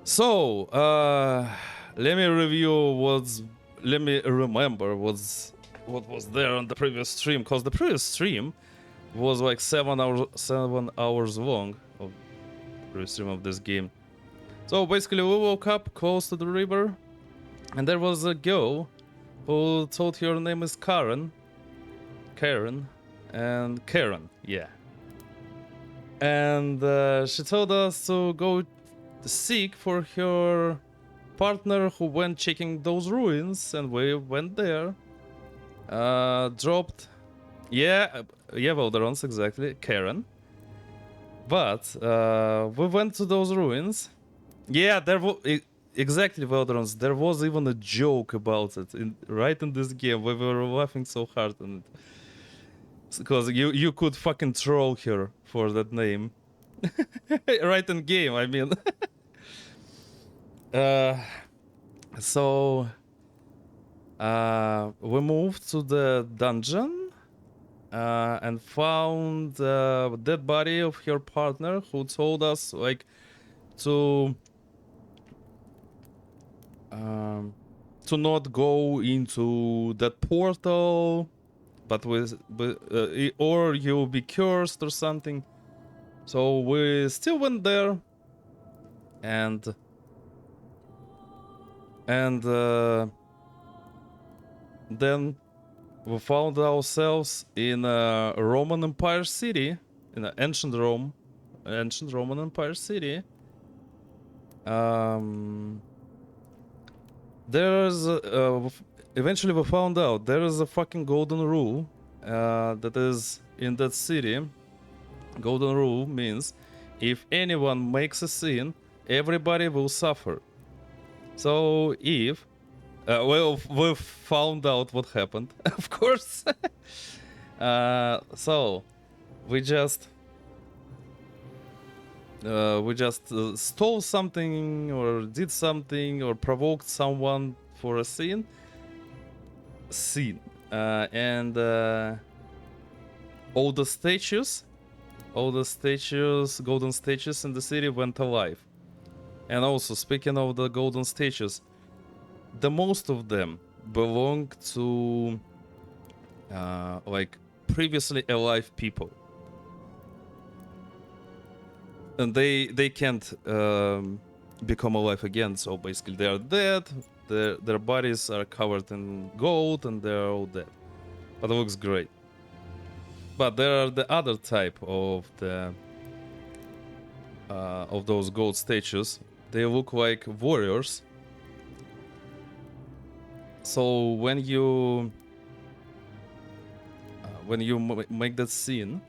So, let me review what's. Let me remember what was there on the previous stream, because the previous stream was like 7 hours long of previous stream of this game. So basically, we woke up close to the river, and there was a girl who thought her name is Karen, yeah. And she told us to go seek for her partner who went checking those ruins, and we went there. Dropped, yeah, Valderons, exactly, Karen. But we went to those ruins. Yeah, there was exactly, Valderons. There was even a joke about it right in this game. We were laughing so hard on it because you could fucking troll her for that name. Right in game, I mean. So we moved to the dungeon and found the dead body of her partner, who told us like to not go into that portal, but or you'll be cursed or something. So we still went there, and then we found ourselves in a Roman Empire city, in an ancient Roman Empire city. There's eventually we found out there is a fucking golden rule that is in that city. Golden rule means if anyone makes a sin, everybody will suffer. So if well, we found out what happened, of course. So we just stole something or did something or provoked someone for a sin, and all the statues, golden statues in the city went alive. And also, speaking of the golden statues, the most of them belong to like previously alive people, and they can't become alive again. So basically, they are dead. Their bodies are covered in gold, and they're all dead. But it looks great. But there are the other type of the of those gold statues. They look like warriors. So when you make that scene,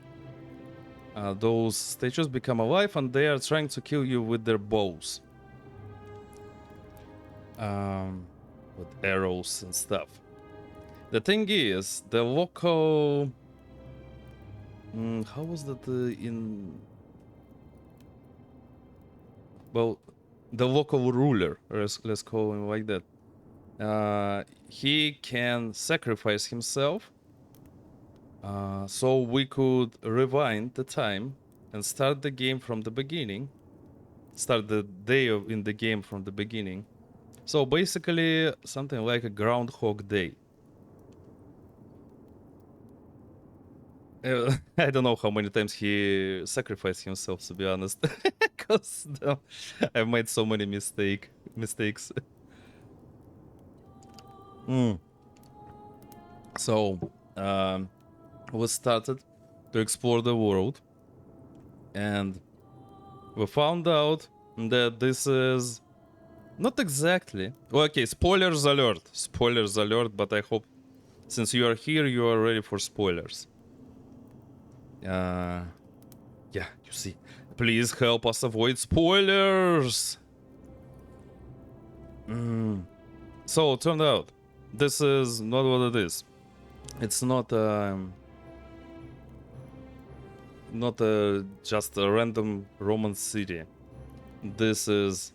those statues become alive, and they are trying to kill you with their bows, with arrows and stuff. The thing is, the local how was that in? Well, the local ruler, let's call him like that. He can sacrifice himself, so we could rewind the time and start the game from the beginning. Start the day in the game from the beginning. So basically, something like a Groundhog Day. I don't know how many times he sacrificed himself, to be honest, because I've made so many mistakes. So we started to explore the world, and we found out that this is not exactly... Well, okay, spoilers alert, but I hope since you are here, you are ready for spoilers. Yeah, you see. Please help us avoid spoilers. So, it turned out, this is not what it is. It's not just a random Roman city. This is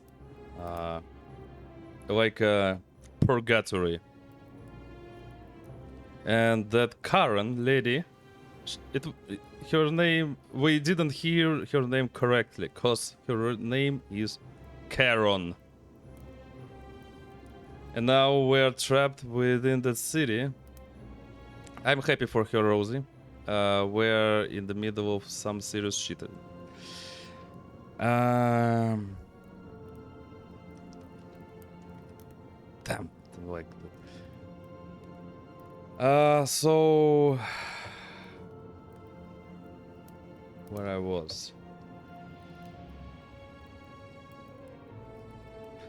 like a purgatory. And that Karen lady, her name, we didn't hear her name correctly, because her name is Charon. And now we're trapped within that city. I'm happy for her, Rosie. We're in the middle of some serious shit. Damn. Like. So. Where I was.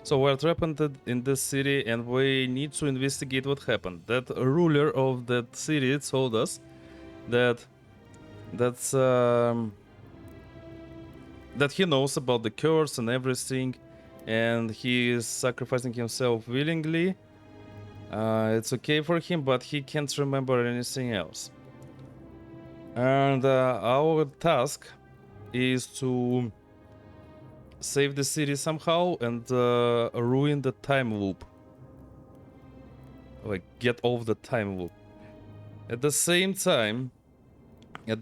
So we're trapped in this city and we need to investigate what happened. That ruler of that city told us that that he knows about the curse and everything, and he is sacrificing himself willingly. It's okay for him, but he can't remember anything else. And our task is to save the city somehow and ruin the time loop. Like, get off the time loop. At the same time, we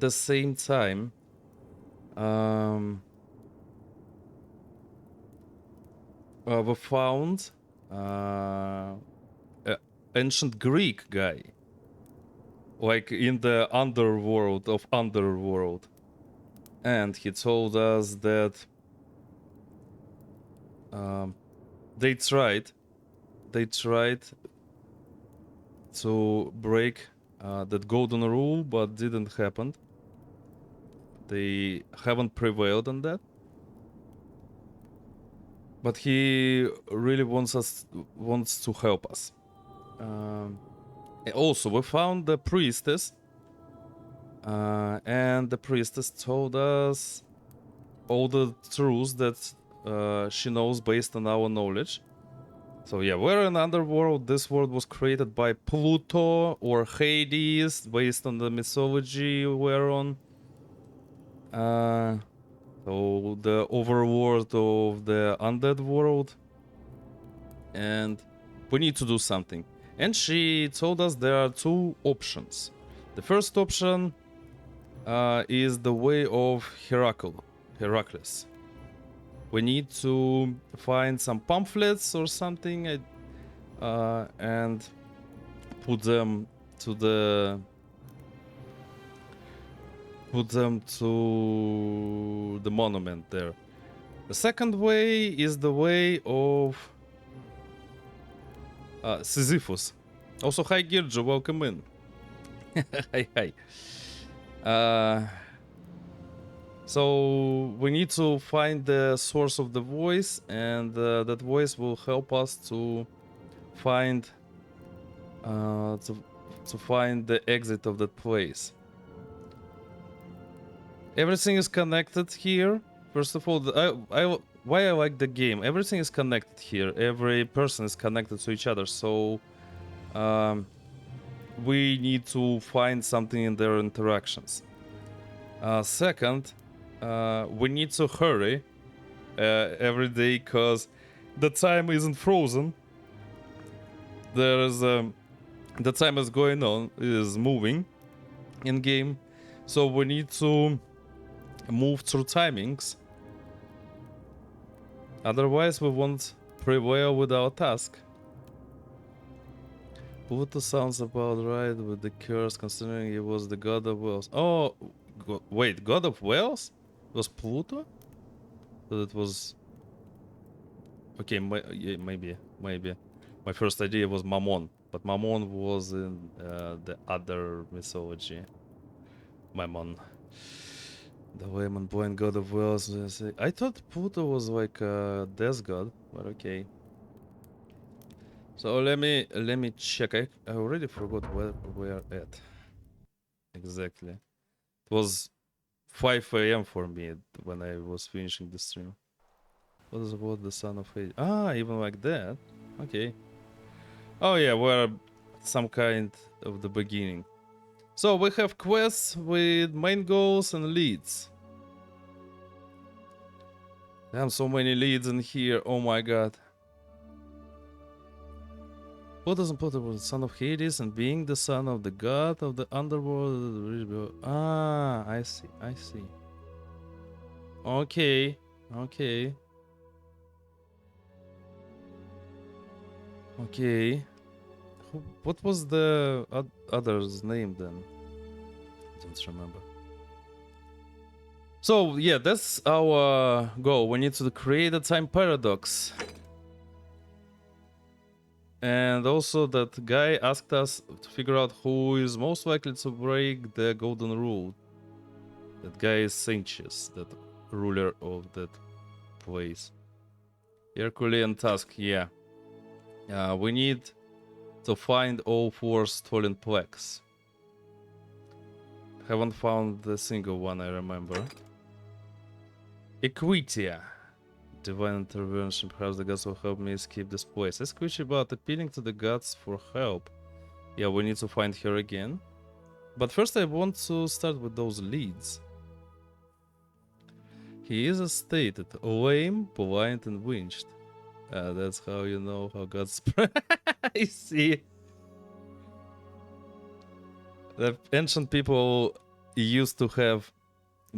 found an ancient Greek guy, like in the underworld of Underworld, and he told us that they tried to break that golden rule, but didn't happen. They haven't prevailed on that. But he really wants to help us. Also, we found the priestess, and the priestess told us all the truths that she knows based on our knowledge. So yeah, we're in Underworld. This world was created by Pluto or Hades, based on the mythology we're on. So the overworld of the undead world. And we need to do something. And she told us there are two options. The first option is the way of Heracles. We need to find some pamphlets or something and put them to the monument there. The second way is the way of Sisyphus. Also, hi Girjo, welcome in. Hi. So we need to find the source of the voice, and that voice will help us to find the exit of that place. Everything is connected here. First of all, why I like the game. Everything is connected here. Every person is connected to each other. So we need to find something in their interactions. Second, we need to hurry every day because the time isn't frozen. There's the time is going on, is moving in game, so we need to move through timings. Otherwise, we won't prevail with our task. Pluto sounds about right with the curse, considering he was the god of Wales. Oh, wait, god of Wales? It was Pluto? So it was... Okay, yeah, maybe. My first idea was Mammon, but Mammon was in the other mythology. Mammon. The Layman blind god of Wales. I thought Pluto was like a death god, but okay. So let me check. I already forgot where we're at. Exactly. It was 5 a.m. for me when I was finishing the stream. What is about the son of Hades? Ah, even like that. Okay. Oh yeah, we're some kind of the beginning. So we have quests with main goals and leads. Damn, so many leads in here. Oh my god. Who doesn't put the son of Hades and being the son of the god of the underworld? Ah, I see. Okay. Okay. What was the other's name then? Don't remember. So yeah, that's our goal. We need to create a time paradox. And also that guy asked us to figure out who is most likely to break the golden rule. That guy is Sanchez, that ruler of that place. Herculean task, yeah. We need to find all 4 stolen plaques. Haven't found a single one, I remember. Equitia. Divine intervention. Perhaps the gods will help me escape this place. Ask Equitia about appealing to the gods for help. Yeah, we need to find her again. But first I want to start with those leads. He is as stated, lame, blind, and winched. That's how you know how God spread. I see. The ancient people used to have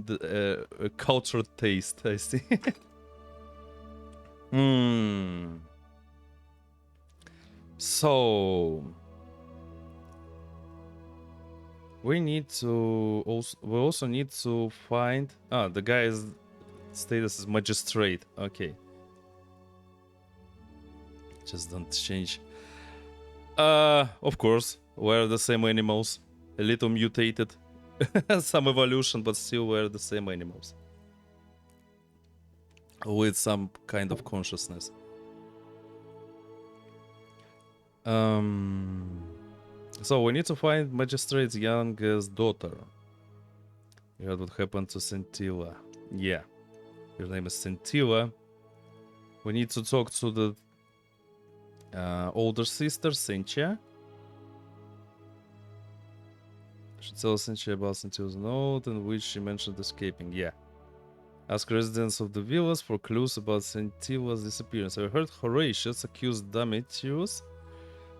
a cultured taste, I see. So we need to also need to find the guy's status is magistrate. Okay. Just don't change. Of course, we're the same animals. A little mutated. Some evolution, but still we're the same animals. With some kind of consciousness. So we need to find magistrate's youngest daughter. Heard what happened to Scintilla. Yeah. Her name is Scintilla. We need to talk to the older sister, Cynthia. She tells Cynthia about Scintilla's note in which she mentioned escaping. Yeah. Ask residents of the villas for clues about Scintilla's disappearance. I heard Horatius accused Domitius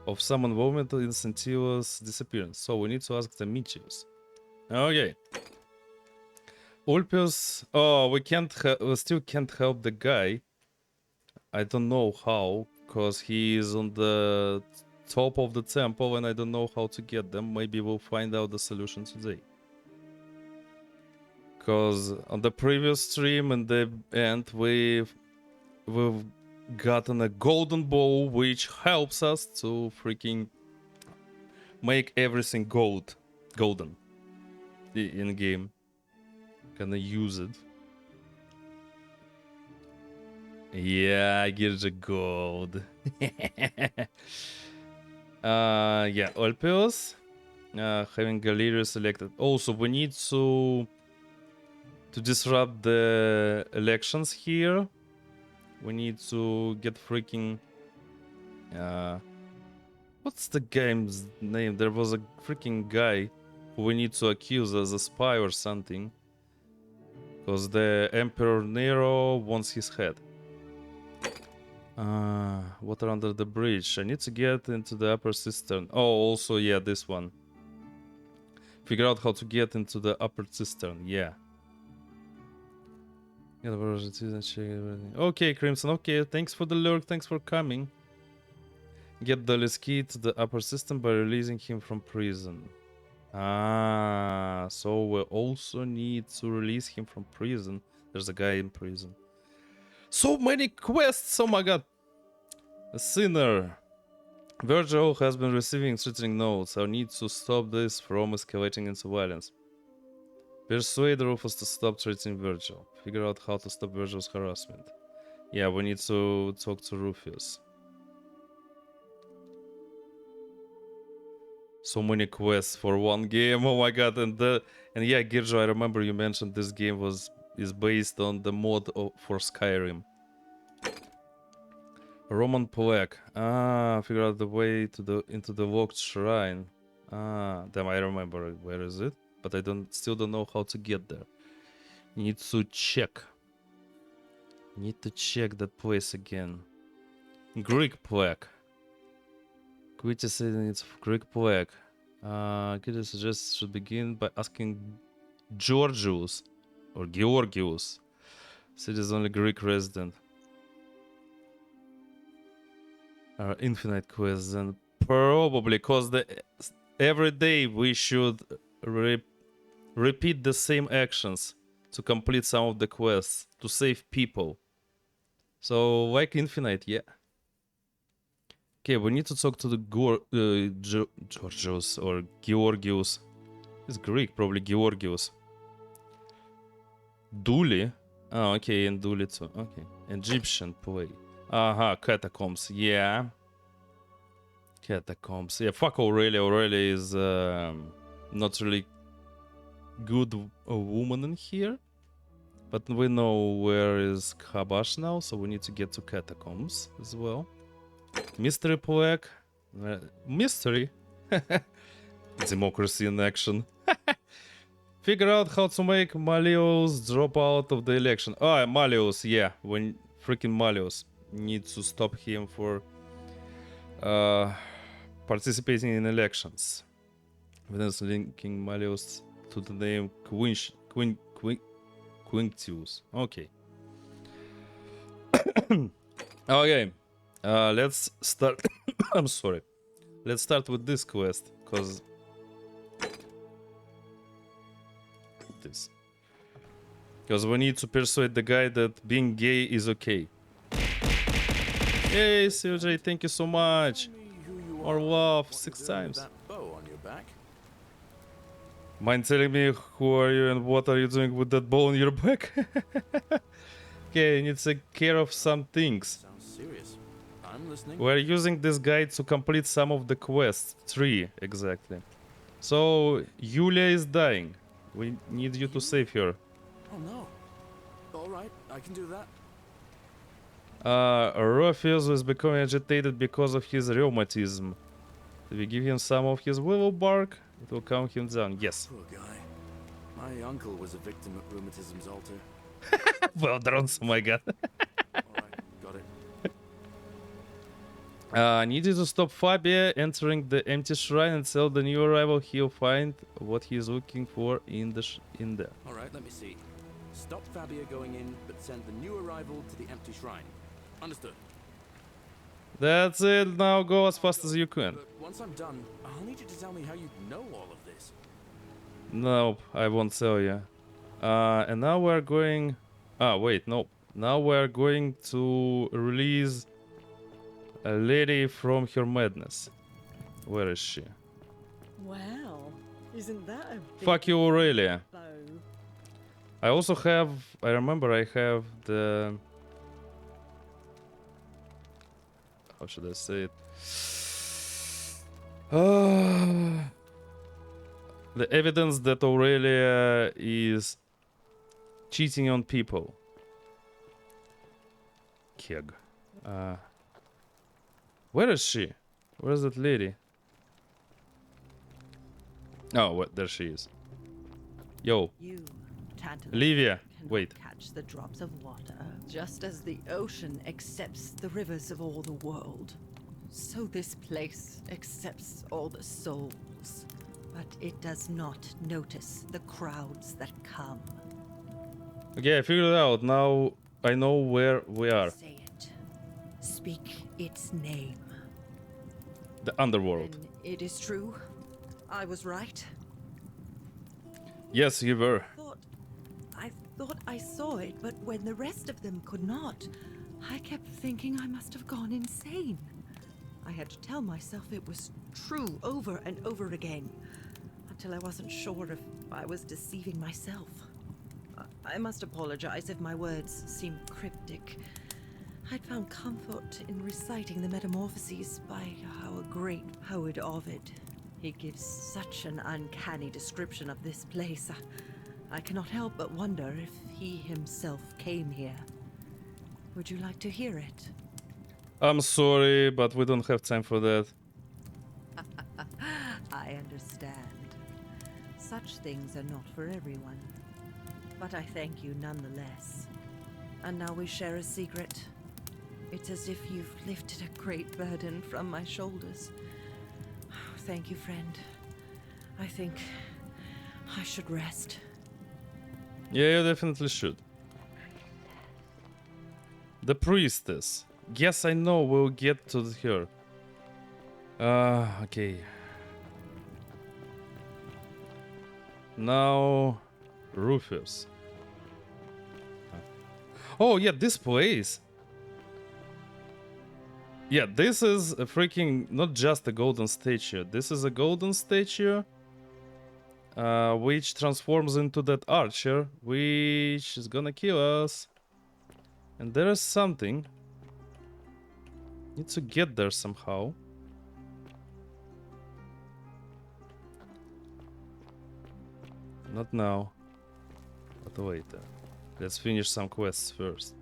of some involvement in Scintilla's disappearance. So we need to ask Domitius. Okay. Ulpius. Oh, we still can't help the guy. I don't know how, because he is on the top of the temple and I don't know how to get them. Maybe we'll find out the solution today. Because on the previous stream in the end we've gotten a golden bow which helps us to freaking make everything golden in game. Gonna use it. Yeah, I get the gold. Yeah, Olpios. Having Galerius selected. Also, we need to disrupt the elections here. We need to get freaking what's the game's name? There was a freaking guy who we need to accuse as a spy or something. Because the Emperor Nero wants his head. Water under the bridge. I need to get into the upper cistern. Oh, also, yeah, this one. Figure out how to get into the upper cistern. Yeah. Okay, Crimson. Okay, thanks for the lurk. Thanks for coming. Get the key to the upper system by releasing him from prison. So we also need to release him from prison. There's a guy in prison. So many quests! Oh my god! A sinner. Virgil has been receiving threatening notes. I need to stop this from escalating into violence. Persuade Rufus to stop threatening Virgil. Figure out how to stop Virgil's harassment. Yeah, we need to talk to Rufus. So many quests for one game. Oh my god! And yeah, Girjo, I remember you mentioned this game is based on the mod for Skyrim. Roman plaque. Figure out the way to into the locked shrine. Damn, I remember where is it, but I still don't know how to get there. Need to check. Need to check that place again. Greek plaque. Quit saying it's Greek plaque. Could suggest should begin by asking Georgius or Georgius. City's only Greek resident. Infinite quests, and probably because every day we should repeat the same actions to complete some of the quests to save people. So like infinite, yeah. Okay, we need to talk to the Georgios or Georgios. It's Greek, probably Georgios. Duli. Oh, okay, and Duli too. Okay, Egyptian play. Aha, catacombs. Yeah. Catacombs. Yeah, fuck Aurelia. Aurelia is not really good woman in here. But we know where is Khabash now, so we need to get to catacombs as well. Mystery plaque. Mystery? Democracy in action. Figure out how to make Malios drop out of the election. Oh, Malios, yeah. When freaking Malios. Need to stop him for participating in elections. Evidence linking Malios to the name Quinctius. Okay. Okay. Let's start. I'm sorry. Let's start with this quest, because we need to persuade the guy that being gay is okay. Hey, CJ, thank you so much. Or love 6 times. Mind telling me who are you and what are you doing with that bow on your back? Okay, I need to take care of some things. Sounds serious. I'm listening. We're using this guide to complete some of the quests. 3, exactly. So, Yulia is dying. We need you to save her. Oh no. Alright, I can do that. Orpheus is becoming agitated because of his rheumatism. If we give him some of his willow bark, it will calm him down. Yes. Poor guy. My uncle was a victim of rheumatism's altar. Well done, oh my god. Alright, got it. Need you to stop Fabia entering the empty shrine and tell the new arrival he'll find what he's looking for in there. Alright, let me see. Stop Fabia going in, but send the new arrival to the empty shrine. Understood. That's it, now go as fast as you can. But once I'm done, I'll need you to tell me how you know all of this. Nope, I won't tell you. And now we're going... wait, nope. Now we're going to release a lady from her madness. Where is she? Wow, isn't that a big Fuck you, Aurelia. bow? I also have... I remember I have the... How should I say it? The evidence that Aurelia is cheating on people. Keg. Where is she? Where is that lady? Oh, what? There she is. Yo, You, Tantalus, Livia. can Wait. catch the drops of water, just as the ocean accepts the rivers of all the world. So this place accepts all the souls, but it does not notice the crowds that come. Okay, I figured it out. Now I know where we are. Say it. Speak its name. The underworld. Then it is true. I was right. Yes, you were. I thought I saw it, but when the rest of them could not, I kept thinking I must have gone insane. I had to tell myself it was true over and over again, until I wasn't sure if I was deceiving myself. I must apologize if my words seem cryptic. I'd found comfort in reciting the Metamorphoses by our great poet Ovid. He gives such an uncanny description of this place. I cannot help but wonder if he himself came here. Would you like to hear it? I'm sorry, but we don't have time for that. I understand. Such things are not for everyone. But I thank you nonetheless. And now we share a secret. It's as if you've lifted a great burden from my shoulders. Thank you, friend. I think I should rest. Yeah, you definitely should. The priestess. Yes, I know. We'll get to her. Okay. Now, Rufus. Oh yeah, this place. Yeah, this is a freaking not just a golden statue. This is a golden statue, which transforms into that archer, which is gonna kill us. And there is something. Need to get there somehow. Not now. But wait. Let's finish some quests first.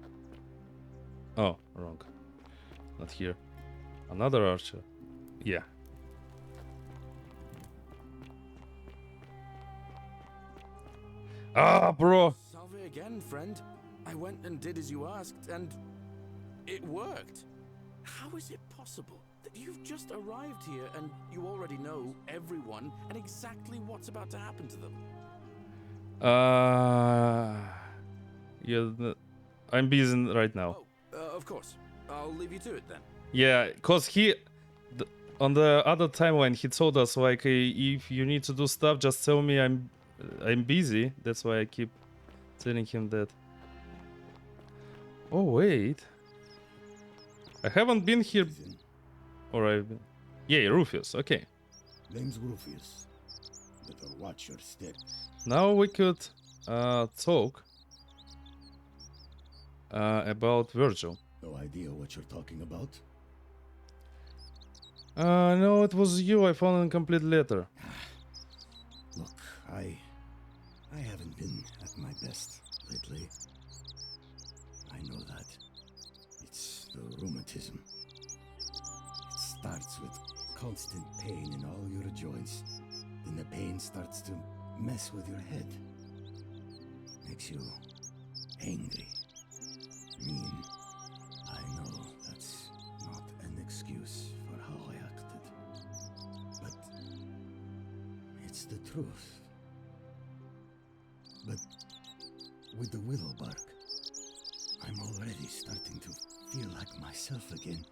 Oh, wrong. Not here. Another archer. Yeah. Ah, bro. Salve again, friend. I went and did as you asked, and it worked. How is it possible that you've just arrived here and you already know everyone and exactly what's about to happen to them? Yeah, I'm busy right now. Oh, of course. I'll leave you to it then. Yeah, cause on the other timeline he told us like, if you need to do stuff, just tell me I'm busy. That's why I keep telling him that. Oh wait, I haven't been here. Or I've been. Yeah, Rufus. Okay. Name's Rufus. Better watch your step. Now we could talk about Virgil. No idea what you're talking about? No, it was you. I found an incomplete letter. Look, I haven't been at my best lately. I know that. It's the rheumatism. It starts with constant pain in all your joints. Then the pain starts to mess with your head. Makes you angry, mean. I know that's not an excuse for how I acted. But it's the truth. But with the willow bark, I'm already starting to feel like myself again.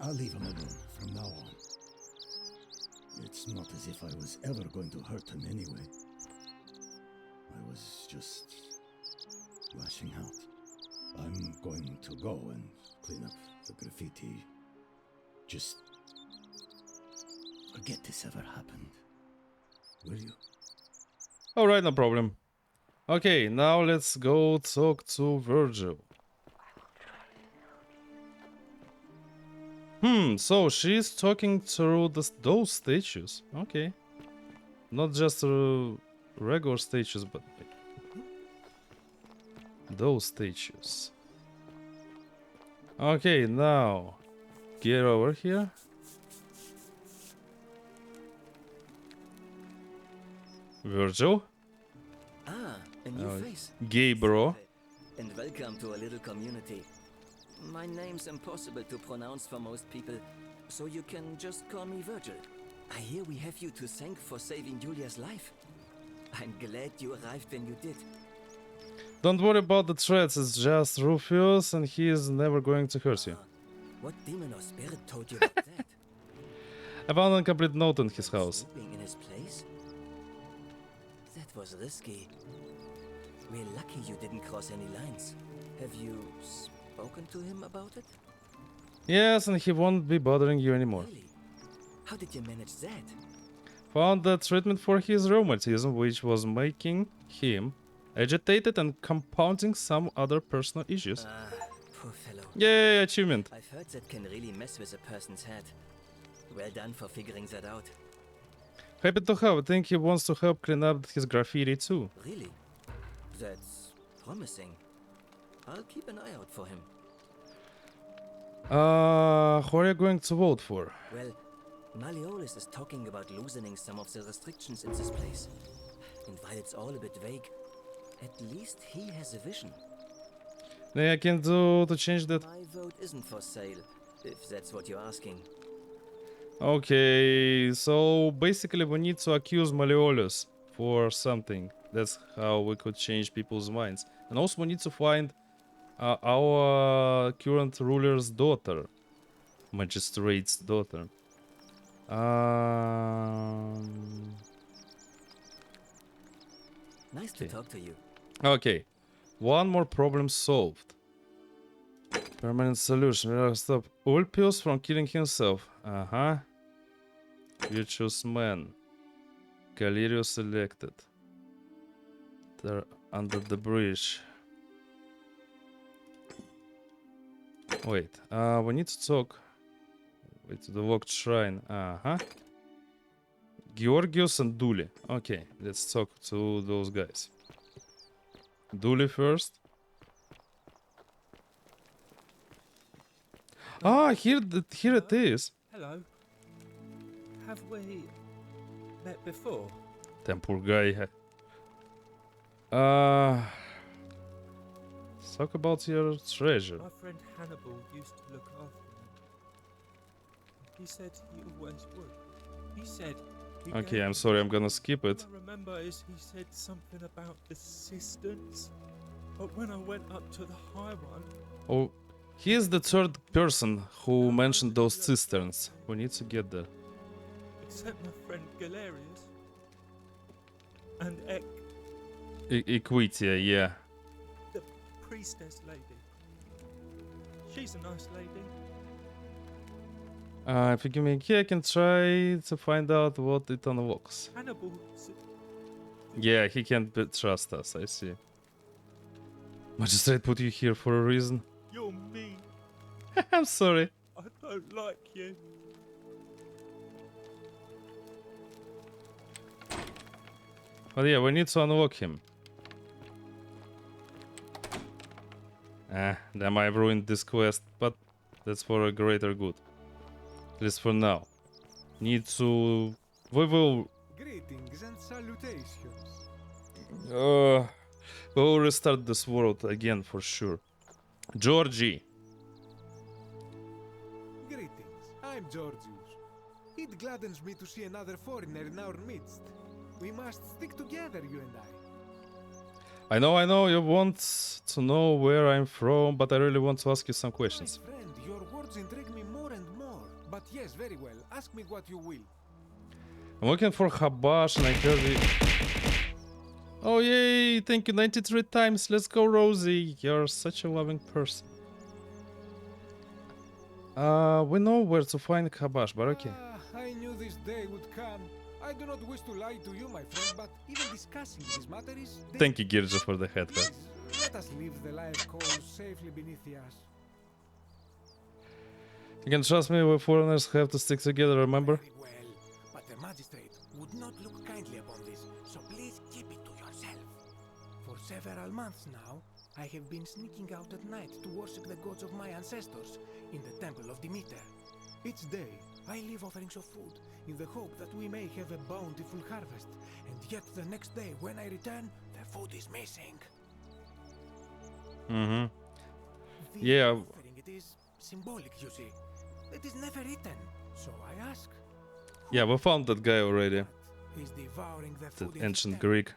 I'll leave him alone from now on. It's not as if I was ever going to hurt him anyway. I was just lashing out. I'm going to go and clean up the graffiti. Just forget this ever happened. Will you? Alright, no problem. Okay, now let's go talk to Virgil. So she's talking through those statues. Okay. Not just regular statues, but those statues. Okay, now get over here. Virgil? Ah, a new face. Gay bro. And welcome to a little community. My name's impossible to pronounce for most people, so you can just call me Virgil. I hear we have you to thank for saving Julia's life. I'm glad you arrived when you did. Don't worry about the threats, it's just Rufus and he is never going to hurt you. What demon or spirit told you about that? I found a complete note in his house. Sleeping in his place? That was risky. We're lucky you didn't cross any lines. Have you spoken to him about it? Yes, and he won't be bothering you anymore. Really? How did you manage that? Found the treatment for his rheumatism, which was making him agitated and compounding some other personal issues. Poor fellow. Yay, achievement. I've heard that can really mess with a person's head. Well done for figuring that out. Happy to have. I think he wants to help clean up his graffiti too. Really? That's promising. I'll keep an eye out for him. Who are you going to vote for? Well, Malleolus is talking about loosening some of the restrictions in this place. And while it's all a bit vague, at least he has a vision. Nothing I can do to change that. My vote isn't for sale, if that's what you're asking. Okay, so basically we need to accuse Malleolus for something. That's how we could change people's minds. And also we need to find our current ruler's daughter, magistrate's daughter. Nice to Okay. talk to you. Okay, one more problem solved. Permanent solution. We'll stop Ulpius from killing himself. You choose man. Galerio selected. They're under the bridge. Wait, we need to talk. Wait, to the locked shrine. Georgios and Duli. Okay, let's talk to those guys. Duli first. Here it is. Hello. Have we met before? That poor guy. Talk about your treasure. My friend Hannibal used to look after me. He said he always would. He said he Okay, gave I'm me sorry, I'm this. gonna skip it. All I remember is he said something about the cisterns. But when I went up to the high one, Oh, he is the third person who mentioned those cisterns. We need to get there. except my friend Galerius and Ek, Equitia, yeah. the priestess lady. She's a nice lady. If you give me a key, I can try to find out what it unlocks. Hannibal said Yeah, he can't trust us, I see. Magistrate put you here for a reason. you're mean. I'm sorry. I don't like you. But yeah, we need to unlock him. That might have ruined this quest, but that's for a greater good. At least for now. Need to... We will... Greetings and salutations. We'll restart this world again for sure. Georgie. Greetings. I'm Georgius. It gladdens me to see another foreigner in our midst. We must stick together, you and I. I know you want to know where I'm from, but I really want to ask you some questions. My friend, your words intrigue me more and more. But yes, very well. Ask me what you will. I'm looking for Habash and I heard you... Oh yay, thank you 93 times. Let's go, Rosie. You're such a loving person. We know where to find Habash, but okay. I knew this day would come. I do not wish to lie to you, my friend, but even discussing this matter is... Thank you, Girja, for the head. Please, let us leave the live coals safely beneath the ash. You can trust me, we foreigners have to stick together, remember? Very well, but the magistrate would not look kindly upon this, so please keep it to yourself. For several months now, I have been sneaking out at night to worship the gods of my ancestors in the temple of Demeter. Each day, I leave offerings of food in the hope that we may have a bountiful harvest, and yet the next day when I return, the food is missing. Mm-hmm. The Yeah. offering, it is symbolic, you see. It is never eaten, so I ask. Yeah, we found that guy already. He's devouring the The food in ancient temple. Greek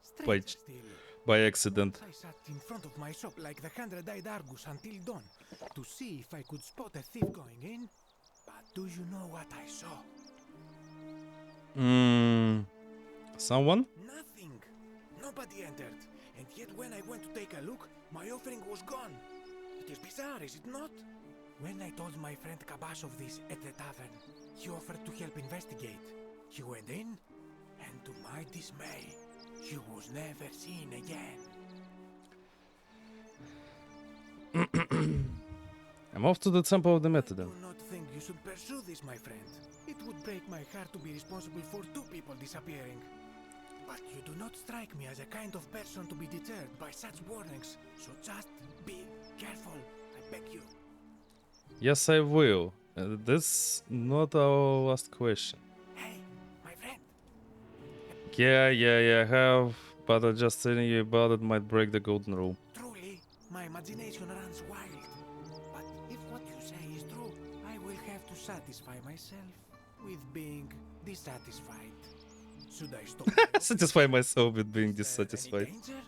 Stranger by- still, by accident. I sat in front of my shop like the 100-eyed Argus until dawn to see if I could spot a thief going in. But do you know what I saw? Someone? Nothing. Nobody entered. And yet when I went to take a look, my offering was gone. It is bizarre, is it not? When I told my friend Kabash of this at the tavern, he offered to help investigate. He went in, and to my dismay, he was never seen again. I'm off to the Temple of the I Methodon. do not think you should pursue this, my friend. It would break my heart to be responsible for two people disappearing. But you do not strike me as a kind of person to be deterred by such warnings, so just be careful, I beg you. Yes, I will. This not our last question. Hey, my friend. Yeah, I have. But just telling you about it might break the golden rule. Truly, my imagination runs wild. But if what you say is true, I will have to satisfy myself with being dissatisfied. Should I stop? Satisfy myself with being Is there any dissatisfied. danger?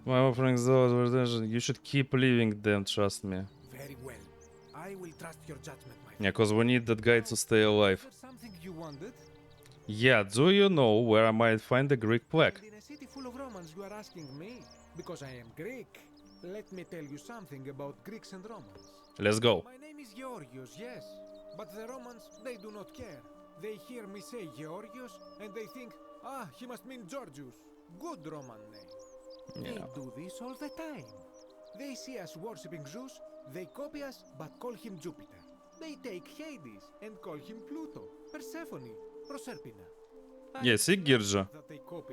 My offerings those were you should keep leaving them, trust me. Very well. I will trust your judgment, my friend. Yeah, cause we need that guy to stay Is alive. there something you wanted? Yeah, do you know where I might find the Greek plaque? And in a city full of Romans, you are asking me? Because I am Greek. Let me tell you something about Greeks and Romans. Let's go. My name is Georgios, yes. But the Romans, they do not care. They hear me say Georgios, and they think, ah, he must mean Georgius. Good Roman name. They Yeah. do this all the time. They see us worshipping Zeus, they copy us, but call him Jupiter. They take Hades and call him Pluto, Persephone, Proserpina. Yeah, see, Girja.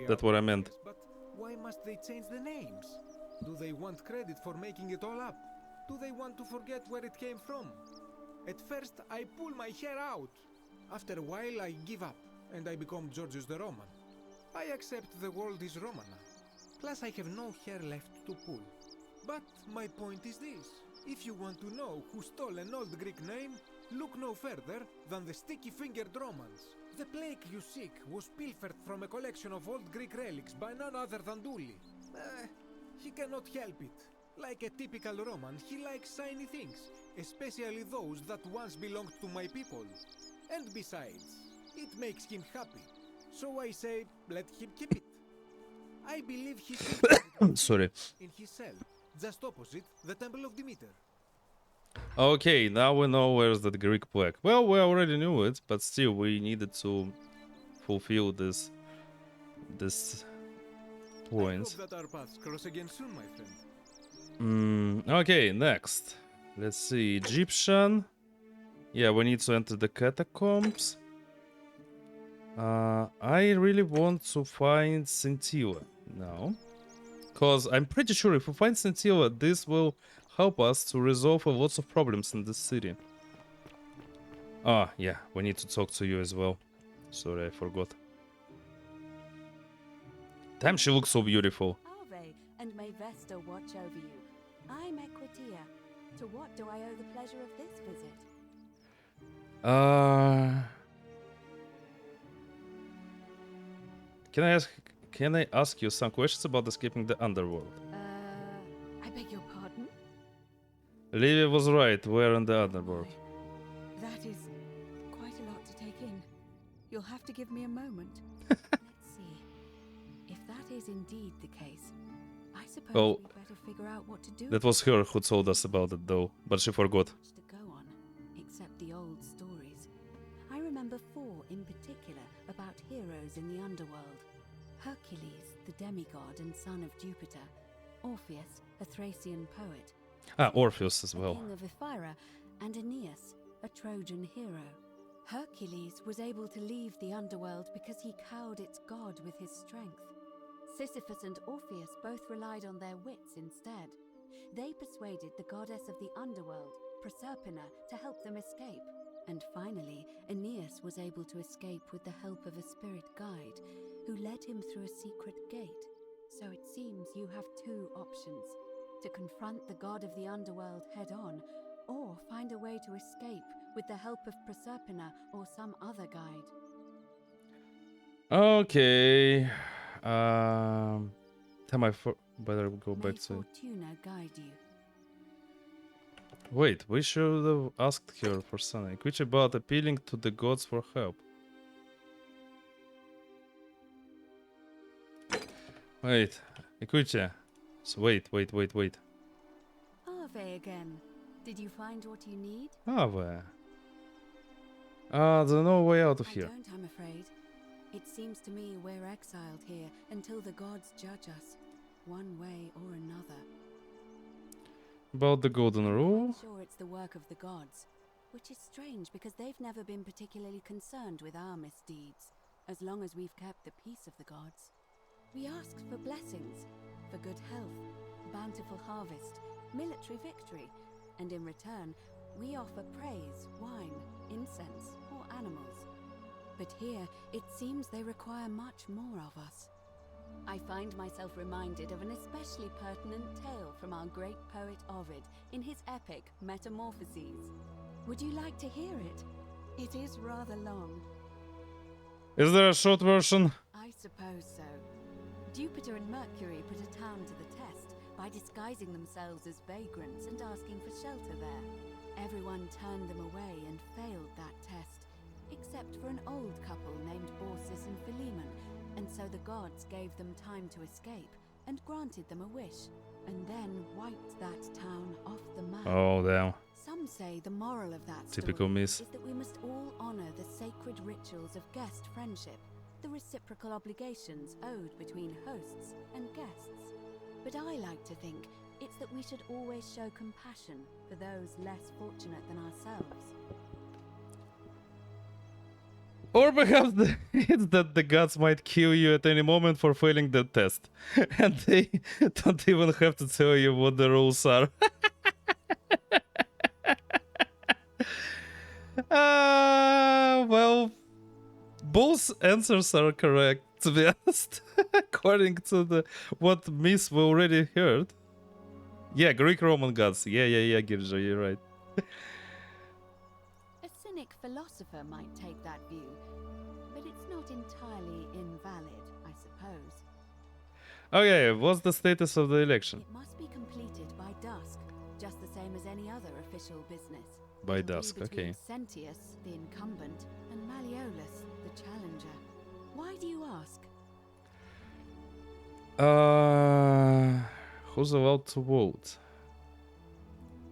That's what I meant. But why must they change the names? Do they want credit for making it all up? Do they want to forget where it came from? At first, I pull my hair out. After a while, I give up, and I become Georgius the Roman. I accept the world is Romana. Plus, I have no hair left to pull. But my point is this. If you want to know who stole an old Greek name, look no further than the sticky-fingered Romans. The plague you seek was pilfered from a collection of old Greek relics by none other than Dully. He cannot help it. Like a typical Roman, he likes shiny things, especially those that once belonged to my people. And besides, it makes him happy. So I say, let him keep it. I believe he should Sorry. in his cell, just opposite the Temple of Demeter. Okay, now we know where's that Greek plaque. Well, we already knew it, but still we needed to fulfill this points. I hope that our paths cross again soon, my friend. Okay, next. Let's see. Egyptian. Yeah, we need to enter the catacombs. I really want to find Scintilla now. Because I'm pretty sure if we find Scintilla, this will help us to resolve lots of problems in this city. Ah, yeah, we need to talk to you as well. Sorry, I forgot. Damn, she looks so beautiful. Ave, and may Vesta watch over you. I'm Equitia. To what do I owe the pleasure of this visit? Can I ask you some questions about escaping the underworld? I beg your pardon? Livia was right, we're in the underworld. That is quite a lot to take in. You'll have to give me a moment. Let's see. If that is indeed the case, I suppose Well, we'd better figure out what to do. That was her who told us about it though, but she forgot. Much to go on, except the old stories. I remember 4 in particular about heroes in the underworld. Hercules, the demigod and son of Jupiter. Orpheus, a Thracian poet. Ah, Orpheus as The well. king of Ephyra, and Aeneas, a Trojan hero. Hercules was able to leave the underworld because he cowed its god with his strength. Sisyphus and Orpheus both relied on their wits instead. They persuaded the goddess of the underworld, Proserpina, to help them escape. And finally, Aeneas was able to escape with the help of a spirit guide, who led him through a secret gate. So it seems you have 2 options: to confront the god of the underworld head-on, or find a way to escape with the help of Proserpina or some other guide. Okay. Time better go May back to. Fortuna guide you. Wait, we should have asked her for something. Which about appealing to the gods for help? Wait, Ikuche. So wait. Ave again. Did you find what you need? Ave. There's no way out of I here. don't, I'm afraid. It seems to me we're exiled here until the gods judge us, one way or another. About the golden rule? I'm sure it's the work of the gods, which is strange because they've never been particularly concerned with our misdeeds, as long as we've kept the peace of the gods. We asked for blessings, for good health, bountiful harvest, military victory, and in return, we offer praise, wine, incense, or animals. But here, it seems they require much more of us. I find myself reminded of an especially pertinent tale from our great poet Ovid in his epic Metamorphoses. Would you like to hear it? It is rather long. Is there a short version? I suppose so. Jupiter and Mercury put a town to the test, by disguising themselves as vagrants and asking for shelter there. Everyone turned them away and failed that test, except for an old couple named Baucis and Philemon, and so the gods gave them time to escape and granted them a wish, and then wiped that town off the map. Oh, damn. Some say the moral of that Typical story miss. is that we must all honor the sacred rituals of guest friendship, the reciprocal obligations owed between hosts and guests. But I like to think it's that we should always show compassion for those less fortunate than ourselves. Or perhaps it's that the gods might kill you at any moment for failing the test. And they don't even have to tell you what the rules are. Well, both answers are correct, to be honest. According to what myths we already heard. Yeah, Greek-Roman gods. Yeah, Girja, you're right. A cynic philosopher might take that view, but it's not entirely invalid, I suppose. Okay, what's the status of the election? It must be completed by dusk, just the same as any other official business. By It'll be dusk, between okay. Sentius, the incumbent, and Malleolus, the challenger. Why do you ask? Who's allowed to vote?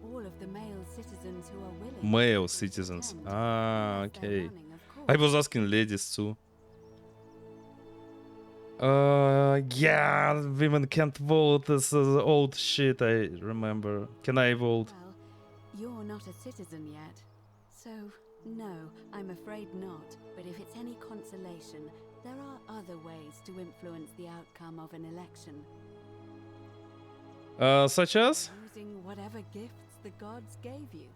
All of the male citizens who are willing. Male to citizens. attend, Ah, unless they're okay. running, of course. I was asking ladies too. Yeah, women can't vote. This is old shit, I remember. Can I vote? Well, you're not a citizen yet. So, no, I'm afraid not. But if it's any consolation, there are other ways to influence the outcome of an election. Such as? Using whatever gifts the gods gave you.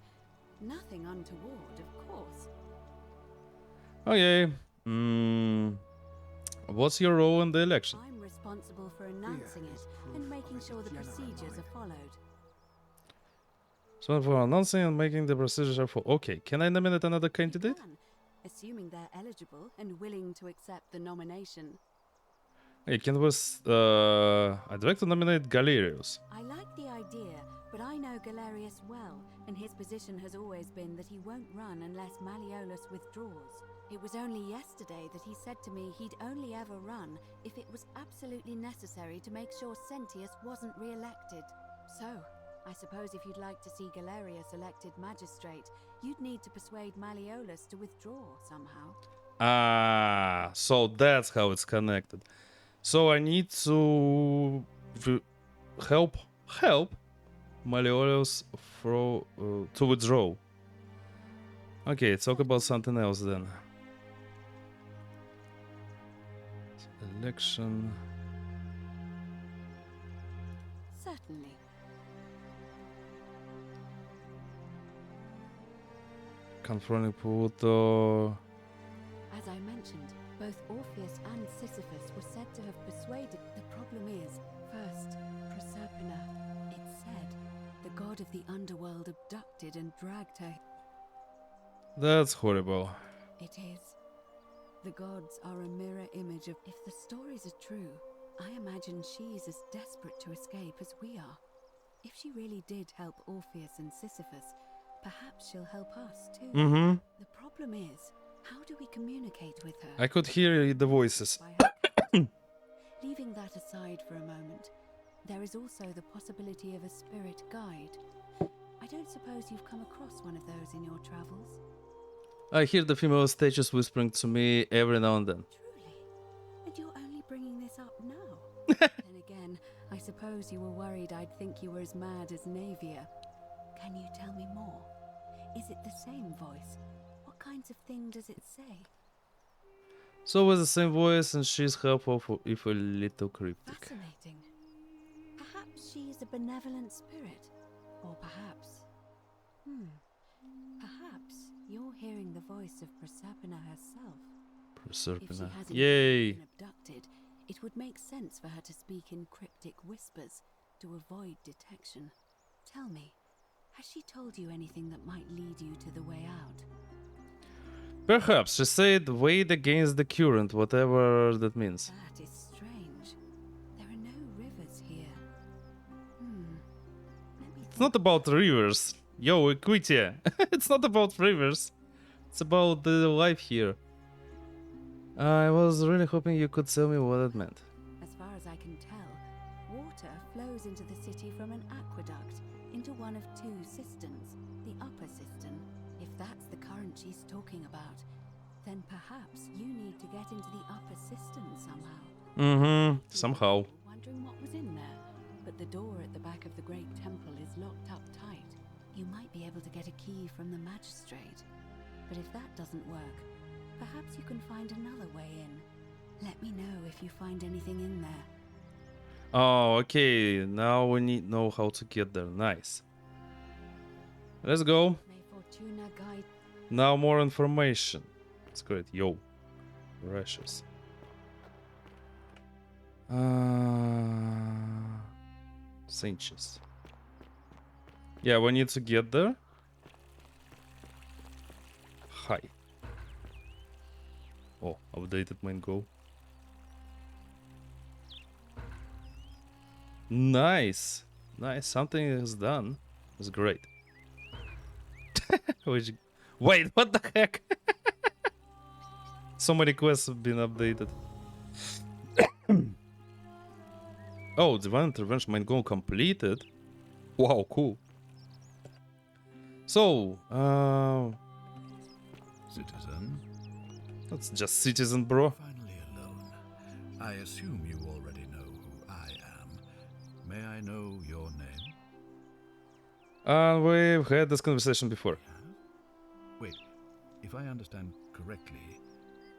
Nothing untoward, of course. Okay. What's your role in the election? I'm responsible for announcing it and making sure the procedures are followed. So for announcing and making the procedure for... Okay, can I nominate another You candidate? can, assuming they're eligible and willing to accept the nomination. Hey, I'd like to nominate Galerius. I like the idea, but I know Galerius well, and his position has always been that he won't run unless Malleolus withdraws. It was only yesterday that he said to me he'd only ever run if it was absolutely necessary to make sure Sentius wasn't re-elected. So, I suppose if you'd like to see Galerius elected magistrate, you'd need to persuade Malleolus to withdraw somehow. Ah, so that's how it's connected. So I need to help Malleolus to withdraw. Okay, talk about something else then. Election. Certainly. Confronting Pluto. As I mentioned, both Orpheus and Sisyphus were said to have persuaded. The problem is, first, Proserpina, it's said, the god of the underworld abducted and dragged her. That's horrible. It is. The gods are a mirror image of. If the stories are true, I imagine she's as desperate to escape as we are. If she really did help Orpheus and Sisyphus, perhaps she'll help us too. Mm-hmm. The problem is, how do we communicate with her? I could hear the voices. By her. Leaving that aside for a moment, there is also the possibility of a spirit guide. I don't suppose you've come across one of those in your travels? I hear the female statues whispering to me every now and then. Truly? And you're only bringing this up now? Then again, I suppose you were worried I'd think you were as mad as Navia. Can you tell me more? Is it the same voice? What kinds of thing does it say? So with the same voice, and she's helpful if a little cryptic. Fascinating. Perhaps she's a benevolent spirit. Or perhaps... Perhaps you're hearing the voice of Proserpina herself. If she Proserpina. hasn't Yay! been abducted, it would make sense for her to speak in cryptic whispers to avoid detection. Tell me, has she told you anything that might lead you to the way out? Perhaps she said wade against the current, whatever that means. That is strange. There are no rivers here. It's not about rivers. Yo, equity. It's not about rivers. It's about the life here. I was really hoping you could tell me what it meant. As far as I can tell, water flows into the city from an aqueduct into one of two cisterns, the upper cistern. If that's the current she's talking about, then perhaps you need to get into the upper cistern somehow. Mm-hmm. Somehow. Wondering what was in there, but the door at the back of the great temple is locked up tight. You might be able to get a key from the magistrate, but if that doesn't work, perhaps you can find another way in. Let me know if you find anything in there. Oh, okay. Now we need to know how to get there. Nice. Let's go. May Fortuna guide. Now more information. It's great. Yo. Precious. Cinches. Yeah, we need to get there. Hi. Oh, updated main goal. Nice. Nice. Something is done. It's great. Which... Wait, what the heck? So many quests have been updated. Oh, divine intervention main goal completed. Wow, cool. So, Citizen, that's just citizen, bro. finally alone. I assume you already know who I am. May I know your name? We've had this conversation before. Wait, if I understand correctly,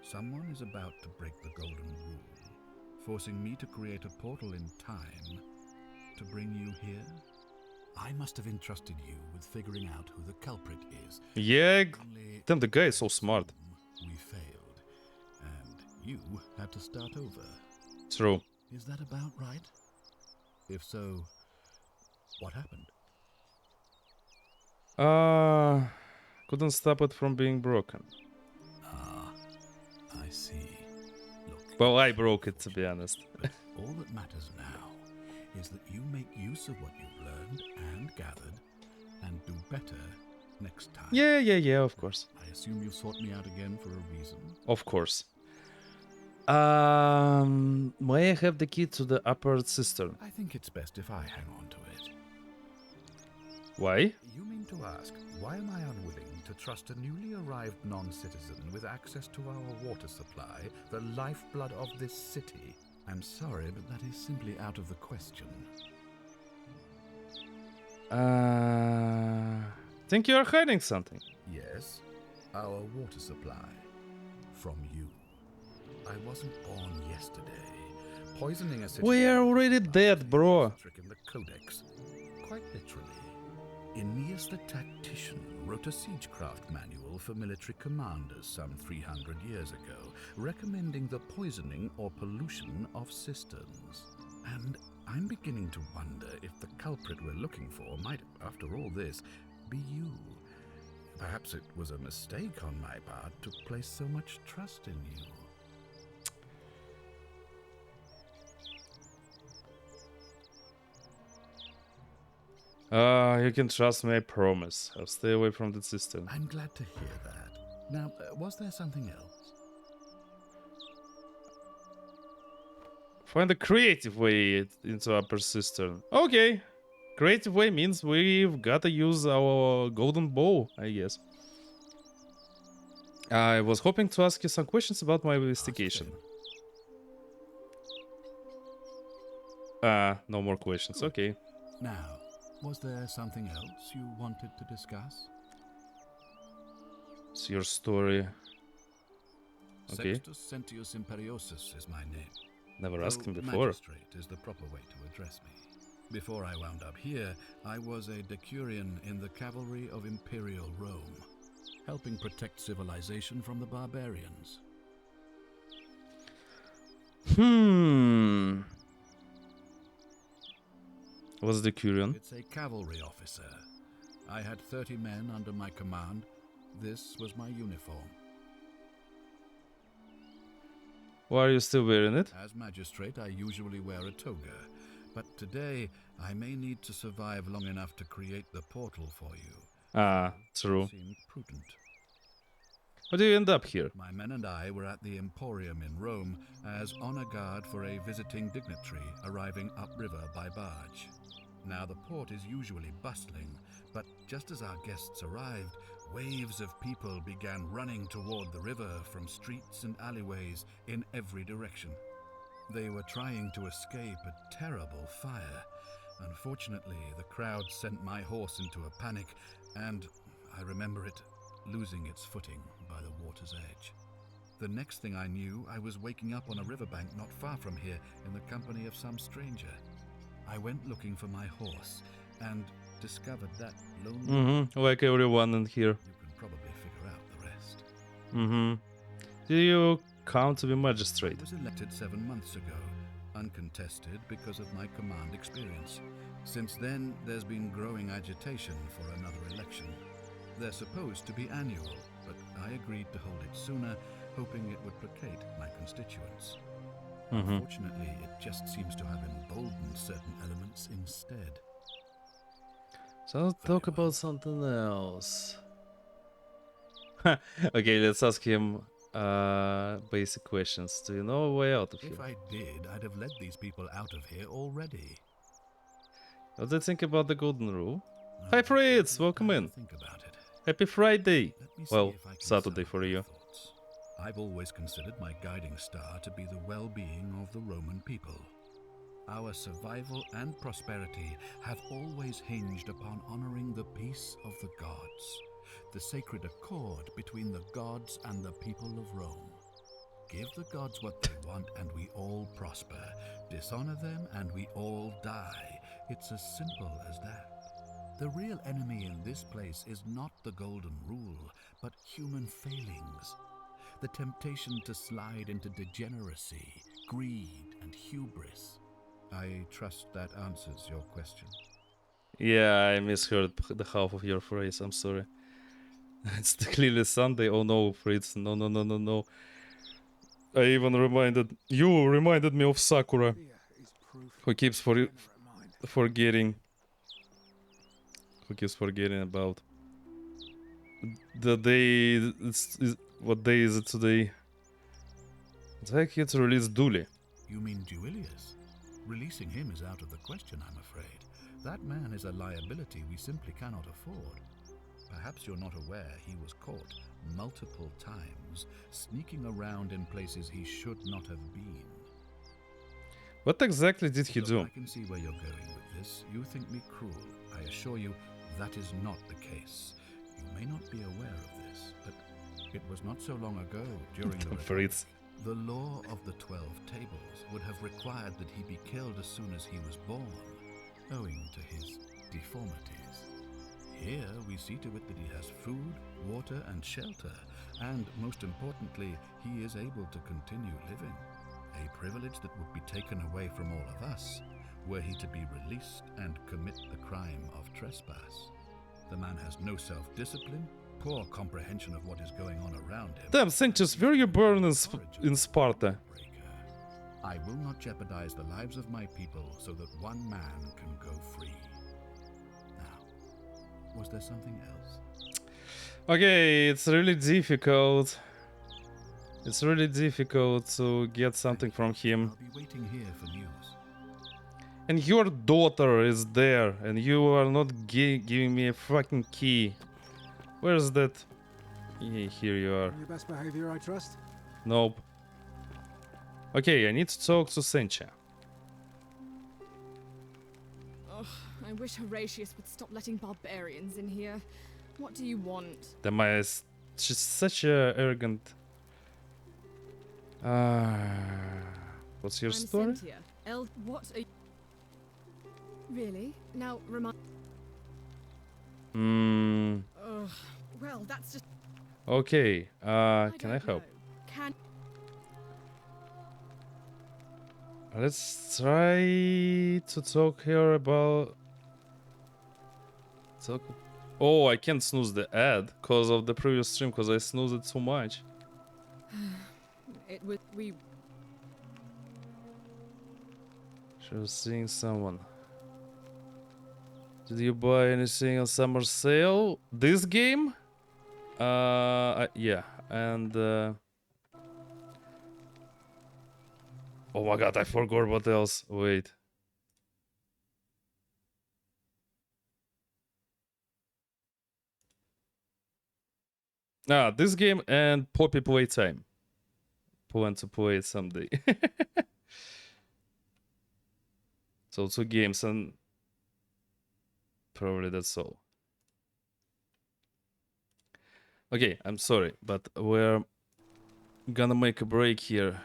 someone is about to break the golden rule, forcing me to create a portal in time to bring you here? I must have entrusted you with figuring out who the culprit is. Yeah, Only damn, the guy is so smart. we failed, and you had to start over. True. Is that about right? If so, what happened? Couldn't stop it from being broken. Ah, I see. Look, Well, I broke it, to be honest. but all that matters now is that you make use of what you've learned and gathered and do better next time. Yeah, of course. I assume you sought me out again for a reason. Of course. May I have the key to the upper cistern? I think it's best if I hang on to it. Why? You mean to ask, why am I unwilling to trust a newly arrived non-citizen with access to our water supply, the lifeblood of this city? I'm sorry, but that is simply out of the question. Think you are hiding something. Yes, our water supply. From you. I wasn't born yesterday. Poisoning a city... We are already dead, bro. ...trick in the Codex. Quite literally. Aeneas the Tactician wrote a siegecraft manual for military commanders some 300 years ago, recommending the poisoning or pollution of cisterns. And I'm beginning to wonder if the culprit we're looking for might, after all this, be you. Perhaps it was a mistake on my part to place so much trust in you. You can trust me, I promise. I'll stay away from the cistern. I'm glad to hear that. Now, was there something else? Find a creative way into upper cistern. Okay. Creative way means we've gotta use our golden bow, I guess. I was hoping to ask you some questions about my investigation. No more questions, okay. Now, was there something else you wanted to discuss? It's your story. Okay. Sextus Sentius Imperiosus is my name. Never asked him Though before. Magistrate is the proper way to address me. Before I wound up here, I was a decurion in the cavalry of Imperial Rome, helping protect civilization from the barbarians. What's the Curion? It's a cavalry officer. I had 30 men under my command. This was my uniform. Why are you still wearing it? As magistrate, I usually wear a toga, But today, I may need to survive long enough to create the portal for you. Ah, true. Seemed prudent. How do you end up here? My men and I were at the Emporium in Rome as honor guard for a visiting dignitary arriving upriver by barge. Now, the port is usually bustling, but just as our guests arrived, waves of people began running toward the river from streets and alleyways in every direction. They were trying to escape a terrible fire. Unfortunately, the crowd sent my horse into a panic, and I remember it losing its footing by the water's edge. The next thing I knew, I was waking up on a riverbank not far from here in the company of some stranger. I went looking for my horse and discovered that lonely... Like everyone in here. You can probably figure out the rest. Do you come to be I magistrate? was elected 7 months ago, uncontested because of my command experience. Since then, there's been growing agitation for another election. They're supposed to be annual, but I agreed to hold it sooner, hoping it would placate my constituents. Unfortunately, it just seems to have emboldened certain elements instead. So let's talk about something else. Okay, let's ask him basic questions. Do you know a way out of here? If I did, I'd have led these people out of here already. What do you think about the golden rule? Hi Fritz, welcome in. Think about it. Happy Friday. Let me see Well, if I can Saturday sum for up my you. thoughts. I've always considered my guiding star to be the well-being of the Roman people. Our survival and prosperity have always hinged upon honoring the peace of the gods, the sacred accord between the gods and the people of Rome. Give the gods what they want and we all prosper. Dishonor them and we all die. It's as simple as that. The real enemy in this place is not the golden rule, but human failings. The temptation to slide into degeneracy, greed, and hubris. I trust that answers your question. Yeah, I misheard the half of your phrase. I'm sorry. It's clearly Sunday. Oh no, Fritz. No, no, no, no, no. I even reminded me of Sakura, who keeps forgetting. Who keeps forgetting about the day. What day is it today? It's like it's released Dooley. You mean Duilius? Releasing him is out of the question, I'm afraid. That man is a liability we simply cannot afford. Perhaps you're not aware he was caught multiple times, sneaking around in places he should not have been. What exactly did he Look, do? I can see where you're going with this. You think me cruel. I assure you, that is not the case. You may not be aware of this, but it was not so long ago, during the Fritz. the law of the 12 tables would have required that he be killed as soon as he was born, owing to his deformities. Here we see to it that he has food, water, and shelter, and most importantly, he is able to continue living. A privilege that would be taken away from all of us, were he to be released and commit the crime of trespass. The man has no self-discipline, poor comprehension of what is going on around him. Damn, Sanctus, were you born in Sparta? I will not jeopardize the lives of my people so that one man can go free. Now, was there something else? Okay, it's really difficult. It's really difficult to get something from him. I'll be waiting here for news. And your daughter is there, and you are not giving me a fucking key. Where's that? Yeah, here you are. Your best behavior, I trust. Nope. Okay, I need to talk to Sencha. Ugh, I wish Horatius would stop letting barbarians in here. What do you want? She's such a arrogant. What's your I'm story? Sentia. What are you... Really? Now, remind... Ugh, well, that's just... Okay, can I help? know. Can... Let's try to talk here about... Oh, I can't snooze the ad because of the previous stream, because I snoozed it too much. It was... Just seeing someone. Did you buy anything on summer sale? This game? Yeah, and oh my god, I forgot what else. Wait. This game and Poppy Playtime. Plan to play it someday. So 2 games and probably that's all. Okay, I'm sorry, but we're gonna make a break here.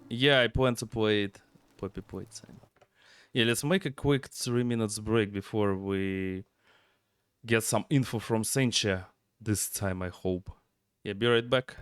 Yeah, I plan to play it. Poppy Playtime. Yeah, let's make a quick 3 minutes break before we get some info from Sencha. This time, I hope. Yeah, be right back.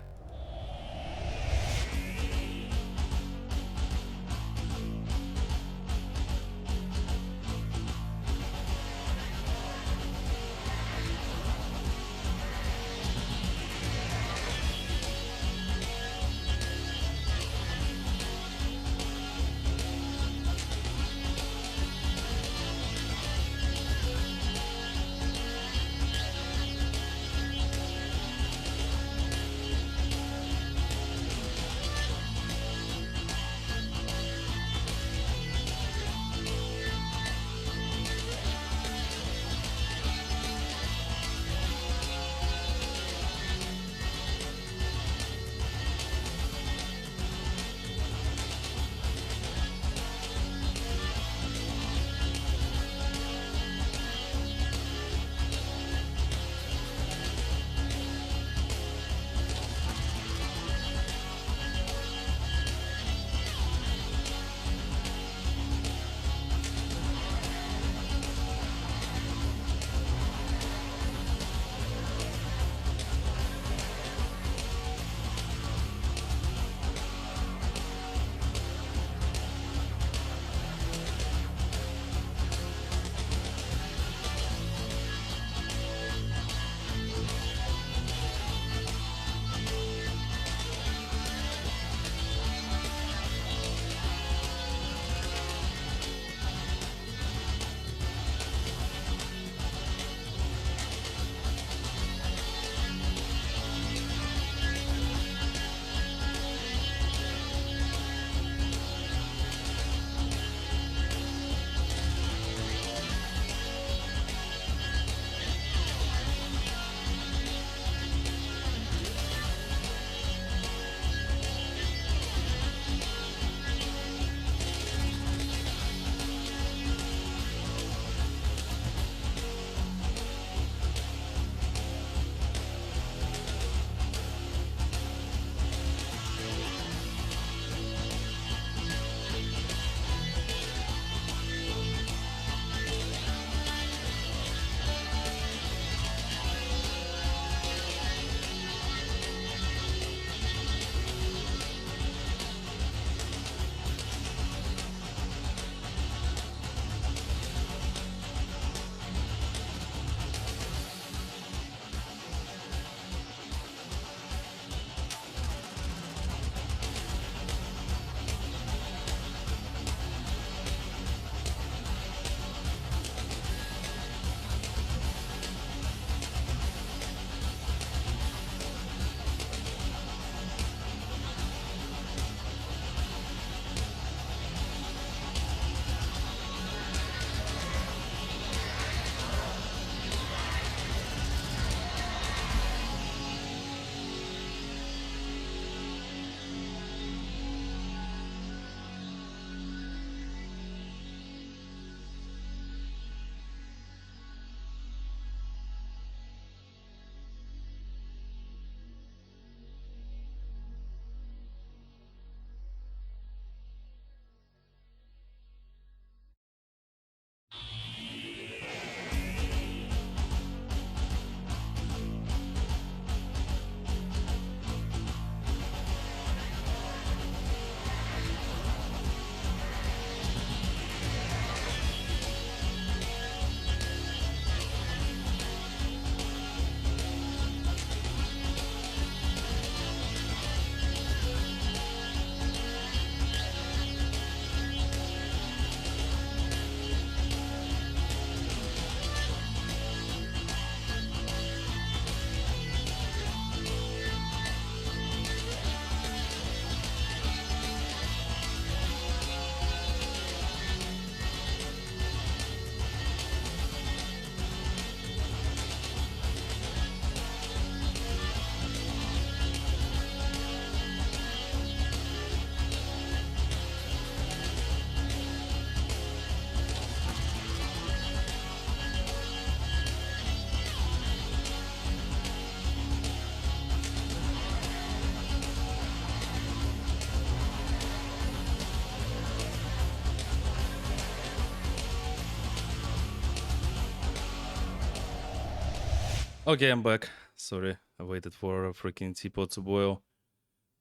Okay, I'm back. Sorry, I waited for a freaking teapot to boil.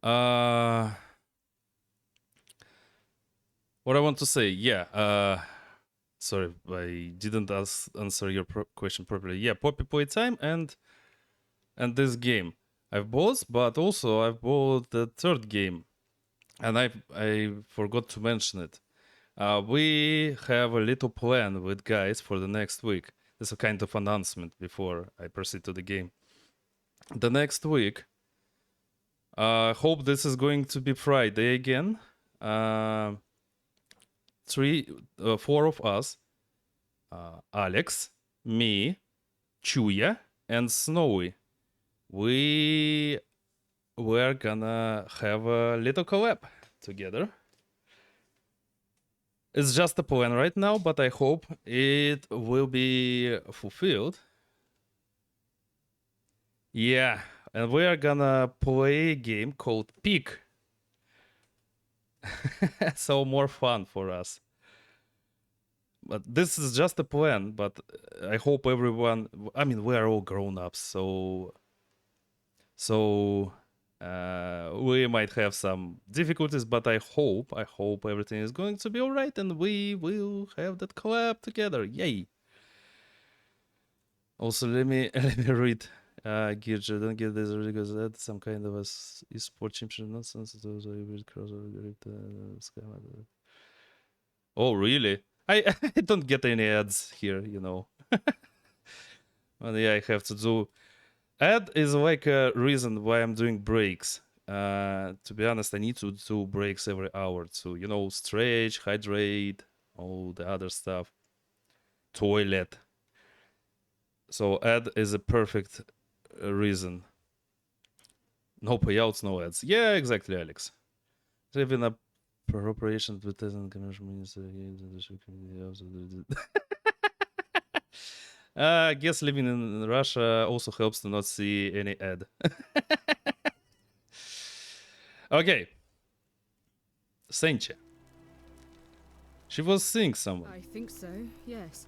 What I want to say, yeah. Sorry, I didn't answer your question properly. Yeah, Poppy Playtime and this game. I've bought, but also I've bought the third game, and I forgot to mention it. We have a little plan with guys for the next week. It's a kind of announcement before I proceed to the game. The next week, hope this is going to be Friday again. Four of us, Alex, me, Chuya, and Snowy. We're gonna have a little collab together. It's just a plan right now, but I hope it will be fulfilled. Yeah, and we are gonna play a game called Peak. So more fun for us. But this is just a plan, but I hope everyone, I mean, we are all grown-ups, so we might have some difficulties, but I hope everything is going to be all right, and we will have that collab together. Yay! Also, let me read. Gearja, don't get this because that's some kind of a esport championship nonsense. Those are weird crossover. Oh, really? I I don't get any ads here, you know. But yeah, I have to do. Ad is like a reason why I'm doing breaks. To be honest, I need to do breaks every hour to, you know, stretch, hydrate, all the other stuff. Toilet. So ad is a perfect reason. No payouts, no ads. Yeah, exactly, Alex. Even a appropriation advertising commercial means I guess living in Russia also helps to not see any ad. Okay. Senche. She was seeing someone. I think so, yes.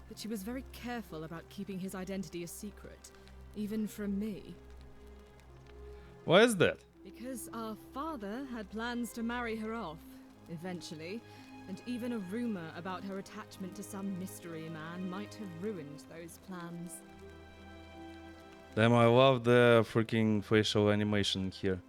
But she was very careful about keeping his identity a secret, even from me. Why is that? Because our father had plans to marry her off, eventually, and even a rumor about her attachment to some mystery man might have ruined those plans. Damn, I love the freaking facial animation here.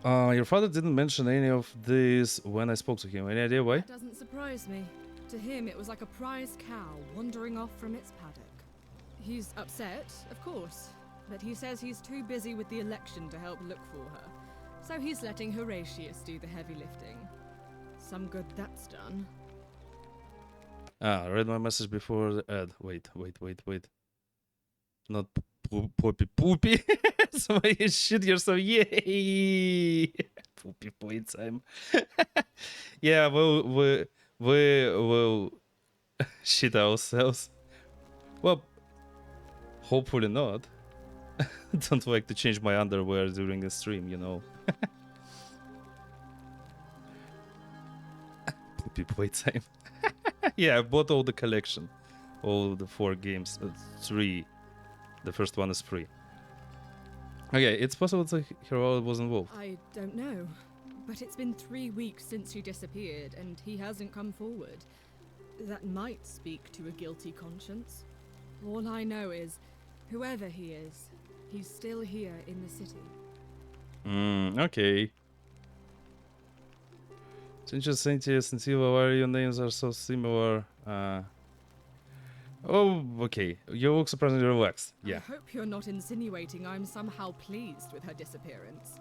Your father didn't mention any of this when I spoke to him. Any idea why? That doesn't surprise me. To him, it was like a prize cow wandering off from its paddock. He's upset, of course, but he says he's too busy with the election to help look for her. So he's letting Horatius do the heavy lifting. Some good that's done. I read my message before the ad. Wait. Not poopy. So you shit yourself. Yay! Poopy playtime. Yeah, we will shit ourselves. Well, hopefully not. Don't like to change my underwear during a stream, you know. Poopy playtime. Yeah, I bought all the collection. All the 4 games. 3. The first one is free. Okay, it's possible that Hero was involved. I don't know. But it's been 3 weeks since she disappeared, and he hasn't come forward. That might speak to a guilty conscience. All I know is, whoever he is, he's still here in the city. Okay. Since Cynthia and Silva, why your names are so similar? Oh, okay. You look surprisingly relaxed. Yeah. I hope you're not insinuating I'm somehow pleased with her disappearance.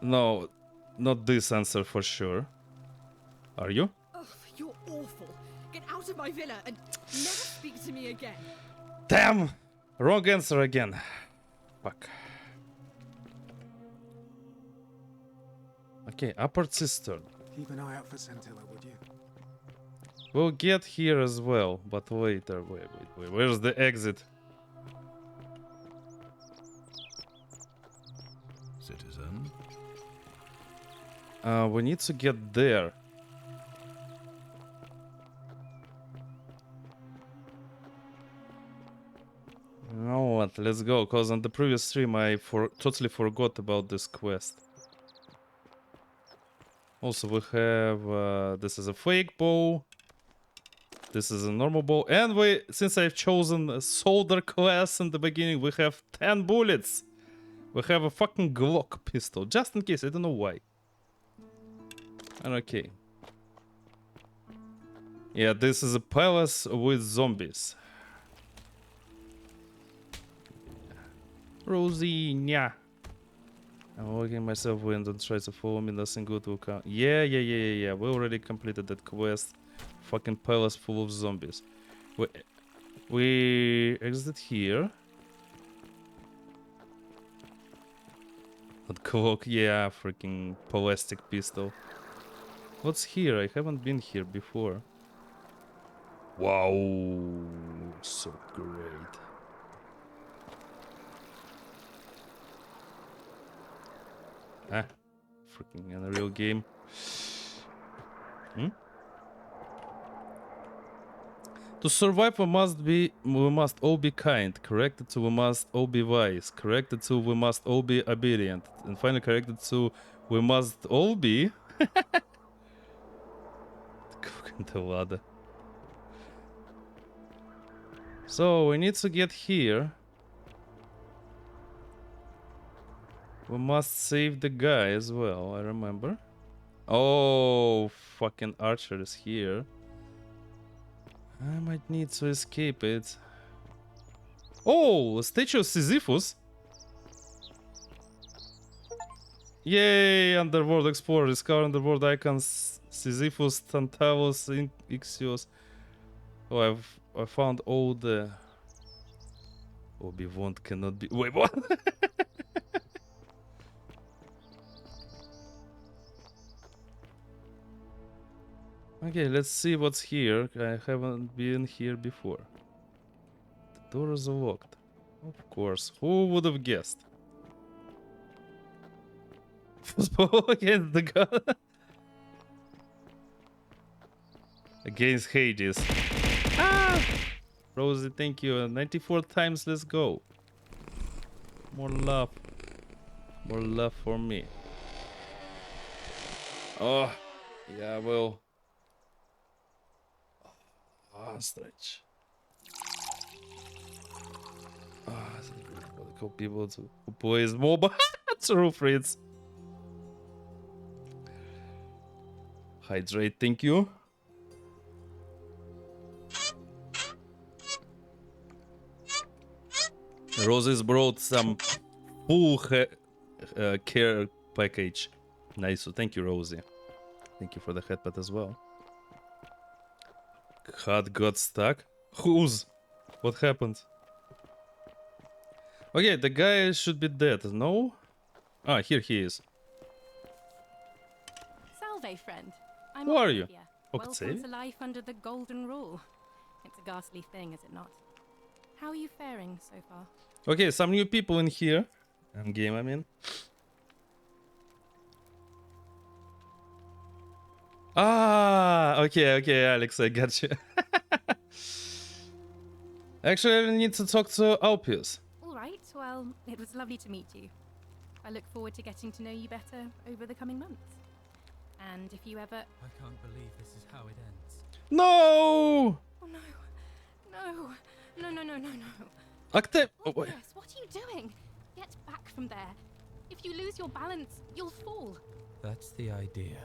No, not this answer for sure. Are you? Ugh, you're awful. Get out of my villa and never speak to me again. Damn! Wrong answer again. Fuck. Okay, upper cistern. Keep an eye out for Scintilla, would you? We'll get here as well, but later. Wait. Where's the exit? Citizen. We need to get there. You know what? Let's go. Cause on the previous stream I totally forgot about this quest. Also, we have this is a fake bow. This is a normal bow, and since I've chosen a soldier class in the beginning, we have 10 bullets. We have a fucking Glock pistol, just in case. I don't know why. And okay. Yeah, this is a palace with zombies. Rosie, nya. I'm walking myself wind and try to follow me. Nothing good will come. Yeah. We already completed that quest. Fucking palace full of zombies. We exit here. That clock, yeah, freaking plastic pistol. What's here? I haven't been here before. Wow, so great. Ah, freaking Unreal game. To survive, we must all be kind. Corrected to we must all be wise. Corrected to we must all be obedient. And finally corrected to we must all be. The ladder. So we need to get here. We must save the guy as well, I remember. Oh, fucking Archer is here. I might need to escape it. Oh, a statue of Sisyphus. Yay, Underworld Explorer. Discover underworld icons. Sisyphus, Tantalus, Ixios. Oh, I found all the... Obi-Wan cannot be... Wait, what? Okay, let's see what's here. I haven't been here before. The door is locked. Of course. Who would have guessed? Football against the god. Against Hades. Ah! Rosie, thank you. 94 times, let's go. More love. More love for me. Oh, yeah, well. Stretch. People who plays MOBA. True, Fritz. Hydrate, thank you. Roses brought some full care package. Nice, so thank you, Rosie. Thank you for the headpad as well. Hot got stuck? Whose? What happened? Okay, the guy should be dead, no? Ah, here he is. Salve, friend. I'm Who are you? Octavia. Octavia? Welcome to life under the golden rule. It's a ghastly thing, is it not? How are you faring so far? Okay, some new people in here. Game, I mean. Ah, okay, Alex, I got you. Actually, I need to talk to Alpius. All right, well, it was lovely to meet you. I look forward to getting to know you better over the coming months. And if you ever... I can't believe this is how it ends. No! Oh, no. No. Octave... Yes, what are you doing? Get back from there. If you lose your balance, you'll fall. That's the idea.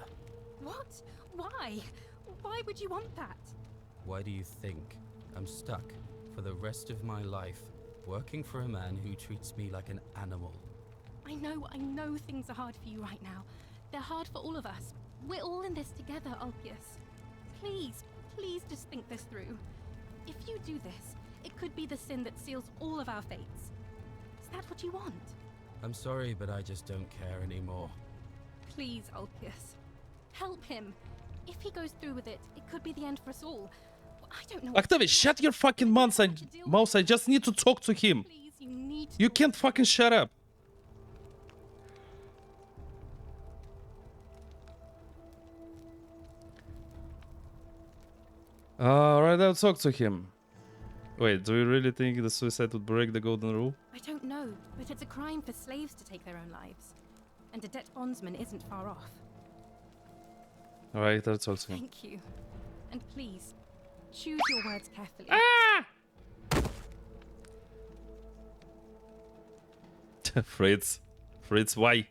What? Why? Why would you want that? Why do you think I'm stuck for the rest of my life working for a man who treats me like an animal? I know things are hard for you right now. They're hard for all of us. We're all in this together, Ulpius. Please just think this through. If you do this, it could be the sin that seals all of our fates. Is that what you want? I'm sorry, but I just don't care anymore. Please, Ulpius. Help him. If he goes through with it, it could be the end for us all. I don't know. Octavia, shut your fucking mouth. I just need to talk to him. Please, you need to. You can't fucking shut up. Alright, I'll talk to him. Wait, do you really think the suicide would break the golden rule? I don't know, but it's a crime for slaves to take their own lives. And a debt bondsman isn't far off. Alright, that's also. Thank you. And please, choose your words carefully. Fritz. Fritz, why?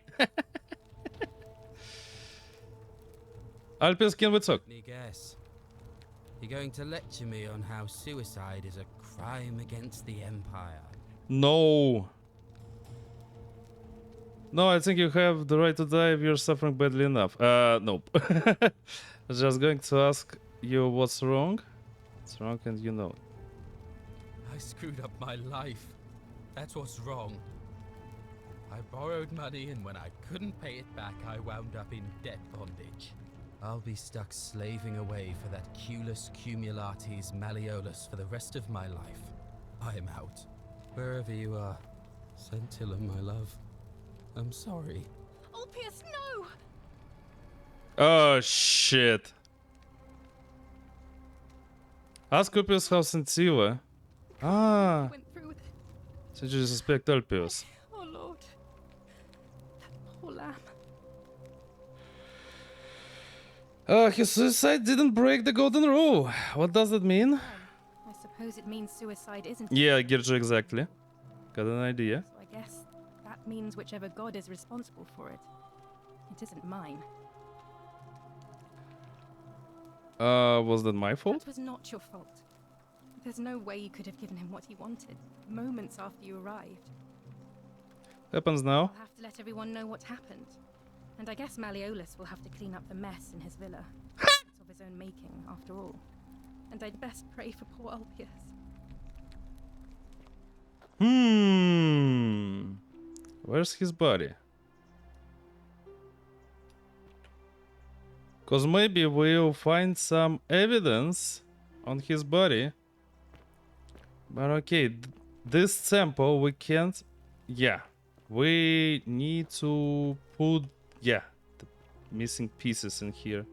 Alpius, can we talk? Let me guess. You're going to lecture me on how suicide is a crime against the Empire. No. No, I think you have the right to die if you're suffering badly enough. Nope. I was just going to ask you what's wrong. What's wrong and you know. I screwed up my life. That's what's wrong. I borrowed money, and when I couldn't pay it back, I wound up in debt bondage. I'll be stuck slaving away for that Culus Cumulatis Malleolus for the rest of my life. I'm out. Wherever you are, Scintilla, my love. I'm sorry. Ulpius, no! Oh, shit. Ask Ulpius how Scintilla. Ah. Went through with it. So you suspect Ulpius. Oh, Lord. That poor lamb. His suicide didn't break the golden rule. What does that mean? I suppose it means suicide isn't. Yeah, Girjo, exactly. Got an idea. So I guess that means whichever god is responsible for it. It isn't mine. Was that my fault? That was not your fault. There's no way you could have given him what he wanted, moments after you arrived. Happens now. I'll have to let everyone know what happened. And I guess Malleolus will have to clean up the mess in his villa. It's of his own making, after all. And I'd best pray for poor Ulpius. Where's his body? Cause maybe we'll find some evidence on his body. But okay, this sample we can't. Yeah, we need to put the missing pieces in here.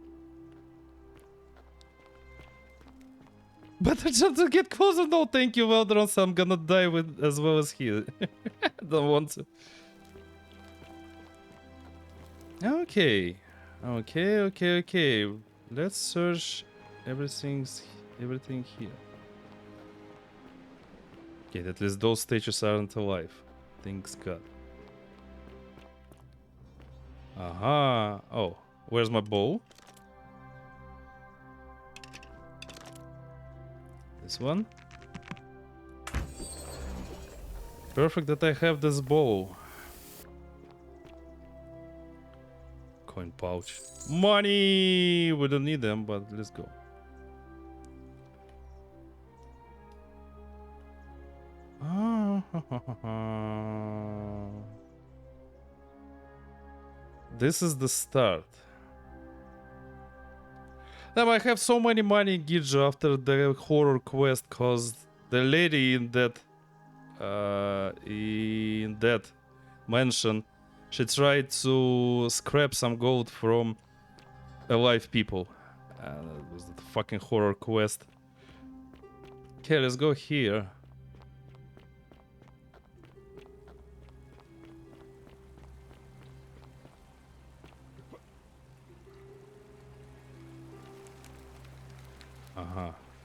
But I just to get closer. No, thank you, Veldrons. I'm gonna die with as well as he. Don't want to. Okay. Okay. Let's search everything here. Okay, at least those statues aren't alive. Thanks God. Aha. Oh, where's my bow? This one. Perfect that I have this bow. Coin pouch. Money! We don't need them, but let's go. This is the start. Now I have so many money in Girjo after the horror quest, cause the lady in that mansion, she tried to scrap some gold from alive people. That was the fucking horror quest. Okay, let's go here.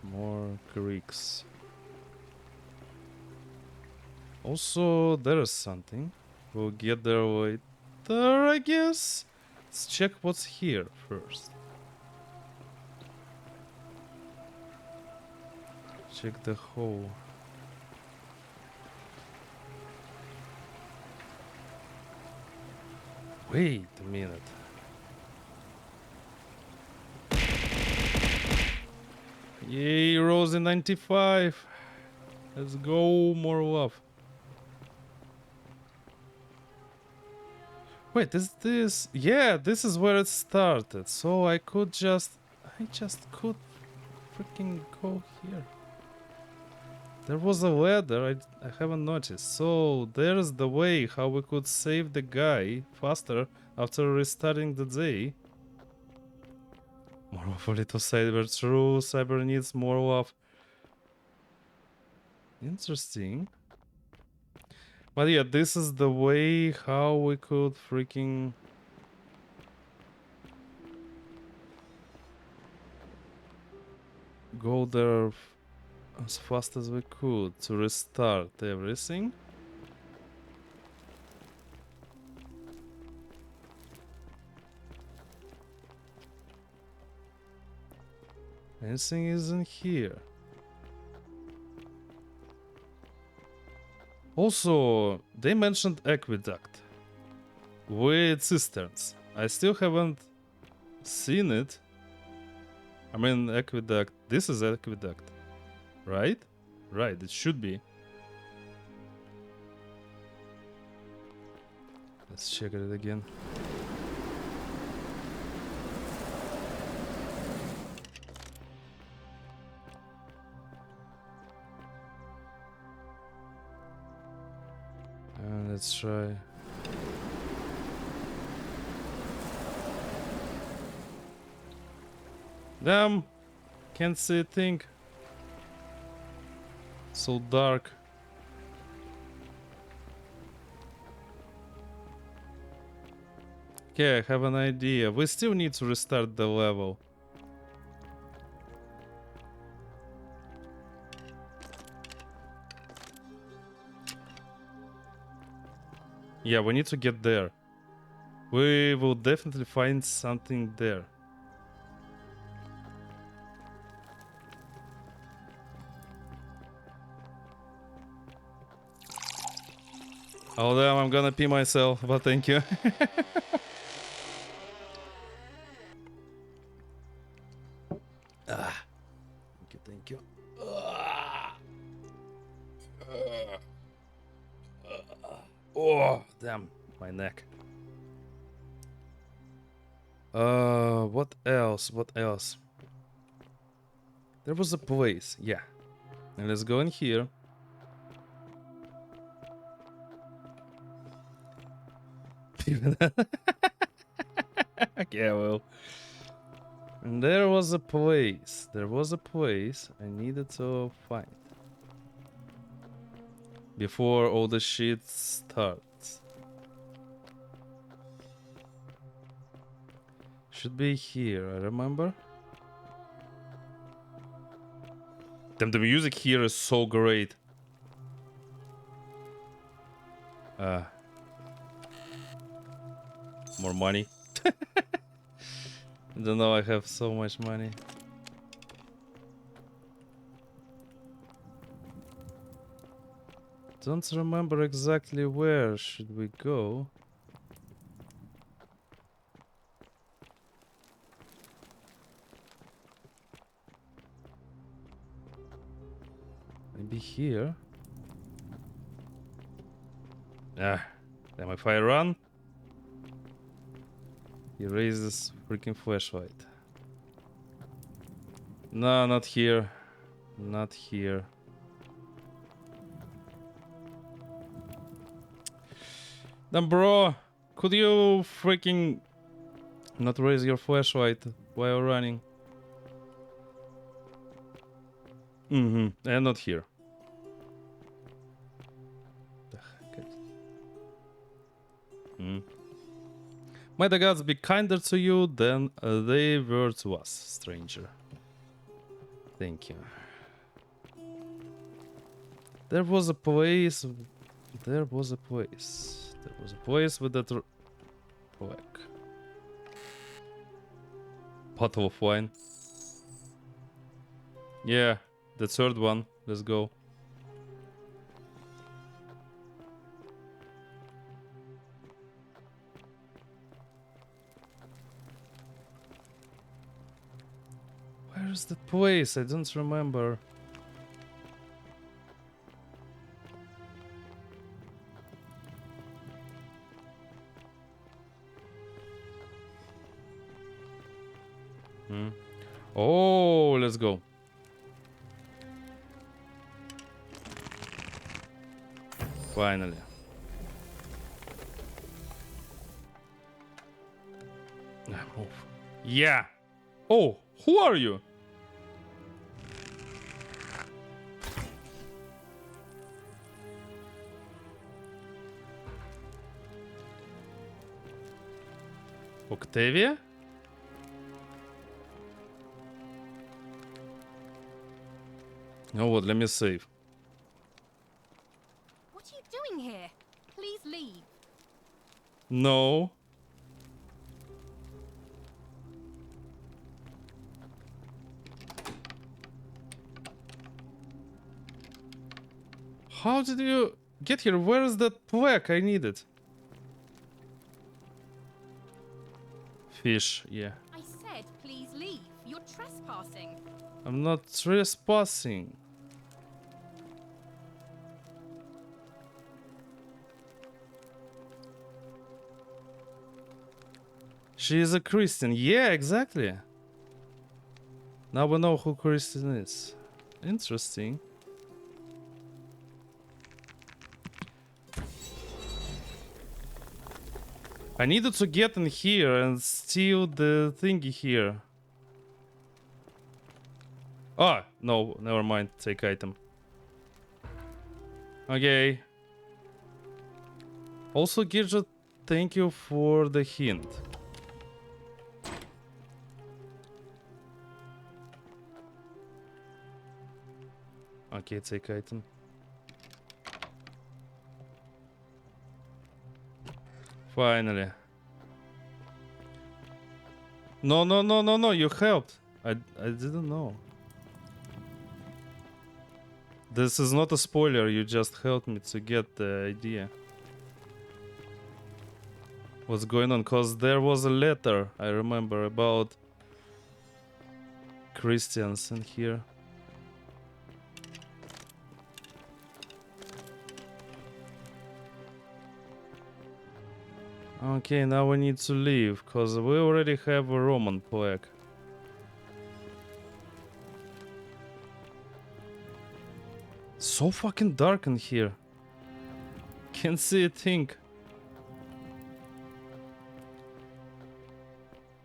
More Greeks. Also, there's something. We'll get there later, I guess. Let's check what's here first. Check the hole. Wait a minute. Yay, Rose in 95. Let's go, more love. Wait, is this? Yeah, this is where it started. So I just could freaking go here. There was a ladder, I haven't noticed. So there's the way how we could save the guy faster after restarting the day. More love for little Cyber. True, Cyber needs more love. Interesting. But yeah, this is the way how we could freaking go there as fast as we could to restart everything. Anything isn't here. Also, they mentioned aqueduct with cisterns. I still haven't seen it. I mean, aqueduct. This is aqueduct, right? Right, it should be. Let's check it again. Let's try. Damn! Can't see a thing. So dark. Okay, I have an idea. We still need to restart the level. Yeah, we need to get there. We will definitely find something there. Oh damn, I'm gonna pee myself, but thank you. Thank you. Oh, damn, my neck. What else? What else? There was a place, yeah. And let's go in here. Okay, well. And there was a place. There was a place I needed to find. Before all the shit starts. Should be here, I remember. Damn, the music here is so great. More money. I don't know, I have so much money. Don't remember exactly where should we go. Maybe here. Ah, damn, if I run, he raises freaking flashlight. No, not here. Not here. Then bro, could you freaking not raise your flashlight while running? And not here. May the gods be kinder to you than they were to us, stranger. Thank you. There was a place. There was a place. There was a place with that plaque. Bottle of wine. Yeah, the third one. Let's go. Where's the place? I don't remember. Oh, let's go. Finally. Move. Yeah. Oh, who are you? Octavia? Oh, what? Let me save. What are you doing here? Please leave. No. How did you get here? Where is that plaque? I need it. Fish, yeah. I said please leave. You're trespassing. I'm not trespassing. She is a Christian. Yeah, exactly. Now we know who Christian is. Interesting. I needed to get in here and steal the thingy here. Ah, no, never mind. Take item. Okay. Also, Gidget, thank you for the hint. Okay, take item. Finally. No, no, no, no, no, you helped. I didn't know. This is not a spoiler, you just helped me to get the idea. What's going on? Cause there was a letter, I remember, about Christians in here. Okay, now we need to leave, cause we already have a Roman plaque. So fucking dark in here. Can't see a thing.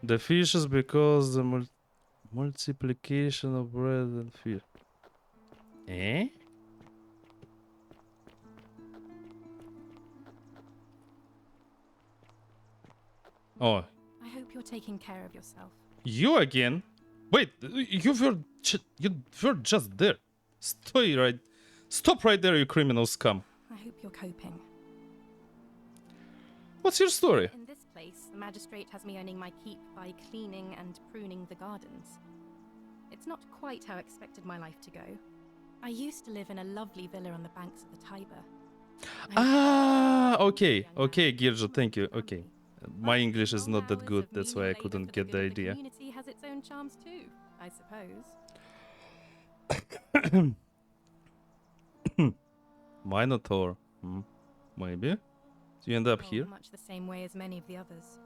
The fish is because the multiplication of bread and fish. Eh? Oh, I hope you're taking care of yourself. you again? Wait, you were just there. Stop right there, you criminal scum. I hope you're coping. What's your story? In this place, the magistrate has me earning my keep by cleaning and pruning the gardens. It's not quite how I expected my life to go. I used to live in a lovely villa on the banks of the Tiber. Ah, okay, Girja, thank you. Okay, my English is not that good, that's why I couldn't get the idea. The community has its own charms too, I suppose. Minotaur, maybe. Do you end up Oh, here? much the same way as many of the others.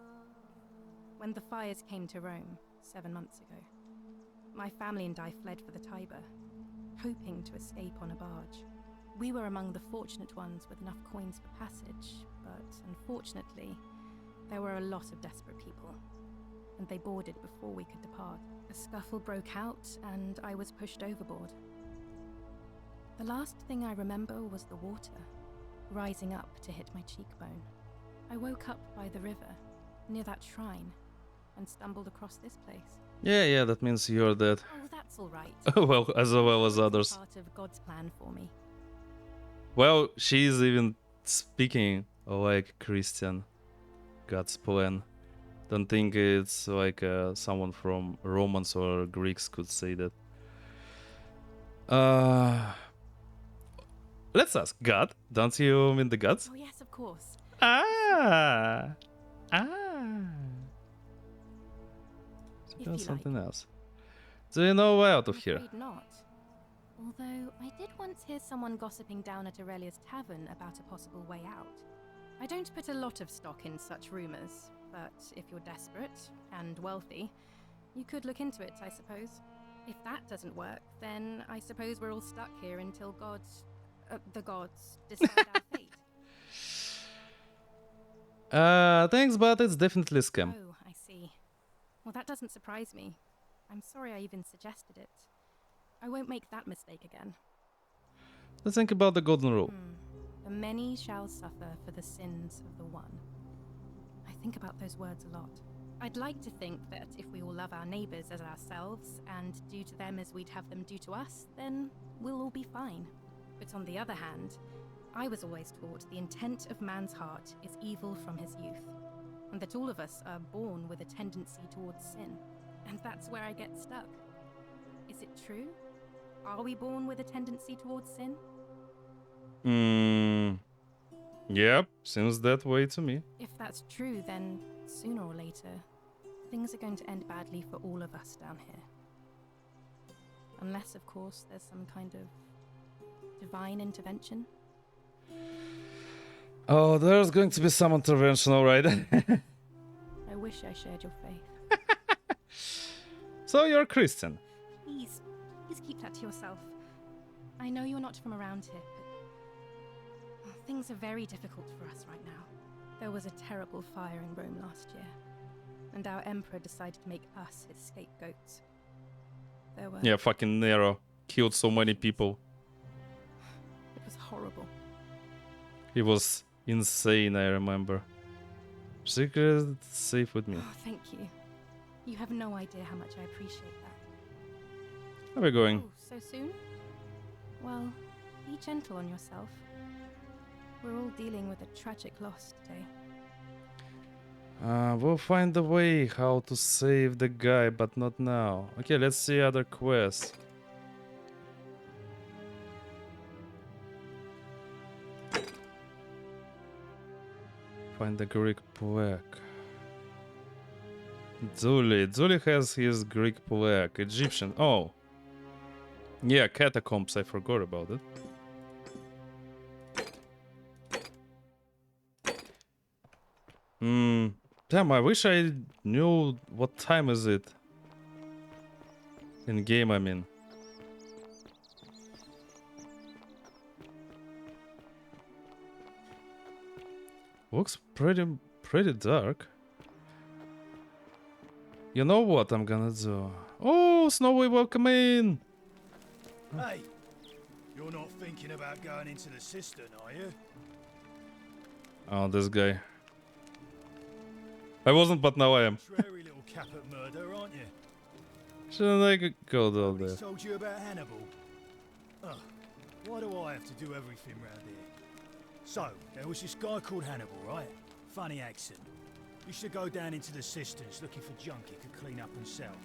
When the fires came to Rome 7 months ago, my family and I fled for the Tiber, hoping to escape on a barge. We were among the fortunate ones with enough coins for passage, but unfortunately, there were a lot of desperate people, and they boarded before we could depart. A scuffle broke out, and I was pushed overboard. The last thing I remember was the water, rising up to hit my cheekbone. I woke up by the river, near that shrine, and stumbled across this place. Yeah, that means you're dead. Oh, that's all right. well as others. Part of God's plan for me. Well, she's even speaking like Christian. God's plan. Don't think it's like someone from Romans or Greeks could say that. Let's ask God. Don't you mean the gods? Oh yes, of course. That's something else. Do you know a way out of here? Afraid not. Although I did once hear someone gossiping down at Aurelia's tavern about a possible way out. I don't put a lot of stock in such rumors, but if you're desperate and wealthy, you could look into it, I suppose. If that doesn't work, then I suppose we're all stuck here until the gods decide our fate. Thanks, but it's definitely a scam. Oh, I see. Well, that doesn't surprise me. I'm sorry I even suggested it. I won't make that mistake again. Let's think about the golden rule. The many shall suffer for the sins of the one. I think about those words a lot. I'd like to think that if we all love our neighbors as ourselves and do to them as we'd have them do to us, then we'll all be fine. But on the other hand, I was always taught the intent of man's heart is evil from his youth, and that all of us are born with a tendency towards sin. And that's where I get stuck. Is it true? Are we born with a tendency towards sin? Yep, seems that way to me. If that's true, then sooner or later, things are going to end badly for all of us down here. Unless, of course, there's some kind of divine intervention. Oh, there's going to be some intervention, alright. I wish I shared your faith. So you're a Christian. Please keep that to yourself. I know you're not from around here, but things are very difficult for us right now. There was a terrible fire in Rome last year, and our emperor decided to make us his scapegoats. There were... Yeah, fucking Nero killed so many people. It was horrible. He was insane, I remember. Secret safe with me. Oh, thank you. You have no idea how much I appreciate that. How are we going? Oh, so soon? Well, be gentle on yourself. We're all dealing with a tragic loss today. We'll find a way how to save the guy, but not now. Okay, let's see other quests. Find the Greek plaque. Zuli has his Greek plaque. Egyptian. Oh. Yeah, catacombs. I forgot about it. Damn, I wish I knew what time is it. In game, I mean. Looks pretty dark. You know what I'm gonna do? Oh, Snowy, welcome in! Hey, you're not thinking about going into the cistern, are you? Oh, this guy. I wasn't, but now I am. Contrary little cap at murder, aren't you? Shouldn't I go down there? Nobody's told you about Hannibal? Ugh, why do I have to do everything round here? So, there was this guy called Hannibal, right? Funny accent. Used to go down into the cisterns looking for junk he could clean up and sell.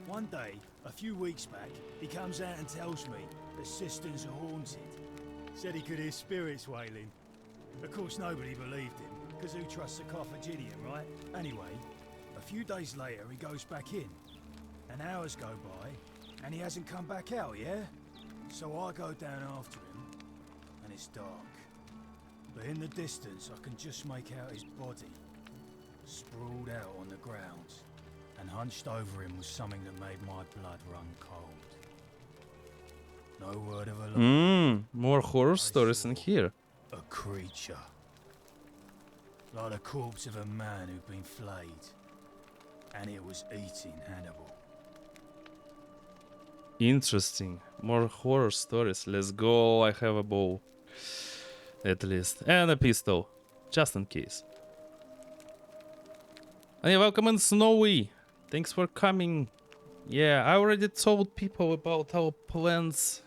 One day, a few weeks back, he comes out and tells me the cisterns are haunted. Said he could hear spirits wailing. Of course, nobody believed him, because who trusts a Carthaginian, right? Anyway, a few days later, he goes back in. And hours go by, and he hasn't come back out, yeah? So I go down after him, and it's dark. But in the distance, I can just make out his body, sprawled out on the ground. And hunched over him was something that made my blood run cold. No word of a lie. More horror stories in here. A creature. Like the corpse of a man who'd been flayed. And it was eating Hannibal. Interesting. More horror stories. Let's go. I have a bow. At least. And a pistol. Just in case. Hey, welcome in, Snowy. Thanks for coming. Yeah, I already told people about our plans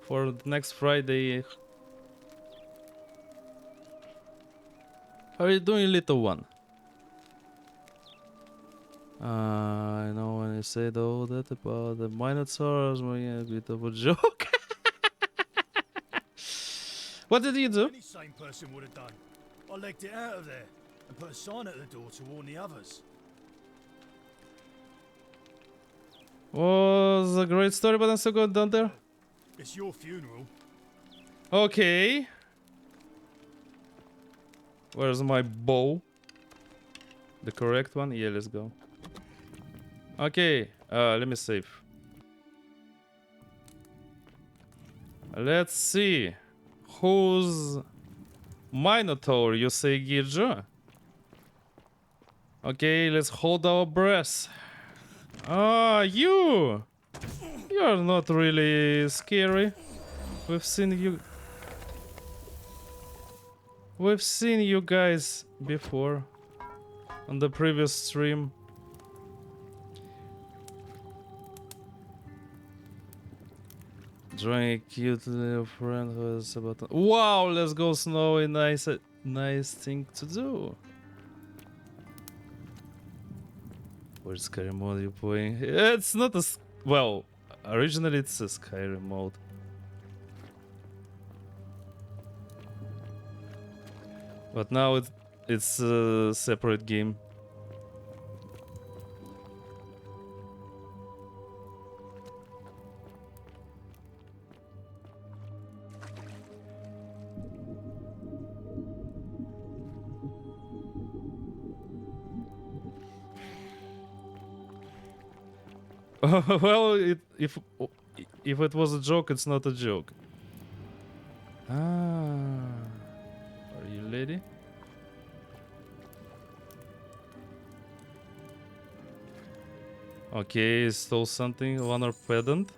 for next Friday. How are you doing, little one? I know when you said all that about the Minotaurs, a bit of a joke. What did you do? Any sane person would have done. I legged it out of there and put a sign at the door to warn the others. Was a great story, but I'm still going down there. It's your funeral. Okay. Where's my bow? The correct one? Yeah, let's go. Okay, let me save. Let's see. Who's Minotaur, you say, Girjo? Okay, let's hold our breath. Ah, you! You're not really scary. We've seen you guys before on the previous stream. Drawing a cute little friend who is about. Wow, let's go, Snowy. Nice thing to do. Where's Skyrim mode you playing? It's not a. Well, originally it's a Skyrim mode. But now it's a separate game. Well, if it was a joke, it's not a joke. Ah, are you ready? Okay, stole something. Honor pedant.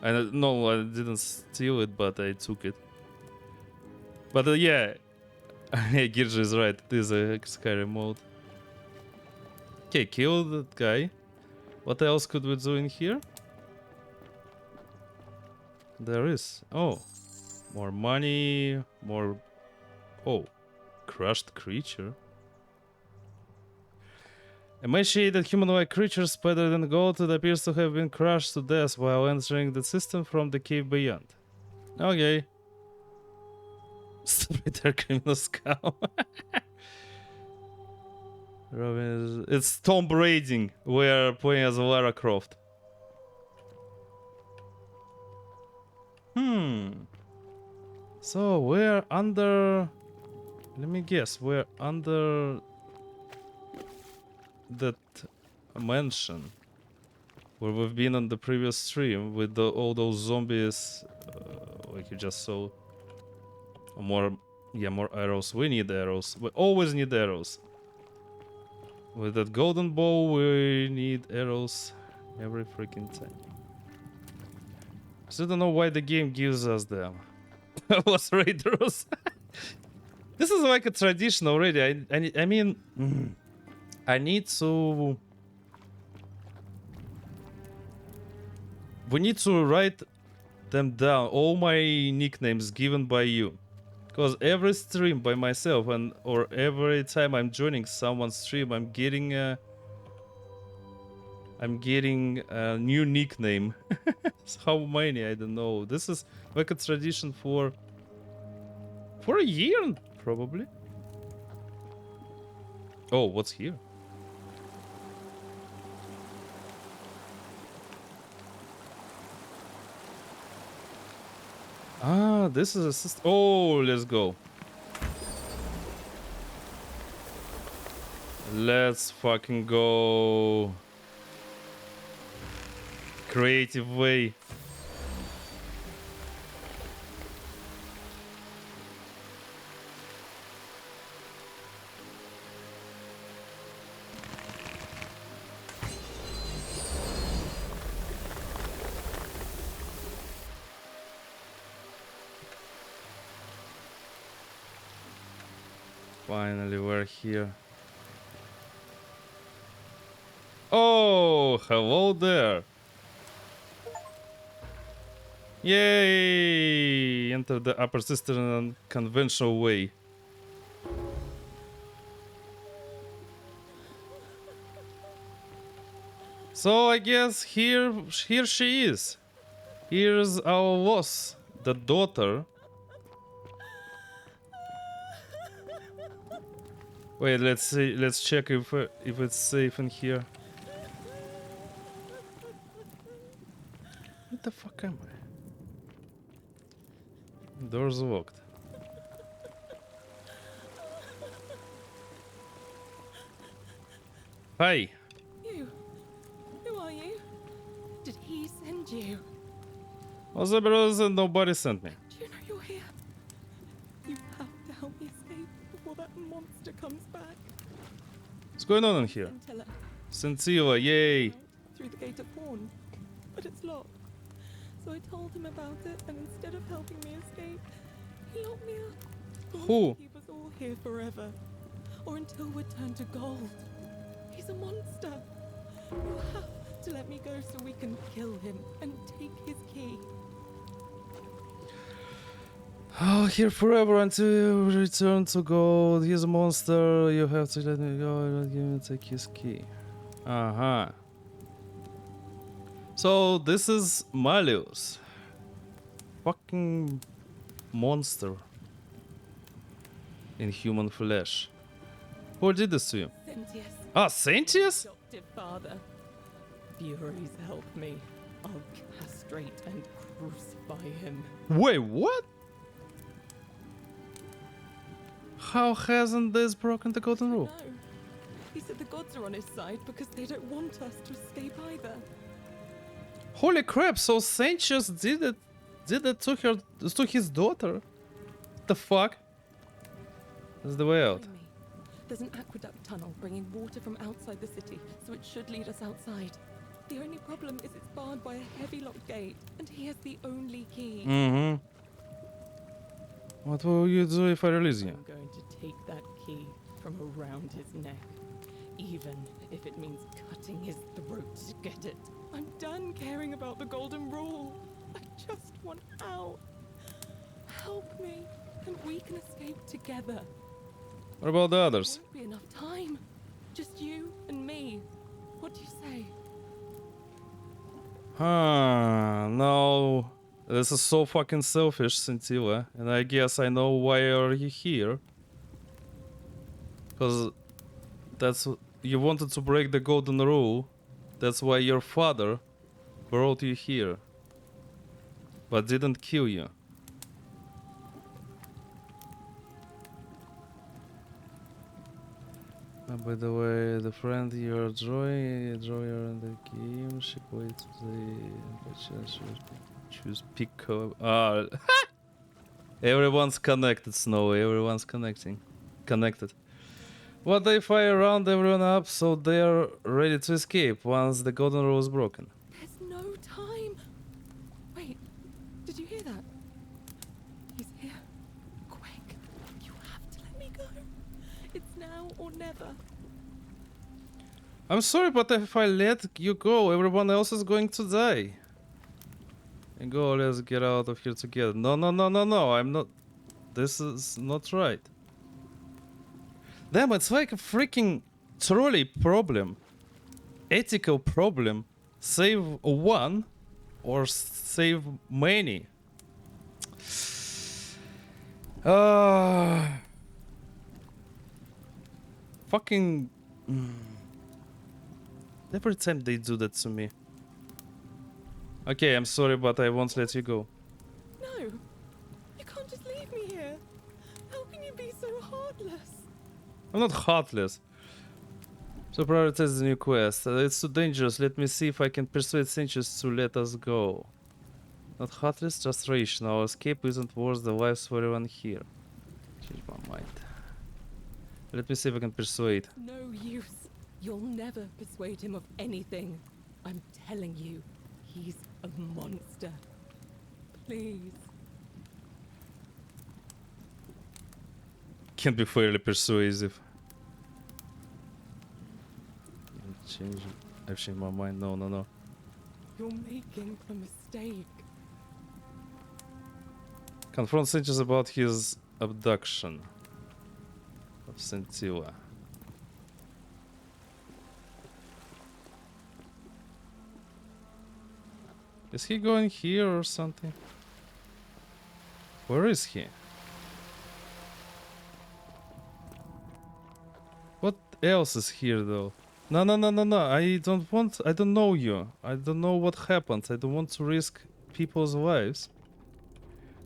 No, I didn't steal it, but I took it. But yeah, Girja is right. It is a Skyrim mode. Okay, kill that guy. What else could we do in here? There is. Oh, more money, more. Oh, crushed creature. Emaciated human-like creatures better than gold that appears to have been crushed to death while entering the system from the cave beyond. Okay. Stupid criminal skull. It's Tomb Raiding. We're playing as Lara Croft. So we're under. Let me guess. We're under that mansion where we've been on the previous stream with all those zombies, like you just saw. More arrows. We need arrows. We always need arrows. With that golden bow, we need arrows every freaking time. So I don't know why the game gives us them. Lost Raiders. This is like a tradition already. I mean, I need to. We need to write them down. All my nicknames given by you. Because every stream by myself or every time I'm joining someone's stream, I'm getting a new nickname. How many? I don't know. This is like a tradition for a year, probably. Oh, what's here? Ah, this is assist. Oh, let's go. Let's fucking go. Creative way. Finally, we're here. Oh, hello there. Yay! Enter the upper system in a conventional way. So I guess here she is. Here's our loss, the daughter. Wait, let's see. Let's check if it's safe in here. What the fuck am I? Doors locked. Hi. You. Who are you? Did he send you? Well, Cyberos and nobody sent me. Do you know you're here? You have to help me escape before that monster comes back. What's going on in here? Scintilla, yay! Through the gate of horn, but it's locked. So I told him about it, and instead of helping me escape, he locked me up. Who? Keep us all here forever, or until we're turned to gold. He's a monster. You have to let me go so we can kill him and take his key. Oh, here forever until you return to gold. He's a monster. You have to let me go and give him take his key. Uh-huh. So this is Malleus. Fucking monster. In human flesh. Who did this to you? Sentius. Ah, Sentius? Adopted father. Furies help me. I'll castrate and crucify him. Wait, what? How hasn't this broken the golden rule? No. He said the gods are on his side because they don't want us to escape either. Holy crap, so Sentius did it to his daughter? The fuck? That's the way out. Behind me, there's an aqueduct tunnel bringing water from outside the city, so it should lead us outside. The only problem is it's barred by a heavy locked gate, and he has the only key. Mm-hmm. What will you do if I release you? I'm going to take that key from around his neck, even if it means cutting his throat to get it. I'm done caring about the golden rule. I just want out. Help me, and we can escape together. What about the others? Won't be enough time. Just you and me. What do you say? No. This is so fucking selfish, Scintilla. And I guess I know why are you here. Because you wanted to break the golden rule. That's why your father brought you here. But didn't kill you. By the way, the friend you're drawing, in the game, she played choose pick. Everyone's connected, Snowy. Everyone's connected. What if I round everyone up so they're ready to escape once the golden rule is broken? There's no time. Wait, did you hear that? He's here. Quick, you have to let me go. It's now or never. I'm sorry, but if I let you go, everyone else is going to die. And go, let's get out of here together. No, I'm not. This is not right. Damn, it's like a freaking trolley problem. Ethical problem. Save one or save many. Fucking. Every time they do that to me. Okay, I'm sorry, but I won't let you go. No, you can't just leave me here. How can you be so heartless? I'm not heartless. So prioritize the new quest. It's too dangerous. Let me see if I can persuade Sentius to let us go. Not heartless, just rational. Our escape isn't worth the lives for everyone here. Change my mind. Let me see if I can persuade. No use. You'll never persuade him of anything. I'm telling you, he's a monster. Please. Can't be fairly persuasive. Change. I've changed my mind. No. You're making a mistake. Confront Sentius about his abduction of Scintilla. Is he going here or something? Where is he? What else is here though? No. I don't know you. I don't know what happened. I don't want to risk people's lives.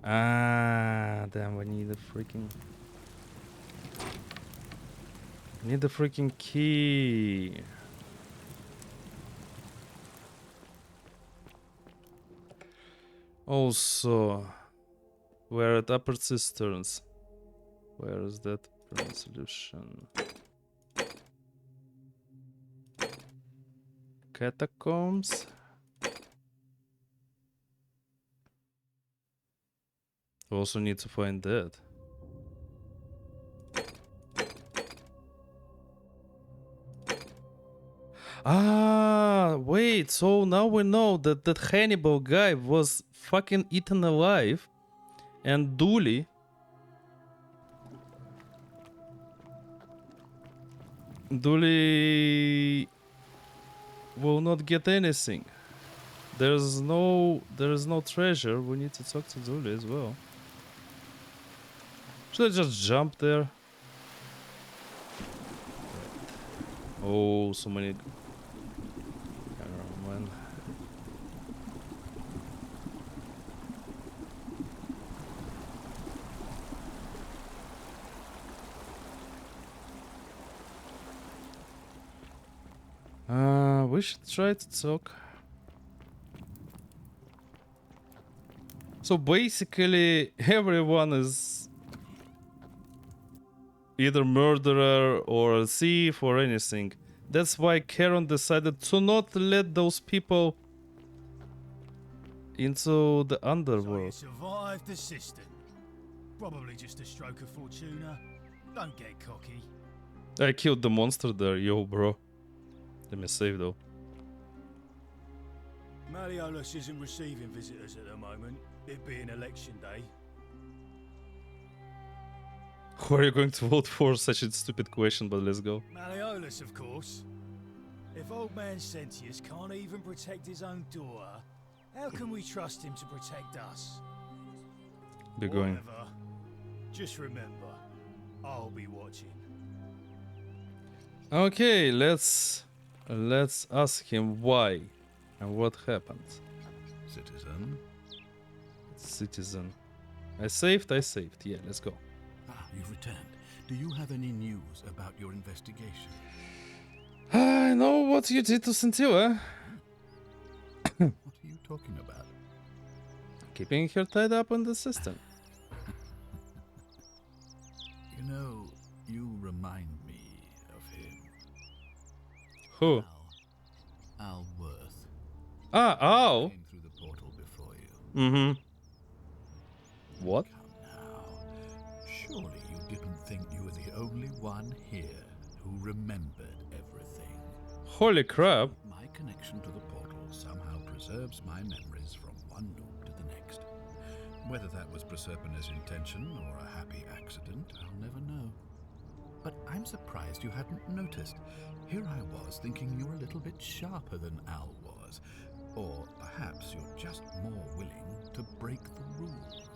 Ah, damn, we need a freaking... Need the freaking key. Also, we're at Upper Cisterns. Where is that solution? Catacombs? We also need to find that. Ah, Ah, wait, so now we know that that Hannibal guy was fucking eaten alive, and Dooley will not get anything. There's no treasure. We need to talk to Dooley as well. Should I just jump there? Oh, so many. Man. We should try to talk. So basically, everyone is either murderer or a thief or anything. That's why Karen decided to not let those people into the underworld. So you survived the system. Probably just a stroke of fortuna. Don't get cocky. I killed the monster there, yo, bro. Let me save though. Malleolus isn't receiving visitors at the moment, it being election day. Who are you going to vote for? Such a stupid question, but let's go. Malleolus, of course. If old man Sentius can't even protect his own daughter, how can we trust him to protect us? Be going. Whatever. Just remember, I'll be watching. Okay, let's ask him why and what happened. Citizen. I saved. Yeah, let's go. Ah, you've returned. Do you have any news about your investigation? I know what you did to Scintilla. What are you talking about? Keeping her tied up in the system. You know, you remind me of him. Who? Al Worth. Ah, Al. Came through the portal before you. Mm-hmm. What? Come now. Surely you didn't think you were the only one here who remembered everything. Holy crap. My connection to the portal somehow preserves my memories from one loop to the next. Whether that was Proserpina's intention or a happy accident, I'll never know. But I'm surprised you hadn't noticed. Here I was thinking you're a little bit sharper than Al was. Or perhaps you're just more willing to break the rules.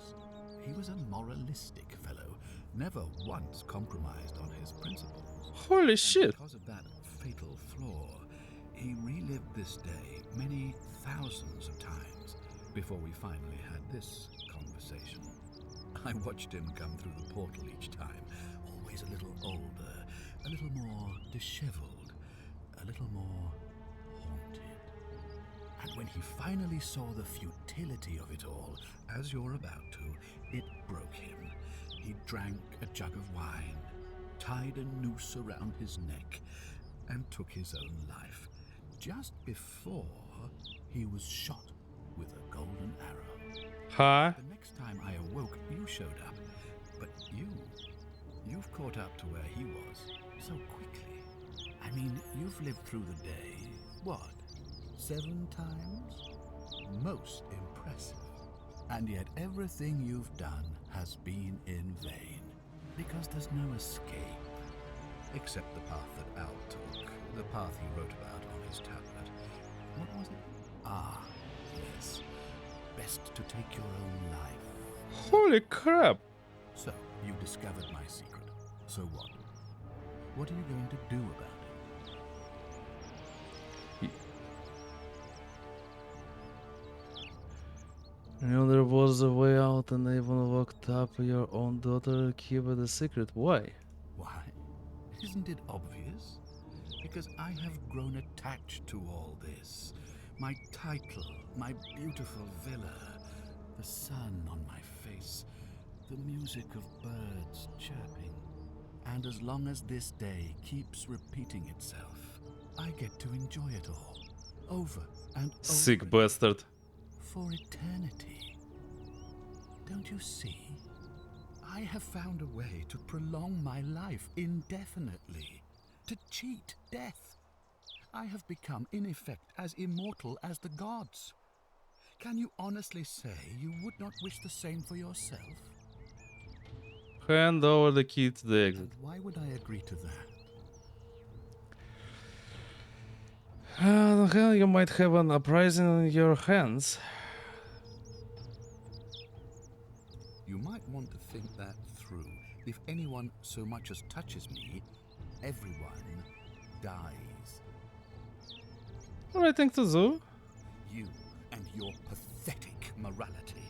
He was a moralistic fellow, never once compromised on his principles. Holy shit. Because of that fatal flaw, he relived this day many thousands of times before we finally had this conversation. I watched him come through the portal each time, always a little older, a little more disheveled, a little more haunted. And when he finally saw the futility of it all, as you're about to, it broke him. He drank a jug of wine, tied a noose around his neck, and took his own life, just before he was shot with a golden arrow. Huh? The next time I awoke, you showed up, but you've caught up to where he was so quickly. I mean, you've lived through the day, what, 7 times? Most impressive. And yet everything you've done has been in vain, because there's no escape. Except the path that Al took, the path he wrote about on his tablet. What was it? Ah, yes. Best to take your own life. Holy crap. So, you discovered my secret. So what? What are you going to do about it? You know, there was a way out and I even locked up your own daughter, keep it a secret. Why? Why? Isn't it obvious? Because I have grown attached to all this. My title, my beautiful villa, the sun on my face, the music of birds chirping. And as long as this day keeps repeating itself, I get to enjoy it all, over and over. Sick bastard. For eternity. Don't you see? I have found a way to prolong my life indefinitely. To cheat death. I have become, in effect, as immortal as the gods. Can you honestly say you would not wish the same for yourself? Hand over the key to the exit. And why would I agree to that? Hell, you might have an uprising in your hands. You might want to think that through. If anyone so much as touches me, everyone dies. Right thing to do. You and your pathetic morality.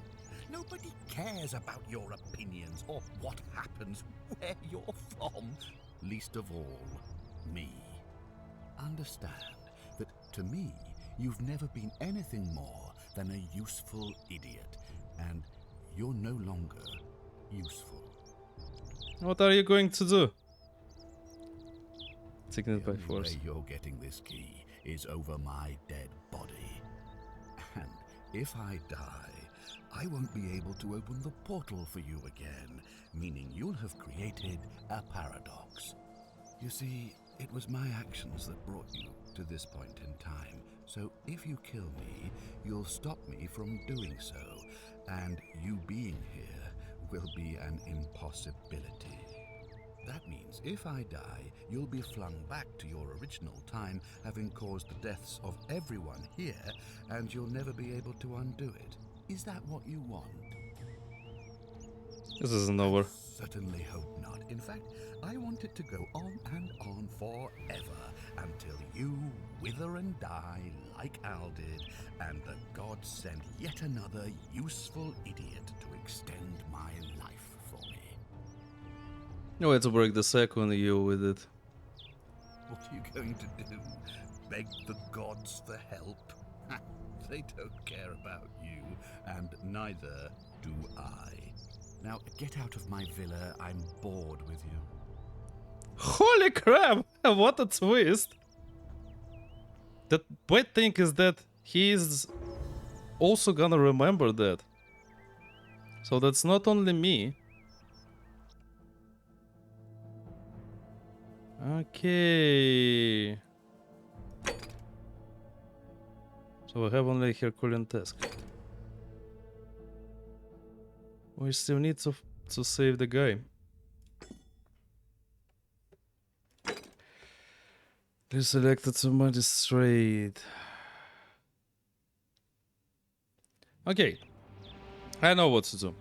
Nobody cares about your opinions or what happens, where you're from. Least of all, me. Understand that to me, you've never been anything more than a useful idiot, and you're no longer useful. What are you going to do? Taking it by The only force. way you're getting this key is over my dead body. And if I die, I won't be able to open the portal for you again, meaning you'll have created a paradox. You see, it was my actions that brought you to this point in time, so if you kill me, you'll stop me from doing so, and you being here will be an impossibility. That means if I die, you'll be flung back to your original time, having caused the deaths of everyone here, and you'll never be able to undo it. Is that what you want? This isn't over. Certainly hope not. In fact, I want it to go on and on forever, until you wither and die like Al did, and the gods send yet another useful idiot to extend my life for me. No way to break the second you with it. What are you going to do? Beg the gods for help? They don't care about you, and neither do I. Now get out of my villa. I'm bored with you. Holy crap! What a twist! The bad thing is that he's also gonna remember that. So that's not only me. Okay. So we have only a Herculean task. We still need to save the guy. They selected to magistrate. Okay. I know what to do.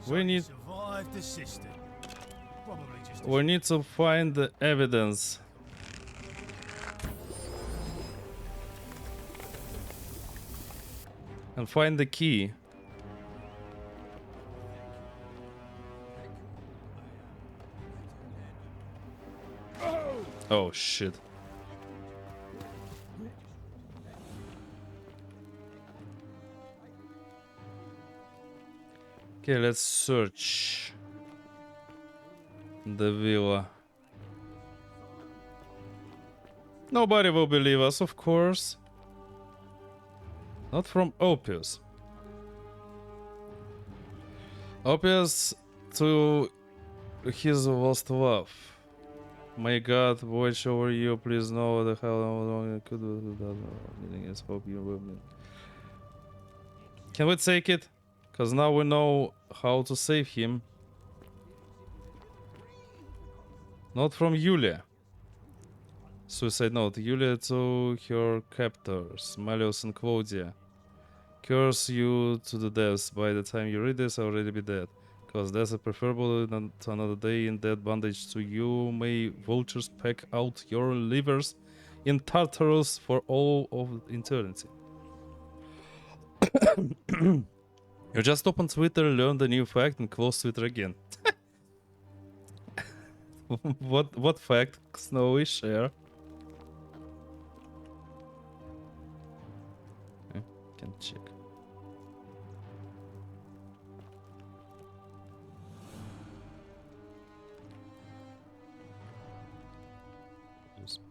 We need survived the system. Probably just we need to find the evidence. And find the key. Oh shit. Okay, let's search the villa. Nobody will believe us, of course. Not from Oppius. Oppius to his lost love. May God watch over you. Please know the hell I could do without needing his hope you will. Can we take it? Because now we know how to save him. Not from Yulia. Suicide note. Yulia to her captors, Malleus and Claudia. Curse you to the deaths. By the time you read this, I'll already be dead. Because death is preferable than to another day in dead bondage to you. May vultures peck out your livers in Tartarus for all of eternity. You just open Twitter, learn the new fact, and close Twitter again. What fact, Snowy? Share. Okay, can check.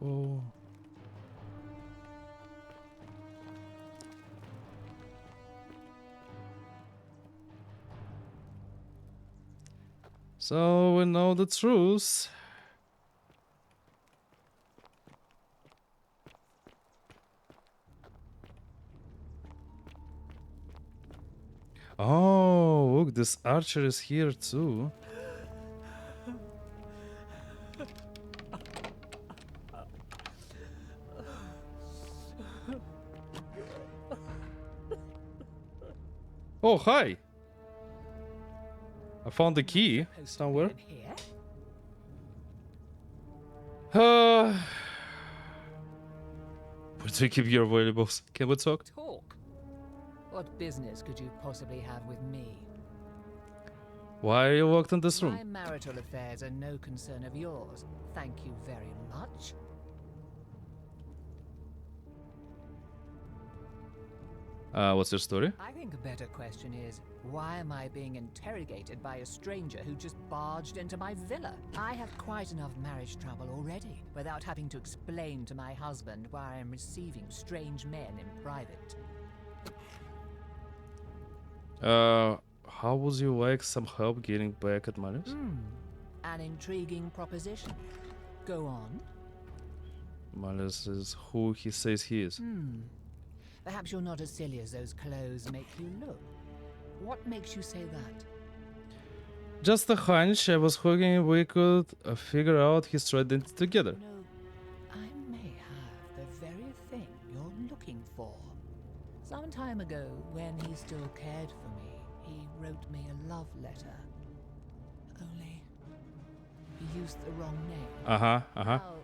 Bow. So we know the truth. Oh, look, this archer is here too. Oh, hi. I found the key somewhere. Where do you keep your valuables? Can we talk? Talk? What business could you possibly have with me? Why are you locked in this room? My marital affairs are no concern of yours. Thank you very much. What's your story? I think a better question is, why am I being interrogated by a stranger who just barged into my villa? I have quite enough marriage trouble already, without having to explain to my husband why I am receiving strange men in private. How would you like some help getting back at Malus? An intriguing proposition. Go on. Malus is who he says he is. Perhaps you're not as silly as those clothes make you look. What makes you say that? Just a hunch. I was hoping we could figure out his true identity together. You know, I may have the very thing you're looking for. Some time ago, when he still cared for me, he wrote me a love letter. Only, he used the wrong name. Now,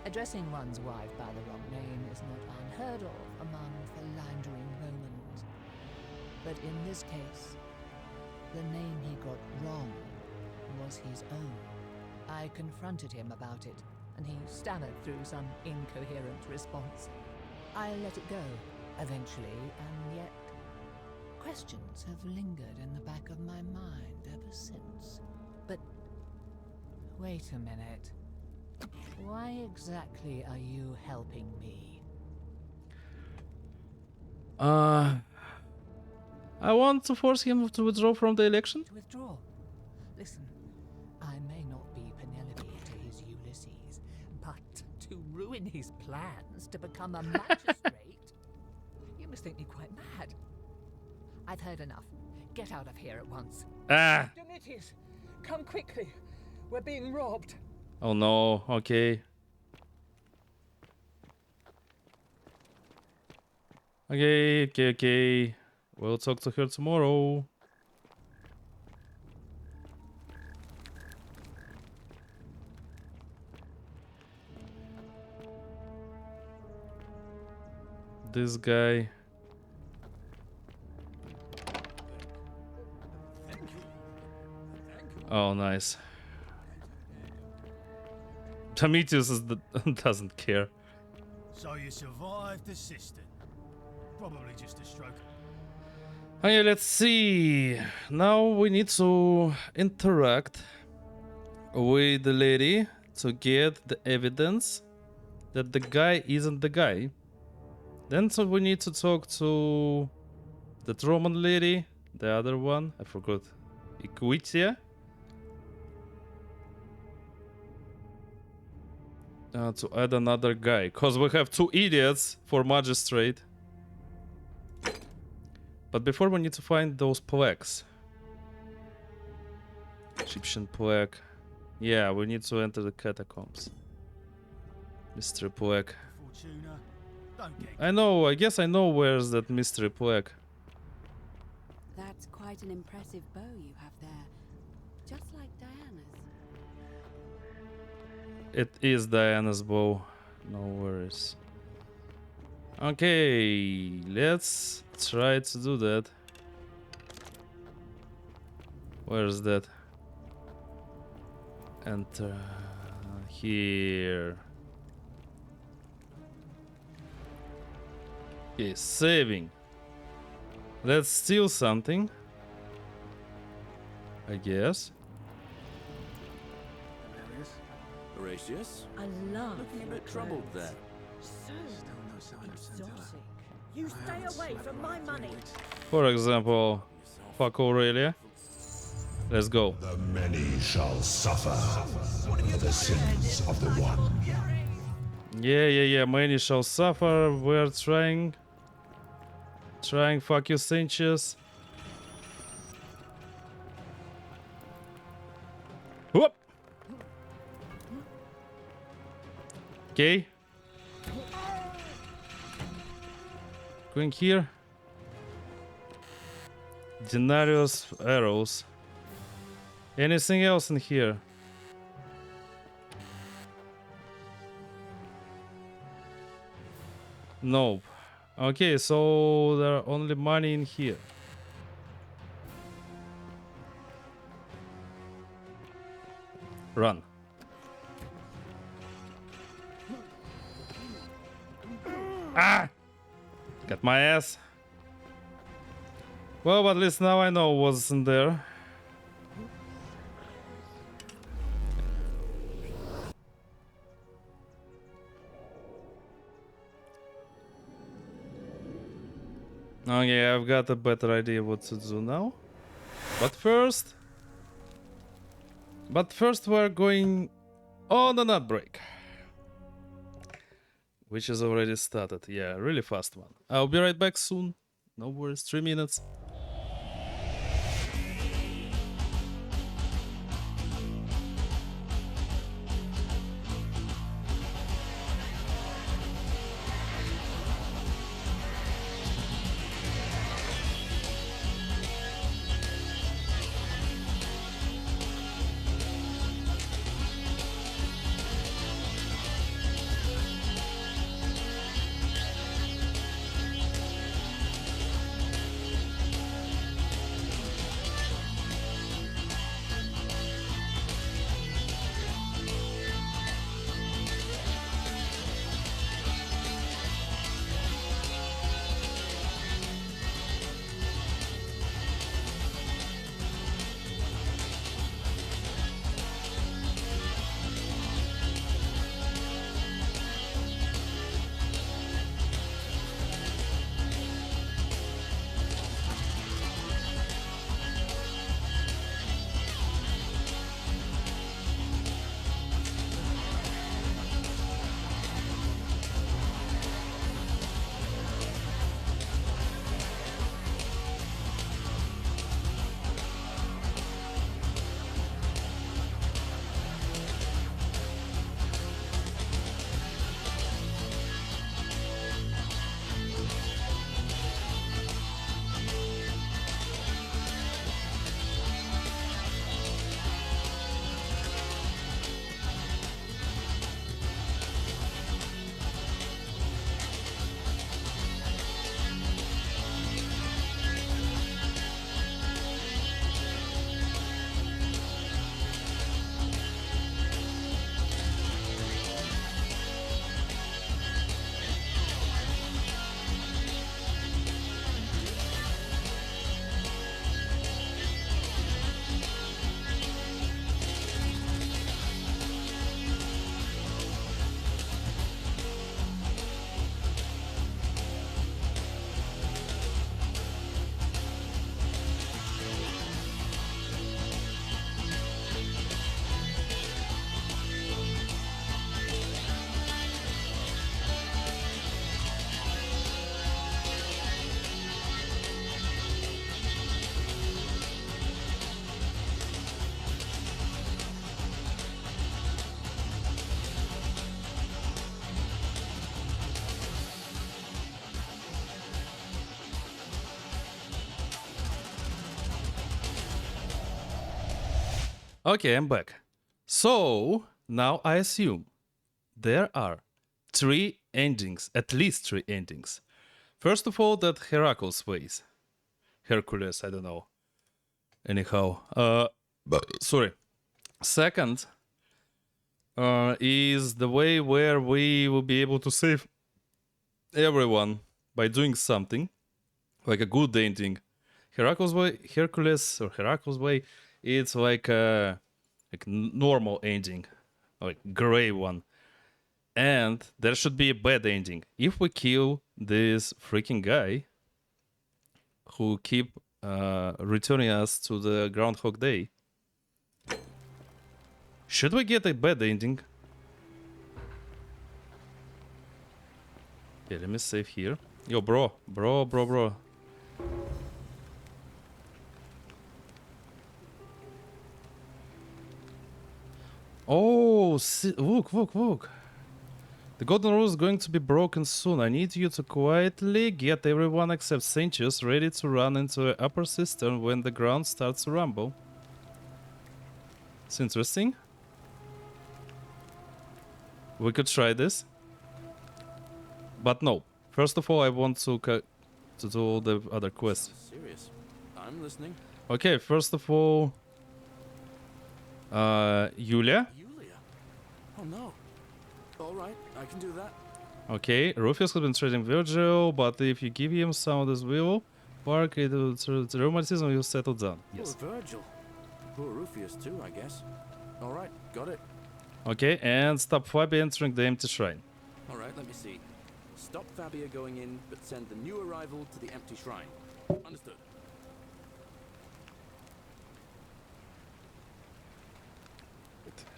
addressing one's wife by the wrong name is not unheard of among philandering Romans. But in this case, the name he got wrong was his own. I confronted him about it, and he stammered through some incoherent response. I let it go, eventually, and yet questions have lingered in the back of my mind ever since. But wait a minute. Why exactly are you helping me? I want to force him to withdraw from the election. To withdraw? Listen, I may not be Penelope to his Ulysses, but to ruin his plans to become a magistrate? You must think me quite mad. I've heard enough. Get out of here at once. Donitius, come quickly. We're being robbed. Oh no, okay. Okay. We'll talk to her tomorrow. This guy. Oh, nice. Tamitius doesn't care. So you survived the cistern. Probably just a stroke. Okay, let's see. Now we need to interact with the lady to get the evidence that the guy isn't the guy. Then so we need to talk to that Roman lady, the other one, I forgot, Equitia. To add another guy, because we have 2 idiots for magistrate. But before we need to find those plaques. Egyptian plaque. Yeah, we need to enter the catacombs. Mystery plaque. I guess I know where's that mystery plaque. That's quite an impressive bow you have there. Just like Diana's. It is Diana's bow. No worries. Okay, let's try to do that. Where's that? Enter here. Okay, saving. Let's steal something. I guess. Horatius? I love Looking a your bit troubled clothes. there. So exotic. You stay away from my money. For example, fuck Aurelia. Let's go. The many shall suffer for the sins of the one. Yeah. Many shall suffer. We're trying. Fuck you, Sanchez. Okay. Going here. Denarius arrows. Anything else in here? Nope. Okay, so there are only money in here. Run. Ah! Got my ass. Well, but at least now I know what's in there. Okay, I've got a better idea what to do now. But first we're going on a nut break. Which is already started. Yeah, really fast one. I'll be right back soon. No worries, 3 minutes. Okay, I'm back. So, now I assume there are 3 endings, at least 3 endings. First of all, that Heracles ways. Hercules, I don't know. Anyhow, sorry. Second, is the way where we will be able to save everyone by doing something, like a good ending. Heracles way, Hercules or Heracles way, it's like a normal ending, like gray one. And there should be a bad ending. If we kill this freaking guy who keep returning us to the Groundhog Day, should we get a bad ending? Okay, let me save here. Yo, bro. Oh, look. The golden rule is going to be broken soon. I need you to quietly get everyone except Sanchez ready to run into the upper cistern when the ground starts to rumble. It's interesting. We could try this. But no. First of all, I want to do all the other quests. Serious. I'm listening. Okay, first of all... Yulia? Yulia? Oh no. Alright, I can do that. Okay, Rufus has been trading Virgil, but if you give him some of this will, work, the rheumatism will settle down. Yes. Poor Virgil. Poor Rufus too, I guess. Alright, got it. Okay, and stop Fabia entering the empty shrine. Alright, let me see. Stop Fabia going in, but send the new arrival to the empty shrine. Understood.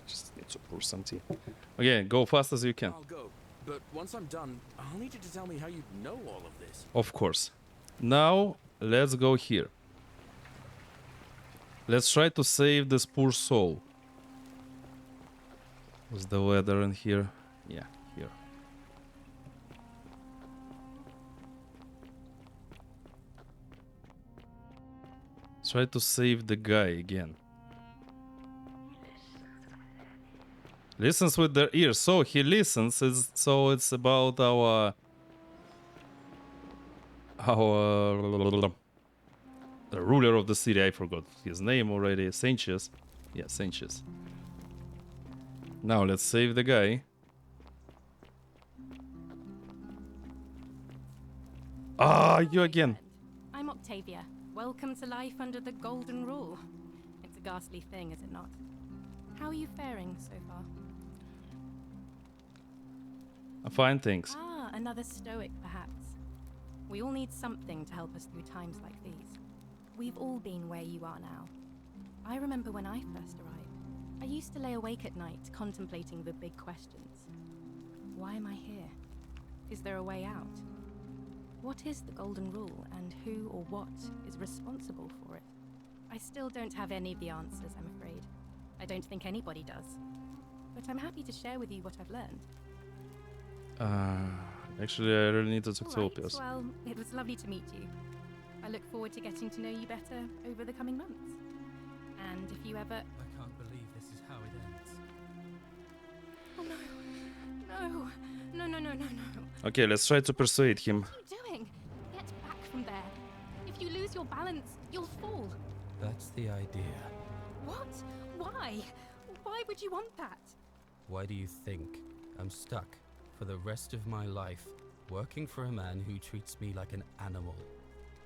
Just need to pour some tea. Okay, go fast as you can. I'll go, but once I'm done, I'll need you to tell me how you know all of this. Of course. Now, let's go here. Let's try to save this poor soul. Was the ladder in here? Yeah, here. Try to save the guy again. Listens with their ears. So he listens. So it's about our the ruler of the city. I forgot his name already. Sanchez. Yeah, Sanchez. Now let's save the guy. Ah, you again. I'm Octavia. Welcome to life under the golden rule. It's a ghastly thing, is it not? How are you faring so far? Fine, thanks. Ah, another stoic, perhaps. We all need something to help us through times like these. We've all been where you are now. I remember when I first arrived. I used to lay awake at night contemplating the big questions. Why am I here? Is there a way out? What is the golden rule, and who or what is responsible for it? I still don't have any of the answers, I'm afraid. I don't think anybody does. But I'm happy to share with you what I've learned. Actually, I really need to talk to Opius. Well, it was lovely to meet you. I look forward to getting to know you better over the coming months. And if you ever... I can't believe this is how it ends. Oh no. No. Okay, let's try to persuade him. What are you doing? Get back from there. If you lose your balance, you'll fall. That's the idea. What? Why? Why would you want that? Why do you think I'm stuck for the rest of my life working for a man who treats me like an animal?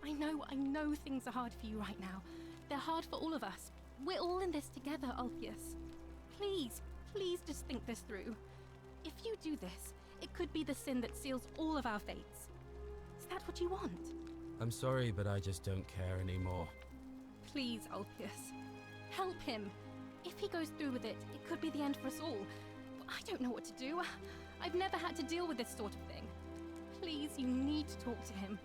I know things are hard for you right now. They're hard for all of us. We're all in this together, Ulpius. Please just think this through. If you do this, it could be the sin that seals all of our fates. Is that what you want? I'm sorry, but I just don't care anymore. Please, Ulpius. Help him. If he goes through with it, it could be the end for us all. I don't know what to do. I've never had to deal with this sort of thing. Please, you need to talk to him.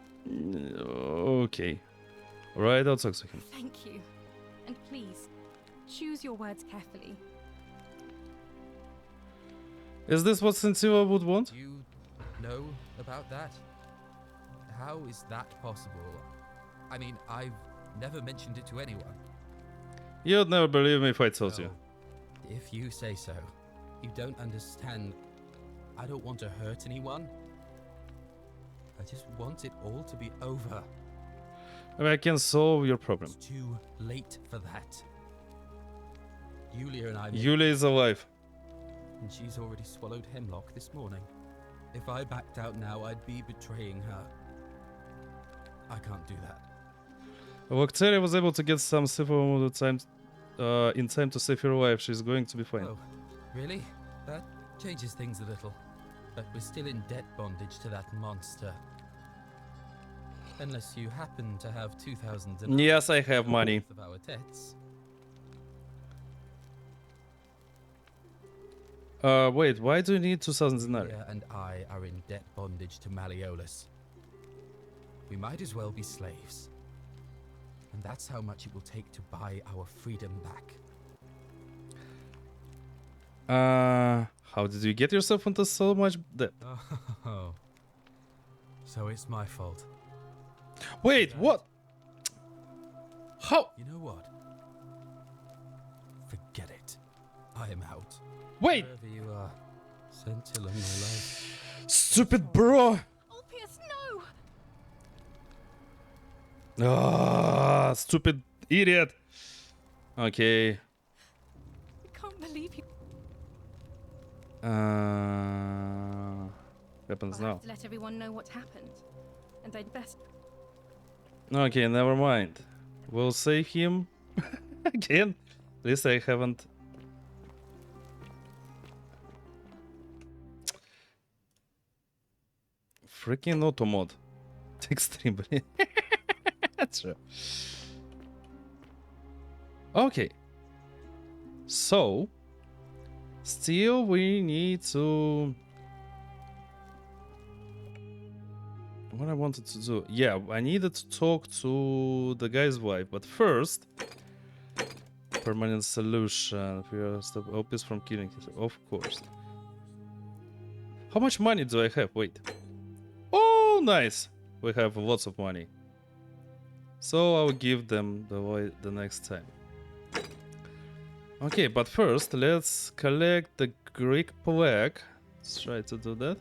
Okay. Alright, I'll talk to him. Thank you. And please, choose your words carefully. Is this what Sentiva would want? You know about that? How is that possible? I mean, I've never mentioned it to anyone. You'd never believe me if I told you. If you say so. You don't understand. I don't want to hurt anyone. I just want it all to be over. I mean, I can solve your problem. It's too late for that. Yulia and I... Yulia is alive. And she's already swallowed hemlock this morning. If I backed out now, I'd be betraying her. I can't do that. Well, Octavia was able to get some civil in time to save her life. She's going to be fine. Oh, really? That changes things a little. But we're still in debt bondage to that monster. Unless you happen to have 2,000 Yes, I have money. Of our debts. Wait, why do you need 2,000 denarii? Julia and I are in debt bondage to Malleolus. We might as well be slaves. And that's how much it will take to buy our freedom back. How did you get yourself into so much debt? Oh, so it's my fault. Wait, what? How? You know what? Forget it. I am out. Wait! Wherever you are, scintilla my life. Stupid bro! Ulpius, no! Ah, stupid idiot. Okay. I can't believe you. Happens I'll now. have to let everyone know what happened. And they'd best. Okay, never mind. We'll save him again. At least I haven't. Freaking auto mod. Extremely. That's true. Okay. So, still we need to. What I wanted to do? Yeah, I needed to talk to the guy's wife, but first, permanent solution. We are stop Opus from killing his. Of course. How much money do I have? Wait. Oh, nice. We have lots of money. So I'll give them the next time. Okay, but first let's collect the Greek plague. Let's try to do that.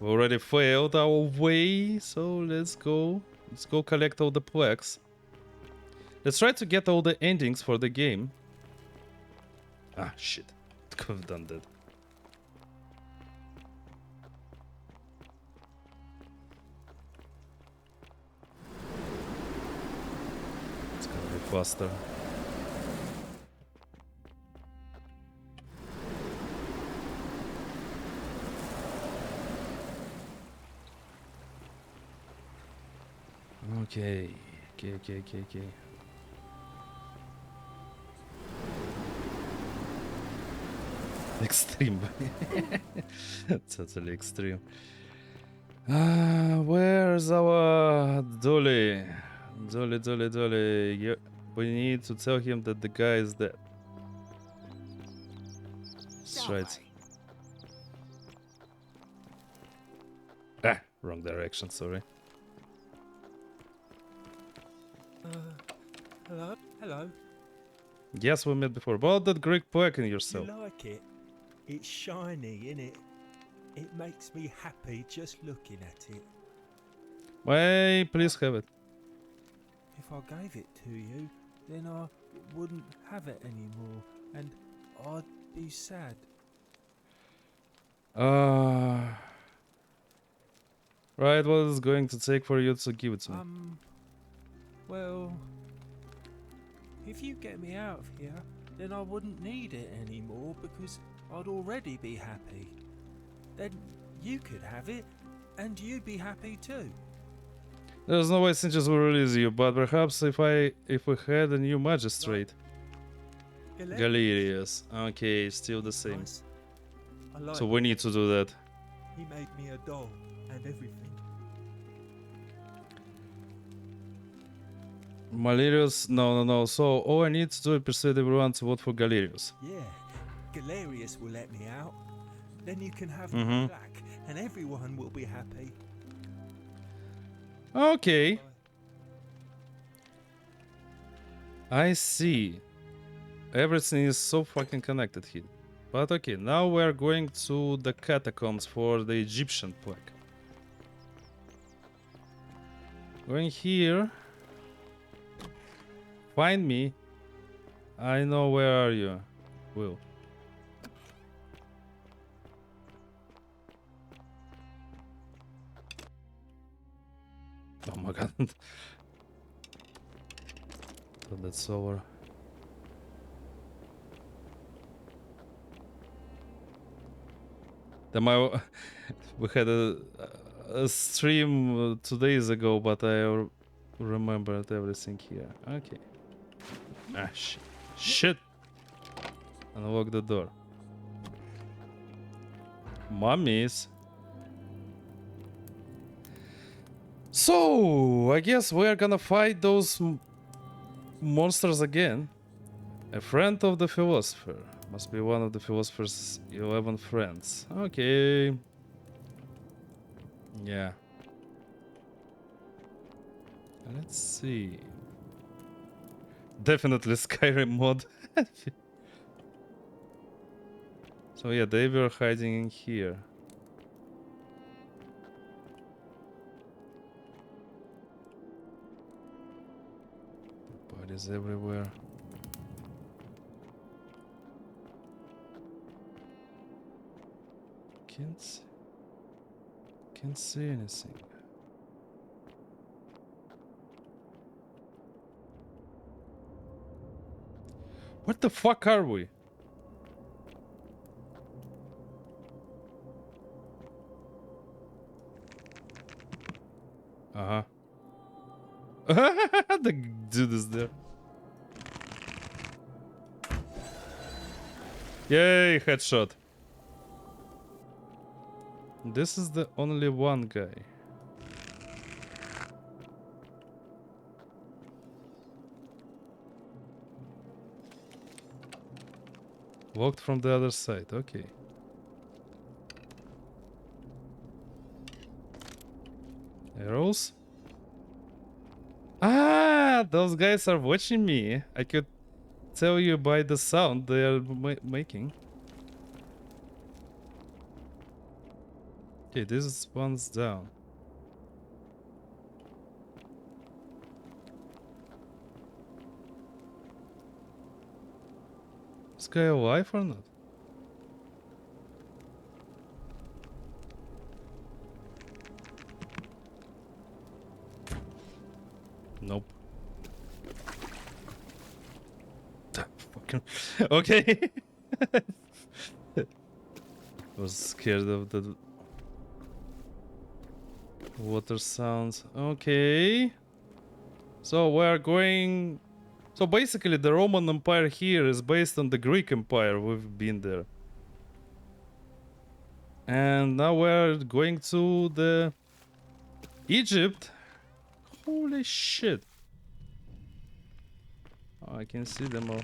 We already failed our way, so let's go. Let's go collect all the plaques. Let's try to get all the endings for the game. Ah, shit. Could have done that. It's gonna be faster. Okay. Okay. Extreme. Totally extreme. Where's our Dolly? Dolly. We need to tell him that the guy is dead. That's right. Ah, wrong direction, sorry. Hello. Yes, we met before. About that Greek plaque in yourself. You like it? It's shiny, innit? It makes me happy just looking at it. Wait, please have it. If I gave it to you, then I wouldn't have it anymore, and I'd be sad. Right, what is going to take for you to give it to me? Well, if you get me out of here, then I wouldn't need it anymore because I'd already be happy. Then you could have it, and you'd be happy too. There's no way Sinches will release you, but perhaps if we had a new magistrate. Galerius. Okay, still the same. Nice. I like So we need to do that. He made me a doll and everything. Galerius, no. So all I need to do is persuade everyone to vote for Galerius. Yeah, Galerius will let me out. Then you can have Mhm. my plaque, and everyone will be happy. Okay. I see. Everything is so fucking connected here. But okay, now we're going to the catacombs for the Egyptian plaque. Going here. Find me. I know where are you, Will. Oh my god. So that's over. Then we had a stream 2 days ago, but I remembered everything here. Okay. Ah, shit. Unlock the door. Mummies. So, I guess we're gonna fight those monsters again. A friend of the philosopher. Must be one of the philosopher's 11 friends. Okay. Yeah. Let's see. Definitely Skyrim mod. So yeah, they were hiding in here. Bodies everywhere. Can't see anything. What the fuck are we? Uh-huh. The dude is there. Yay, headshot. This is the only one guy. Walked from the other side, okay. Arrows? Ah, those guys are watching me. I could tell you by the sound they are making. Okay, this one's down. Is this guy alive or not? Nope. Fucking okay. Was scared of the water sounds. Okay. So we're going. So basically, the Roman Empire here is based on the Greek Empire. We've been there. And now we're going to the Egypt. Holy shit. Oh, I can see them all.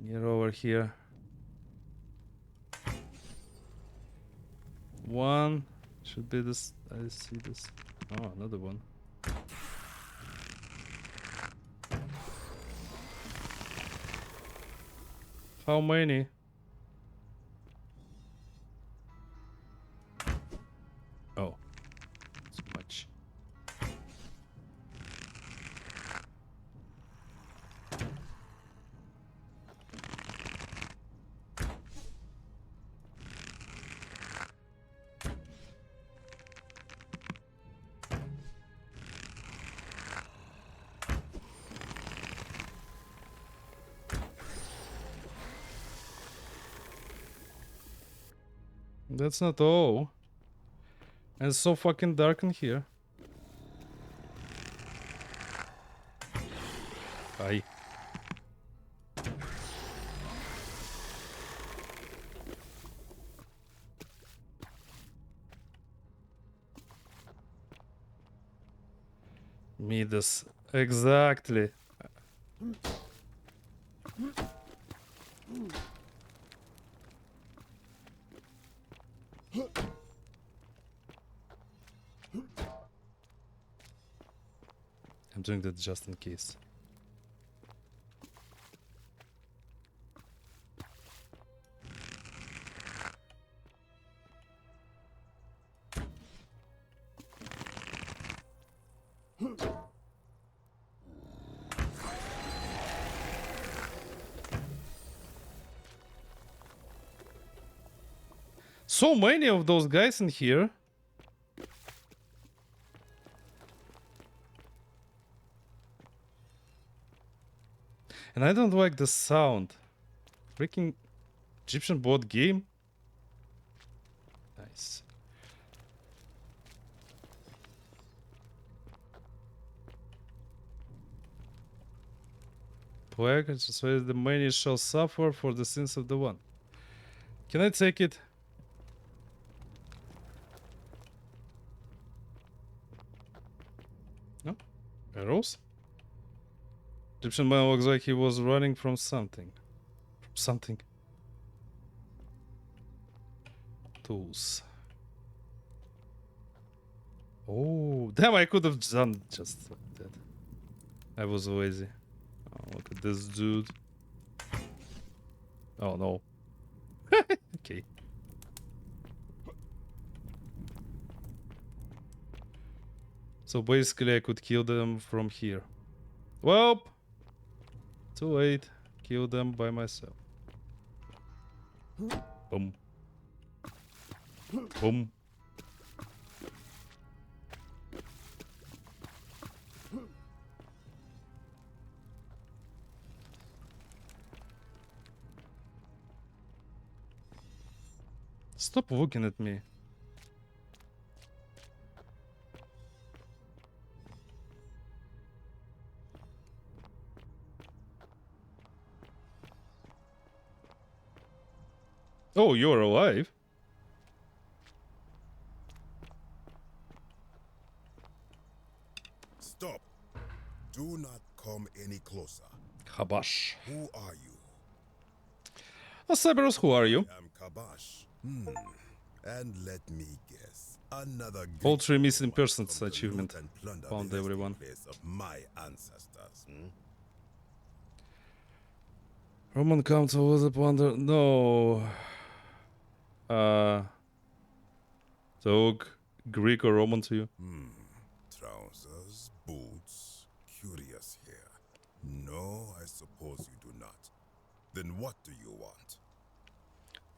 Get over here. One should be this. I see this. Oh, another one. How many? Oh, it's much. That's not all. And it's so fucking dark in here. Hi. Midas. Exactly. I'm doing that just in case. So many of those guys in here. And I don't like the sound. Freaking Egyptian board game. Nice. Plague, so the many shall suffer for the sins of the one. Can I take it? No? Arrows? Egyptian man looks like he was running from something. Something. Tools. Oh, damn, I could have done just that. I was lazy. Oh, look at this dude. Oh, no. Okay. So basically I could kill them from here. Well, too late. Kill them by myself. Boom. Boom. Stop looking at me. Oh, you're alive? Stop. Do not come any closer. Kabash. Who are you? Cyberos, who are you? I am Kabash. And let me guess. Another All Greek 3 missing Roman persons come to achievement. loot and plunder Found the resting everyone. place of my ancestors. Roman council was a plunder. No. So Greek or Roman to you? Trousers, boots, curious here. No, I suppose you do not. Then what do you want?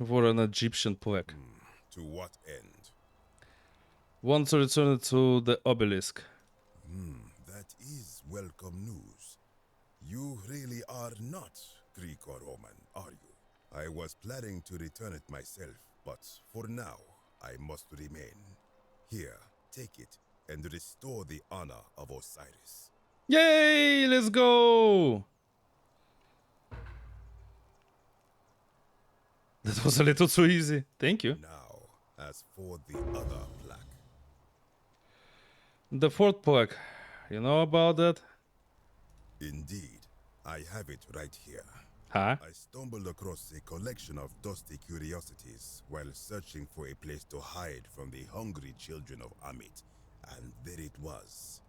For an Egyptian plaque. To what end? Want to return it to the obelisk. That is welcome news. You really are not Greek or Roman, are you? I was planning to return it myself, but for now, I must remain. Here, take it and restore the honor of Osiris. Yay! Let's go! That was a little too easy. Thank you. Now, as for the other plaque. The 4th plaque. You know about that? Indeed, I have it right here. Huh? I stumbled across a collection of dusty curiosities while searching for a place to hide from the hungry children of Amit, and there it was.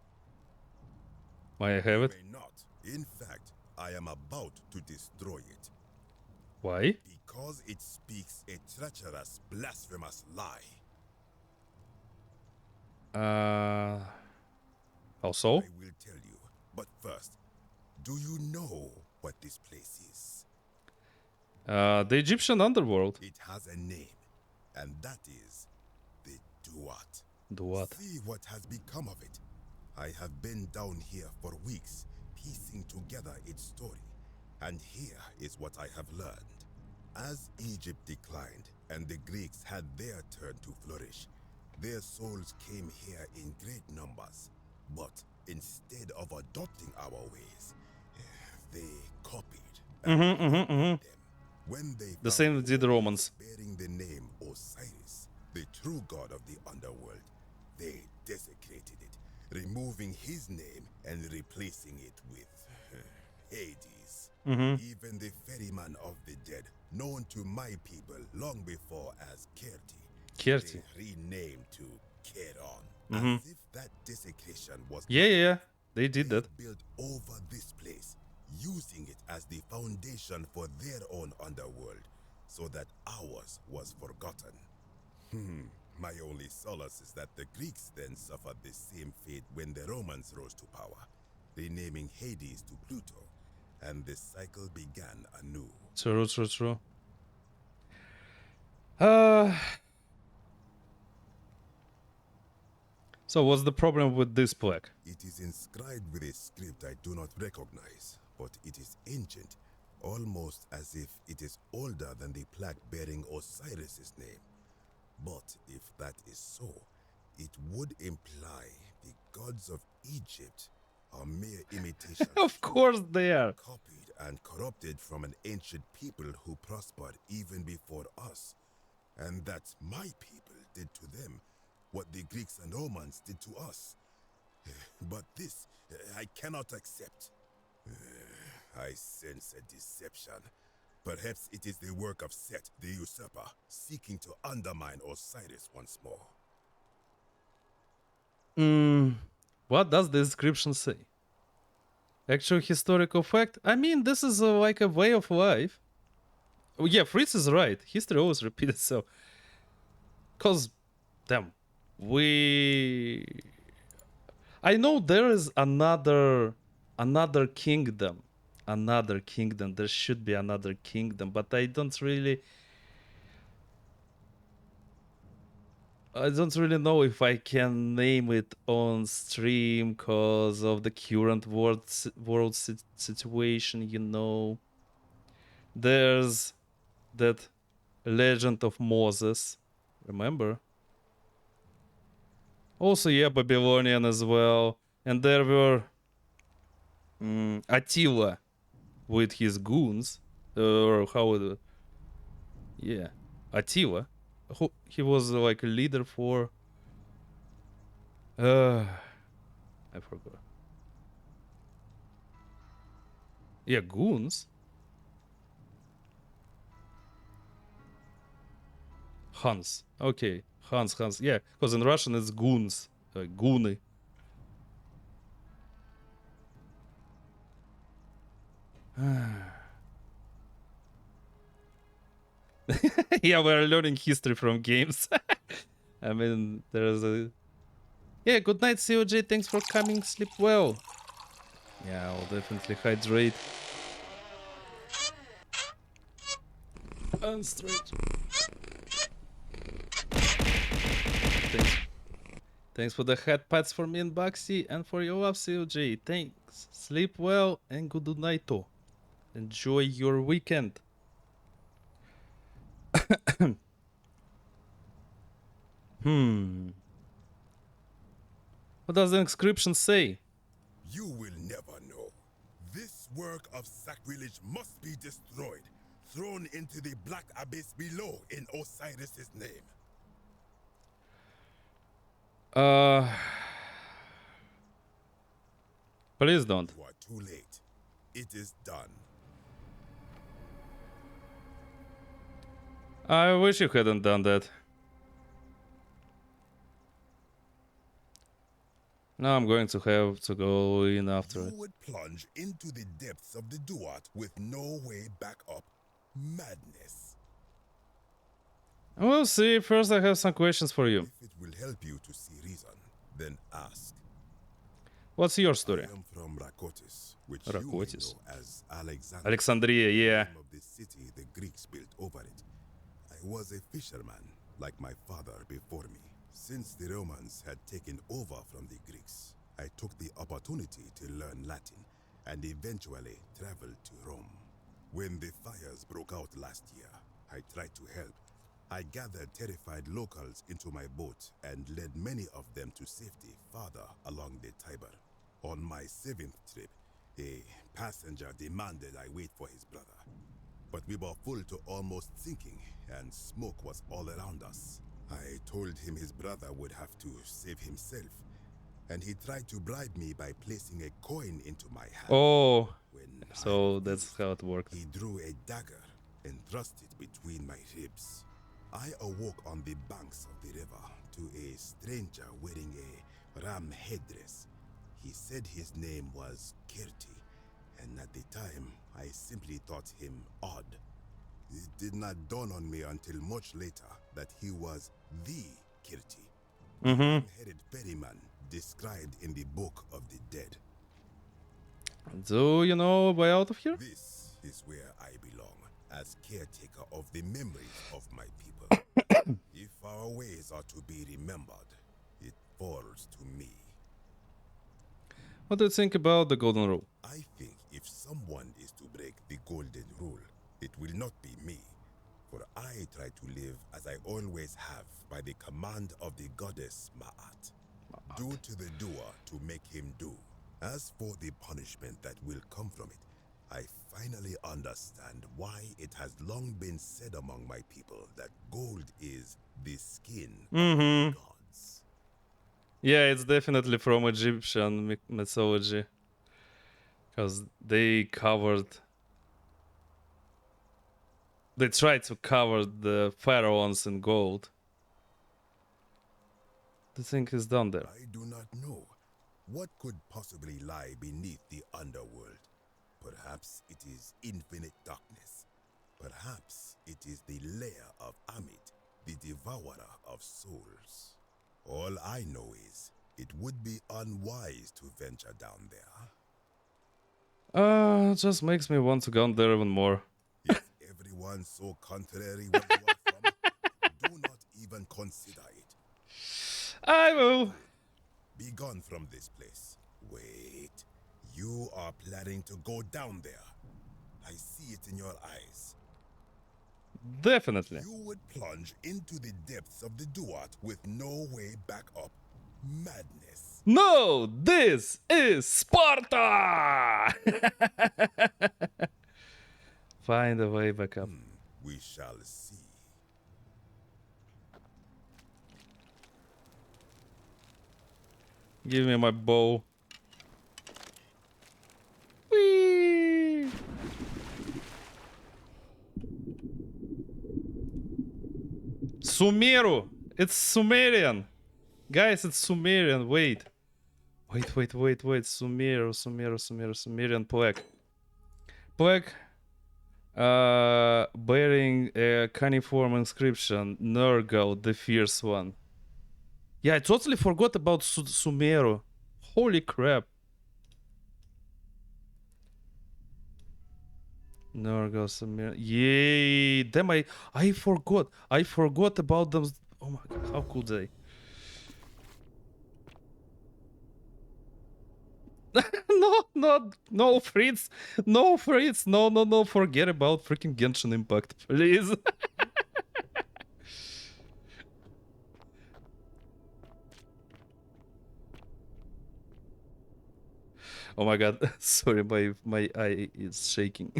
May I have it? May not. In fact, I am about to destroy it. Why? Because it speaks a treacherous, blasphemous lie. Also? I will tell you, but first, do you know what this place is? The Egyptian underworld. It has a name, and that is the Duat. Duat. See what has become of it. I have been down here for weeks, piecing together its story, and here is what I have learned. As Egypt declined and the Greeks had their turn to flourish, their souls came here in great numbers. But instead of adopting our ways, they copied them. When they The same did the Romans. bearing the name Osiris, the true god of the underworld, they desecrated it, removing his name and replacing it with Hades. Even the ferryman of the dead, known to my people long before as Kerti, they renamed to Keron, as if that desecration was Yeah. They did that. built over this place, using it as the foundation for their own underworld, so that ours was forgotten. My only solace is that the Greeks then suffered the same fate when the Romans rose to power, renaming Hades to Pluto, and the cycle began anew. True. So what's the problem with this plaque? It is inscribed with a script I do not recognize, but it is ancient, almost as if it is older than the plaque bearing Osiris's name. But if that is so, it would imply the gods of Egypt are mere imitations. Of course they are. Copied and corrupted from an ancient people who prospered even before us. And that my people did to them what the Greeks and Romans did to us. But this I cannot accept. I sense a deception. Perhaps it is the work of Set, the usurper, seeking to undermine Osiris once more. What does the description say? Actual historical fact? I mean, this is like a way of life. Oh, yeah, Fritz is right. History always repeats itself. Cause, damn, I know there is another kingdom. Another kingdom. There should be another kingdom, but I don't really know if I can name it on stream because of the current world situation, you know. There's that legend of Moses, remember? Also, yeah, Babylonian as well. And there were Attila with his goons, or how it, yeah, Attila. Who he was like a leader for. I forgot. Yeah, goons. Hans. Okay, Hans. Yeah, because in Russian it's goons, goony. Yeah, we're learning history from games. I mean, there's a... Yeah, good night, COJ. Thanks for coming. Sleep well. Yeah, I'll definitely hydrate. And stretch. Thanks for the head pats for me and Baxi, and for your love, COJ. Thanks. Sleep well and good night. Enjoy your weekend. What does the inscription say? You will never know. This work of sacrilege must be destroyed, thrown into the black abyss below in Osiris's name. Please don't. You are too late. It is done. I wish you hadn't done that. Now I'm going to have to go in after it. You would plunge into the depths of the Duat with no way back up. Madness. We'll see. First, I have some questions for you. If it will help you to see reason, then ask. What's your story? I am from Rakotis, which Rakotis. you may know as Alexandria. Alexandria, yeah. The name of the city the Greeks built over it. I was a fisherman, like my father before me. Since the Romans had taken over from the Greeks, I took the opportunity to learn Latin and eventually traveled to Rome. When the fires broke out last year, I tried to help. I gathered terrified locals into my boat and led many of them to safety farther along the Tiber. On my 7th trip, a passenger demanded I wait for his brother. But we were full to almost sinking, and smoke was all around us. I told him his brother would have to save himself, and he tried to bribe me by placing a coin into my hand. Oh, when so that's how it works. He drew a dagger and thrust it between my ribs. I awoke on the banks of the river to a stranger wearing a ram headdress. He said his name was Kirti, and at the time, I simply thought him odd. It did not dawn on me until much later that he was the Kirti, the long-headed ferryman described in the Book of the Dead. Do you know a way out of here? This is where I belong, as caretaker of the memories of my people. If our ways are to be remembered, it falls to me. What do you think about the Golden Rule? I think if someone is to break the Golden Rule, it will not be me. For I try to live as I always have by the command of the goddess Ma'at. Do to the doer to make him do. As for the punishment that will come from it, I finally understand why it has long been said among my people that gold is the skin of the gods. Yeah, it's definitely from Egyptian mythology. Because they covered... They tried to cover the pharaohs in gold. The thing is down there. I do not know. What could possibly lie beneath the underworld? Perhaps it is infinite darkness. Perhaps it is the lair of Amit, the devourer of souls. All I know is it would be unwise to venture down there. It just makes me want to go there even more. Is everyone so contrary where you are from? Do not even consider it. I will. Be gone from this place. Wait. You are planning to go down there. I see it in your eyes. Definitely. You would plunge into the depths of the Duat with no way back up. Madness. No, this is Sparta! Find a way back up. We shall see. Give me my bow. Whee! Sumeru! It's Sumerian! Guys, it's Sumerian. Wait. Wait. Sumerian plaque. Plaque bearing a cuneiform inscription. Nergal, the fierce one. Yeah, I totally forgot about Sumeru. Holy crap. Nergal, Sumeru. Yay! Damn, I forgot. I forgot about them. Oh my god, how could they? No, Fritz. No, Fritz. No. Forget about freaking Genshin Impact, please. Oh my god. Sorry, my eye is shaking.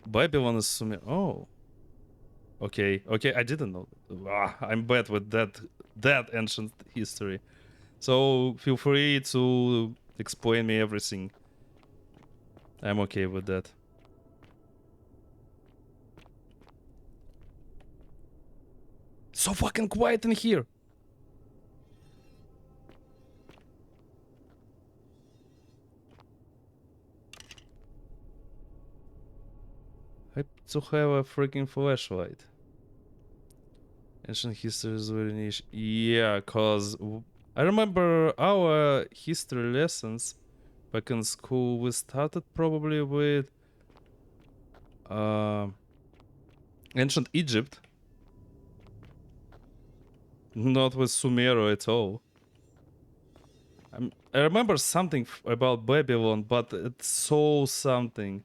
Babylon is Sumer. Oh. Okay, I didn't know. I'm bad with that ancient history. So feel free to explain me everything. I'm okay with that. So fucking quiet in here. I have to have a freaking flashlight. Ancient history is very niche. Yeah, cause I remember our history lessons back in school. We started probably with ancient Egypt, not with Sumeru at all. I remember something about Babylon, but it's so something.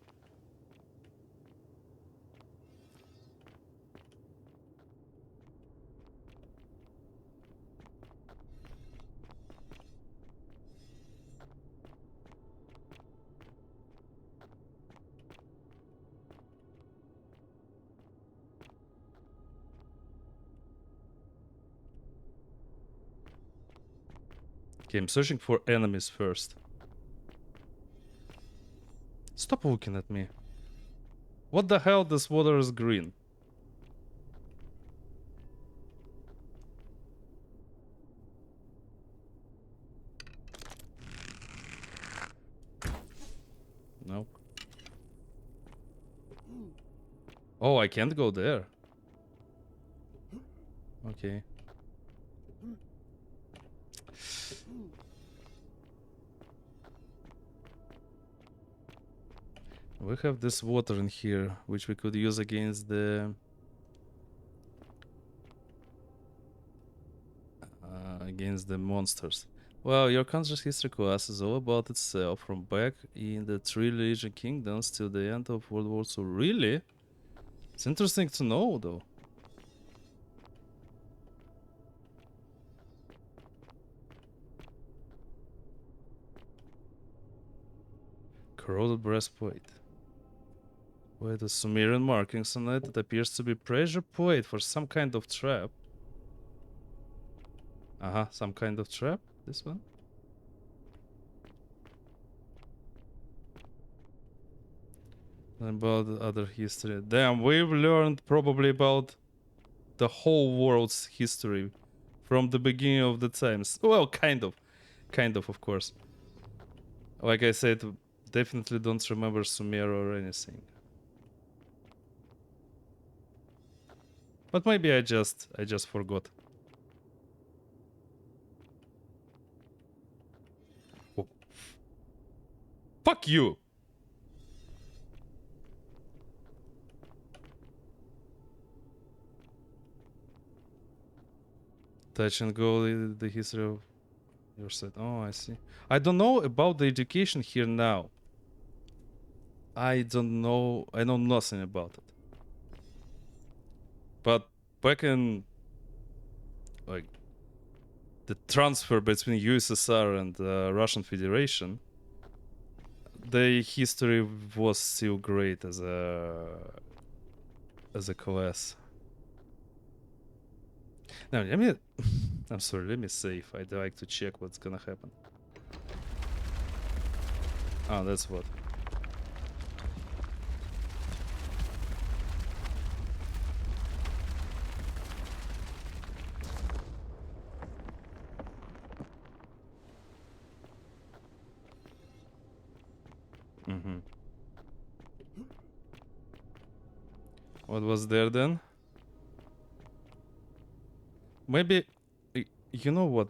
Okay, I'm searching for enemies first. Stop looking at me. What the hell? This water is green. Nope. Oh, I can't go there. Okay. We have this water in here, which we could use against the monsters. Well, your country's history class is all about itself, from back in the Three Legion Kingdoms till the end of World War II. Really? It's interesting to know, though. Corroded breastplate. Wait, the Sumerian markings on it. It appears to be pressure plate for some kind of trap. Some kind of trap? This one? About other history. Damn, we've learned probably about the whole world's history from the beginning of the times. Well, kind of course. Like I said, definitely don't remember Sumer or anything. But maybe I just forgot. Oh. Fuck you! Touch and go the history of your side. Oh, I see. I don't know about the education here now. I don't know. I know nothing about it. But back in like the transfer between USSR and Russian Federation, the history was still great as a class. Now let me. I'm sorry. Let me save. I'd like to check what's gonna happen. Oh, that's what. Mm-hmm. What was there then? Maybe, you know what?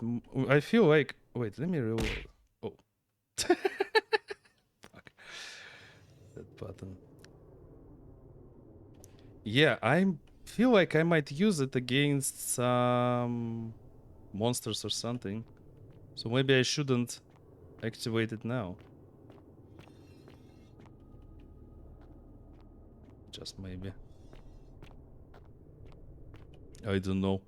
I feel like. Wait, let me reload. Oh. Fuck. That button. Yeah, I feel like I might use it against some monsters or something. So maybe I shouldn't activate it now. Just maybe. I don't know.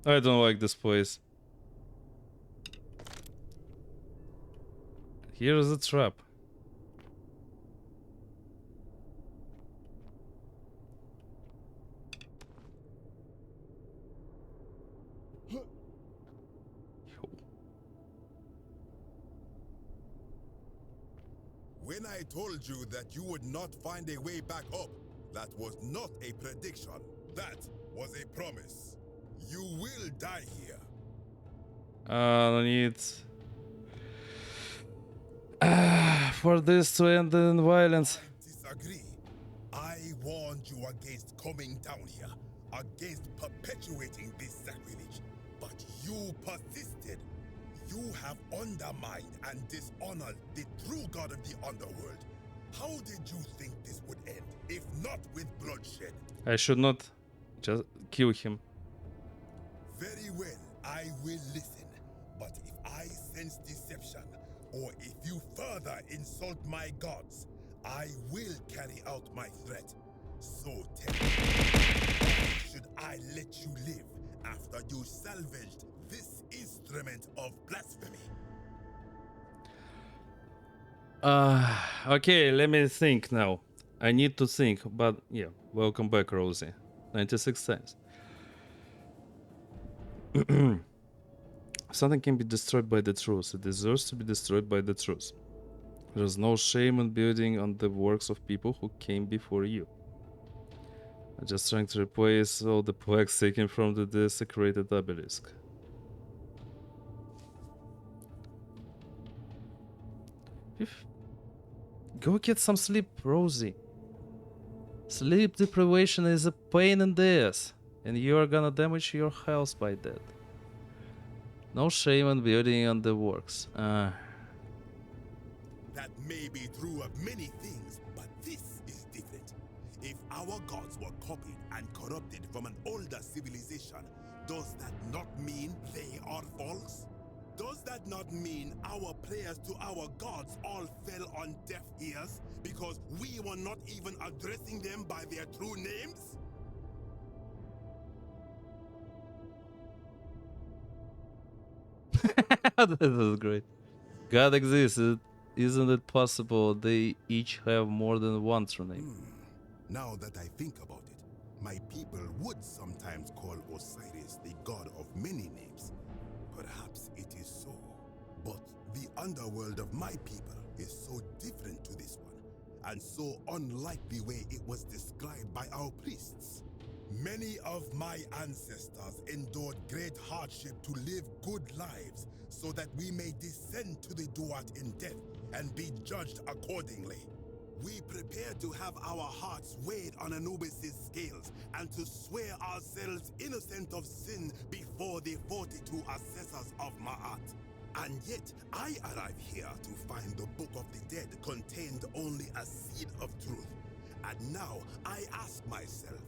I don't like this place. Here's a trap. When I told you that you would not find a way back up, that was not a prediction. That was a promise. You will die here. I need for this to end in violence. Disagree. I warned you against coming down here, against perpetuating this sacrilege, but you persisted. You have undermined and dishonored the true god of the underworld. How did you think this would end, if not with bloodshed? I should not just kill him. Very well, I will listen. But if I sense deception, or if you further insult my gods, I will carry out my threat. So tell me, why should I let you live after you salvaged this instrument of blasphemy? Okay, let me think now. I need to think, but yeah, welcome back, Rosie. 96 times. Something can be destroyed by the truth. It deserves to be destroyed by the truth. There's no shame in building on the works of people who came before you. I'm just trying to replace all the plaques taken from the desecrated obelisk. Go get some sleep, Rosie. Sleep deprivation is a pain in the ass, and you are gonna damage your health by that. No shame in building on the works. That may be true of many things, but this is different. If our gods were copied and corrupted from an older civilization, does that not mean they are false? Does that not mean our prayers to our gods all fell on deaf ears because we were not even addressing them by their true names? That is great. God exists. Isn't it possible they each have more than one true name? Now that I think about it, my people would sometimes call Osiris the god of many names. Perhaps it is so. But the underworld of my people is so different to this one, and so unlike the way it was described by our priests. Many of my ancestors endured great hardship to live good lives so that we may descend to the Duat in death and be judged accordingly. We prepare to have our hearts weighed on Anubis' scales and to swear ourselves innocent of sin before the 42 assessors of Ma'at. And yet, I arrive here to find the Book of the Dead contained only a seed of truth. And now I ask myself,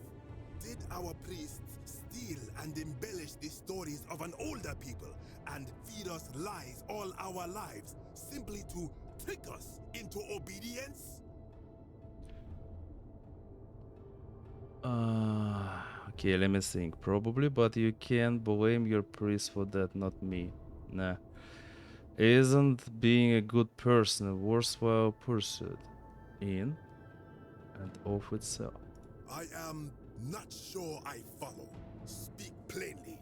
did our priests steal and embellish the stories of an older people and feed us lies all our lives simply to trick us into obedience? Okay, let me think. Probably, but you can't blame your priest for that, not me. Nah. Isn't being a good person a worthwhile pursuit? In and of itself. I am not sure I follow. Speak plainly.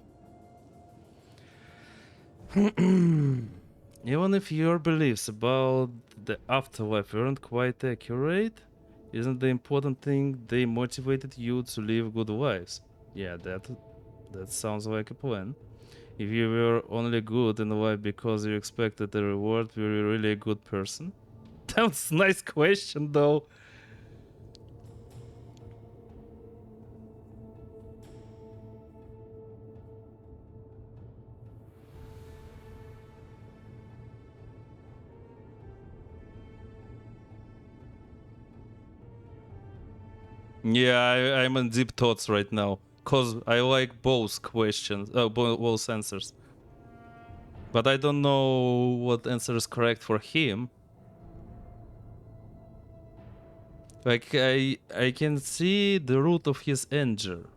Even if your beliefs about the afterlife weren't quite accurate, isn't the important thing they motivated you to live good lives? Yeah, that sounds like a plan. If you were only good in life because you expected a reward, were you really a good person? That's a nice question, though. Yeah, I'm in deep thoughts right now, cause I like both questions, both answers. But I don't know what answer is correct for him. Like I can see the root of his anger.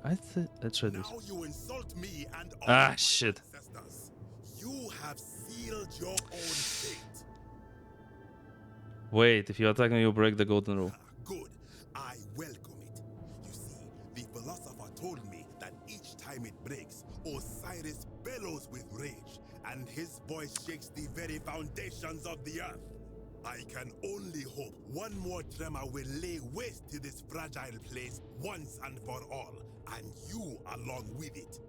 I tried this. Now you insult me and all Ah, my shit. ancestors. You have sealed your own fate. Wait, if you attack me, you break the golden rule. Good. I welcome it. You see, the philosopher told me that each time it breaks, Osiris bellows with rage, and his voice shakes the very foundations of the earth. I can only hope one more tremor will lay waste to this fragile place once and for all, and you along with it.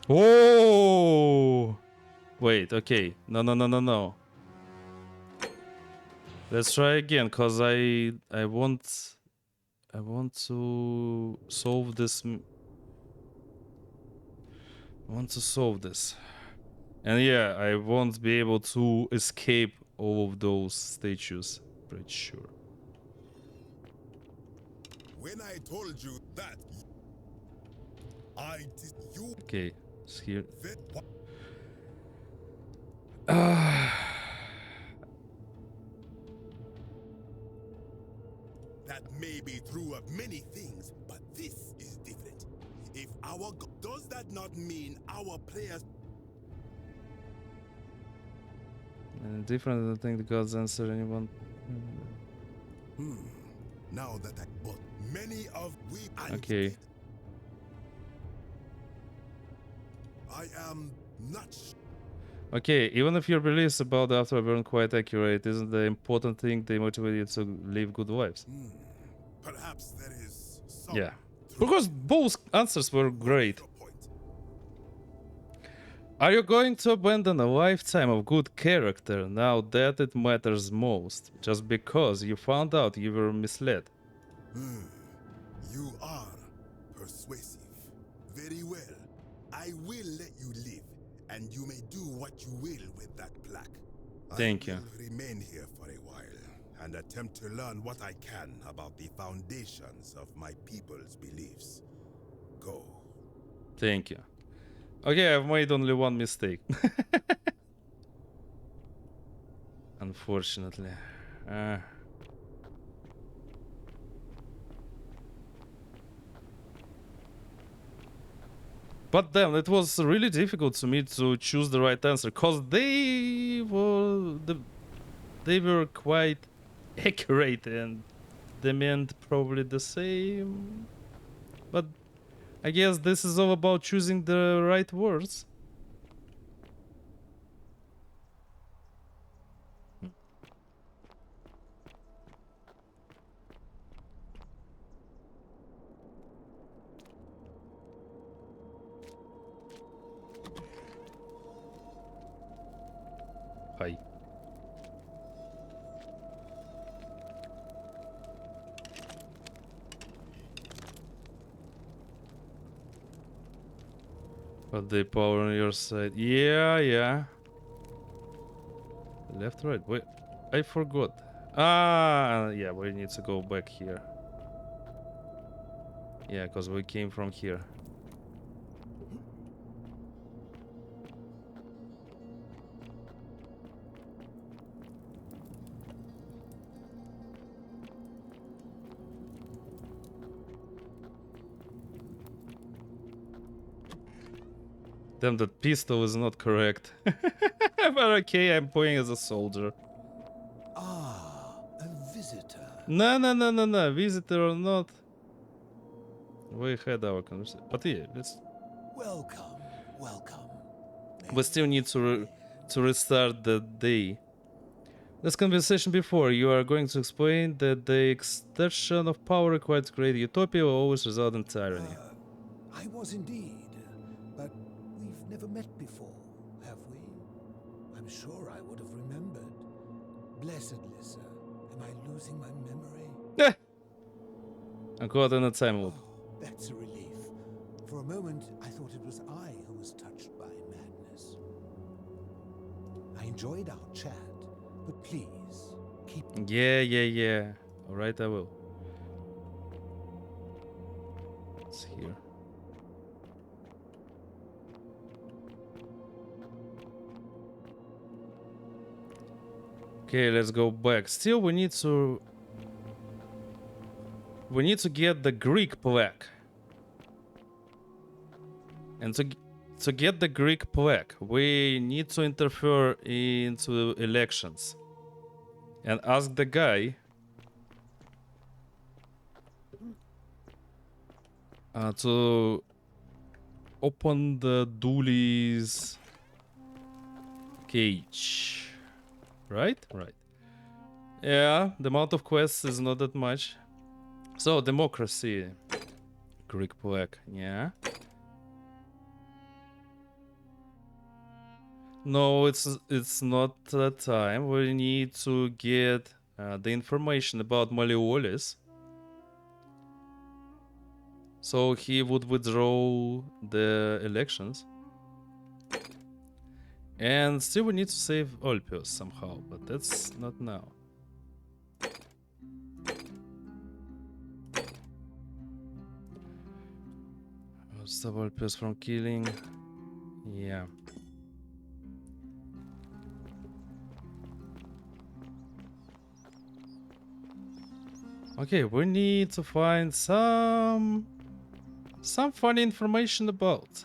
Oh! Wait, okay. No. Let's try again, cause I want to solve this. I want to solve this. And yeah, I won't be able to escape all of those statues. Pretty sure. When I told you that, I did you. Okay, it's here. That may be true of many things, but this is different. If our God, does that not mean our prayers? And different, I don't think the gods answer anyone. Now that but many of we Okay. I am not. Okay, even if your beliefs about the afterlife weren't quite accurate, isn't the important thing they motivate you to live good lives? Perhaps there is some. Yeah. Because both answers were great. Are you going to abandon a lifetime of good character now that it matters most, just because you found out you were misled? You are persuasive. Very well. I will let you live, and you may do what you will with that plaque. Thank you. I will remain here for a while and attempt to learn what I can about the foundations of my people's beliefs. Go. Thank you. Okay, I've made only one mistake. Unfortunately. But damn, it was really difficult to me to choose the right answer, cause they were quite accurate and they meant probably the same. But I guess this is all about choosing the right words. Hi. But the power on your side. Yeah, yeah. Left, right. Wait, I forgot. Ah, yeah, we need to go back here. Yeah, because we came from here. Damn, that pistol is not correct. But okay, I'm playing as a soldier. Ah, a visitor. No, no, no, no, no. Visitor or not. We had our conversation. But yeah, let's... Welcome, welcome. We still need to restart the day. This conversation before, you are going to explain that the extension of power required to create utopia will always result in tyranny. I was indeed, but we've never met before, have we? I'm sure I would have remembered. Blessed Lissa, am I losing my memory? I'm caught in a time loop. Oh, that's a relief. For a moment, I thought it was I who was touched by madness. I enjoyed our chat, but please, keep... Yeah. Alright, I will. It's here. Okay, let's go back. Still, we need to get the Greek plaque. And to get the Greek plaque, we need to interfere into elections and ask the guy to open the Dooley's cage. Right? Right. Yeah, the amount of quests is not that much. So, democracy. Greek plaque, yeah. No, it's not that time. We need to get the information about Malleolis. So he would withdraw the elections. And still we need to save Olpios somehow, but that's not now. Stop Olpios from killing. Yeah. Okay, we need to find some funny information about.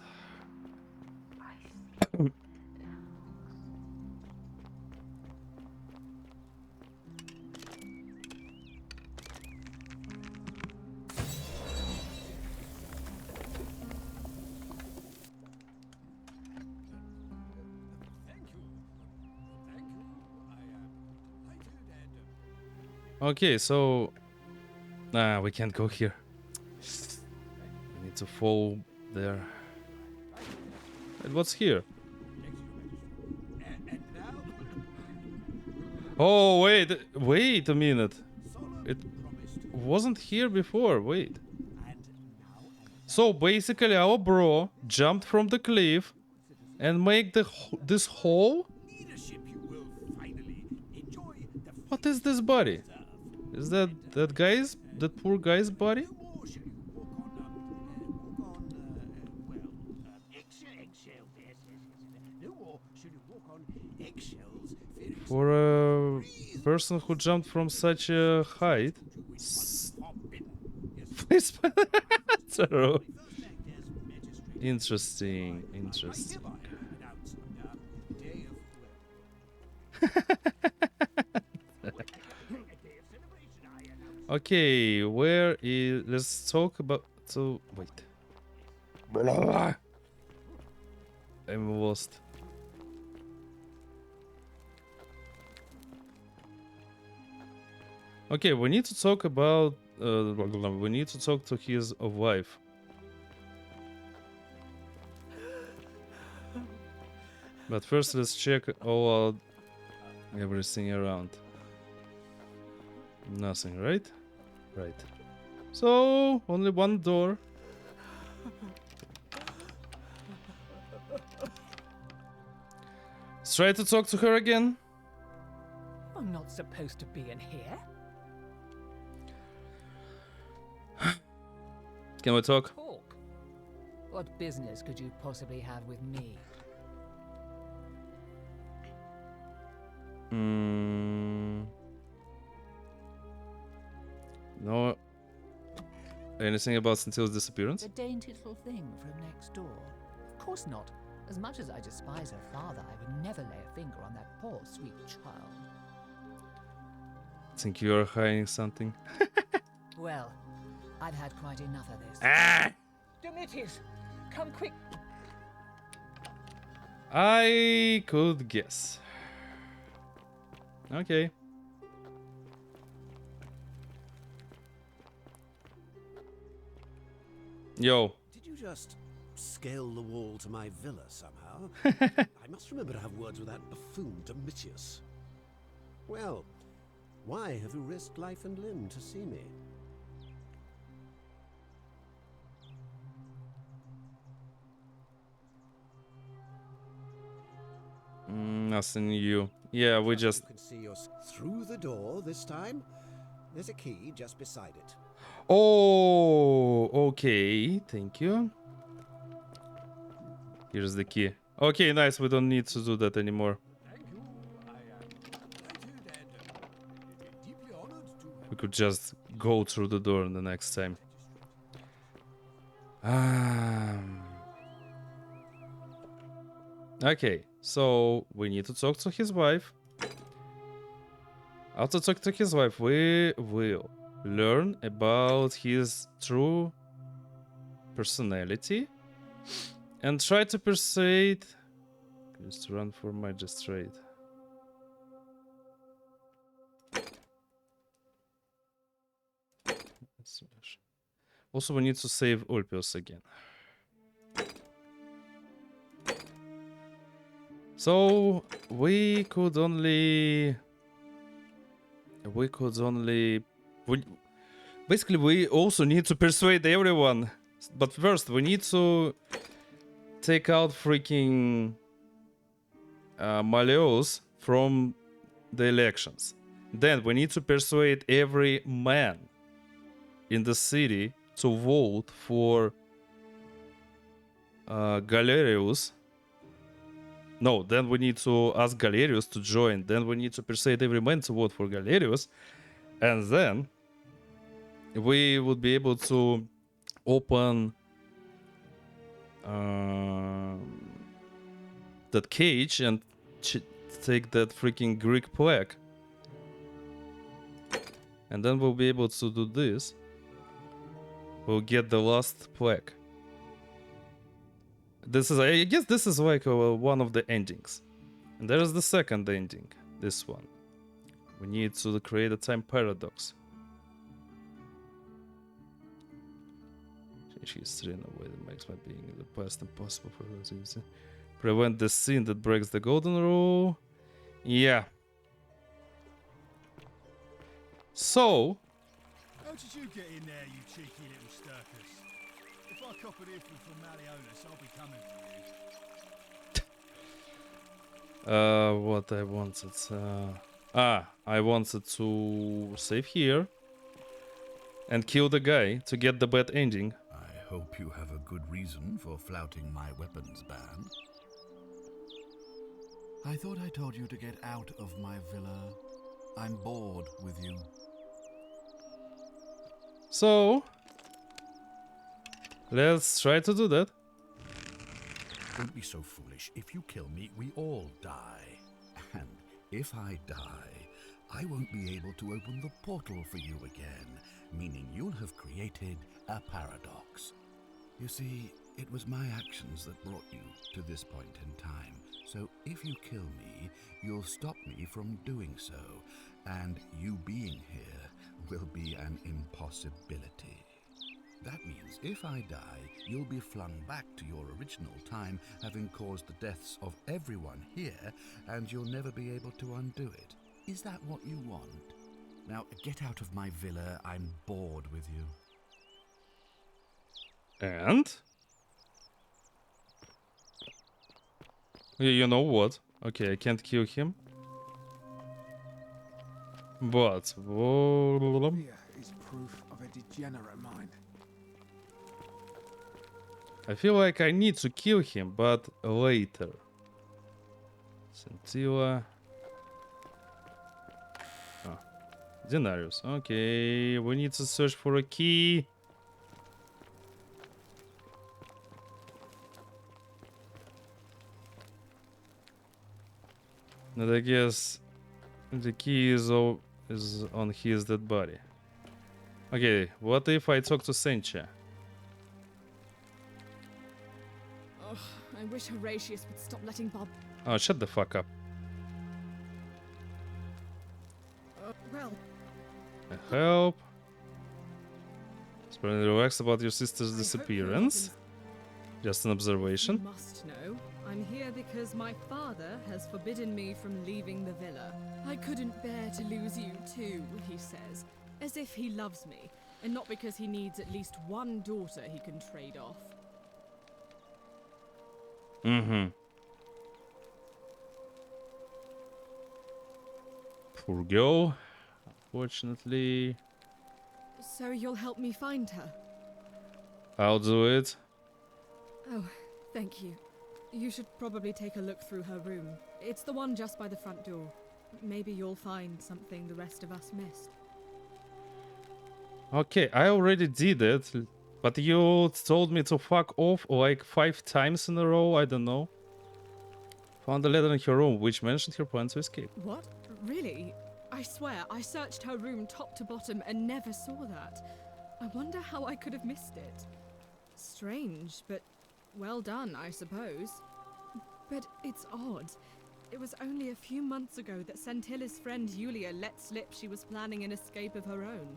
Okay, so we can't go here. We need to fall there. And what's here? Oh, wait a minute. It wasn't here before. Wait. So basically, our bro jumped from the cliff and made this hole. What is this body? Is that poor guy's body? For a person who jumped from such a height. Interesting. Okay, let's talk about... So, wait. I'm lost. Okay, we need to talk about. We need to talk to his wife. But first, let's check all out everything around. Nothing, right? Right. So, only one door. Let's try to talk to her again. I'm not supposed to be in here. Can we talk? Talk? What business could you possibly have with me? No. Anything about Cynthia's disappearance? The dainty little thing from next door. Of course not. As much as I despise her father, I would never lay a finger on that poor, sweet child. Think you are hiding something? Well, I've had quite enough of this. Ah! Domitius, come quick. I could guess. Okay. Yo. Did you just scale the wall to my villa somehow? I must remember to have words with that buffoon Domitius. Well, why have you risked life and limb to see me? Nothing new. Yeah, we just... You can see us through the door this time. There's a key just beside it. Oh, okay. Thank you. Here's the key. Okay, nice. We don't need to do that anymore. We could just go through the door the next time. Okay, so we need to talk to his wife. After talking to his wife, we will learn about his true personality and try to persuade. Just run for magistrate. Also, we need to save Ulpius again. So we could only. Basically, we also need to persuade everyone. But first, we need to take out freaking Maleos from the elections. Then we need to persuade every man in the city to vote for Galerius. No, then we need to ask Galerius to join. Then we need to persuade every man to vote for Galerius. And then we would be able to open that cage and take that freaking Greek plaque. And then we'll be able to do this. We'll get the last plaque. This is, I guess this is like one of the endings. And there is the second ending, this one. We need to create a time paradox. Change history in a way that makes my being in the past impossible for us. Prevent the sin that breaks the golden rule. Yeah. So. How did you get in there, you cheeky little stirkers? If I cop an earful from Malleolus, I'll be coming for you. What I wanted. I wanted to save here and kill the guy to get the bad ending. I hope you have a good reason for flouting my weapons ban. I thought I told you to get out of my villa. I'm bored with you. So, let's try to do that. Don't be so foolish. If you kill me, we all die. And if I die, I won't be able to open the portal for you again, meaning you'll have created a paradox. You see, It was my actions that brought you to this point in time. So if you kill me, you'll stop me from doing so, and you being here will be an impossibility. That means if I die, you'll be flung back to your original time, having caused the deaths of everyone here, and you'll never be able to undo it. Is that what you want? Now, get out of my villa. I'm bored with you. And? You know what? Okay, I can't kill him. But... Here is proof of a degenerate mind. I feel like I need to kill him, but later. Scintilla. Oh. Denarius. Okay, we need to search for a key. And I guess the key is on his dead body. Okay, what if I talk to Sencha? Ugh, I wish Horatius would stop letting Bob. Oh, shut the fuck up. Well, Help. Spreading relaxed about your sister's disappearance. Just an you observation. must know. I'm here because my father has forbidden me from leaving the villa. I couldn't bear to lose you too, he says, as if he loves me, and not because he needs at least one daughter he can trade off. Mm-hmm. Poor girl. Unfortunately, So you'll help me find her? I'll do it. Oh, thank you. You should probably take a look through her room. It's the one just by the front door. Maybe you'll find something the rest of us missed. Okay, I already did it, but you told me to fuck off like 5 times in a row, I don't know. Found a letter in her room which mentioned her plan to escape. What? Really? I swear, I searched her room top to bottom and never saw that. I wonder how I could have missed it. Strange, but well done, I suppose. But it's odd. It was only a few months ago that Scintilla's friend Yulia let slip she was planning an escape of her own.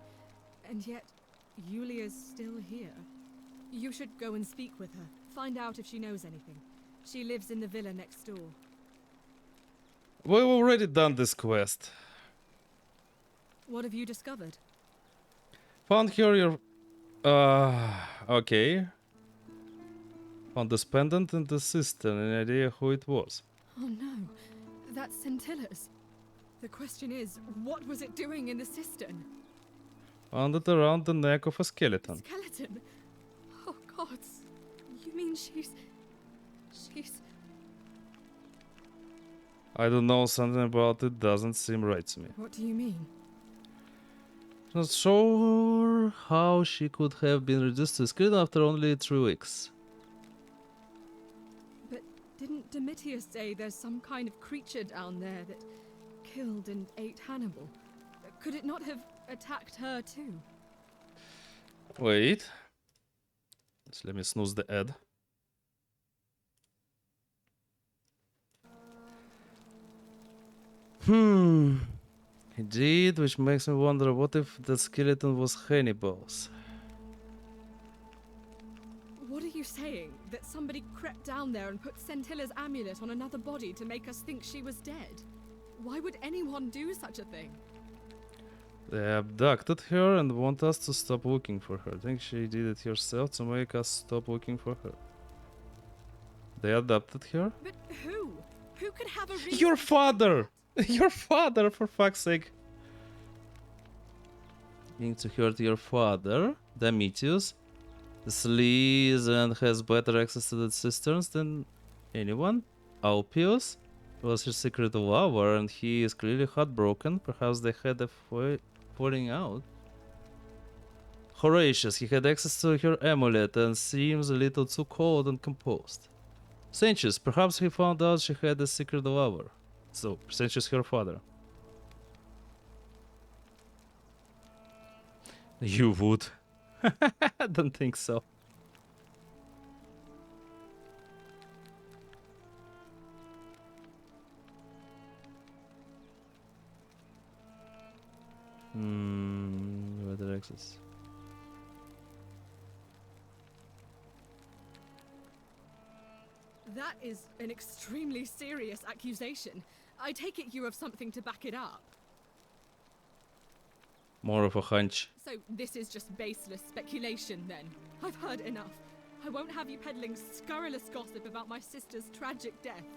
And yet, Yulia's still here. You should go and speak with her. Find out if she knows anything. She lives in the villa next door. We've already done this quest. What have you discovered? Found her your... okay. Found this pendant in the cistern, an idea who it was. Oh no, that's Scintilla's. The question is, what was it doing in the cistern? Found it around the neck of a skeleton. Skeleton? Oh gods, you mean she's... I don't know, something about it doesn't seem right to me. What do you mean? Not sure how she could have been reduced to a skeleton after only 3 weeks. But didn't Domitius say there's some kind of creature down there that killed and ate Hannibal? Could it not have attacked her too? Wait. Just let me snooze the ad. Indeed, which makes me wonder, what if the skeleton was Hannibal's? What are you saying? That somebody crept down there and put Scintilla's amulet on another body to make us think she was dead? Why would anyone do such a thing? They abducted her and want us to stop looking for her. I think she did it herself to make us stop looking for her. They adopted her? But who? Who could have a reason? Your father! Your father, for fuck's sake! Being to hurt your father, Domitius, sleaze and has better access to the cisterns than anyone. Alpius was her secret lover and he is clearly heartbroken. Perhaps they had a falling out. Horatius, he had access to her amulet and seems a little too cold and composed. Sentius, perhaps he found out she had a secret lover. So, Sentius her father. You would. I don't think so. Weather access. That is an extremely serious accusation. I take it you have something to back it up. More of a hunch. So this is just baseless speculation then? I've heard enough. I won't have you peddling scurrilous gossip about my sister's tragic death.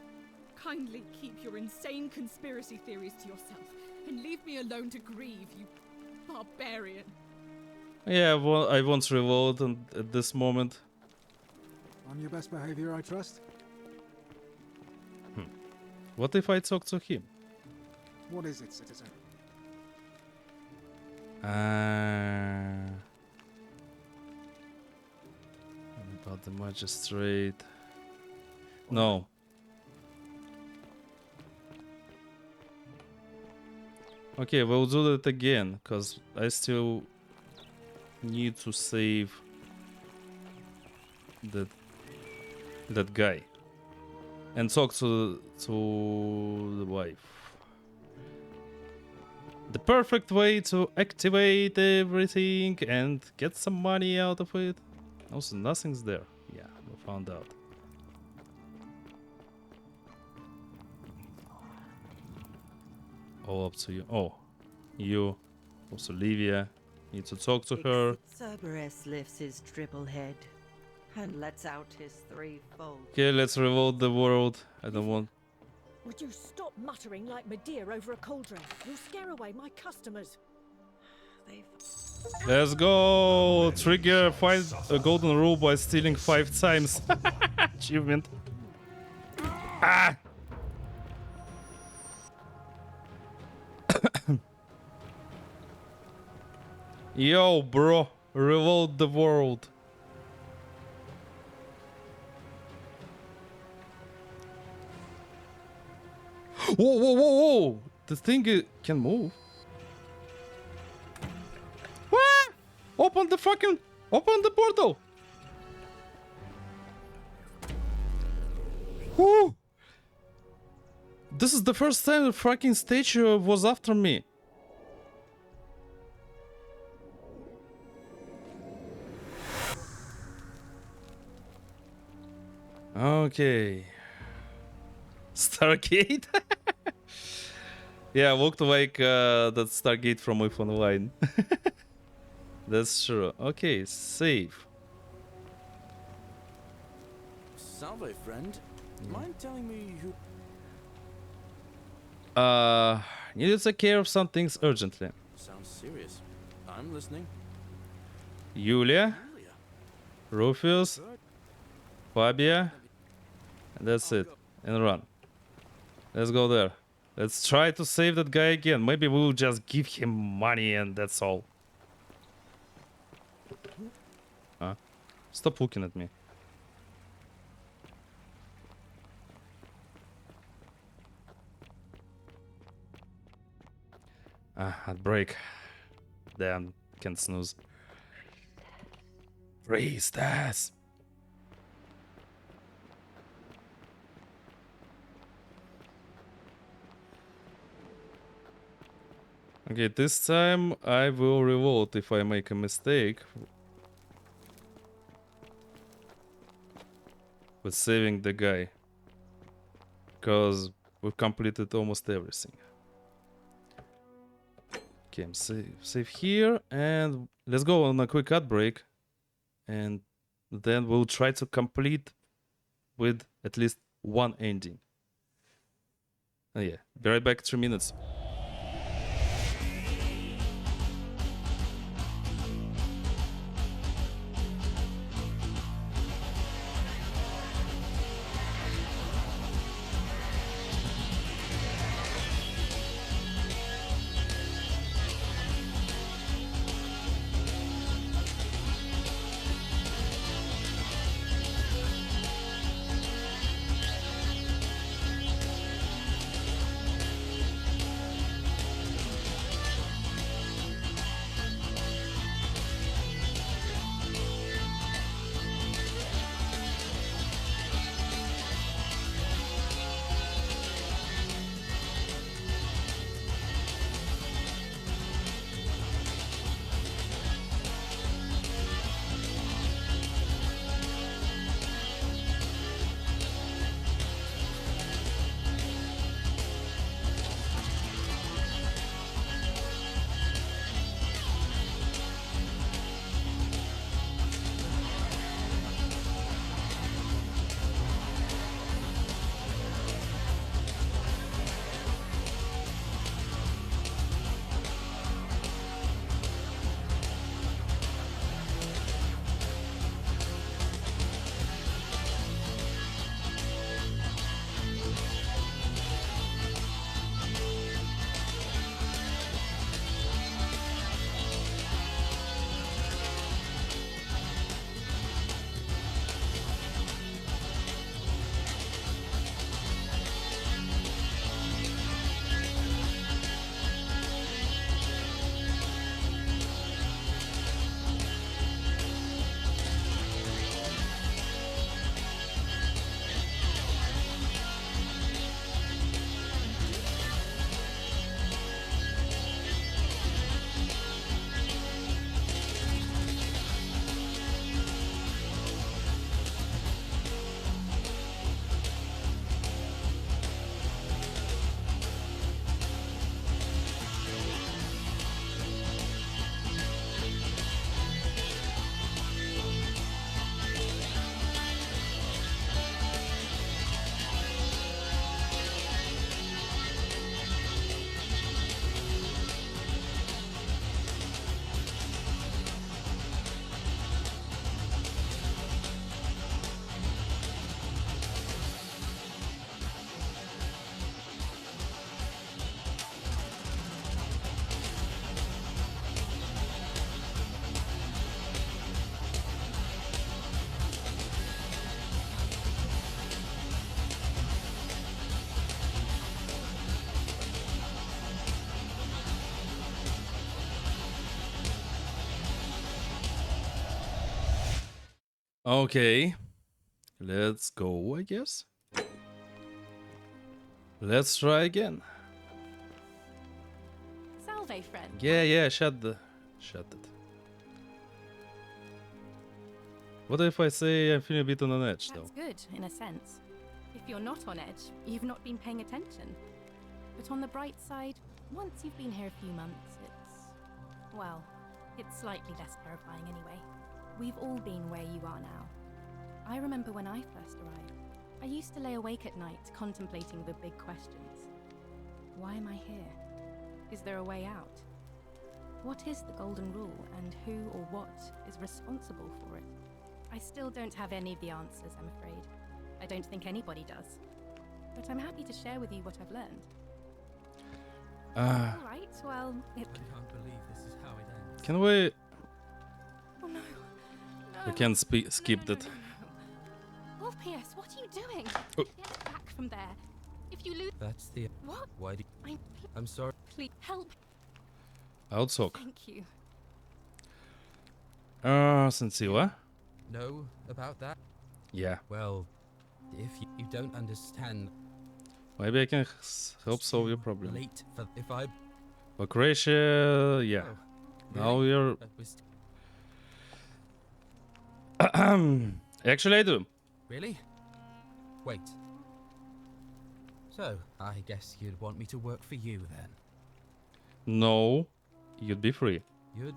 Kindly keep your insane conspiracy theories to yourself and leave me alone to grieve, you barbarian. Yeah, well, I won't revolt at this moment. On your best behavior, I trust? What if I talk to him? What is it, citizen? About the magistrate. No. Okay, we'll do that again, because I still need to save that guy and talk to the wife. The perfect way to activate everything and get some money out of it. Also, nothing's there. Yeah, we found out. All up to you. Oh, you. Also, Livia. Need to talk to her. Cyberos lifts his triple head and lets out his threefold. Okay, let's revolt the world. I don't want. Would you stop muttering like Medea over a cauldron? You'll scare away my customers. Let's go! Trigger, find a golden rule by stealing 5 times. Achievement. Ah! Yo, bro. Revolt the world. Whoa, whoa, whoa, whoa! The thing can move. What? Open the fucking... Open the portal! Woo! This is the first time the fucking statue was after me. Okay. Stargate? Yeah, looked like that Stargate from If Online. That's true. Okay, save. Salve, friend. Mind telling me who... Need to take care of some things urgently. Sounds serious. I'm listening. Yulia, Rufus, Fabia, and that's it. And run. Let's go there. Let's try to save that guy again. Maybe we'll just give him money and that's all. Huh? Stop looking at me. I'd break. Damn, can't snooze. Priestess! Okay, this time I will revolt if I make a mistake with saving the guy, because we've completed almost everything. Okay, save here, and let's go on a quick ad break, and then we'll try to complete with at least one ending. Oh yeah, be right back, 3 minutes. Okay. Let's go, I guess. Let's try again. Salve, friend. Yeah, shut it. What if I say I'm feeling a bit on an edge, though? That's good, in a sense. If you're not on edge, you've not been paying attention. But on the bright side, once you've been here a few months, well, it's slightly less terrifying anyway. We've all been where you are now. I remember when I first arrived. I used to lay awake at night contemplating the big questions. Why am I here? Is there a way out? What is the Golden Rule, and who or what is responsible for it? I still don't have any of the answers, I'm afraid. I don't think anybody does. But I'm happy to share with you what I've learned. Alright, well, I can't believe this is how it ends. Can we... Oh no. We can skip that. Orpheus, what are you doing? Oh. Get back from there. If you lose... That's the... What? Why do I'm sorry. Please, help. I'll talk. Thank you. Sensila? Know about that? Yeah. Well, if you don't understand... Maybe I can help solve your problem. Late for... If I... But Croatia, yeah. Now you're... Actually, I do. Really? Wait. So, I guess you'd want me to work for you then? No. You'd be free. You'd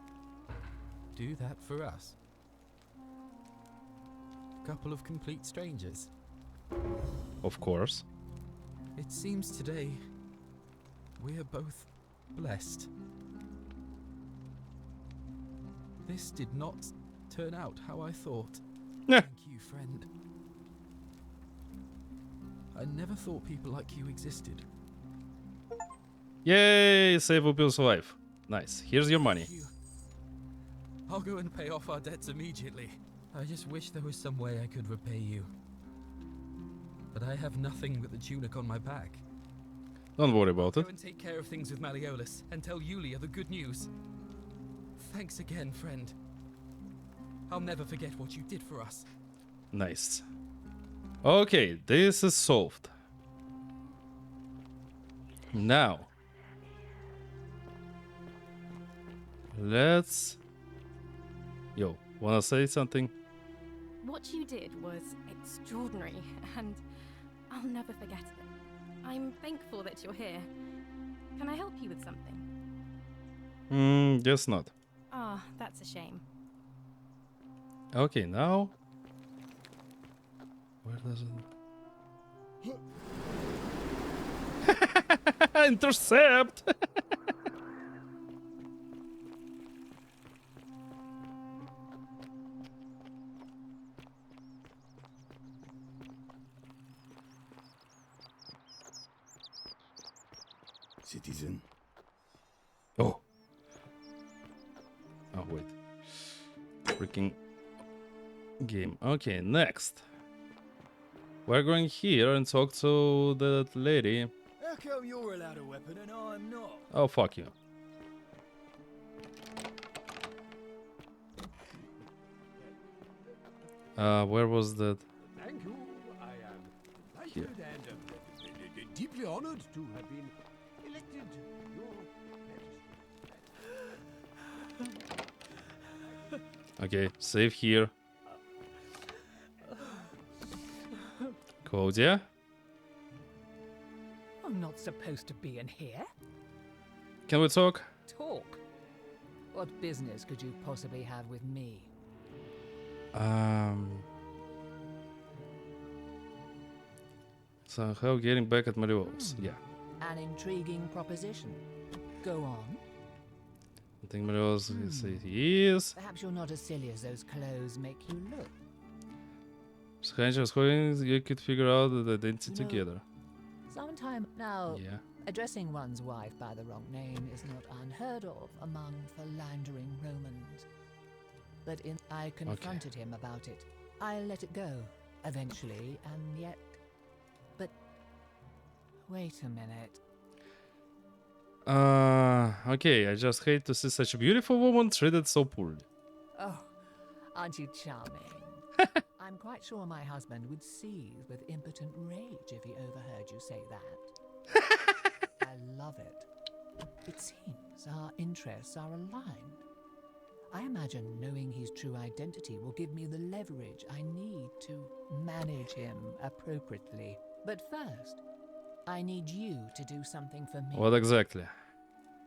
do that for us? Couple of complete strangers? Of course. It seems today we're both blessed. This did not turn out how I thought. Thank you, friend. I never thought people like you existed. Yay! Save Upil's life. Nice. Here's your money. I'll go and pay off our debts immediately. I just wish there was some way I could repay you. But I have nothing but the tunic on my back. Don't worry about Go it. and take care of things with Malleolus and tell Yulia the good news. Thanks again, friend. I'll never forget what you did for us. Nice. Okay, this is solved. Now, let's... Yo, wanna say something? What you did was extraordinary, and I'll never forget it. I'm thankful that you're here. Can I help you with something? Guess not. Ah, that's a shame. Okay, now... Where does it... Intercept! Citizen. Oh. Oh, wait. Freaking game. Okay, next. We're going here and talk to that lady. How come you're allowed a weapon and I'm not? Oh, fuck you. Where was that? Thank you. I am Here. delighted and deeply honored to have been elected your Okay, save here. Claudia? I'm not supposed to be in here. Can we talk? Talk? What business could you possibly have with me? Somehow getting back at Malleolus. Yeah. An intriguing proposition. Go on. I think Malleolus says he is. Perhaps you're not as silly as those clothes make you look. You could figure out the identity together. Sometime now, Yeah. addressing one's wife by the wrong name is not unheard of among philandering Romans. But I confronted him about it. I let it go, eventually, and yet... But... Wait a minute. Okay, I just hate to see such a beautiful woman treated so poorly. Oh, aren't you charming? I'm quite sure my husband would seethe with impotent rage if he overheard you say that. I love it. It seems our interests are aligned. I imagine knowing his true identity will give me the leverage I need to manage him appropriately. But first, I need you to do something for me. What exactly?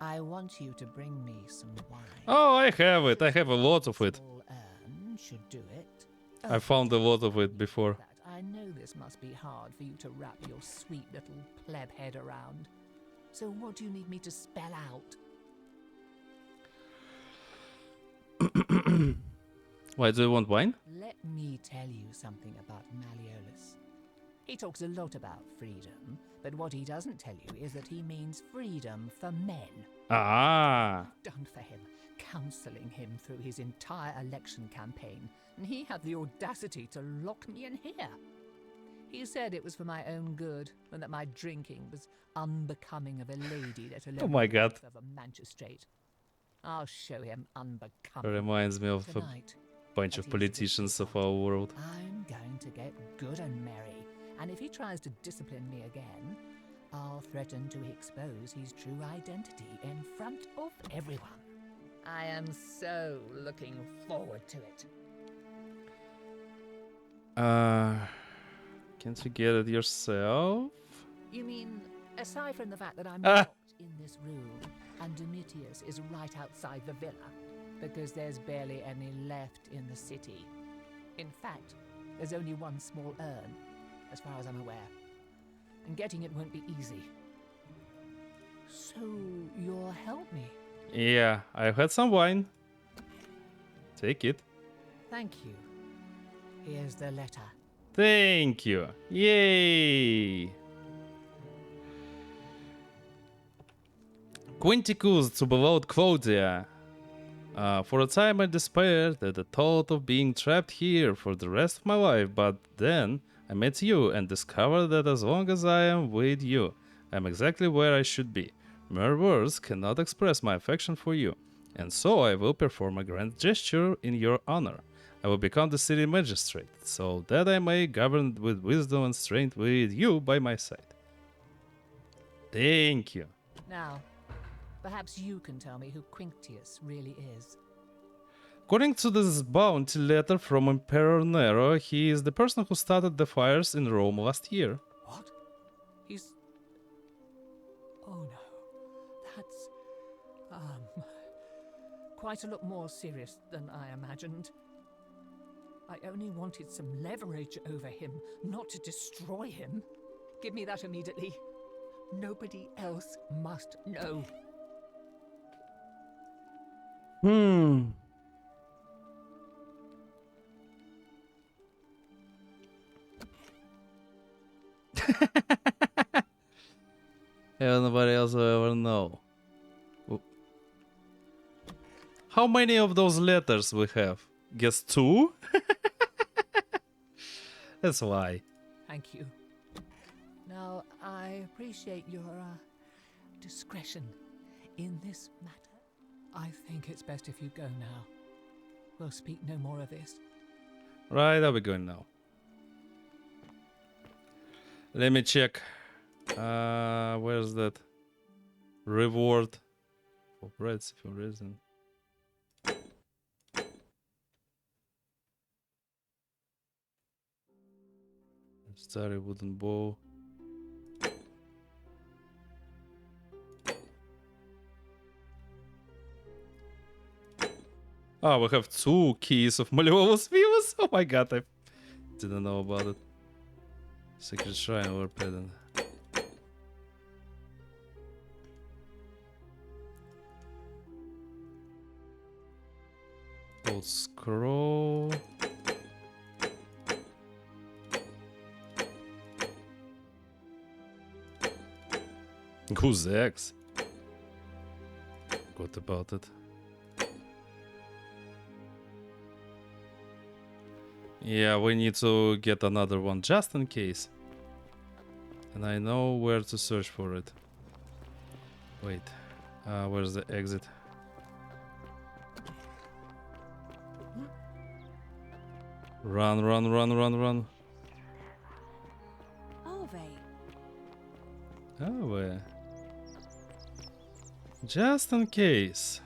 I want you to bring me some wine. Oh, I have it. I have a lot of it. Small urn should do it. I found a lot of it before. I know this must be hard for you to wrap your sweet little pleb head around. So what do you need me to spell out? Why do you want wine? Let me tell you something about Malleolus. He talks a lot about freedom, but what he doesn't tell you is that he means freedom for men. Ah. Done for him, counseling him through his entire election campaign, and he had the audacity to lock me in here. He said it was for my own good, and that my drinking was unbecoming of a lady, let alone Oh my God. of a magistrate. I'll show him unbecoming. Reminds me of Tonight, a bunch of politicians of our world. I'm going to get good and merry, and if he tries to discipline me again, I'll threaten to expose his true identity in front of everyone. I am so looking forward to it. Can't you get it yourself? You mean, aside from the fact that I'm Ah. locked in this room, and Domitius is right outside the villa, because there's barely any left in the city. In fact, there's only one small urn, as far as I'm aware. And getting it won't be easy. So, you'll help me? Yeah, I had some wine. Take it. Thank you. Here's the letter. Thank you. Yay! Quinticus to below Quodia. For a time I despaired at the thought of being trapped here for the rest of my life, but then I met you and discovered that as long as I am with you, I am exactly where I should be. Mere words cannot express my affection for you, and so I will perform a grand gesture in your honor. I will become the city magistrate, so that I may govern with wisdom and strength with you by my side. Thank you. Now, perhaps you can tell me who Quinctius really is. According to this bounty letter from Emperor Nero, he is the person who started the fires in Rome last year. What? He's... Oh no. That's... quite a lot more serious than I imagined. I only wanted some leverage over him, not to destroy him. Give me that immediately. Nobody else must know. Nobody else will ever know. How many of those letters we have? Guess 2? That's why. Thank you. Now, I appreciate your discretion in this matter. I think it's best if you go now. We'll speak no more of this. Right, I'll be going now. Let me check. Where's that reward for breads for reason? Starry wooden bow. Oh, we have 2 keys of Malleolus Vivus. Oh my god, I didn't know about it. Secret shrine or pedant. Old scroll. Goose eggs. What about it? Yeah, we need to get another one just in case. And I know where to search for it. Wait, where's the exit? Run, run, run, run, run. Oh, just in case.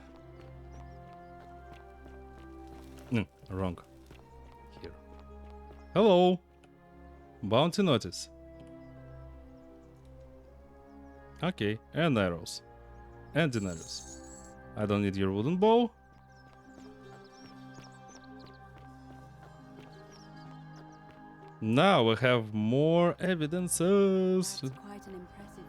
Wrong. Here. Hello. Bounty notice. Okay, and arrows. And denarius. I don't need your wooden bow. Now we have more evidences. That's quite an impressive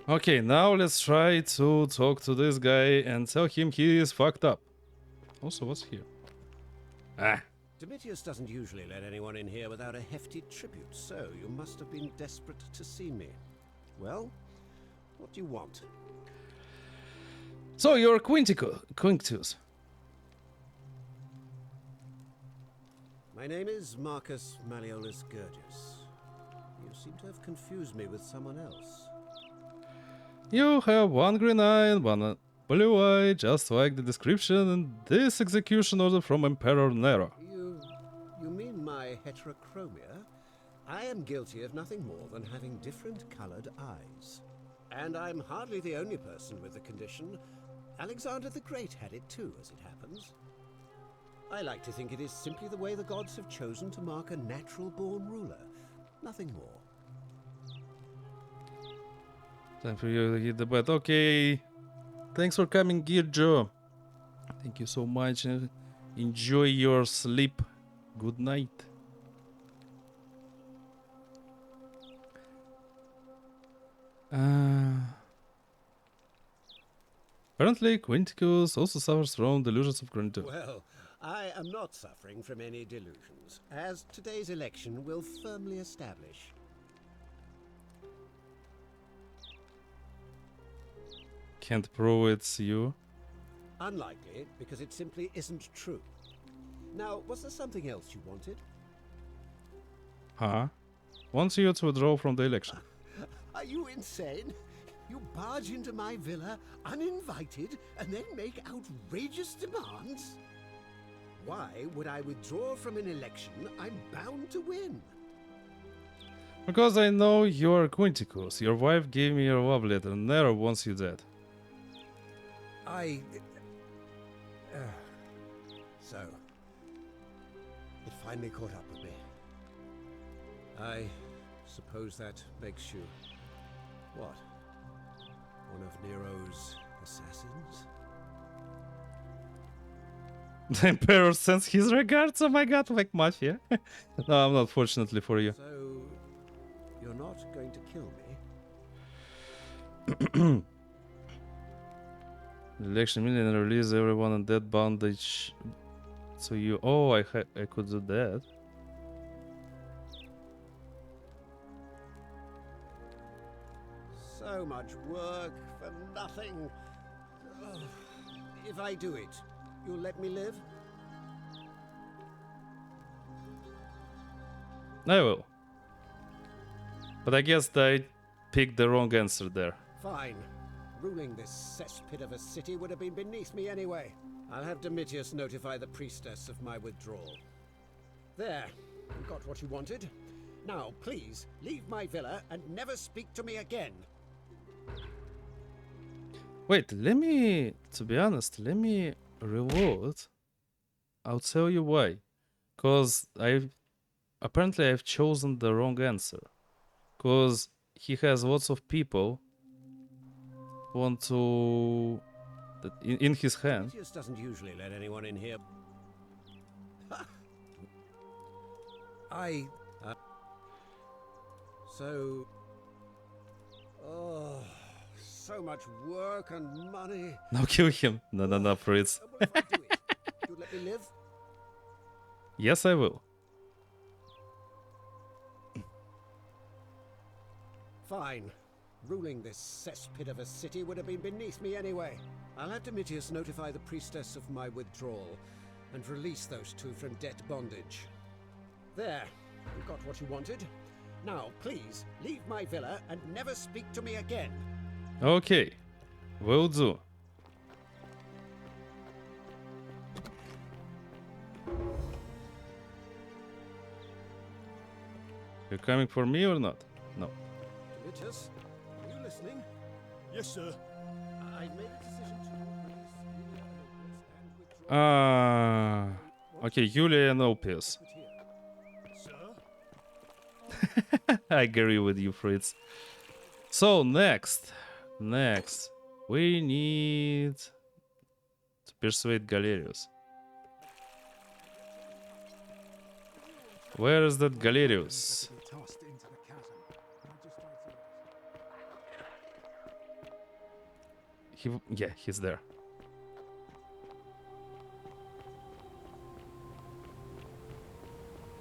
bow. Okay, now let's try to talk to this guy and tell him he is fucked up. Also, what's here? Ah. Domitius doesn't usually let anyone in here without a hefty tribute, so you must have been desperate to see me. Well, what do you want? So you're Quinctius. My name is Marcus Malleolus Gurgis. You seem to have confused me with someone else. You have one green eye and one blue eye, just like the description in this execution order from Emperor Nero. You mean my heterochromia? I am guilty of nothing more than having different colored eyes. And I'm hardly the only person with the condition. Alexander the Great had it too, as it happens. I like to think it is simply the way the gods have chosen to mark a natural-born ruler. Nothing more. Time for you to hit the bed. Okay. Thanks for coming, Girjo. Thank you so much. Enjoy your sleep. Good night. Apparently, Quinticus also suffers from delusions of grandeur. Well, I am not suffering from any delusions, as today's election will firmly establish. Can't prove it's you. Unlikely, because it simply isn't true. Now, was there something else you wanted? Huh? Wants you to withdraw from the election. Are you insane? You barge into my villa uninvited and then make outrageous demands? Why would I withdraw from an election I'm bound to win? Because I know you're Quinticus. Your wife gave me your love letter and Nero wants you dead. So, it finally caught up with me. I suppose that makes you... what? One of Nero's assassins? The Emperor sends his regards. Oh my god, like mafia. No, I'm not, fortunately for you. So, you're not going to kill me? Election million release everyone in dead bondage. So you... oh, I could do that. So much work for nothing. Ugh. If I do it, you'll let me live? I will. But I guess I picked the wrong answer there. Fine. Ruling this cesspit of a city would have been beneath me anyway. I'll have Domitius notify the priestess of my withdrawal. There. You got what you wanted. Now, please, leave my villa and never speak to me again. Wait, to be honest, let me reload. I'll tell you why. Because apparently I've chosen the wrong answer. Because he has lots of people want to... in his hand. Domitius doesn't usually let anyone in here. So... oh... so much work and money. No, kill him. No, Fritz. What if I do it? You let me live? Yes, I will. Fine. Ruling this cesspit of a city would have been beneath me anyway. I'll have Domitius notify the priestess of my withdrawal and release those two from debt bondage. There. You got what you wanted. Now, please, leave my villa and never speak to me again. Okay. Will do. You coming for me or not? No. Demetrius, are you listening? Yes, sir. I've made a decision to release Julia and withdraw. Okay, Julia and Opius. I agree with you, Fritz. So next, we need to persuade Galerius. Where is that Galerius? Yeah, he's there.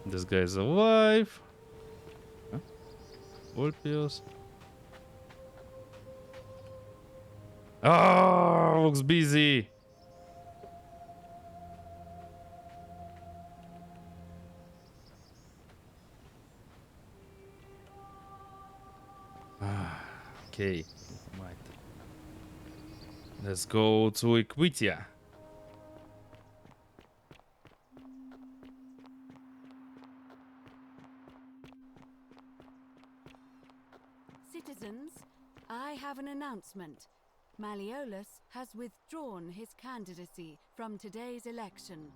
This guy is alive. Huh? Ulpius. Oh, looks busy. Okay, right. Let's go to Equitia. Citizens, I have an announcement. Malleolus has withdrawn his candidacy from today's election.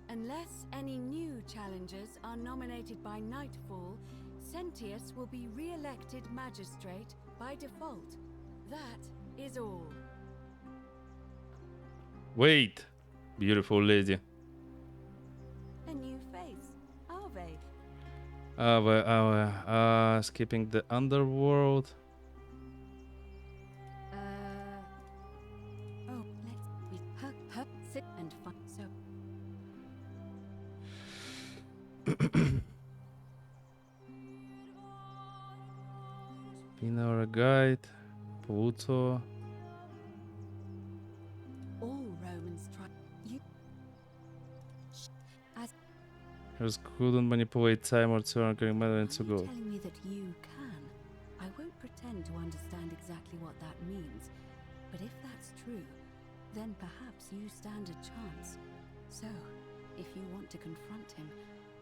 Unless any new challengers are nominated by nightfall, Sentius will be re-elected magistrate by default. That is all. Wait, beautiful lady. A new face, Ave. Skipping the underworld. Oh, let's sit and fun. So. Pinner guide, Pluto. All Romans try you as Heroes couldn't manipulate time or turn getting matter into gold. telling me that you can. I won't pretend to understand exactly what that means, but if that's true, then perhaps you stand a chance. So, if you want to confront him,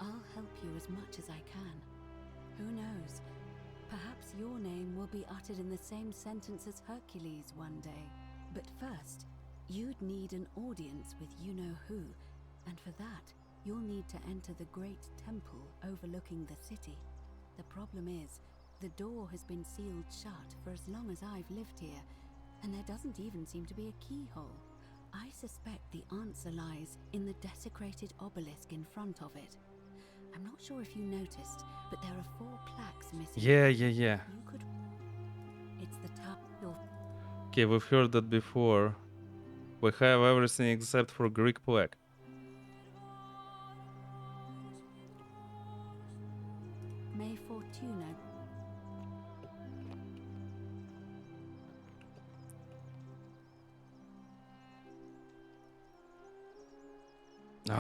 I'll help you as much as I can. Who knows? Perhaps your name will be uttered in the same sentence as Hercules one day. But first, you'd need an audience with you-know-who, and for that, you'll need to enter the great temple overlooking the city. The problem is, the door has been sealed shut for as long as I've lived here, and there doesn't even seem to be a keyhole. I suspect the answer lies in the desecrated obelisk in front of it. I'm not sure if you noticed, but there are 4 plaques missing. Yeah. You could... It's the top. Okay, we've heard that before. We have everything except for Greek plaque. May Fortuna.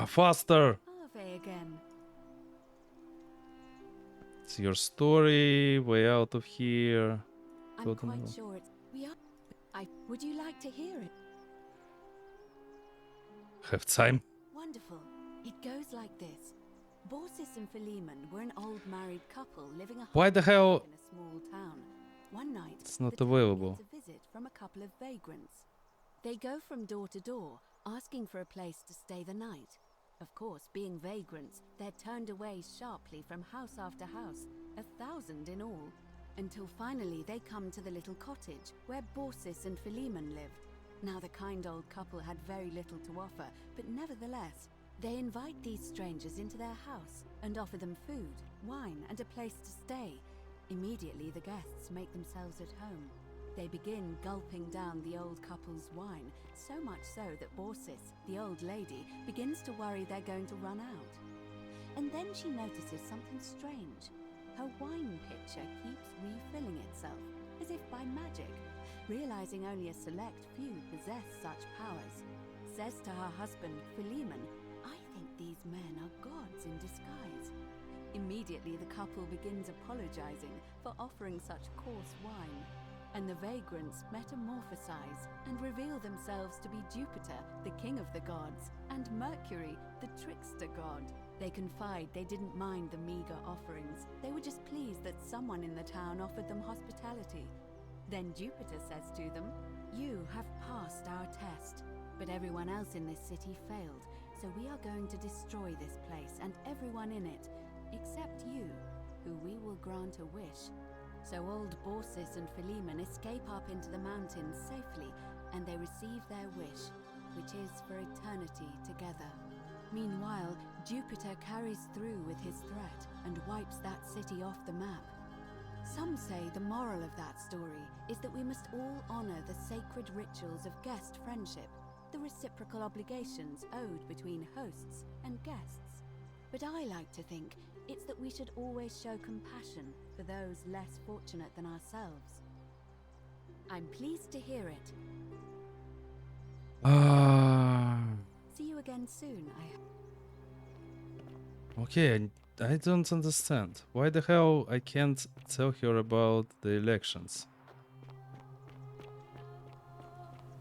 Faster! Ave again. It's your story, way out of here. I'm quite sure it's... We are... Would you like to hear it? Have time? Wonderful. It goes like this. Baucis and Philemon were an old married couple living a Why the hell in a small town. One night, it's not the town available? gets a visit from a couple of vagrants. They go from door to door, asking for a place to stay the night. Of course, being vagrants, they're turned away sharply from house after house, 1,000 in all, until finally they come to the little cottage where Baucis and Philemon lived. Now the kind old couple had very little to offer, but nevertheless, they invite these strangers into their house and offer them food, wine, and a place to stay. Immediately the guests make themselves at home. They begin gulping down the old couple's wine, so much so that Baucis, the old lady, begins to worry they're going to run out. And then she notices something strange. Her wine pitcher keeps refilling itself, as if by magic. Realizing only a select few possess such powers, says to her husband, Philemon, "I think these men are gods in disguise." Immediately the couple begins apologizing for offering such coarse wine. and the vagrants metamorphosize and reveal themselves to be Jupiter, the king of the gods, and Mercury, the trickster god. They confide they didn't mind the meager offerings. They were just pleased that someone in the town offered them hospitality. Then Jupiter says to them, "You have passed our test, but everyone else in this city failed, so we are going to destroy this place and everyone in it, except you, who we will grant a wish." So old Baucis and Philemon escape up into the mountains safely, and they receive their wish, which is for eternity together. Meanwhile, Jupiter carries through with his threat and wipes that city off the map. Some say the moral of that story is that we must all honor the sacred rituals of guest friendship, the reciprocal obligations owed between hosts and guests. But I like to think it's that we should always show compassion for those less fortunate than ourselves. I'm pleased to hear it. See you again soon, Okay, I don't understand. Why the hell I can't tell her about the elections?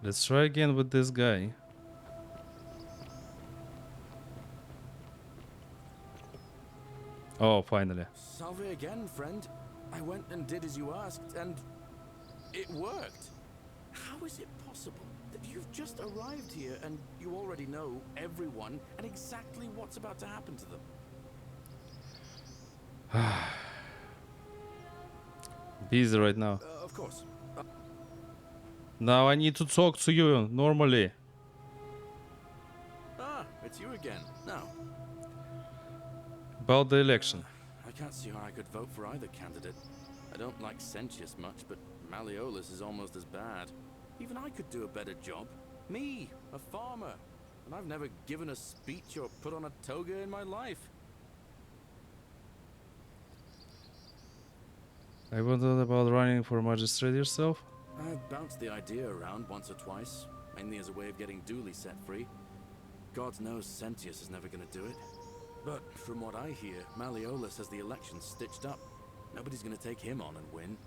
Let's try again with this guy. Oh, finally. Salve again, friend. I went and did as you asked, and it worked. How is it possible that you've just arrived here and you already know everyone and exactly what's about to happen to them? Busy right now. Of course. Now I need to talk to you normally. Ah, it's you again. Now. About the election. I can't see how I could vote for either candidate. I don't like Sentius much, but Malleolus is almost as bad. Even I could do a better job. Me, a farmer. And I've never given a speech or put on a toga in my life. I wondered about running for magistrate yourself. I've bounced the idea around once or twice, mainly as a way of getting Dooley set free. God knows Sentius is never going to do it. But from what I hear, Malleolus has the election stitched up. Nobody's going to take him on and win.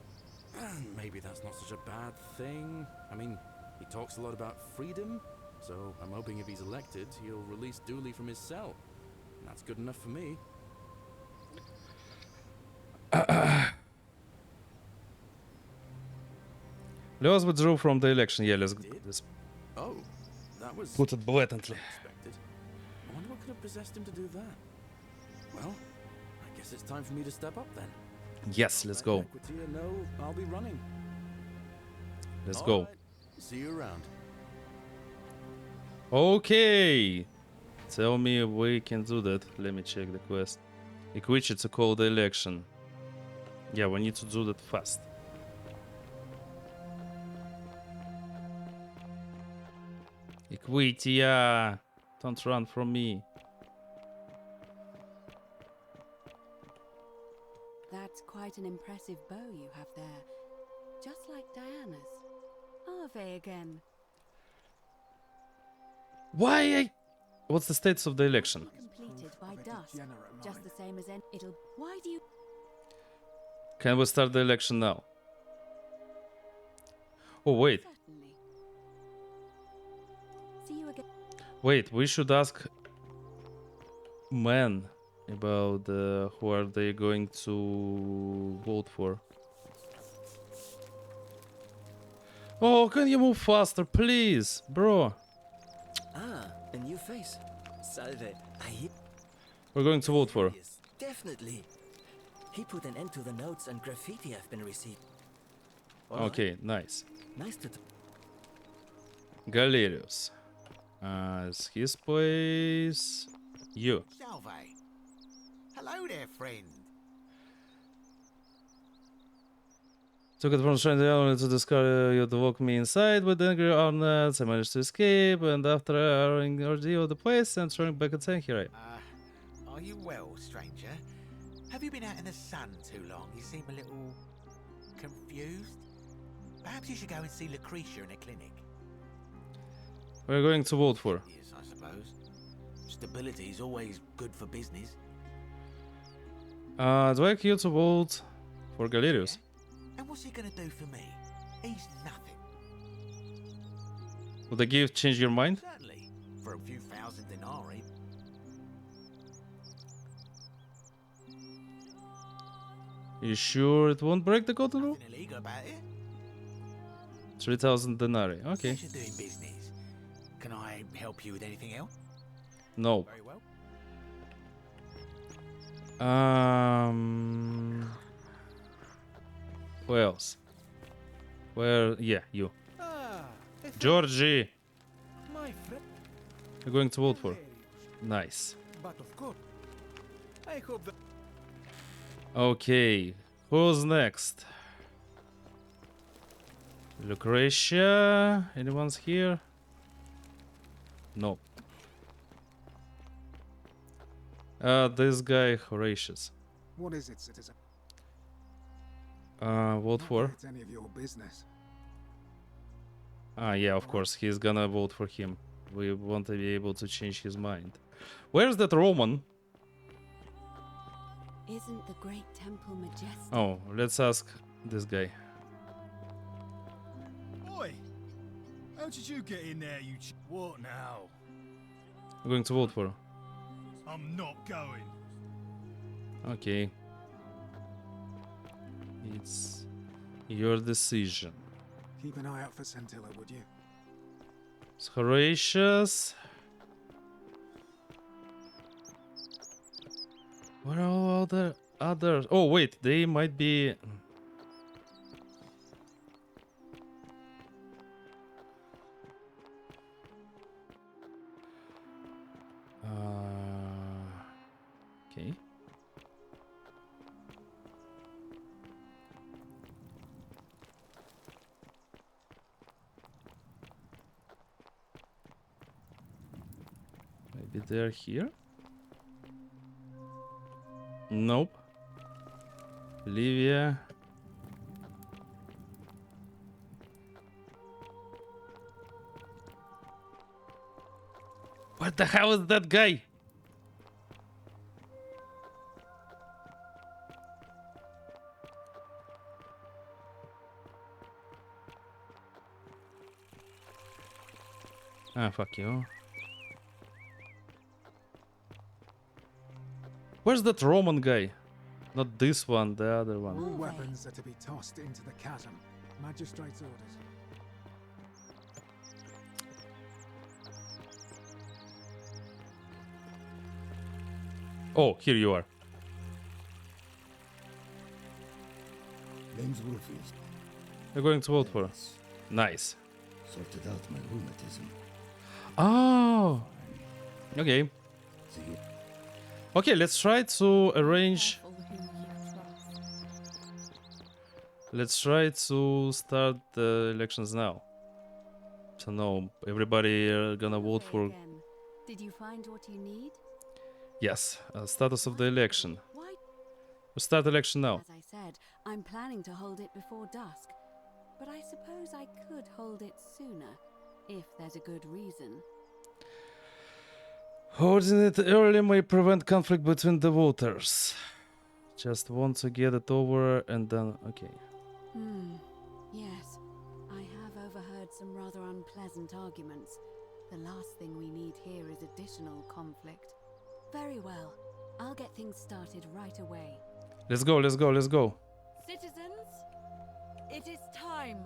And maybe that's not such a bad thing. I mean, he talks a lot about freedom, so I'm hoping if he's elected, he'll release Dooley from his cell. And that's good enough for me. Lewis withdrew from the election. Yeah, let's Oh, that was put it blatantly. unexpected. I wonder what could have possessed him to do that. Well, I guess it's time for me to step up then. Yes, let's go. Equitia know I'll be running. Let's All go. right. See you around. Okay. Tell me if we can do that. Let me check the quest. Equitia to call the election. Yeah, we need to do that fast. Equitia, don't run from me. That's quite an impressive bow you have there. Just like Diana's. Ave again. Why? What's the status of the election? Completed by dusk. Just the same as it'll. Why do you? Can we start the election now? Oh, wait. Certainly. See you again. Wait, we should ask men about who are they going to vote for. Oh, can you move faster, please, bro? Ah, a new face. Salve. We're going to vote for. Definitely. He put an end to the notes and graffiti I've been receiving. Okay, nice. Nice to. Galerius. Is his place you? Salve. Hello there, friend. Took it from trying to discover you to walk me inside with angry armnets. I managed to escape, and after an ordeal of the place and turning back inside, here I am. Are you well, stranger? Have you been out in the sun too long? You seem a little confused. Perhaps you should go and see Lucretia in a clinic. We're going to vote for. Yes, I suppose. Stability is always good for business. I'd like you to vote for Galerius. And what's he gonna do for me? He's nothing. Would the gift change your mind? Certainly. For a few thousand denarii. You sure it won't break the golden rule? Nothing illegal about it. 3,000 denarii. Okay. Pleasure doing business. Can I help you with anything else? No. Very well. Who else? Where? Yeah, you. Ah, Georgie. my friend. You're going to vote for. Nice. But of course, I hope that. Okay. Who's next? Lucretia. Anyone's here? No. This guy, Horatius. What is it, citizen? Vote Not for. that it's any of your business. Ah, yeah, of course. He's gonna vote for him. We want to be able to change his mind. Where's that Roman? Isn't the great temple majestic? Oh, let's ask this guy. Oi! How did you get in there, you What now? I'm going to vote for. I'm not going. Okay. It's your decision. Keep an eye out for Scintilla, would you? It's Horatius. Where are all the others? Oh, wait, they might be. Okay. Maybe they're here? Nope. Livia. What the hell is that guy? Ah, fuck you. Where's that Roman guy? Not this one, the other one. All weapons are to be tossed into the chasm. Magistrate's orders. Oh, here you are. Name's Wolfies. You're going to vote for. Nice. Sorted out my rheumatism. Oh. Okay. See you. Okay, let's try to arrange. Let's try to start the elections now. So no, everybody gonna vote for. Did you find what you need? Yes, status of the election. Why? We start election now. As I said, I'm planning to hold it before dusk. But I suppose I could hold it sooner, if there's a good reason. Holding it early may prevent conflict between the voters. Just want to get it over and then. Okay. Yes. I have overheard some rather unpleasant arguments. The last thing we need here is additional conflict. Very well. I'll get things started right away. Let's go, let's go, let's go. Citizens, it is time.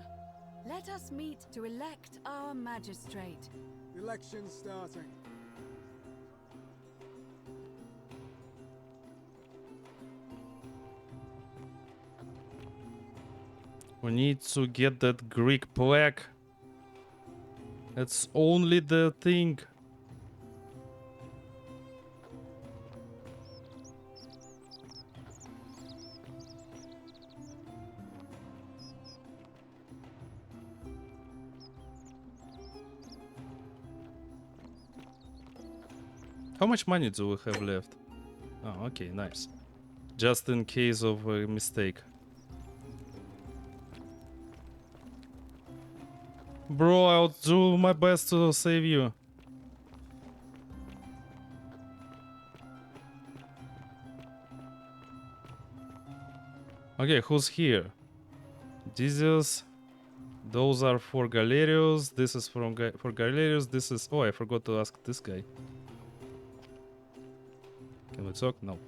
Let us meet to elect our magistrate. Election starting. We need to get that Greek plaque. That's only the thing. How much money do we have left? Oh, okay, nice. Just in case of a mistake. Bro, I'll do my best to save you. Okay, who's here? Jesus. Those are for Galerius. This is for Galerius. This is... Oh, I forgot to ask this guy. Can we talk? No.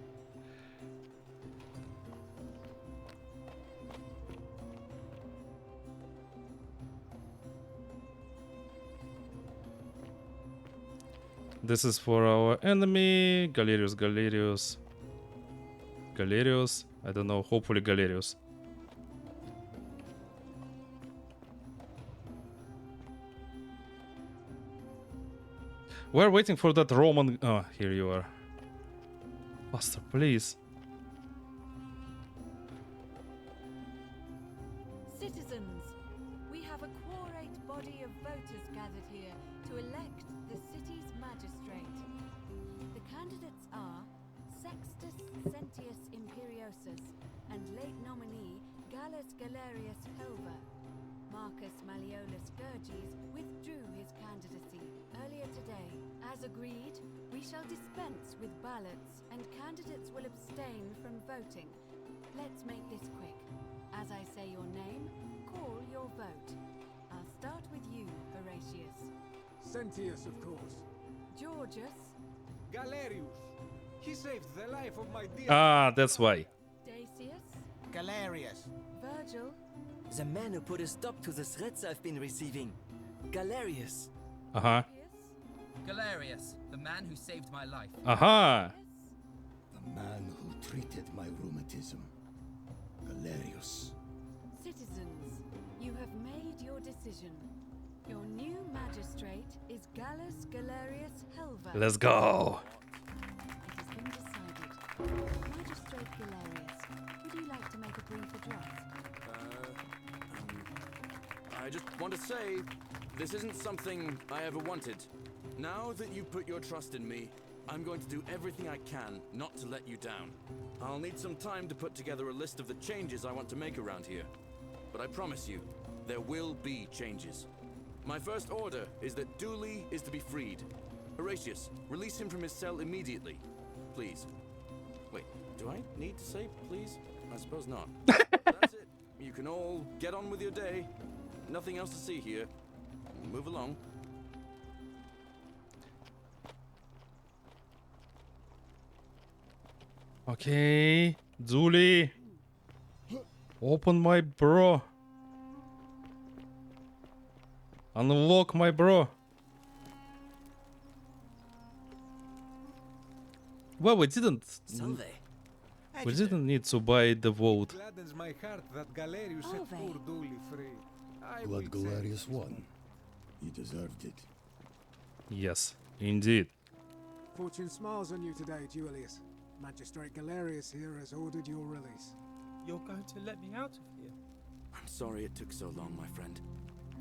This is for our enemy. Galerius, Galerius. Galerius. I don't know. Hopefully Galerius. We're waiting for that Roman... Oh, here you are. Faster, please. Citizens, we have a quorate body of voters gathered here to elect the city's magistrate. The candidates are Sextus Sentius Imperiosus and late nominee Gallus Galerius Helver. Marcus Malleolus Gurges withdrew his candidacy earlier today. As agreed, we shall dispense with ballots and candidates will abstain from voting. Let's make this quick. As I say your name, call your vote. I'll start with you, Horatius. Sentius, of course. Georgius. Galerius. He saved the life of my dear... Ah, that's why. Dacius. Galerius. Virgil. The man who put a stop to the threats I've been receiving. Galerius. Uh-huh. Galerius, the man who saved my life. Aha! The man who treated my rheumatism. Galerius. Citizens, you have made your decision. Your new magistrate is Gallus Galerius Helver. Let's go. It has been decided. Magistrate Galerius, would you like to make a brief address? I just want to say, this isn't something I ever wanted. Now that you've put your trust in me, I'm going to do everything I can not to let you down. I'll need some time to put together a list of the changes I want to make around here. But I promise you, there will be changes. My first order is that Dooley is to be freed. Horatius, release him from his cell immediately. Please. Wait, do I need to say please? I suppose not. That's it. You can all get on with your day. Nothing else to see here. Move along. Okay. Dooley. Open my bro. Unlock my bro. Well, we didn't. Salve. We didn't need to buy the vote. Gladdens my heart that Galerius set poor Dooley free. Blood Galerius won. He deserved it. Yes, indeed. Fortune smiles on you today, Julius. Magistrate Galerius here has ordered your release. You're going to let me out of here? I'm sorry it took so long, my friend.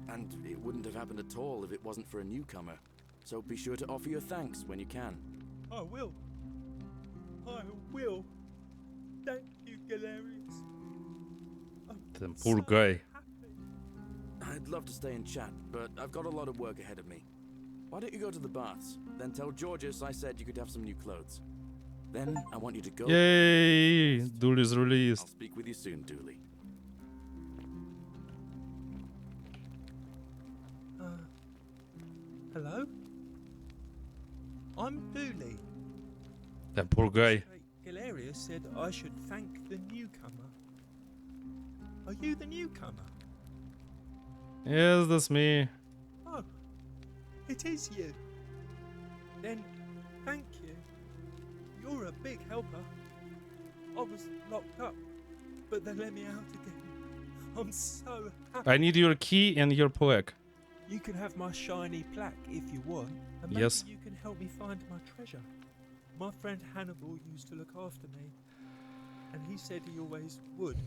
And it wouldn't have happened at all if it wasn't for a newcomer. So be sure to offer your thanks when you can. I will. I will. Thank you, Galerius. The poor guy. I'd love to stay and chat, but I've got a lot of work ahead of me. Why don't you go to the baths? Then tell Georgius I said you could have some new clothes. Then I want you to go. Yay! Dooley's released. I'll speak with you soon, Dooley. Hello? I'm Dooley. That poor guy. Galerius said I should thank the newcomer. Are you the newcomer? Yes, that's me. Oh, it is you. Then, thank you. You're a big helper. I was locked up, but they let me out again. I'm so happy. I need your key and your plaque. You can have my shiny plaque if you want, and maybe Yes. you can help me find my treasure. My friend Hannibal used to look after me, and he said he always would.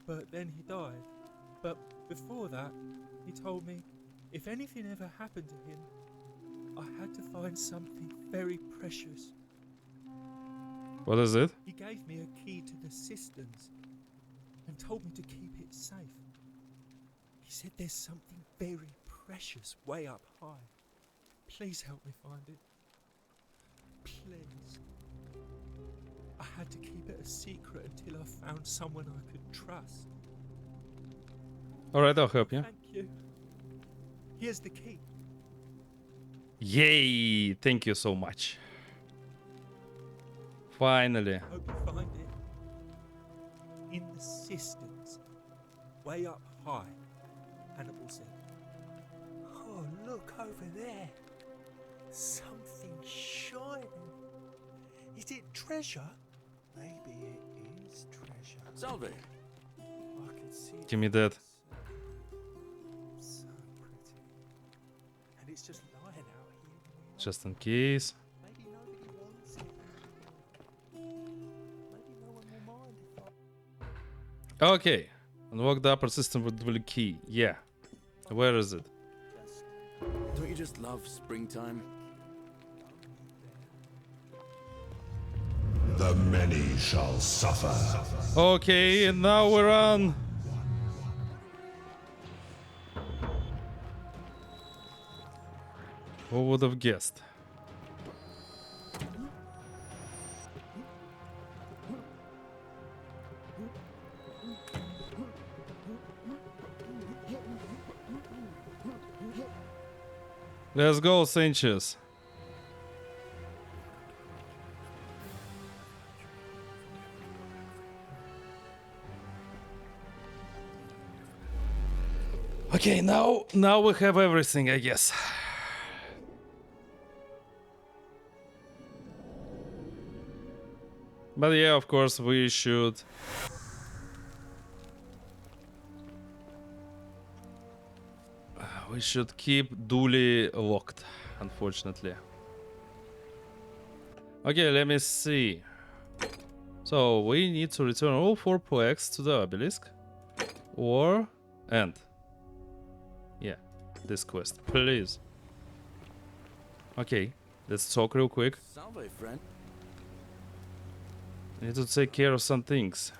But then he died. But before that, he told me if anything ever happened to him, I had to find something very precious. What is it? He gave me a key to the cisterns and told me to keep it safe. He said there's something very precious way up high. Please help me find it. Please. I had to keep it a secret until I found someone I could trust. Alright, I'll help you. Thank you. Here's the key. Yay! Thank you so much. Finally. Hope you find it. In the cisterns. Way up high. Hannibal said. Oh, look over there. Something shining. Is it treasure? Maybe it is treasure. Salve. I can see it. Give me that. So pretty. And it's just lying out here. Just in case. Maybe nobody wants it. Maybe no one will mind if I... Okay. Unlock the upper system with the key. Yeah. Where is it? Don't you just love springtime? The many shall suffer. Okay, and now we're on. Who would have guessed? Let's go, Sanchez. Okay, now we have everything, I guess. But yeah, of course, we should keep Dooley locked, unfortunately. Okay, let me see. So we need to return all 4 plaques to the obelisk, or end. Yeah, this quest, please. Okay, let's talk real quick. Salve, friend. I need to take care of some things.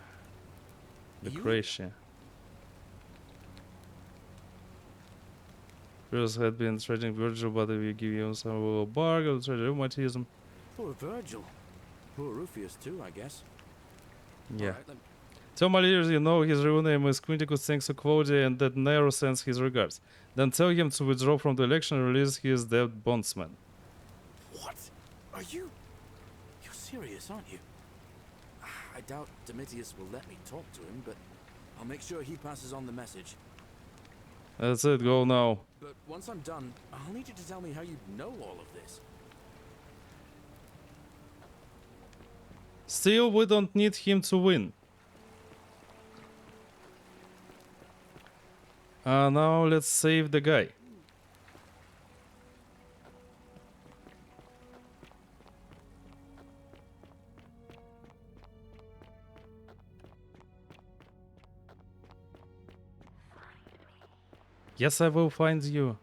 Lucretia. Cyberos had been threatening Virgil, but we give you some little bargain of rheumatism. Poor Virgil. Poor Rufius too, I guess. Yeah. Alright, Tell my leaders you know his real name is Quinticus, thanks to Claudia, and that Nero sends his regards. Then tell him to withdraw from the election and release his dead bondsman. What? Are you... You're serious, aren't you? I doubt Domitius will let me talk to him, but I'll make sure he passes on the message. That's it, go now. But once I'm done, I'll need you to tell me how you know all of this. Still, we don't need him to win. Now let's save the guy. Yes, I will find you.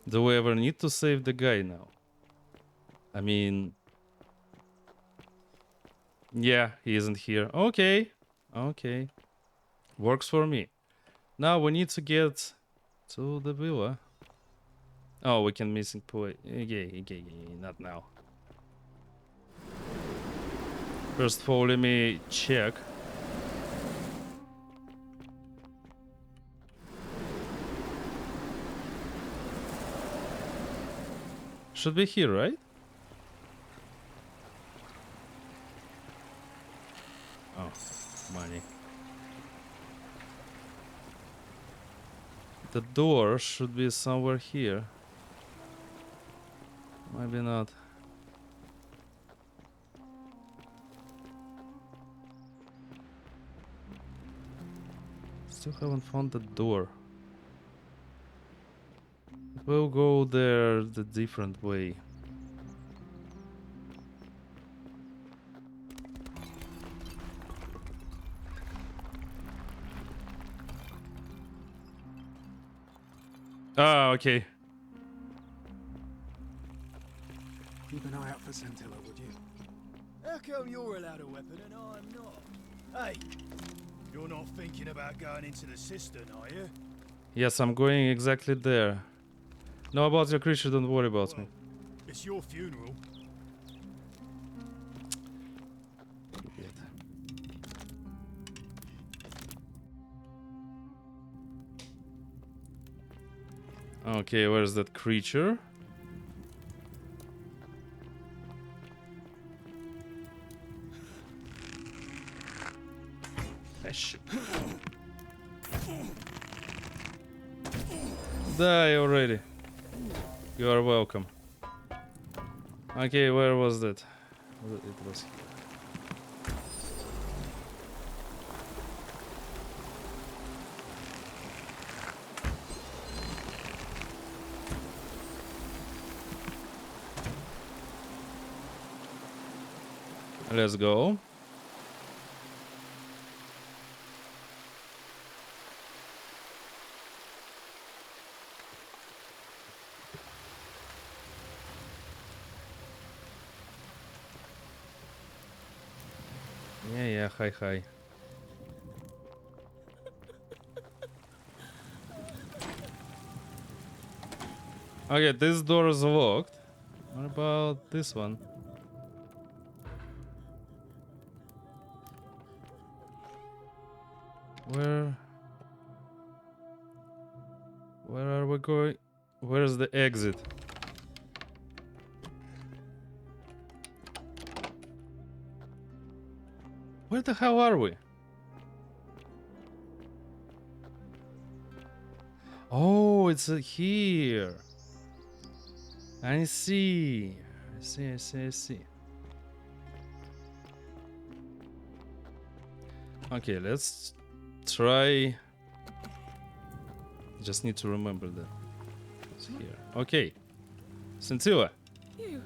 Do we ever need to save the guy now? I mean... Yeah, he isn't here. Okay. Okay. Works for me. Now we need to get to the villa. Oh, we can missing play. Okay, not now. First of all, let me check. Should be here, right? Oh, money. The door should be somewhere here. Maybe not. Still haven't found the door. We'll go there the different way. Ah, okay. Keep an eye out for Scintilla, would you? How come you're allowed a weapon and I'm not? Hey, you're not thinking about going into the cistern, are you? Yes, I'm going exactly there. No, about your creature, don't worry about me. It's your funeral. Okay, where's that creature? Shit. Die already. You are welcome. Okay, where was that? It was here. Let's go. Yeah, hi. Okay, this door is locked. What about this one? Where are we going? Where's the exit? Where the hell are we? Oh, it's here. I see. I see. Okay, let's try. Just need to remember that. It's here. Okay. Scintilla. You.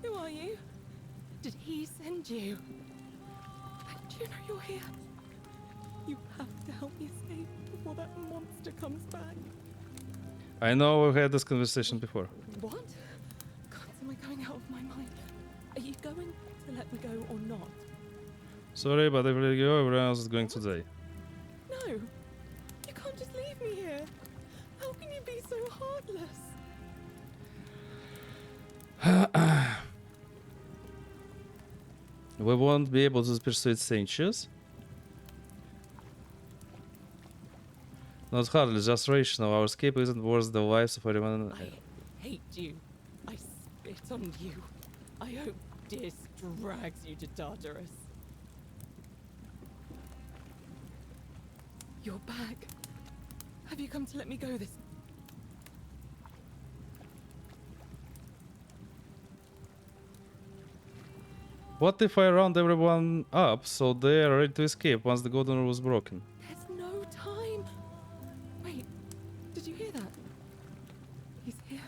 Who are you? Did he send you? And do you know you're here? You have to help me escape before that monster comes back. I know we had this conversation before. What? God, am I going out of my mind? Are you going to let me go or not? Sorry, but if I let you go, everyone else is going to die. No! You can't just leave me here! How can you be so heartless? We won't be able to persuade Sanchez. Not hardly, just rational. Our escape isn't worth the lives of everyone. I hate you. I spit on you. I hope Dis drags you to Tartarus. You're back. Have you come to let me go this? What if I round everyone up so they are ready to escape once the golden rule is broken? There's no time. Wait, did you hear that? He's here.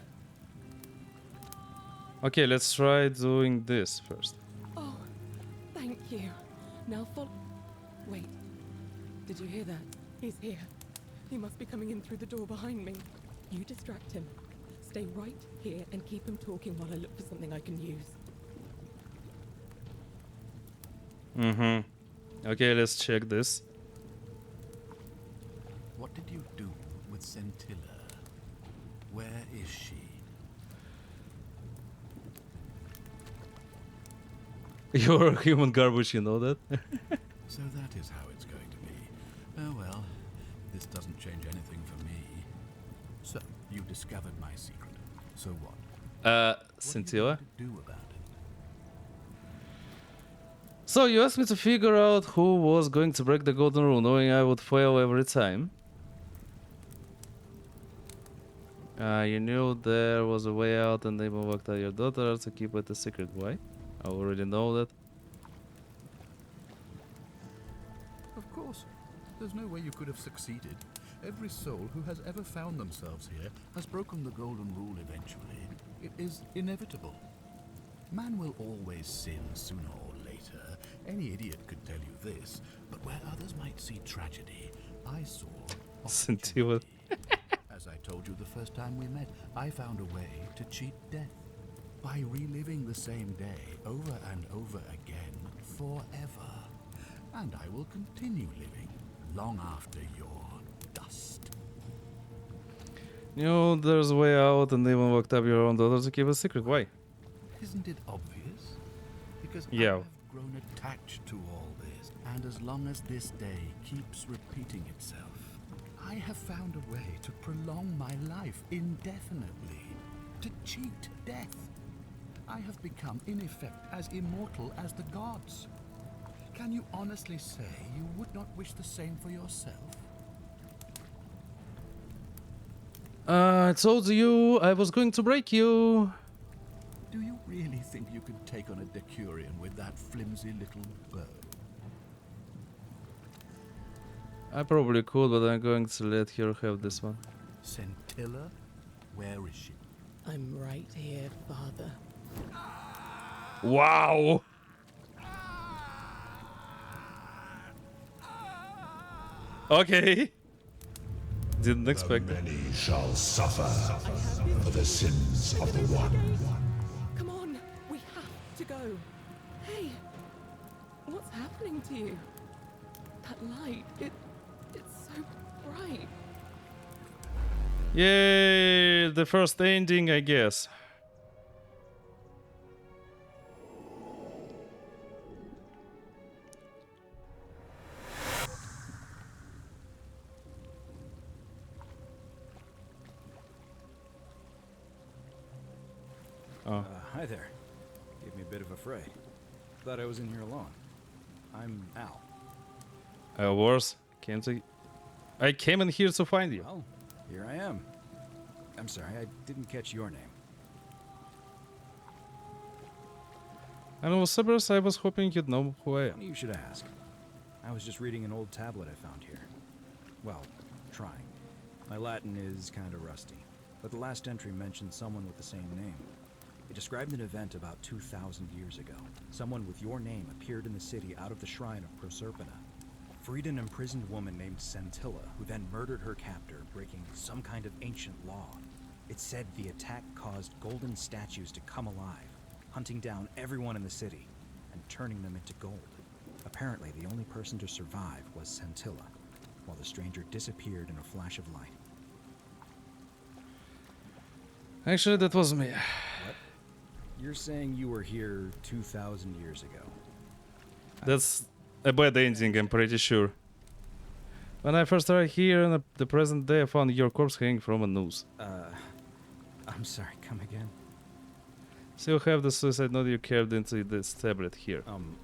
Okay, let's try doing this first. Oh, thank you. Now follow. Wait, did you hear that? He's here. He must be coming in through the door behind me. You distract him. Stay right here and keep him talking while I look for something I can use. Okay, let's check this. What did you do with Scintilla? Where is she? You're a human garbage, you know that? So that is how it's going to be. Oh well, this doesn't change anything for me. So, you discovered my secret. So what? Scintilla? What do you do about it? So you asked me to figure out who was going to break the golden rule, knowing I would fail every time. You knew there was a way out and even worked out your daughter to keep it a secret. Why? I already know that. Of course. There's no way you could have succeeded. Every soul who has ever found themselves here has broken the golden rule eventually. It is inevitable. Man will always sin sooner or later. Any idiot could tell you this, but where others might see tragedy, I saw Scintilla. As I told you the first time we met, I found a way to cheat death. By reliving the same day over and over again forever. And I will continue living long after your dust. You know, there's a way out and even locked up your own daughter to keep a secret. Why? Isn't it obvious? Because Yeah. I have grown attached to all this, and as long as this day keeps repeating itself, I have found a way to prolong my life indefinitely, to cheat death. I have become, in effect, as immortal as the gods. Can you honestly say you would not wish the same for yourself? I told you I was going to break you. Do you really think you can take on a Decurion with that flimsy little bow? I probably could, but I'm going to let her have this one. Scintilla? Where is she? I'm right here, Father. Wow! Okay. Didn't expect the it. many shall suffer for the sins of the one. Come on, we have to go. Hey, what's happening to you? That light, it's so bright. Yay! The first ending, I guess. Oh. Hi there. Gave me a bit of a fray. Thought I was in here alone. I'm Al. Wars I came in here to find you. Well, here I am. I'm sorry, I didn't catch your name. I know, Cyberos, I was hoping you'd know who I am. Funny you should ask. I was just reading an old tablet I found here. Well, trying. My Latin is kind of rusty, but the last entry mentioned someone with the same name. It described an event about 2,000 years ago. Someone with your name appeared in the city out of the shrine of Proserpina. Freed an imprisoned woman named Scintilla, who then murdered her captor, breaking some kind of ancient law. It said the attack caused golden statues to come alive, hunting down everyone in the city and turning them into gold. Apparently, the only person to survive was Scintilla, while the stranger disappeared in a flash of light. Actually, that was me. What? You're saying you were here 2,000 years ago? That's a bad ending, I'm pretty sure. When I first arrived here in the present day, I found your corpse hanging from a noose. I'm sorry, come again? Still have the suicide note you carved into this tablet here.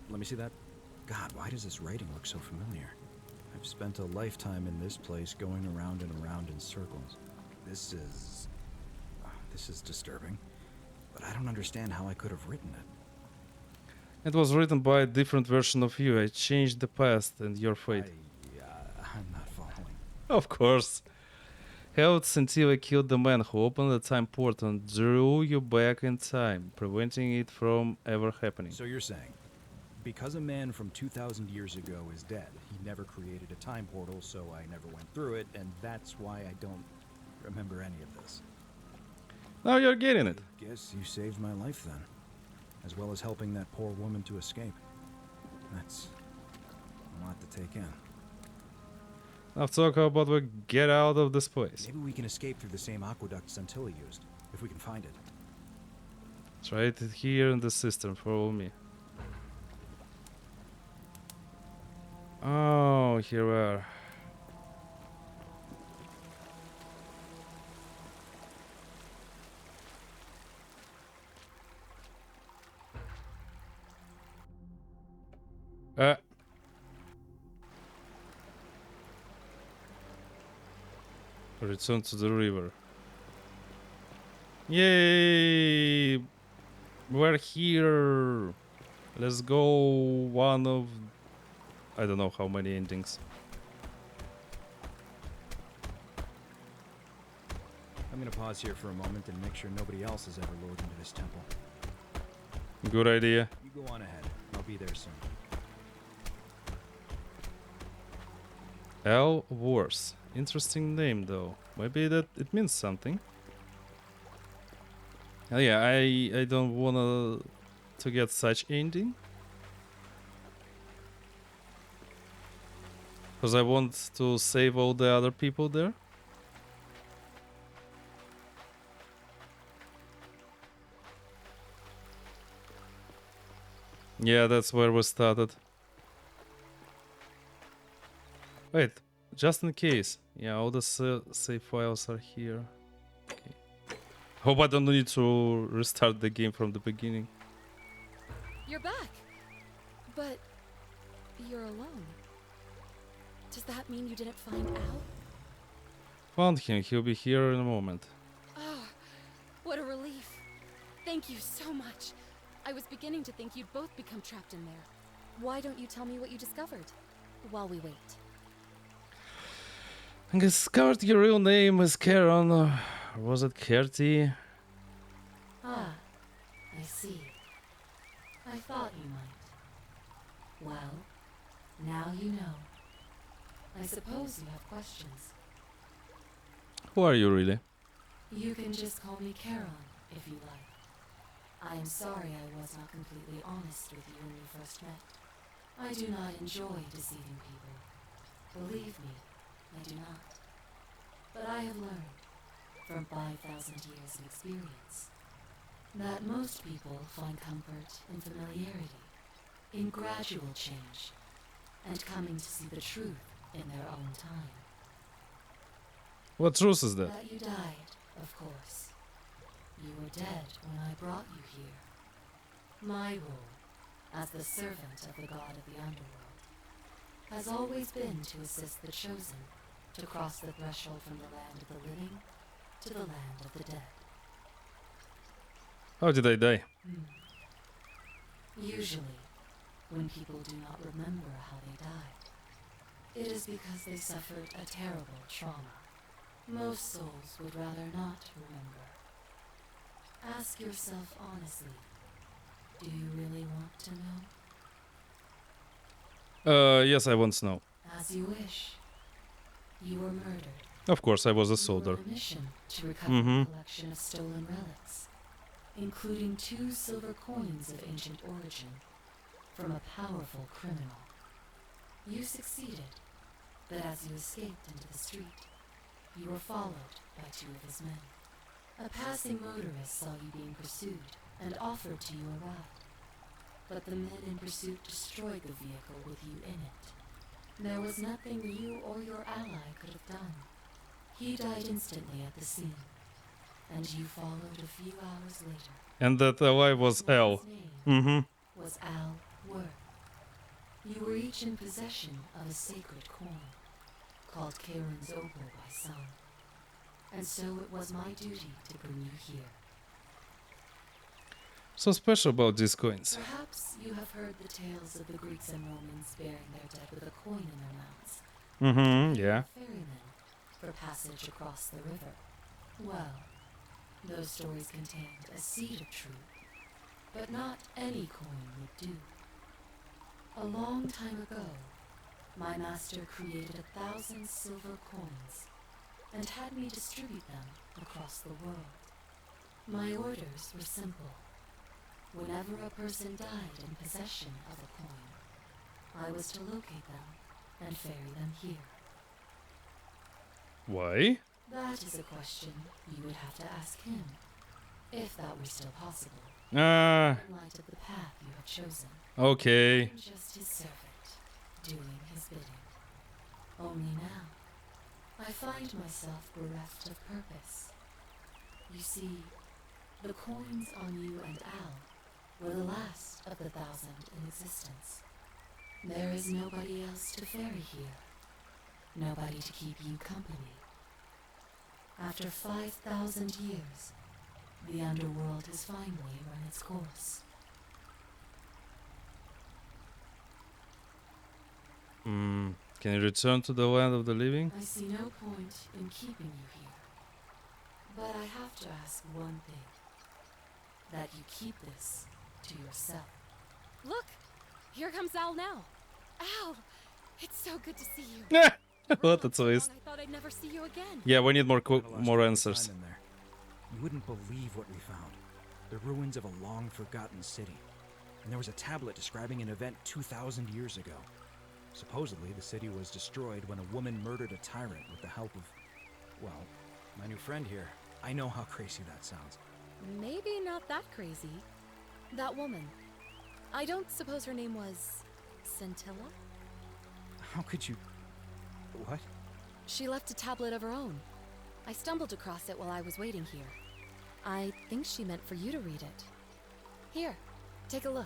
Let me see that. God, why does this writing look so familiar? I've spent a lifetime in this place going around and around in circles. This is disturbing. But I don't understand how I could have written it. It was written by a different version of you. I changed the past and your fate. I'm not following. Of course. Held Scintilla killed the man who opened the time portal and drew you back in time, preventing it from ever happening. So you're saying, because a man from 2,000 years ago is dead, he never created a time portal, so I never went through it, and that's why I don't remember any of this. Now you're getting it. Guess you saved my life then, as well as helping that poor woman to escape. That's a lot to take in. Now talk about we get out of this place. Maybe we can escape through the same aqueduct Scintilla used, if we can find it. It's right here in the system. Follow me. Oh, here we are. Return to the river. Yay! We're here. Let's go. One of I don't know how many endings. I'm gonna pause here for a moment and make sure nobody else has ever lured into this temple. Good idea. You go on ahead. I'll be there soon. L Wars. Interesting name though. Maybe that it means something. Oh, yeah, I don't wanna to get such ending. Because I want to save all the other people there. Yeah, that's where we started. Wait, just in case. Yeah, all the save files are here. Okay. Hope I don't need to restart the game from the beginning. You're back. But you're alone. Does that mean you didn't find Al? Found him. He'll be here in a moment. Oh, what a relief. Thank you so much. I was beginning to think you'd both become trapped in there. Why don't you tell me what you discovered while we wait? I discovered your real name is Karen. Or was it Kerti? Ah, I see. I thought you might. Well, now you know. I suppose you have questions. Who are you really? You can just call me Caroline, if you like. I am sorry I was not completely honest with you when we first met. I do not enjoy deceiving people. Believe me, I do not. But I have learned, from 5,000 years of experience, that most people find comfort in familiarity, in gradual change, and coming to see the truth in their own time. What truth is that? That you died, of course. You were dead when I brought you here. My role, as the servant of the god of the underworld, has always been to assist the chosen to cross the threshold from the land of the living to the land of the dead. How did I die? Usually, when people do not remember how they died, it is because they suffered a terrible trauma. Most souls would rather not remember. Ask yourself honestly, do you really want to know? Yes, I want to know. As you wish. You were murdered. Of course, I was a You soldier. were on a mission to recover a collection of stolen relics, including 2 silver coins of ancient origin from a powerful criminal. You succeeded, but as you escaped into the street, you were followed by 2 of his men. A passing motorist saw you being pursued and offered to you a ride, but the men in pursuit destroyed the vehicle with you in it. There was nothing you or your ally could have done. He died instantly at the scene, and you followed a few hours later. And that ally was L. Was Al Worth. You were each in possession of a sacred coin, called Karen's Opal by some, and so it was my duty to bring you here. So special about these coins. Perhaps you have heard the tales of the Greeks and Romans burying their dead with a coin in their mouths. Yeah. Ferrymen for passage across the river. Well, those stories contained a seed of truth, but not any coin would do. A long time ago, my master created 1,000 silver coins and had me distribute them across the world. My orders were simple. Whenever a person died in possession of a coin, I was to locate them and ferry them here. Why? That is a question you would have to ask him, if that were still possible. In light of the path you have chosen. Okay. I'm just his servant, doing his bidding. Only now, I find myself bereft of purpose. You see, the coins on you and Al were the last of the 1,000 in existence. There is nobody else to ferry here. Nobody to keep you company. After 5,000 years, the underworld has finally run its course. Can you return to the land of the living? I see no point in keeping you here. But I have to ask one thing. That you keep this to yourself. Look! Here comes Al now. Al! It's so good to see you. What a twist. I thought I'd never see you again. Yeah, we need more answers. In there. You wouldn't believe what we found. The ruins of a long forgotten city. And there was a tablet describing an event 2,000 years ago. Supposedly, the city was destroyed when a woman murdered a tyrant with the help of, well, my new friend here. I know how crazy that sounds. Maybe not that crazy. That woman. I don't suppose her name was Scintilla? How could you... What? She left a tablet of her own. I stumbled across it while I was waiting here. I think she meant for you to read it. Here, take a look.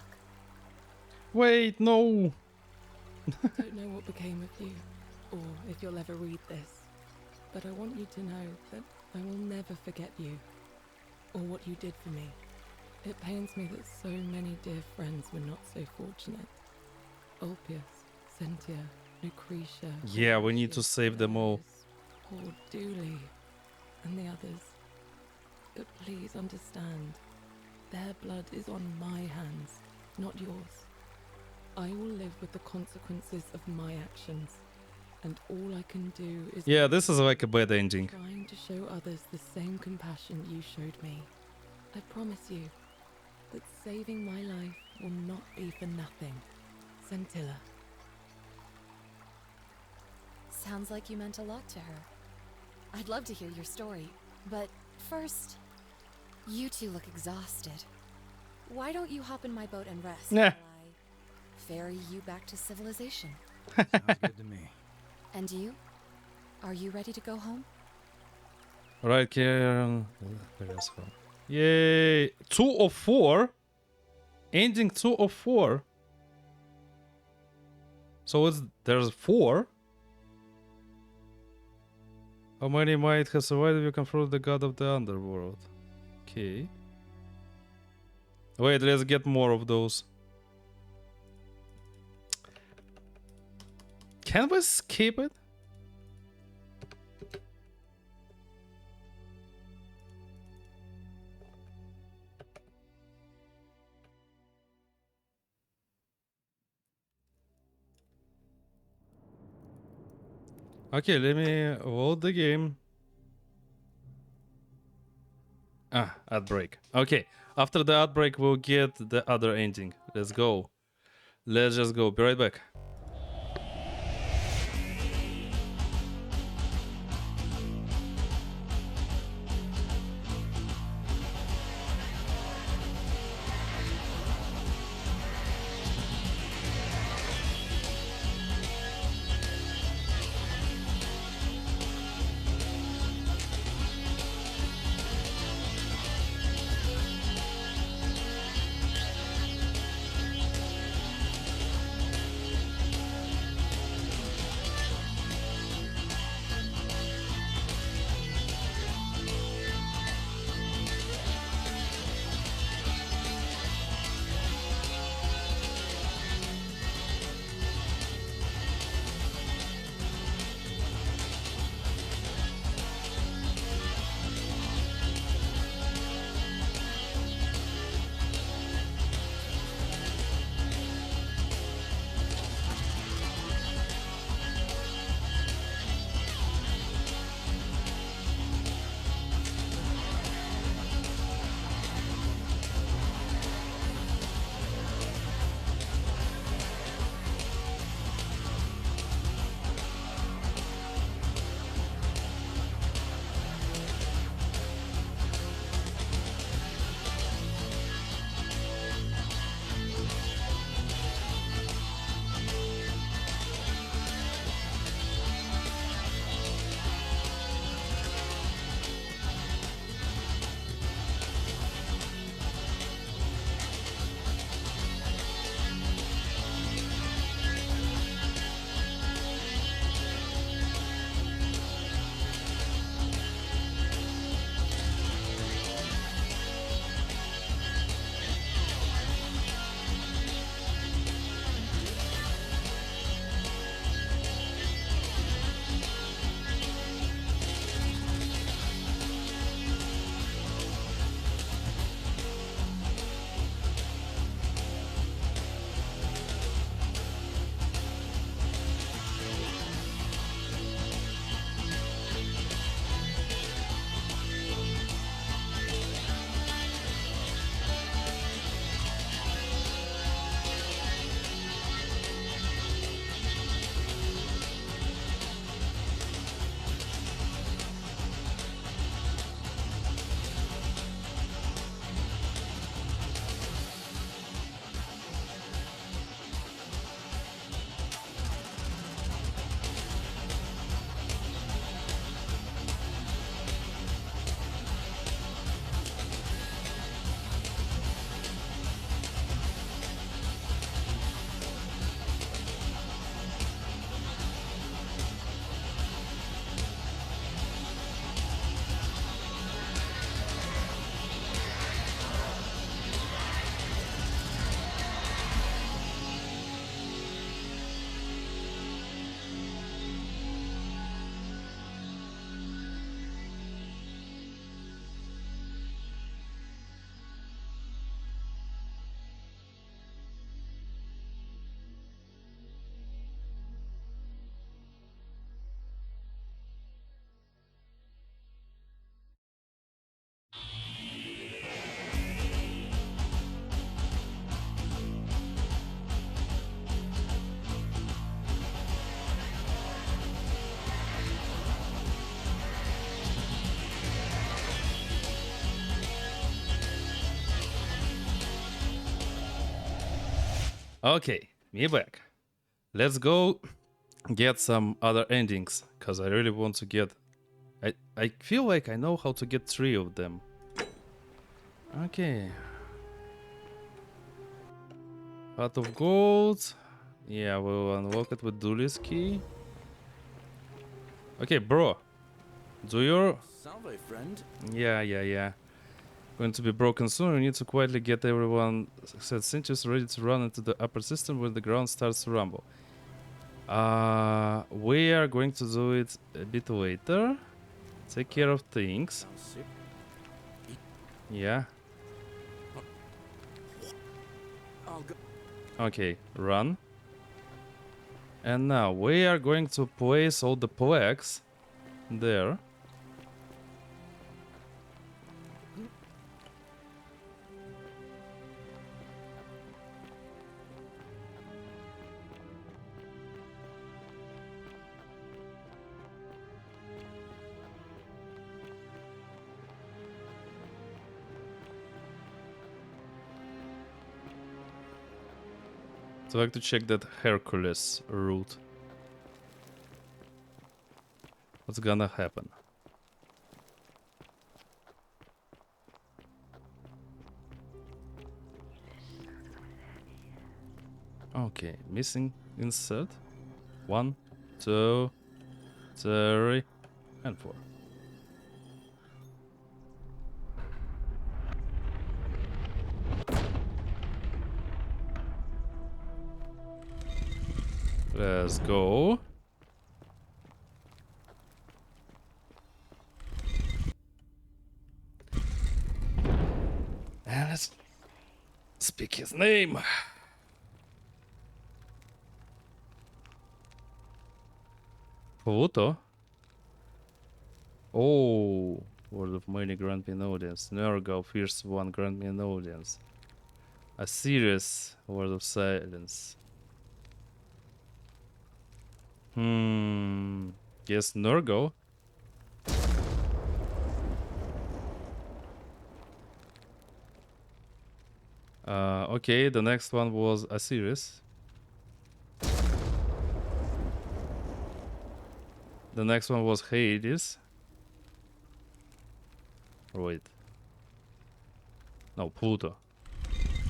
Wait, no. Don't know what became of you, or if you'll ever read this, but I want you to know that I will never forget you, or what you did for me. It pains me that so many dear friends were not so fortunate. Ulpius, Cynthia, Lucretia... Yeah, we need to save them all. Poor Dooley, and the others. But please understand, their blood is on my hands, not yours. I will live with the consequences of my actions, and all I can do is... Yeah, this is like a bad ending. Trying to show others the same compassion you showed me. I promise you that saving my life will not be for nothing. Scintilla. Sounds like you meant a lot to her. I'd love to hear your story, but first, you two look exhausted. Why don't you hop in my boat and rest while I ferry you back to civilization? Sounds good to me. And you? Are you ready to go home? Right, Karen. Yay! 2 of 4? Ending 2 of 4? So there's 4? How many might have survived if you confront the god of the underworld? Okay. Wait, let's get more of those. Can we skip it? Okay, let me load the game. Ah, ad break. Okay, after the ad break, we'll get the other ending. Let's go. Let's just go. Be right back. Okay, me back. Let's go get some other endings, because I really want to get... I feel like I know how to get 3 of them. Okay. Heart of Gold. Yeah, we'll unlock it with Duly's key. Okay, bro. Do your... Salve, friend. Yeah. Going to be broken soon. We need to quietly get everyone set sentries ready to run into the upper system when the ground starts to rumble. We are going to do it a bit later. Take care of things. Yeah. I'll go. Okay, run. And now we are going to place all the plaques there. So I have to check that Hercules route. What's gonna happen? Okay, missing insert. 1, 2, 3, and 4. Let's go. And let's speak his name. Pluto. Oh, word of many grant me an audience. Nergal, fierce one, grant me an audience. A serious word of silence. Yes, Nergal. Okay, the next one was Osiris. The next one was Hades. Wait. No, Pluto.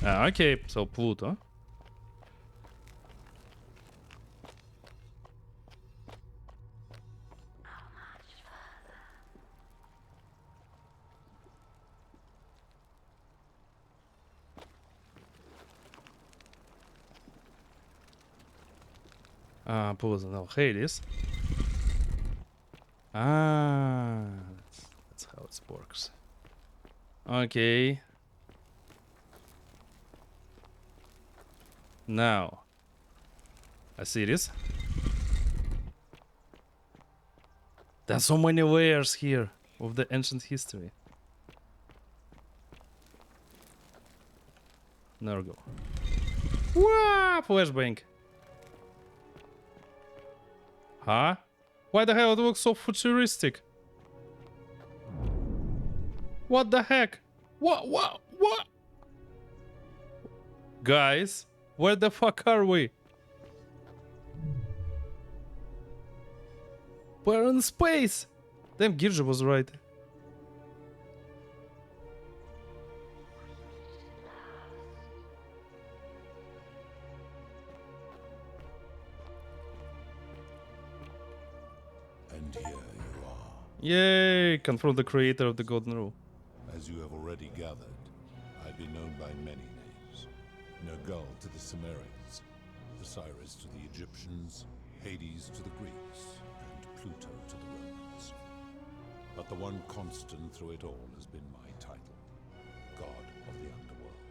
Okay, so Pluto. Pluto, no, Hades. That's how it works. Okay. Now, I see this. There's so many layers here of the ancient history. Nergal. Wow, flashbang. Huh? Why the hell it looks so futuristic? What the heck? What? Guys, where the fuck are we? We're in space! Damn, Girja was right. And here you are. Yay! Confront the creator of the Golden Rule. As you have already gathered, I've been known by many names. Nergal to the Sumerians, Osiris to the Egyptians, Hades to the Greeks, and Pluto to the Romans. But the one constant through it all has been my title, God of the Underworld.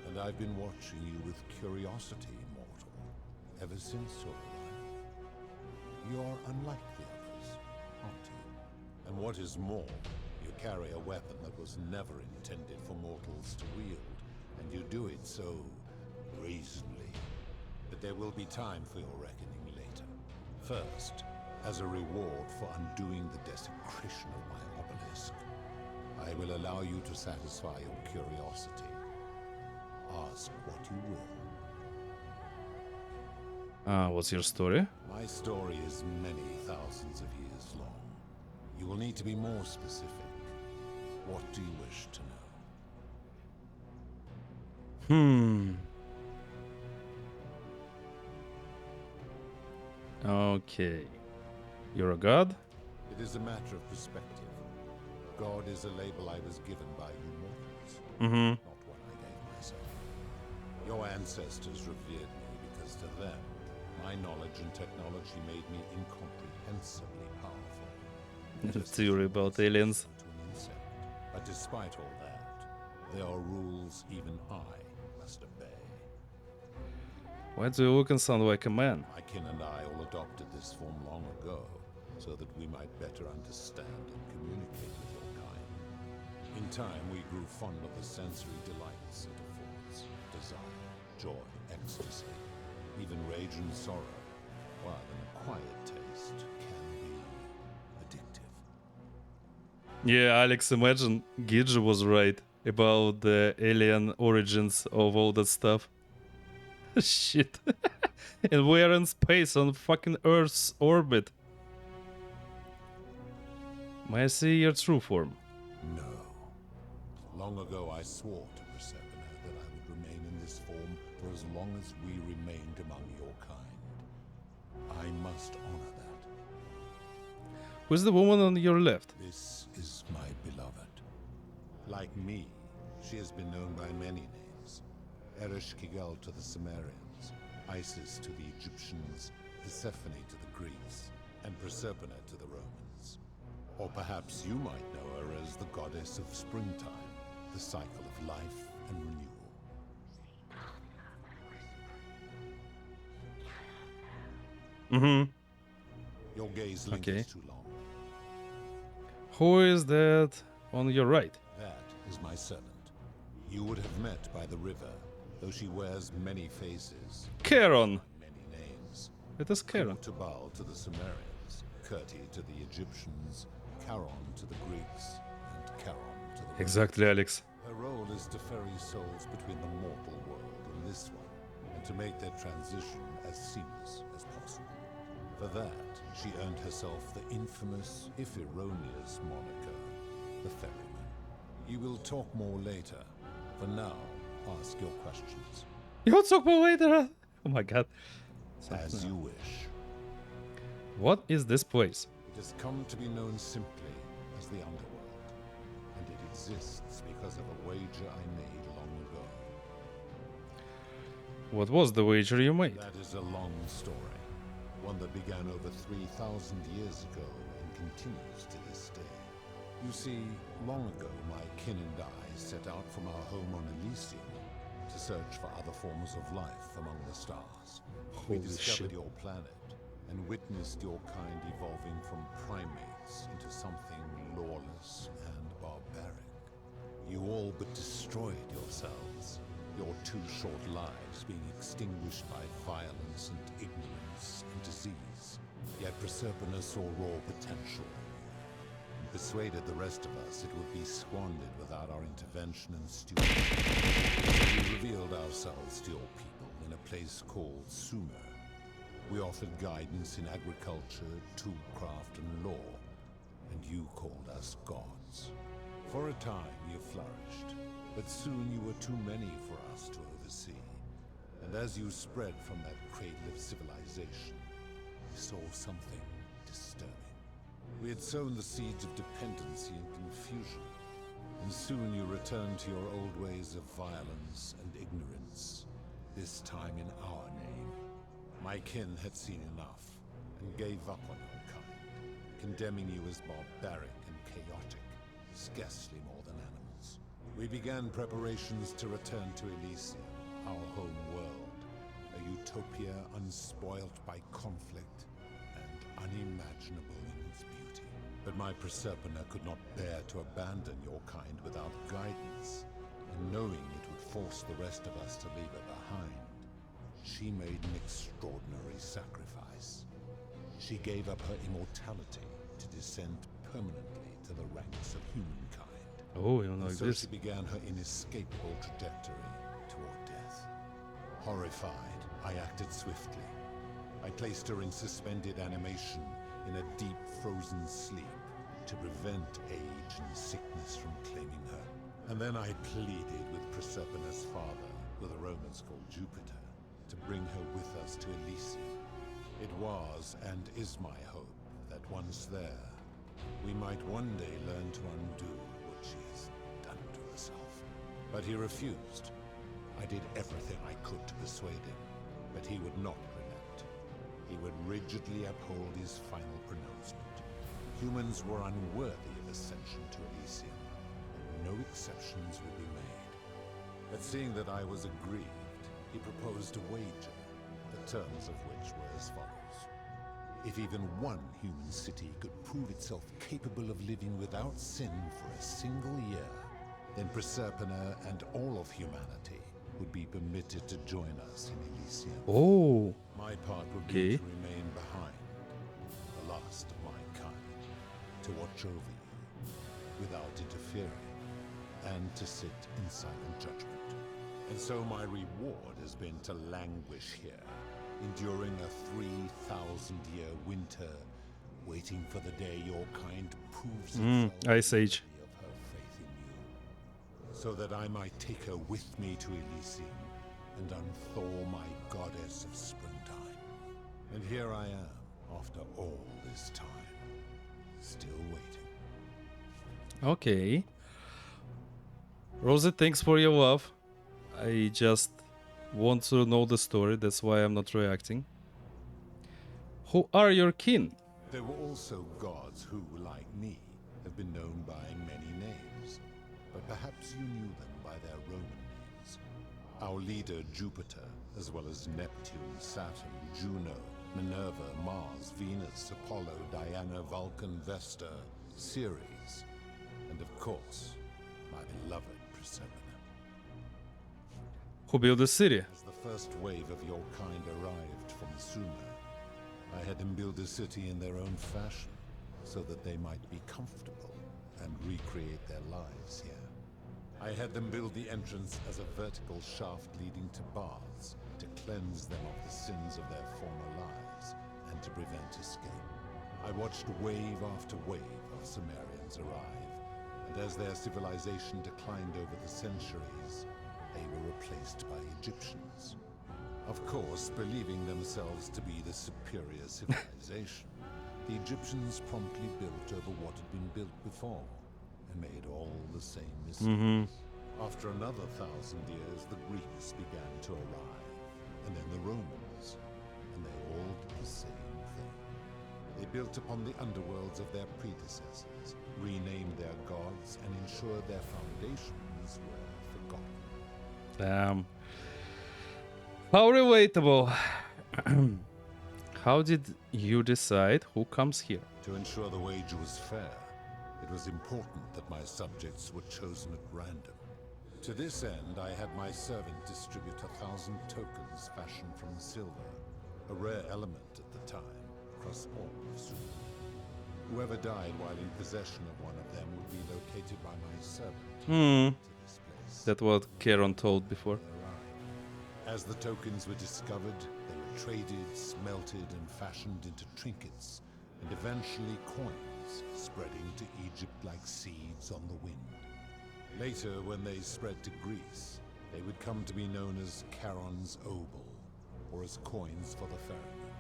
And I've been watching you with curiosity, mortal, ever since your arrival. You're unlike the others, aren't you? And what is more, you carry a weapon that was never intended for mortals to wield, and you do it so brazenly. But there will be time for your reckoning later. First, as a reward for undoing the desecration of my obelisk, I will allow you to satisfy your curiosity. Ask what you will. What's your story? My story is many thousands of years long. You will need to be more specific. What do you wish to know? Okay. You're a god? It is a matter of perspective. God is a label I was given by you mortals, not one I gave myself. Your ancestors revered me because to them, my knowledge and technology made me incomprehensibly powerful. Theory about aliens. To an insect. But despite all that, there are rules even I must obey. Why do you look and sound like a man? My kin and I all adopted this form long ago, so that we might better understand and communicate with your kind. In time, we grew fond of the sensory delights it affords. Desire, joy, ecstasy, even rage and sorrow, while an acquired taste can be addictive. Yeah, Alex, imagine Gidge was right about the alien origins of all that stuff. Shit. And we're in space on fucking Earth's orbit. May I see your true form? No. Long ago I swore to Persephone that I would remain in this form for as long as we remained among your kind. I must honor that. Who's the woman on your left? This is my beloved. Like me, she has been known by many names. Ereshkigal to the Sumerians, Isis to the Egyptians, Persephone to the Greeks, and Proserpine to the Romans. Or perhaps you might know her as the goddess of springtime, the cycle of life and renewal. Your gaze lingers too long. Who is that on your right? That is my servant. You would have met by the river, though she wears many faces. Charon! Many names. It is Charon. Tubal to the Sumerians, Kirti to the Egyptians, Charon to the Greeks, and Charon to the Exactly, Alex. Her role is to ferry souls between the mortal world and this one, and to make their transition as seamless as possible. For that, she earned herself the infamous, if erroneous, moniker, the Ferryman. You will talk more later. For now, ask your questions. You'll talk more later! Oh my god. As you wish. What is this place? It has come to be known simply as the Underworld, and it exists because of a wager I made long ago. What was the wager you made? That is a long story, one that began over 3,000 years ago and continues to this day. You see, long ago my kin and I set out from our home on Elysium to search for other forms of life among the stars. We discovered your planet and witnessed your kind evolving from primates into something lawless and barbaric. You all but destroyed yourselves, your 2 short lives being extinguished by violence and ignorance and disease. Yet Proserpine saw raw potential and persuaded the rest of us it would be squandered without our intervention and stewardship. We revealed ourselves to your people in a place called Sumer. We offered guidance in agriculture, toolcraft, and law, and you called us gods. For a time you flourished, but soon you were too many for us to oversee. And as you spread from that cradle of civilization, we saw something disturbing. We had sown the seeds of dependency and confusion, and soon you returned to your old ways of violence and ignorance, this time in our name. My kin had seen enough, and gave up on your kind, condemning you as barbaric and chaotic, scarcely more than animals. We began preparations to return to Elysium, our home world, a utopia unspoilt by conflict and unimaginable in its beauty. But my Proserpine could not bear to abandon your kind without guidance, and knowing it would force the rest of us to leave her behind, she made an extraordinary sacrifice. She gave up her immortality to descend permanently to the ranks of humankind. Oh, you know, and so this. she began her inescapable trajectory toward death. Horrified, I acted swiftly. I placed her in suspended animation in a deep frozen sleep to prevent age and sickness from claiming her. And then I pleaded with Proserpina's father, who the Romans called Jupiter, to bring her with us to Elysium. It was and is my hope that once there, we might one day learn to undo what she has done to herself. But he refused. I did everything I could to persuade him, but he would not relent. He would rigidly uphold his final pronouncement. Humans were unworthy of ascension to Elysium, and no exceptions would be made. But seeing that I was aggrieved, he proposed a wager, the terms of which were as follows. If even one human city could prove itself capable of living without sin for a single year, then Proserpina and all of humanity would be permitted to join us in Elysium. Oh. My part would be to remain behind, the last of my kind, to watch over you without interfering, and to sit in silent judgment. And so my reward has been to languish here, enduring a 3,000-year winter, waiting for the day your kind proves itself Ice Age. worthy of her faith in you, so that I might take her with me to Elysium and unthaw my goddess of springtime. And here I am, after all this time, still waiting. Okay. Rosie, thanks for your love. I just want to know the story, that's why I'm not reacting. Who are your kin? There were also gods who, like me, have been known by many names, but perhaps you knew them by their Roman names. Our leader, Jupiter, as well as Neptune, Saturn, Juno, Minerva, Mars, Venus, Apollo, Diana, Vulcan, Vesta, Ceres, and of course, my beloved Proserpina. Who built the city? As the first wave of your kind arrived from Sumer, I had them build a city in their own fashion, so that they might be comfortable and recreate their lives here. I had them build the entrance as a vertical shaft leading to baths, to cleanse them of the sins of their former lives, and to prevent escape. I watched wave after wave of Sumerians arrive, and as their civilization declined over the centuries, they were replaced by Egyptians. Of course, believing themselves to be the superior civilization, the Egyptians promptly built over what had been built before, and made all the same mistakes. After another 1,000 years, the Greeks began to arrive, and then the Romans, and they all did the same thing. They built upon the underworlds of their predecessors, renamed their gods, and ensured their foundations were forgotten. Damn. How relatable. How did you decide who comes here? To ensure the wager was fair, it was important that my subjects were chosen at random. To this end, I had my servant distribute 1,000 tokens fashioned from silver, a rare element at the time, across all of Sumer. Whoever died while in possession of one of them would be located by my servant. That's what Charon told before. As the tokens were discovered, they were traded, smelted, and fashioned into trinkets, and eventually coins, spreading to Egypt like seeds on the wind. Later, when they spread to Greece, they would come to be known as Charon's obol, or as coins for the ferryman.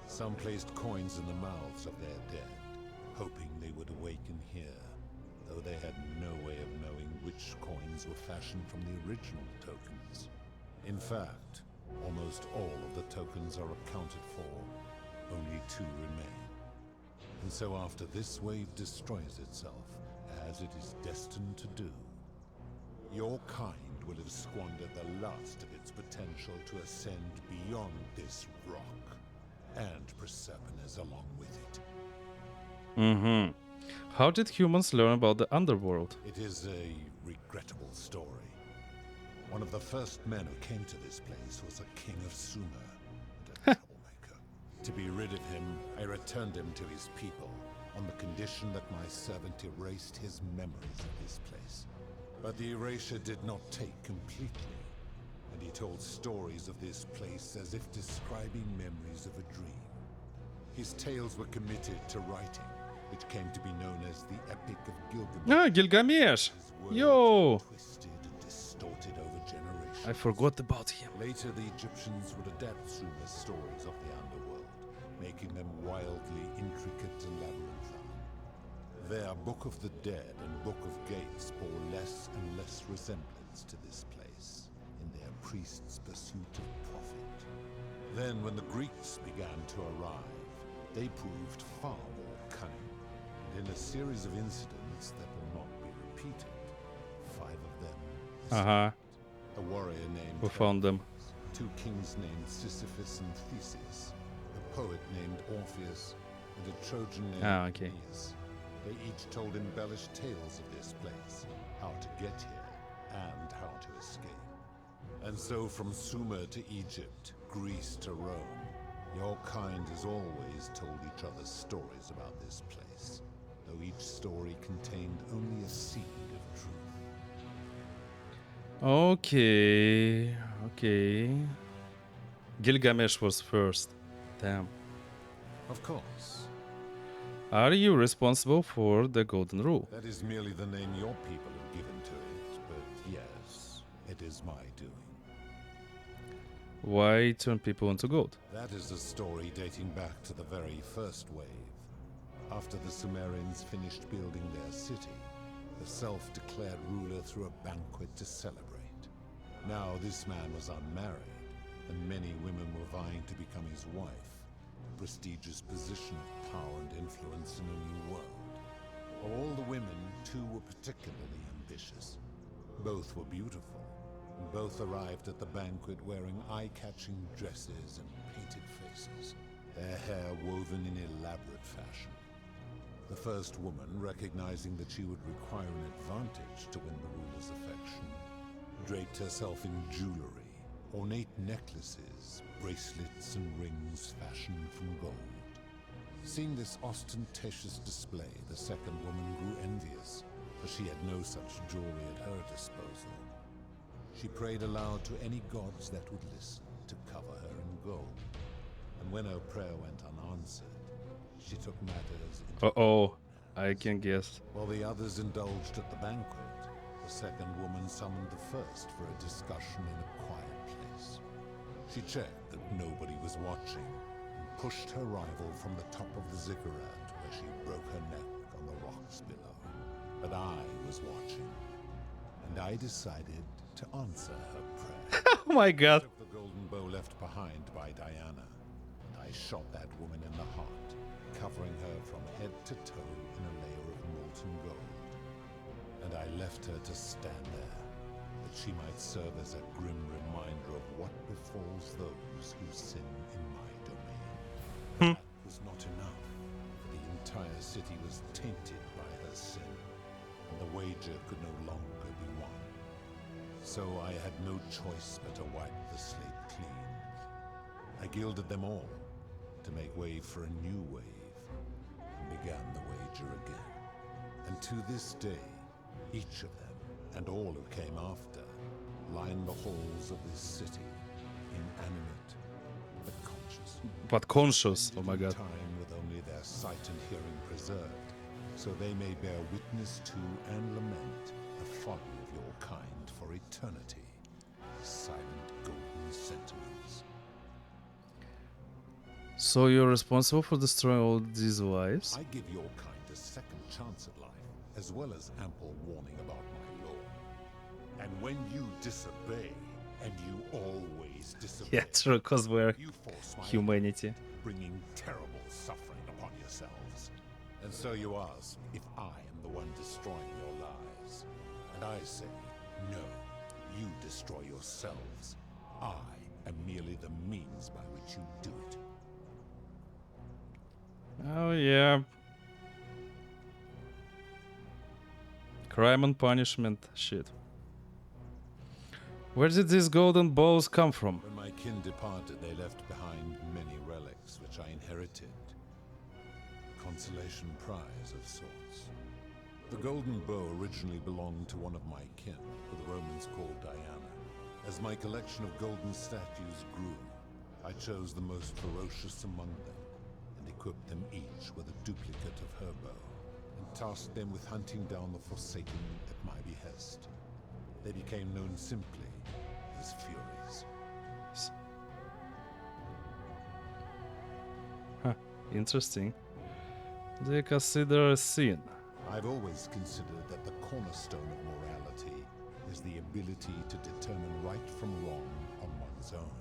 Some placed coins in the mouths of their dead, hoping they would awaken here, though they had no way of knowing which coins were fashioned from the original tokens. In fact, almost all of the tokens are accounted for, only 2 remain. And so after this wave destroys itself, as it is destined to do, your kind will have squandered the last of its potential to ascend beyond this rock, and Proserpina's along with it. How did humans learn about the underworld? It is a regrettable story. One of the first men who came to this place was a king of Sumer, and a troublemaker. To be rid of him, I returned him to his people, on the condition that my servant erased his memories of this place. But the erasure did not take completely. and he told stories of this place as if describing memories of a dream. His tales were committed to writing, which came to be known as the Epic of Gilgamesh. Ah, Gilgamesh! Yo! Twisted and distorted over generations. I forgot about him. Later, the Egyptians would adapt Sumer's stories of the underworld, making them wildly intricate and labyrinthine. Their Book of the Dead and Book of Gates bore less and less resemblance to this place in their priests' pursuit of profit. Then, when the Greeks began to arrive, they proved far more cunning, and in a series of incidents that will not be repeated, 5 of them escaped. A warrior named We found them. 2 kings named Sisyphus and Theseus, a poet named Orpheus, and a Trojan named Aeneas. They each told embellished tales of this place, how to get here, and how to escape. And so from Sumer to Egypt, Greece to Rome, your kind has always told each other stories about this place, though each story contained only a seed of truth. Okay. Gilgamesh was first. Damn. Of course. Are you responsible for the Golden Rule? That is merely the name your people have given to it, but yes, it is my doing. Why turn people into gold? That is a story dating back to the very first wave. After the Sumerians finished building their city, the self-declared ruler threw a banquet to celebrate. Now this man was unmarried, and many women were vying to become his wife, a prestigious position of power and influence in a new world. Of all the women, 2 were particularly ambitious. Both were beautiful, and both arrived at the banquet wearing eye-catching dresses and painted faces, their hair woven in elaborate fashion. The first woman, recognizing that she would require an advantage to win the ruler's affection, draped herself in jewelry, ornate necklaces, bracelets, and rings fashioned from gold. Seeing this ostentatious display, the second woman grew envious, for she had no such jewelry at her disposal. She prayed aloud to any gods that would listen to cover her in gold. And when her prayer went unanswered, she took matters into Uh-oh, I can guess. While the others indulged at the banquet, the second woman summoned the first for a discussion in a quiet place. She checked that nobody was watching and pushed her rival from the top of the ziggurat where she broke her neck on the rocks below. But I was watching, and I decided to answer her prayer. Oh my god. I took the golden bow left behind by Diana, and I shot that woman in the heart, covering her from head to toe in a layer of molten gold. And I left her to stand there, that she might serve as a grim reminder of what befalls those who sin in my domain. That was not enough, for the entire city was tainted by her sin, and the wager could no longer be won. So I had no choice but to wipe the slate clean. I gilded them all, to make way for a new wave, and began the wager again. And to this day, each of them, and all who came after, line the halls of this city, inanimate but conscious. But conscious, oh my god. Time with only their sight and hearing preserved, so they may bear witness to and lament the folly of your kind for eternity. Silent golden sentinels. So you're responsible for destroying all these lives? I give your kind a second chance at life, as well as ample warning about my law. And when you disobey, and you always disobey, Yeah, true, because we're you force my humanity. hand, bringing terrible suffering upon yourselves. And so you ask if I am the one destroying your lives. And I say, no, you destroy yourselves. I am merely the means by which you do it. Oh yeah. Crime and punishment, shit. Where did these golden balls come from? When my kin departed, they left behind many relics which I inherited. Consolation prize of sorts. The golden bow originally belonged to one of my kin, who the Romans called Diana. As my collection of golden statues grew, I chose the most ferocious among them and equipped them each with a duplicate of her bow, and tasked them with hunting down the Forsaken at my behest. They became known simply as Furies. Huh, interesting. They consider a sin. I've always considered that the cornerstone of morality is the ability to determine right from wrong on one's own.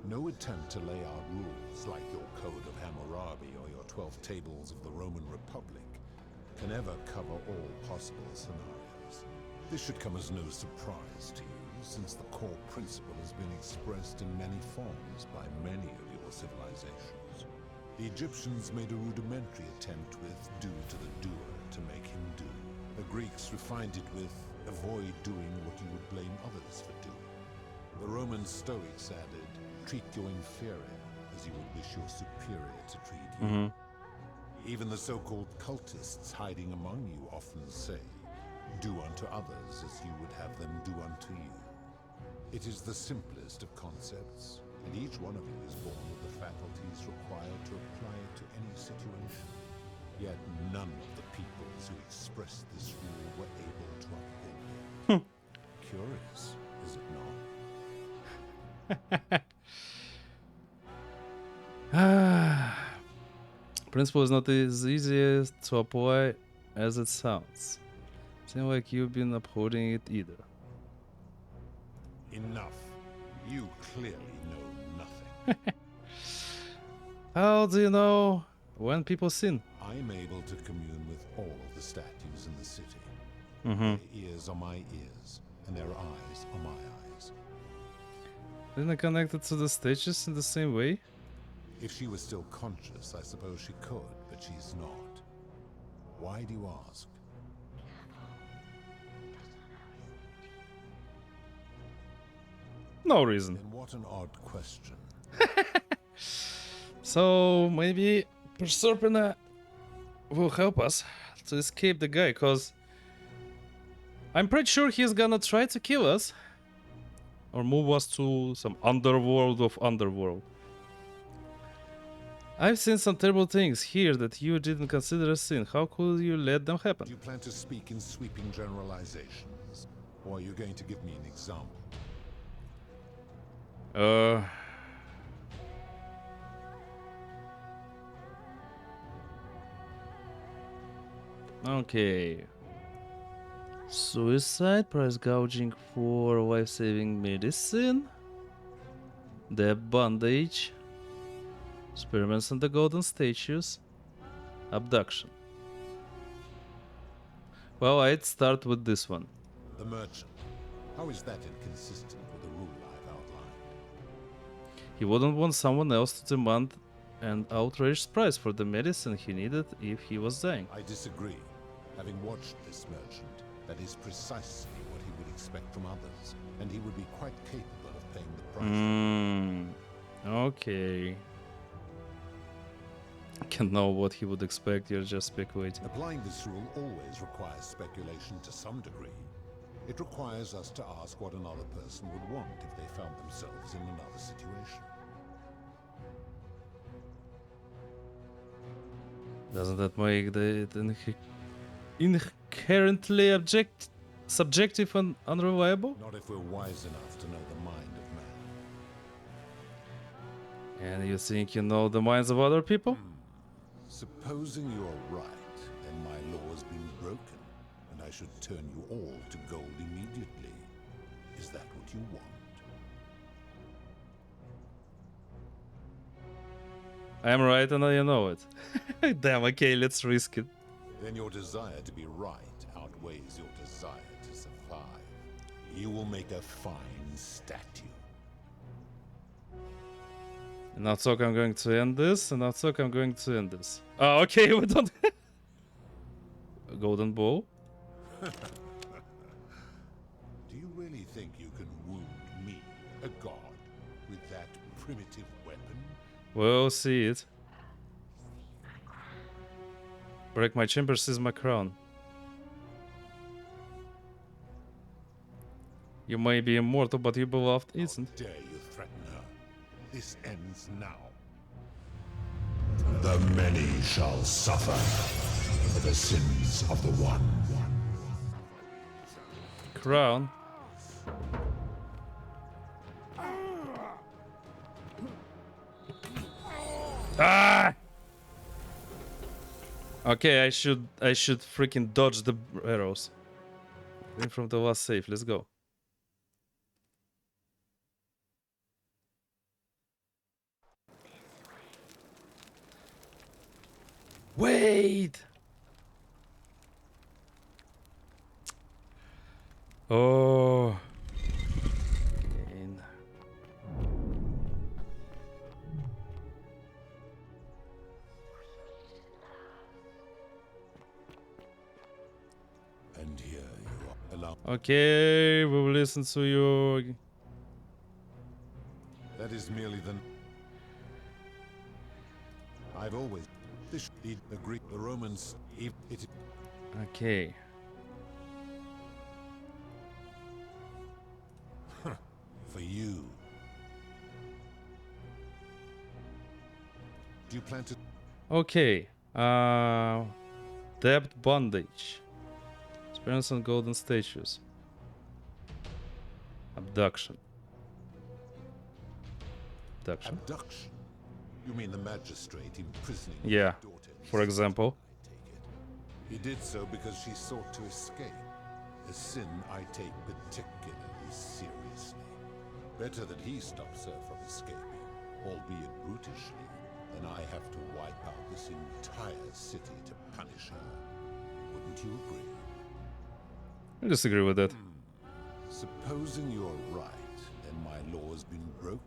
No attempt to lay out rules like your Code of Hammurabi or your 12 Tables of the Roman Republic can ever cover all possible scenarios. This should come as no surprise to you, since the core principle has been expressed in many forms by many of your civilizations. The Egyptians made a rudimentary attempt with do to the doer to make him do. The Greeks refined it with avoid doing what you would blame others for doing. The Roman Stoics added, treat your inferior as you would wish your superior to treat you. Even the so-called cultists hiding among you often say, do unto others as you would have them do unto you. It is the simplest of concepts, and each one of you is born with the faculties required to apply it to any situation. Yet none of the peoples who expressed this rule were able to uphold it. Curious, is it not? Principle is not as easy to apply as it sounds. Seems like you've been upholding it either. Enough. You clearly know nothing. How do you know when people sin? I'm able to commune with all of the statues in the city. Mm-hmm. Their ears are my ears, and their eyes are my eyes. Isn't it connected to the statues in the same way? If she was still conscious, I suppose she could, but she's not. Why do you ask? No reason. And what an odd question. So maybe Proserpina will help us to escape the guy, cause I'm pretty sure he's gonna try to kill us or move us to some underworld of underworld. I've seen some terrible things here that you didn't consider a sin. How could you let them happen? Do you plan to speak in sweeping generalizations, or are you going to give me an example? Okay. Suicide, price gouging for life-saving medicine, debt bondage, experiments on the golden statues, abduction. Well, I'd start with this one. The merchant. How is that inconsistent with the rule I've outlined? He wouldn't want someone else to demand an outrageous price for the medicine he needed if he was dying. I disagree. Having watched this merchant, that is precisely what he would expect from others, and he would be quite capable of paying the price. Okay. I can't know what he would expect, you're just speculating. Applying this rule always requires speculation to some degree. It requires us to ask what another person would want if they found themselves in another situation. Doesn't that make it inherently subjective and unreliable? Not if we're wise enough to know the mind of man. And you think you know the minds of other people? Supposing you're right, and my law has been broken, and I should turn you all to gold immediately. Is that what you want? I'm right and I know it. Damn, okay, let's risk it. Then your desire to be right outweighs your desire to survive. You will make a fine statue. And now talk I'm going to end this, and now talk I'm going to end this. Oh, okay, we don't... Golden bow. Do you really think you can wound me, a god, with that primitive weapon? We'll see it. Break my chambers is my crown. You may be immortal, but your beloved isn't. Dare you threaten her? This ends now. The many shall suffer for the sins of the one. Crown. Ah! Okay, I should freaking dodge the arrows. In from the last save. Let's go. Wait. Oh. Again. And here you are alone. Okay, we will listen to you. That is merely the... I've always... the Greek, the Romans, it... Okay. For you. Do you plan to... Okay. Debt bondage. Experience on golden statues. Abduction. Abduction. Abduction? You mean the magistrate imprisoning Yeah. your daughter? For example. He did so because she sought to escape. A sin I take particularly seriously. Better that he stops her from escaping, albeit brutishly, than I have to wipe out this entire city to punish her. Wouldn't you agree? I disagree with that. Supposing you're right, and my law's been broke.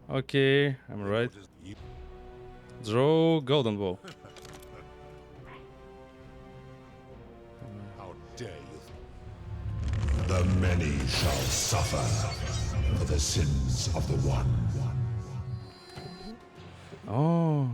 Okay, I'm right. Draw golden bow. How dare you? The many shall suffer for the sins of the one. Oh.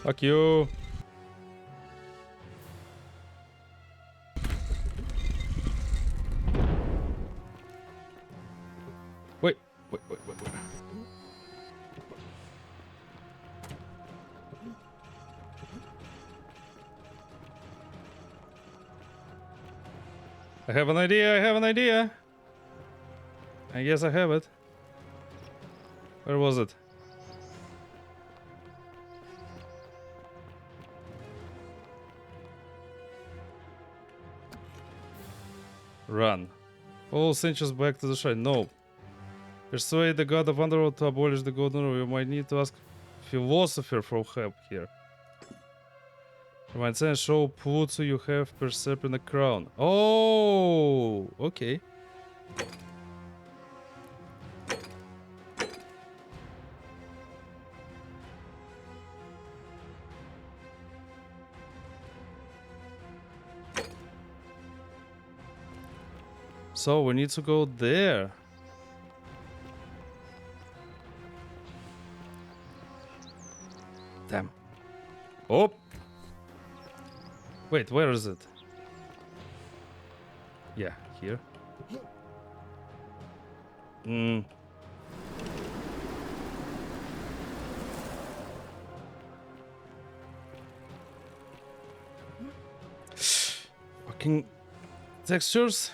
Fuck you. Wait. I have an idea. I guess I have it. Where was it? Run. All cinches back to the shrine. No. Persuade the god of underworld to abolish the golden rule. You might need to ask philosopher for help here. Remind and show Pluto you have percept in the crown. Oh, okay. So we need to go there. Damn. Oh. Wait, where is it? Yeah, here. Fucking textures.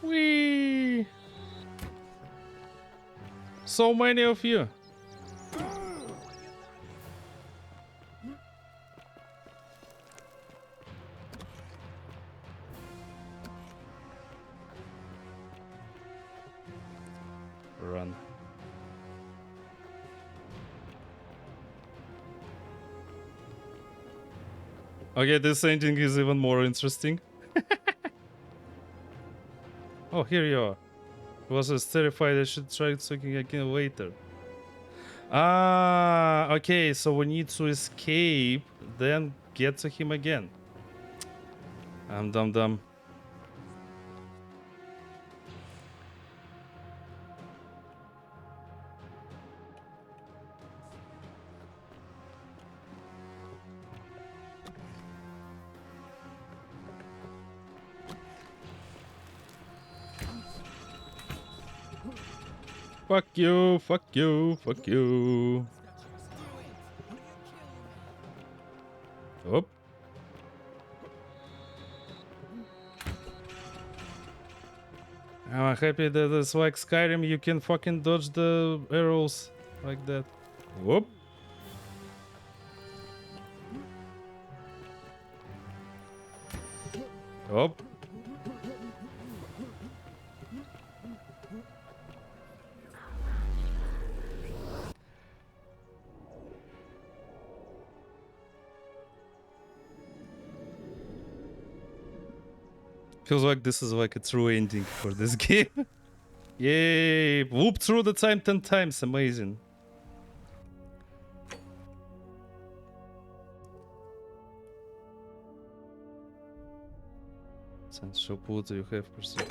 Whee! So many of you. Run. Okay, this ending is even more interesting. Oh, here you are. I was terrified I should try talking again later. Ah, okay, so we need to escape, then get to him again. I'm dumb. Fuck you, fuck you, fuck you. Oh. I'm happy that it's like Skyrim, you can fucking dodge the arrows like that. Whoop. Oh. Feels like this is like a true ending for this game. Yay! Whoop through the time 10 times. Amazing. Since Shopwood you have pursued.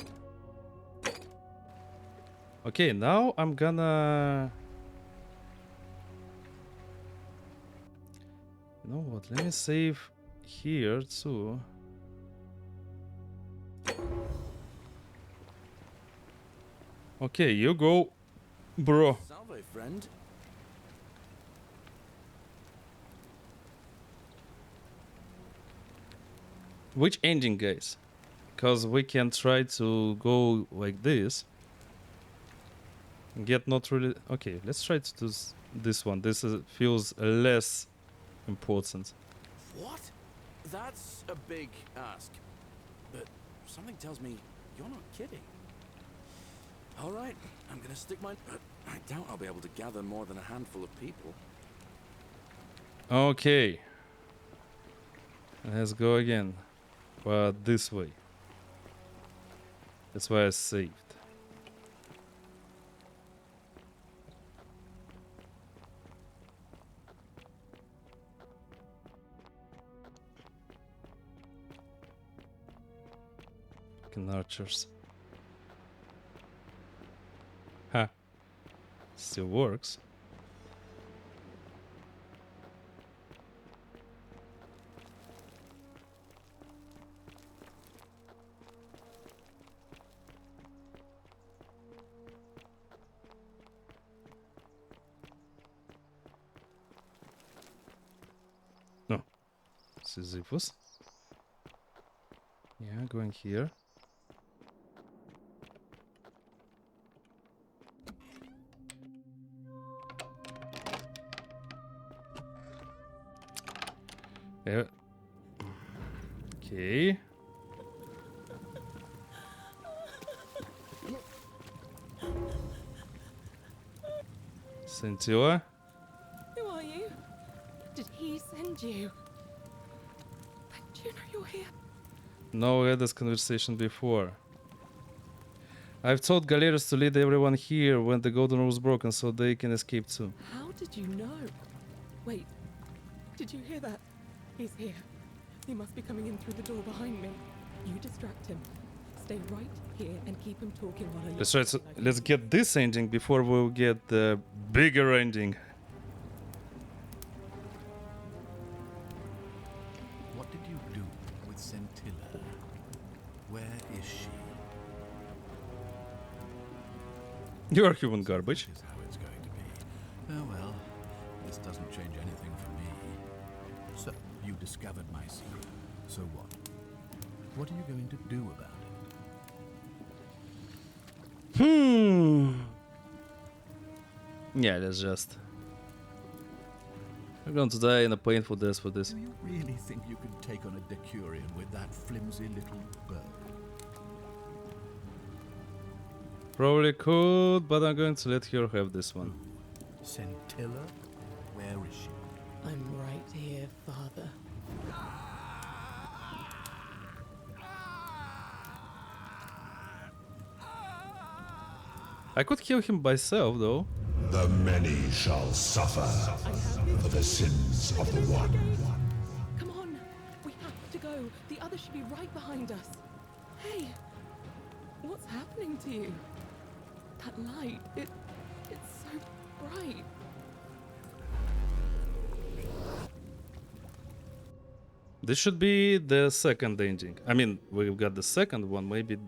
Okay, now I'm gonna... You know what? Let me save here too. Okay, you go, bro. Salve, friend. Which ending, guys? Because we can try to go like this. Get not really... Okay, let's try to do this one. This feels less important. What? That's a big ask. But something tells me you're not kidding. All right, I'm gonna stick my... I doubt I'll be able to gather more than a handful of people. Okay. Let's go again. But this way. That's why I saved. Fucking archers. Ha. Still works. No. Sisyphus. Yeah, going here. Yeah. Okay. Scintilla. Who are you? Did he send you? Do you know you're here? No, we had this conversation before. I've told Galeros to lead everyone here when the golden rule is broken so they can escape too. How did you know? Wait, did you hear that? He's here. He must be coming in through the door behind me. You distract him. Stay right here and keep him talking while I Let's try to, let's get this ending before we'll get the bigger ending. What did you do with Scintilla? Where is she? You are human garbage. This is how it's going to be. Oh well, this doesn't change anything for me. So, you discovered my secret. So what? What are you going to do about it? Yeah, that's just... We're going to die in a painful death for this. Do you really think you can take on a Decurion with that flimsy little bow? Probably could, but I'm going to let her have this one. Scintilla? Where is she? I'm right here, Father. I could kill him myself, though. The many shall suffer for the sins of the one. Come on, we have to go. The others should be right behind us. Hey, what's happening to you? That light, it's so bright. This should be the second ending. I mean, we've got the second one. Maybe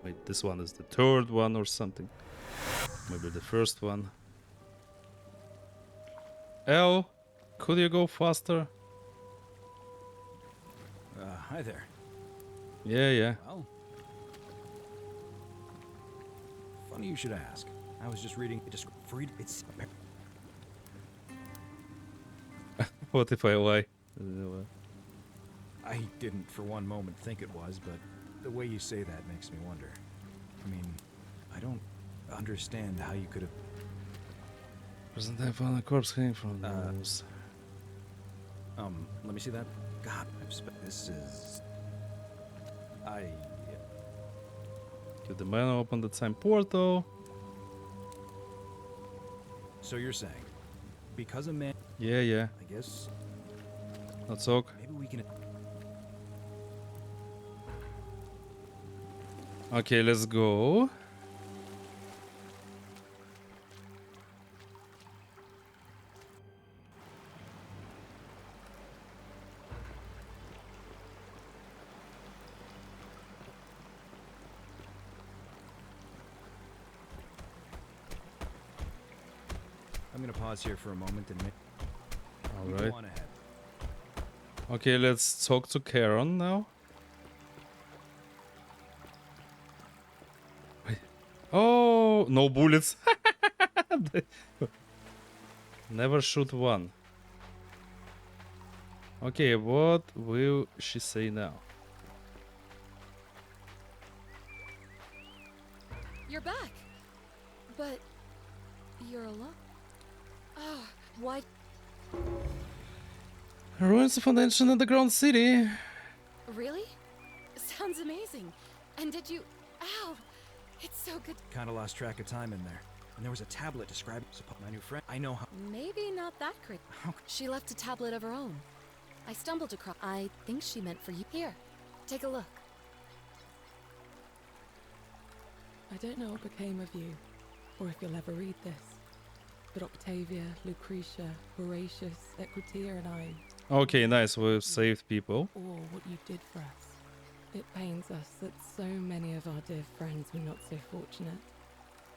wait, this one is the third one or something. Maybe the first one. L, could you go faster? Hi there. Yeah. Well, funny you should ask. I was just reading. It's. What if I lie? I didn't for one moment think it was, but the way you say that makes me wonder. I mean, I don't understand how you could have. Wasn't that found a corpse hanging from the walls? Let me see that. God, this is. Give the man open the time portal. So you're saying, because a man. Yeah. I guess. Let's talk. Maybe we can. Okay, let's go. I'm gonna pause here for a moment and. All right. Go on ahead. Okay, let's talk to Karen now. Wait. Oh, no bullets. Never shoot one. Okay, what will she say now? You're back. But you're alone. Oh, why? Ruins of an ancient underground city. Really? Sounds amazing. And did you... Ow! It's so good. Kinda lost track of time in there. And there was a tablet describing my new friend. I know how. Maybe not that great. She left a tablet of her own. I stumbled across... I think she meant for you. Here, take a look. I don't know what became of you, or if you'll ever read this, but Octavia, Lucretia, Horatius, Equitia, and I... Okay, nice. We've saved people. Or what you did for us. It pains us that so many of our dear friends were not so fortunate,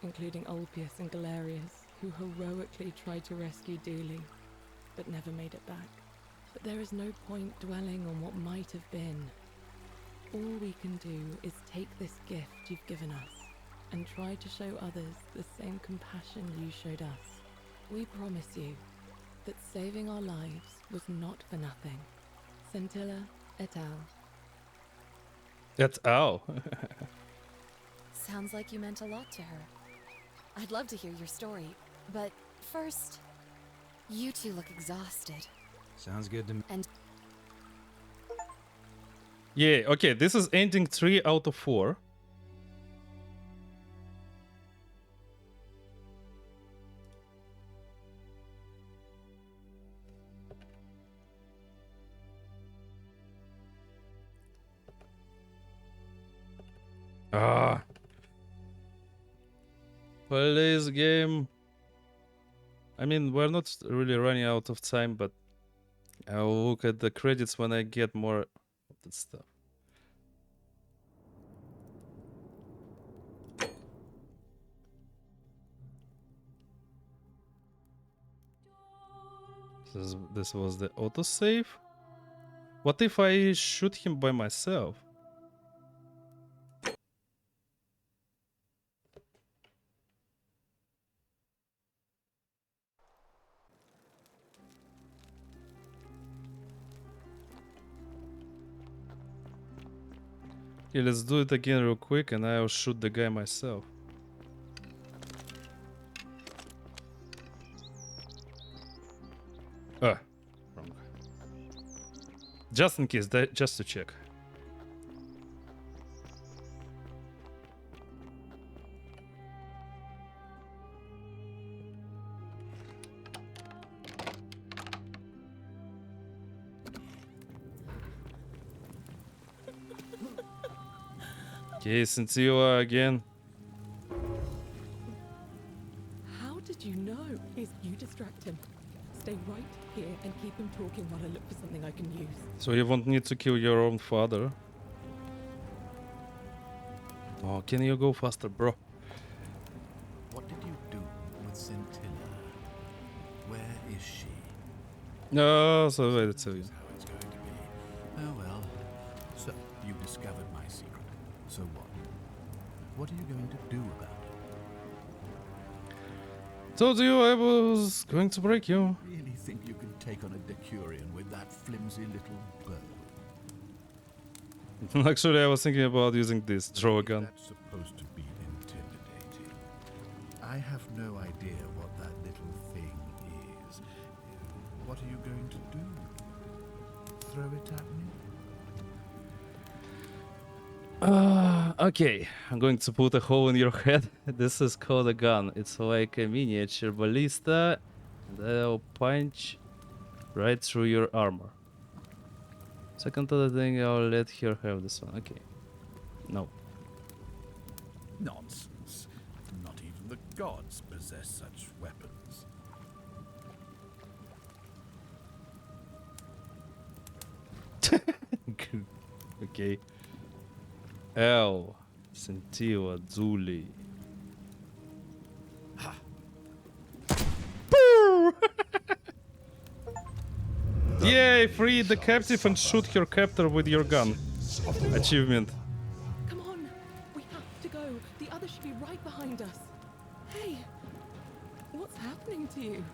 including Ulpius and Galerius, who heroically tried to rescue Dooley, but never made it back. But there is no point dwelling on what might have been. All we can do is take this gift you've given us and try to show others the same compassion you showed us. We promise you that saving our lives was not for nothing. Scintilla et al. Et al. Sounds like you meant a lot to her. I'd love to hear your story, but first, you two look exhausted. Sounds good to me. And Yeah, okay, this is ending 3 out of 4. Please, game. I mean, we're not really running out of time, but I'll look at the credits when I get more of that stuff. This was the autosave. What if I shoot him by myself? Okay, let's do it again real quick and I'll shoot the guy myself. Wrong. Just in case, just to check. Okay, Cynthia again. How did you know? You distract him. Stay right here and keep him talking while I look for something I can use. So you won't need to kill your own father. Oh, can you go faster, bro? What did you do with Scintilla? Where is she? No, so wait, it's you. How it's going to be. Oh well. So you discovered my secret. So what? What are you going to do about it? Told you I was going to break you. Really think you can take on a Decurion with that flimsy little bow? Actually, I was thinking about using this draw gun. That's supposed to be intimidating. I have no idea what that little thing is. What are you going to do? Throw it at me? Okay, I'm going to put a hole in your head. This is called a gun. It's like a miniature ballista. And I'll punch right through your armor. Second other thing, I'll let her have this one. Okay. No. Nonsense. Not even the gods possess such weapons. Okay. L. Sentio Azzurri. Yay! Free the captive and shoot her captor with your gun. Achievement. Come on, we have to go. The others should be right behind us. Hey, what's happening to you?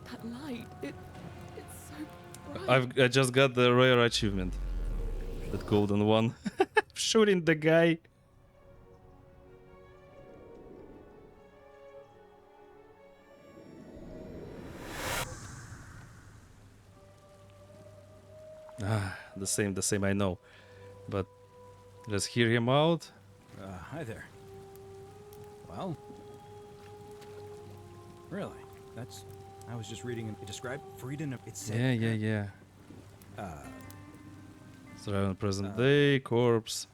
That light, it's so bright. I just got the rare achievement. That golden one. Shooting the guy. The same, I know. But let's hear him out. Hi there. Well, really? I was just reading it described freedom. It said. Yeah. Surviving present day, corpse.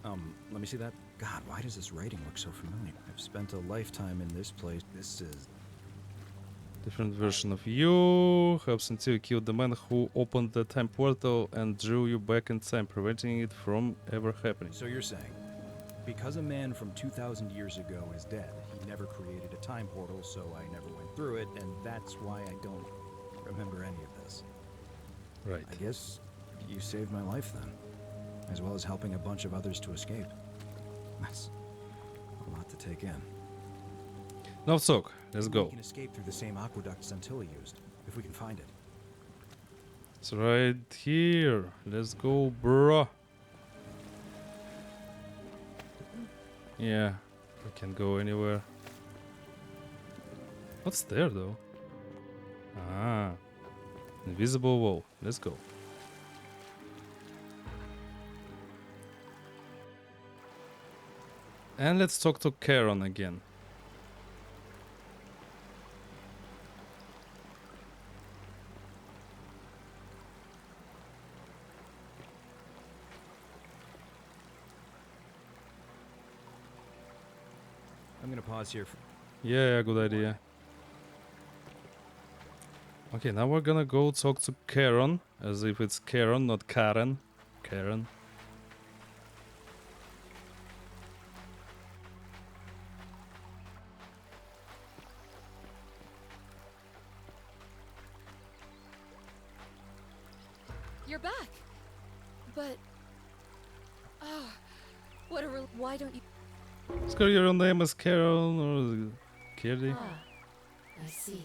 Let me see that. God, why does this writing look so familiar? I've spent a lifetime in this place. This is... Different version of you. Helps until you killed the man who opened the time portal and drew you back in time, preventing it from ever happening. So you're saying, because a man from 2,000 years ago is dead, he never created a time portal, so I never went through it, and that's why I don't remember any of this. Right. I guess you saved my life then, as well as helping a bunch of others to escape. That's a lot to take in. No talk. Let's go. We can escape through the same aqueduct Scintilla used, if we can find it. It's right here. Let's go, bruh. Yeah, we can go anywhere. What's there though? Ah, invisible wall. Let's go. And let's talk to Charon again. I'm gonna pause here for... Yeah, good idea. Okay, now we're gonna go talk to Charon, as if it's Charon, not Karen. Charon. You're back. But... Oh, what a why don't you... Is your name is Charon or Kirby? Ah, I see.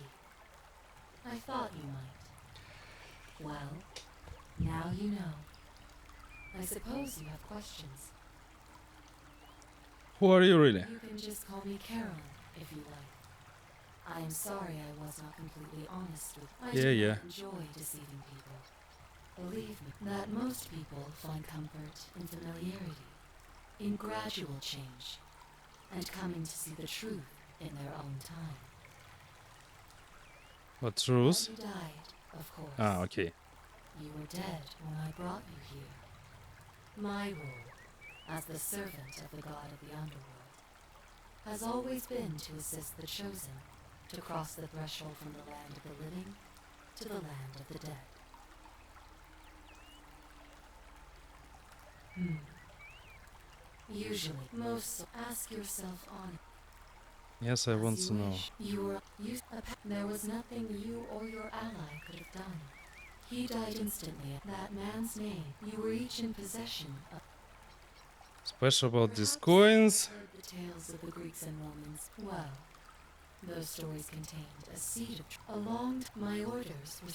I thought you might. Well, now you know. I suppose you have questions. Who are you really? You can just call me Caroline, if you like. I am sorry I was not completely honest with you. I do not enjoy deceiving people. Believe me, that most people find comfort in familiarity, in gradual change, and coming to see the truth in their own time. What truth? You died, of course. Ah, okay. You were dead when I brought you here. My role as the servant of the god of the underworld, has always been to assist the chosen to cross the threshold from the land of the living to the land of the dead. Usually, most ask yourself on. Yes, I want to know. There was nothing you or your ally could have done. He died instantly. That man's name, you were each in possession of. Special about these coins. Heard the tales of the Greeks and Romans. Well, those stories contained a seed of along my orders were.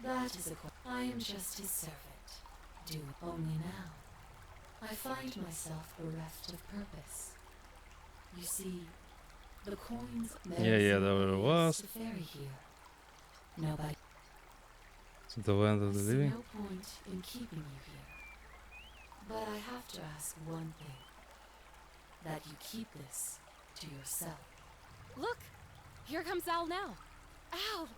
That is I am just his servant. Do only now. I find myself bereft of purpose. You see, the coins. Yeah, there it was. To ferry here. Nobody. To the land of the living. No point in keeping you here. But I have to ask one thing. That you keep this to yourself. Look! Here comes Al now. Al!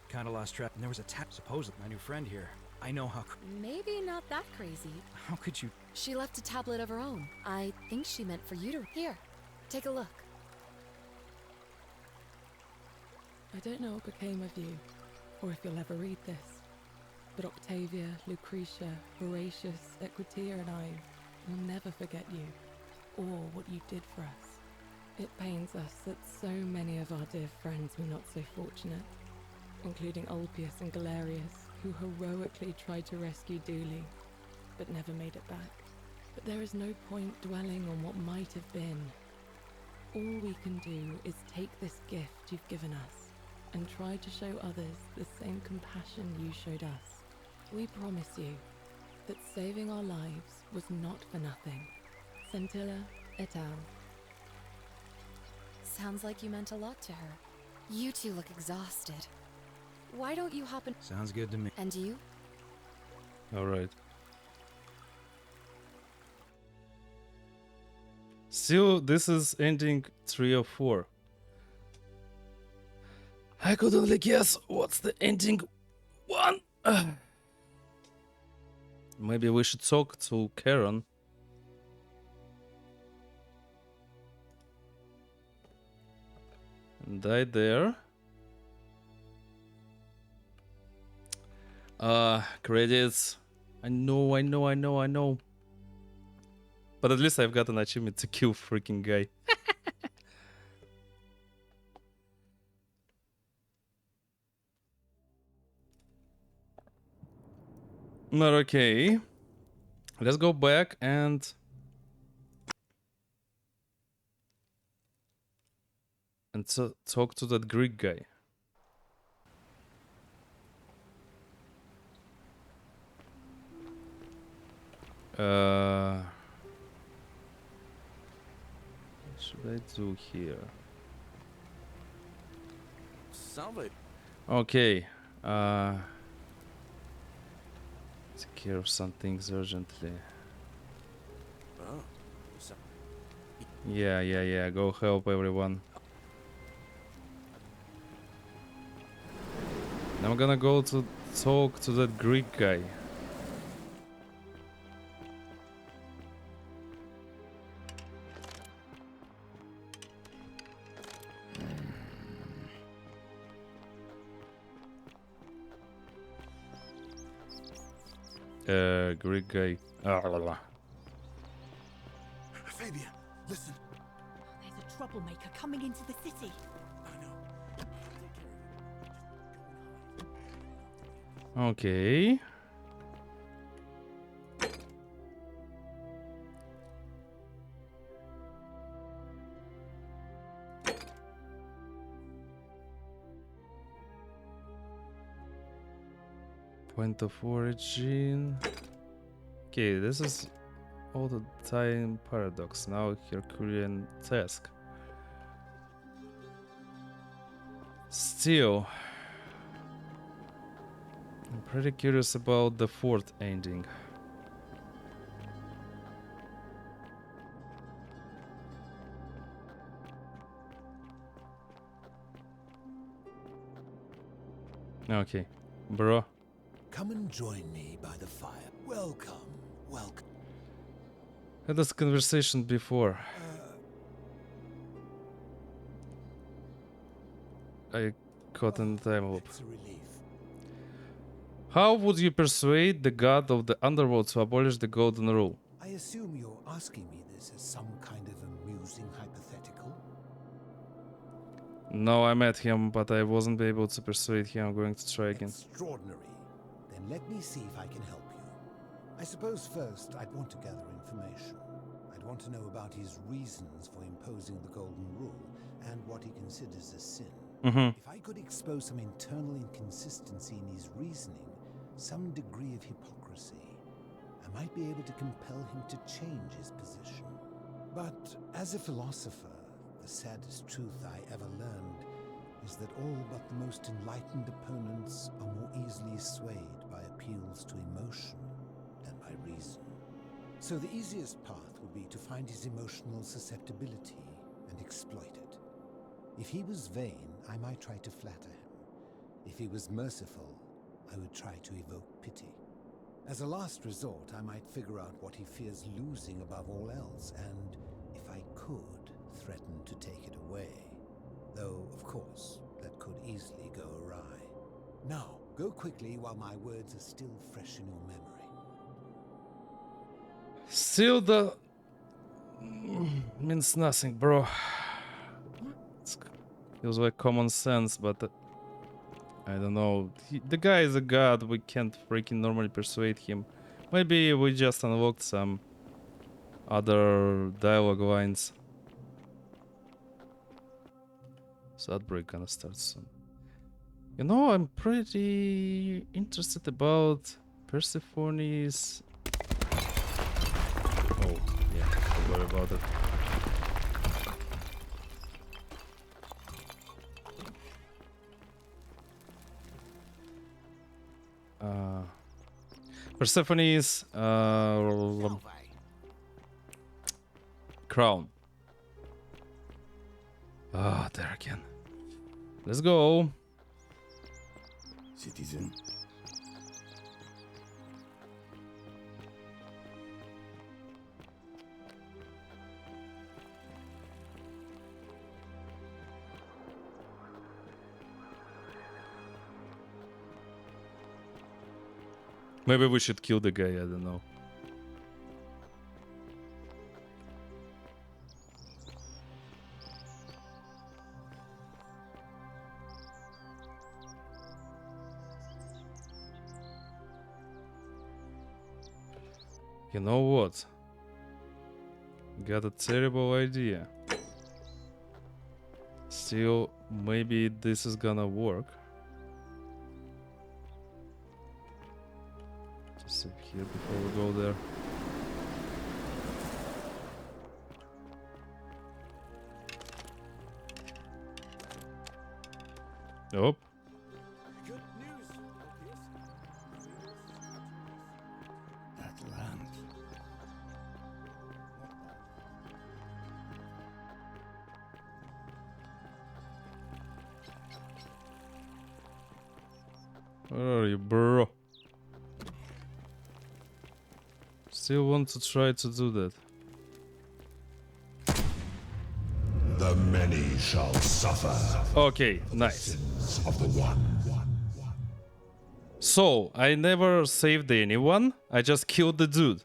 Kinda lost track. And there was a tap. Suppose my new friend here. I know how. Maybe not that crazy. How could you? She left a tablet of her own. I think she meant for you to. Here, take a look. I don't know what became of you, or if you'll ever read this, but Octavia, Lucretia, Horatius, Equitia, and I will never forget you, or what you did for us. It pains us that so many of our dear friends were not so fortunate, including Ulpius and Galerius, who heroically tried to rescue Dooley, but never made it back. But there is no point dwelling on what might have been. All we can do is take this gift you've given us and try to show others the same compassion you showed us. We promise you that saving our lives was not for nothing. Scintilla et al. Sounds like you meant a lot to her. You two look exhausted. Why don't you hop in? Sounds good to me. And you? Alright. Still, this is ending 3 of 4. I could only guess what's the ending 1. Maybe we should talk to Karen. Died there. Credits. I know. But at least I've got an achievement to kill freaking guy. Not okay. Let's go back and talk to that Greek guy. What should I do here? Salve. Okay. Take care of some things urgently. Oh. Yeah. Go help everyone. I'm gonna go to talk to that Greek guy. Greek guy. Fabia, listen. There's a troublemaker coming into the city. Okay. Point of origin. Okay, this is all the time paradox. Now Herculean task. Still, I'm pretty curious about the fourth ending. Okay, bro. Come and join me by the fire. Welcome Welcome. Had this conversation before. I caught in the time loop. It's a relief. How would you persuade the god of the underworld to abolish the golden rule? I assume you're asking me this as some kind of amusing hypothetical? No, I met him, but I wasn't able to persuade him. I'm going to try again. Extraordinary. Then let me see if I can help you. I suppose first I'd want to gather information. I'd want to know about his reasons for imposing the golden rule and what he considers a sin. If I could expose some internal inconsistency in his reasoning, some degree of hypocrisy, I might be able to compel him to change his position. But as a philosopher, the saddest truth I ever learned is that all but the most enlightened opponents are more easily swayed by appeals to emotion than by reason. So the easiest path would be to find his emotional susceptibility and exploit it. If he was vain, I might try to flatter him. If he was merciful, I would try to evoke pity. As a last resort, I might figure out what he fears losing above all else, and, if I could, threaten to take it away. Though, of course, that could easily go awry. Now, go quickly while my words are still fresh in your memory. Still the... means nothing, bro. It feels like common sense, but I don't know. The guy is a god. We can't freaking normally persuade him. Maybe we just unlocked some other dialogue lines. So that break gonna start soon. You know, I'm pretty interested about Persephone's... Oh, yeah, don't worry about it. Persephone's crown. Ah, there again. Let's go. Citizen. Maybe we should kill the guy, I don't know. You know what? Got a terrible idea. Still, maybe this is gonna work. Just save here before we go there. Nope. Good news, That land. Where are you, bro? Still want to try to do that. The many shall suffer. Okay, nice. Of the one. So, I never saved anyone. I just killed the dude.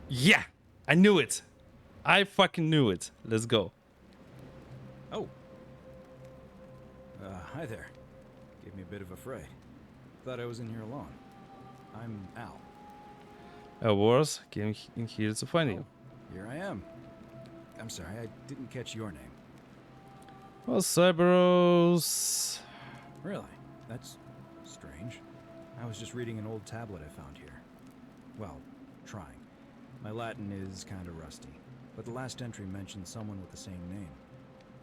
Yeah, I knew it. I fucking knew it. Let's go. Oh. Hi there. Gave me a bit of a fright. Thought I was in here alone. I'm Al. I was came in here to find you. Here I am. I'm sorry, I didn't catch your name. Well, Cyberos. Really? That's strange. I was just reading an old tablet I found here. Well, trying. My Latin is kind of rusty, but the last entry mentioned someone with the same name.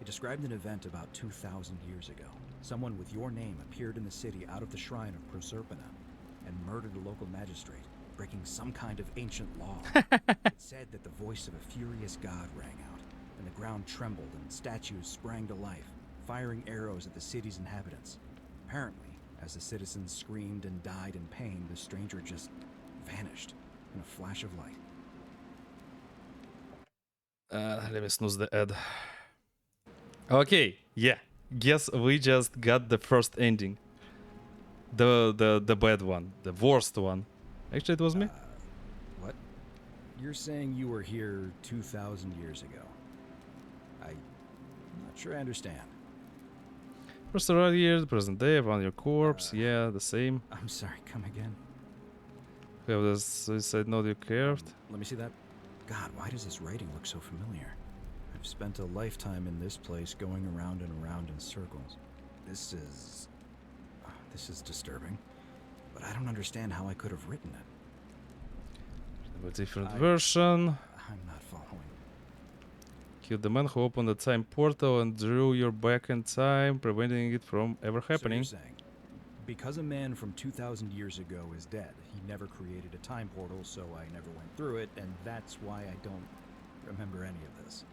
It described an event about 2,000 years ago. Someone with your name appeared in the city out of the shrine of Proserpina and murdered a local magistrate, breaking some kind of ancient law. It said that the voice of a furious god rang out, and the ground trembled and statues sprang to life, firing arrows at the city's inhabitants. Apparently, As the citizens screamed and died in pain, the stranger just vanished in a flash of light. Let me snooze the ad. Okay, yeah. Guess we just got the first ending. The bad one. The worst one. Actually, it was me. What? You're saying you were here 2,000 years ago? I'm not sure I understand. First arrived here, the present day, around your corpse. Yeah, the same. I'm sorry, come again? We have the suicide note you carved. Let me see that. God, why does this writing look so familiar? I've spent a lifetime in this place going around and around in circles. This is disturbing. But I don't understand how I could have written it. A different version. I'm not following. Killed the man who opened the time portal and drew you back in time, preventing it from ever happening. So you're saying, because a man from 2,000 years ago is dead, he never created a time portal, so I never went through it, and that's why I don't remember any of this.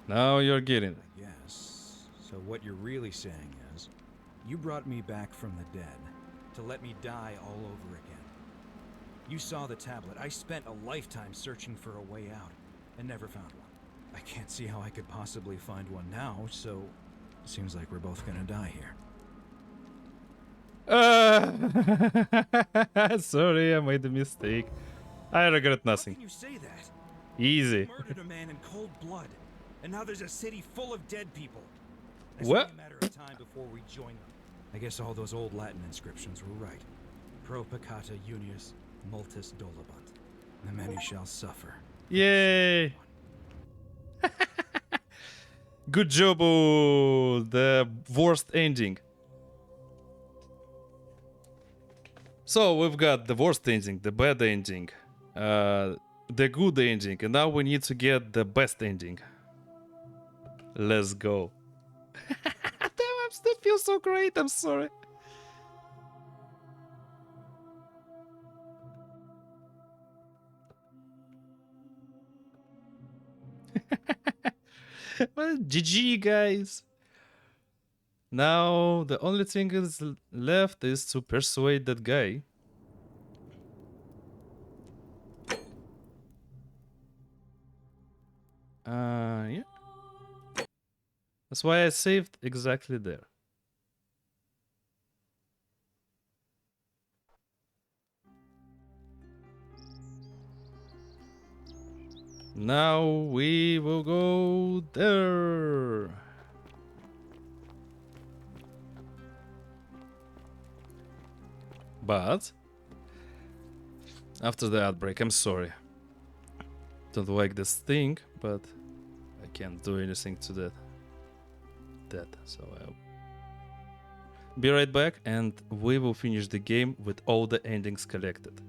Now you're getting it. Yes. So what you're really saying is, you brought me back from the dead to let me die all over again. You saw the tablet. I spent a lifetime searching for a way out and never found one. I can't see how I could possibly find one now, so it seems like we're both gonna die here. Sorry, I made a mistake. I regret nothing. How can you say that? Easy. You murdered a man in cold blood, and now there's a city full of dead people. It's What? only a matter of time before we join them. I guess all those old Latin inscriptions were right. Pro peccata unius multis dolabunt. The many shall suffer. Yay! Good job, the worst ending. So we've got the worst ending, the bad ending, the good ending, and now we need to get the best ending. Let's go. Damn, that feels so great. I'm sorry. Well, GG, guys. Now the only thing is left is to persuade that guy. Yeah. That's why I saved exactly there. Now we will go there. But after the outbreak, I'm sorry. Don't like this thing, but I can't do anything to that. So I'll be right back, and we will finish the game with all the endings collected.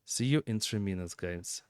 See you in 3 minutes, guys.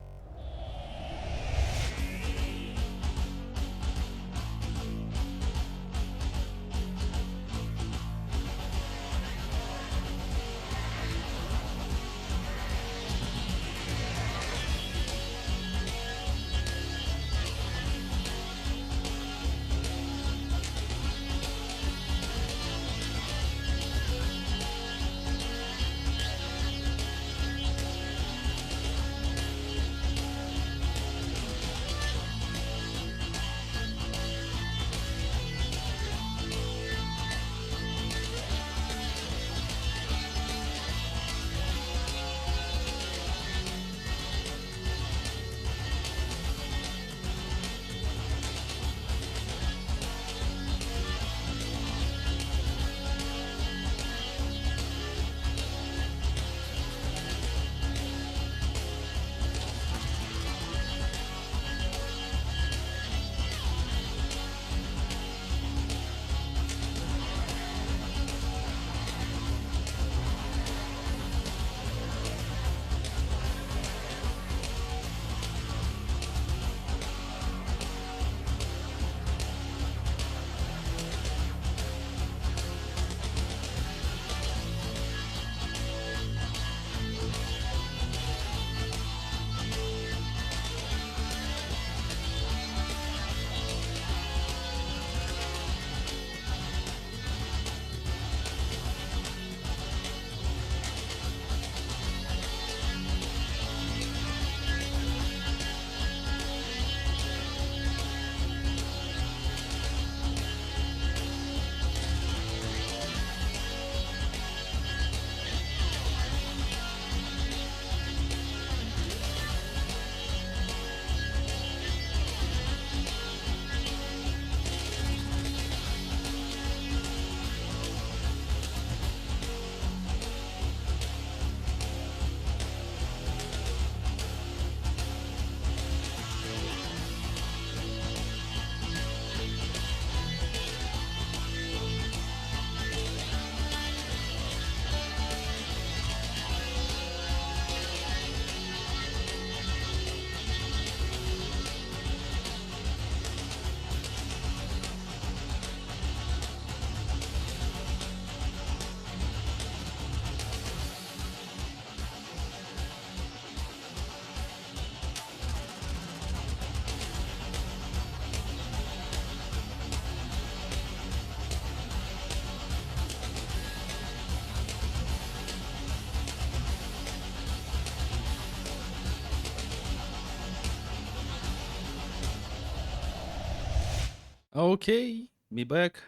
Okay, me back.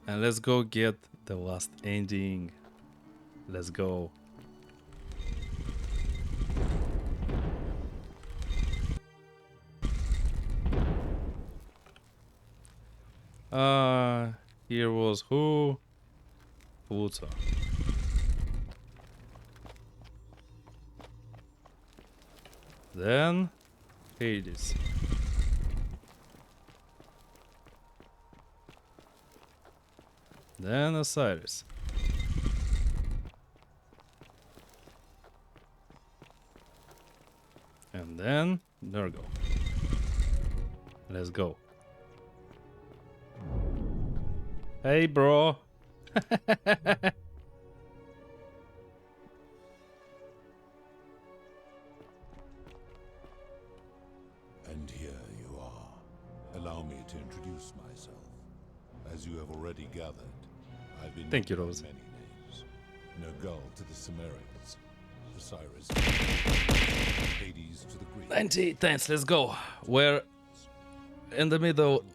And let's go get the last ending. Let's go. Here was who? Pluto. Then Hades. Then Osiris. And then Nergal. Let's go. Hey, bro. And here you are. Allow me to introduce myself. As you have already gathered, I've been Thank you, known by Rose. many names. Nergal to the Cimmerians, Osiris, Hades to the Greeks. 90 thanks, let's go. We're in the middle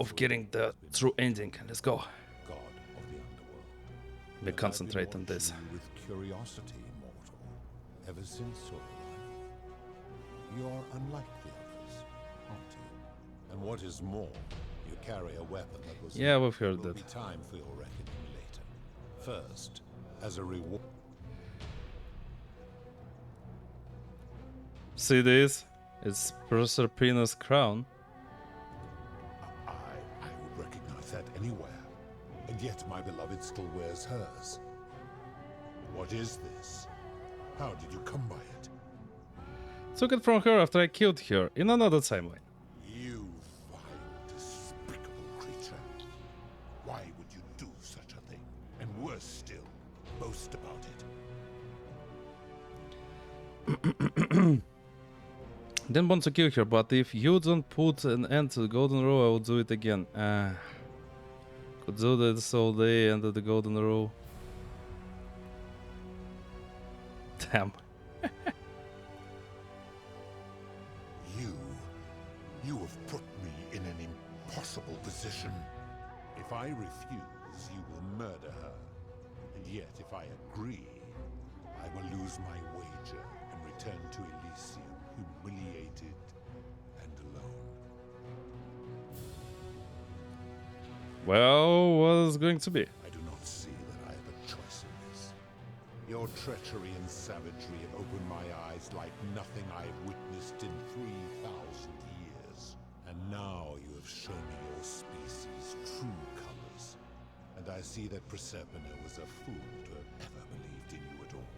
of getting the true ending. Let's go. God of the underworld. We concentrate on this. With curiosity, mortal. Ever since your life, you are unlike the others, aren't you? And what is more, you carry a weapon that was. Yeah, we've heard will that. be time for your reckoning later. First, as a reward. See this? It's Proserpina's crown. I would recognize that anywhere. And yet my beloved still wears hers. What is this? How did you come by it? Took it from her after I killed her in another timeline. You vile, despicable creature. Why would you do such a thing? And worse still, boast about it. Didn't want to kill her, but if you don't put an end to the golden rule, I will do it again. Could do this all day under the golden rule. Damn. You have put me in an impossible position. If I refuse, you will murder her. And yet, if I agree, I will lose my wager and return to Elysium, humiliated and alone. Well, what is going to be? I do not see that I have a choice in this. Your treachery and savagery have opened my eyes like nothing I have witnessed in 3,000 years. And now you have shown me your species' true colors. And I see that Proserpina was a fool to have ever believed in you at all.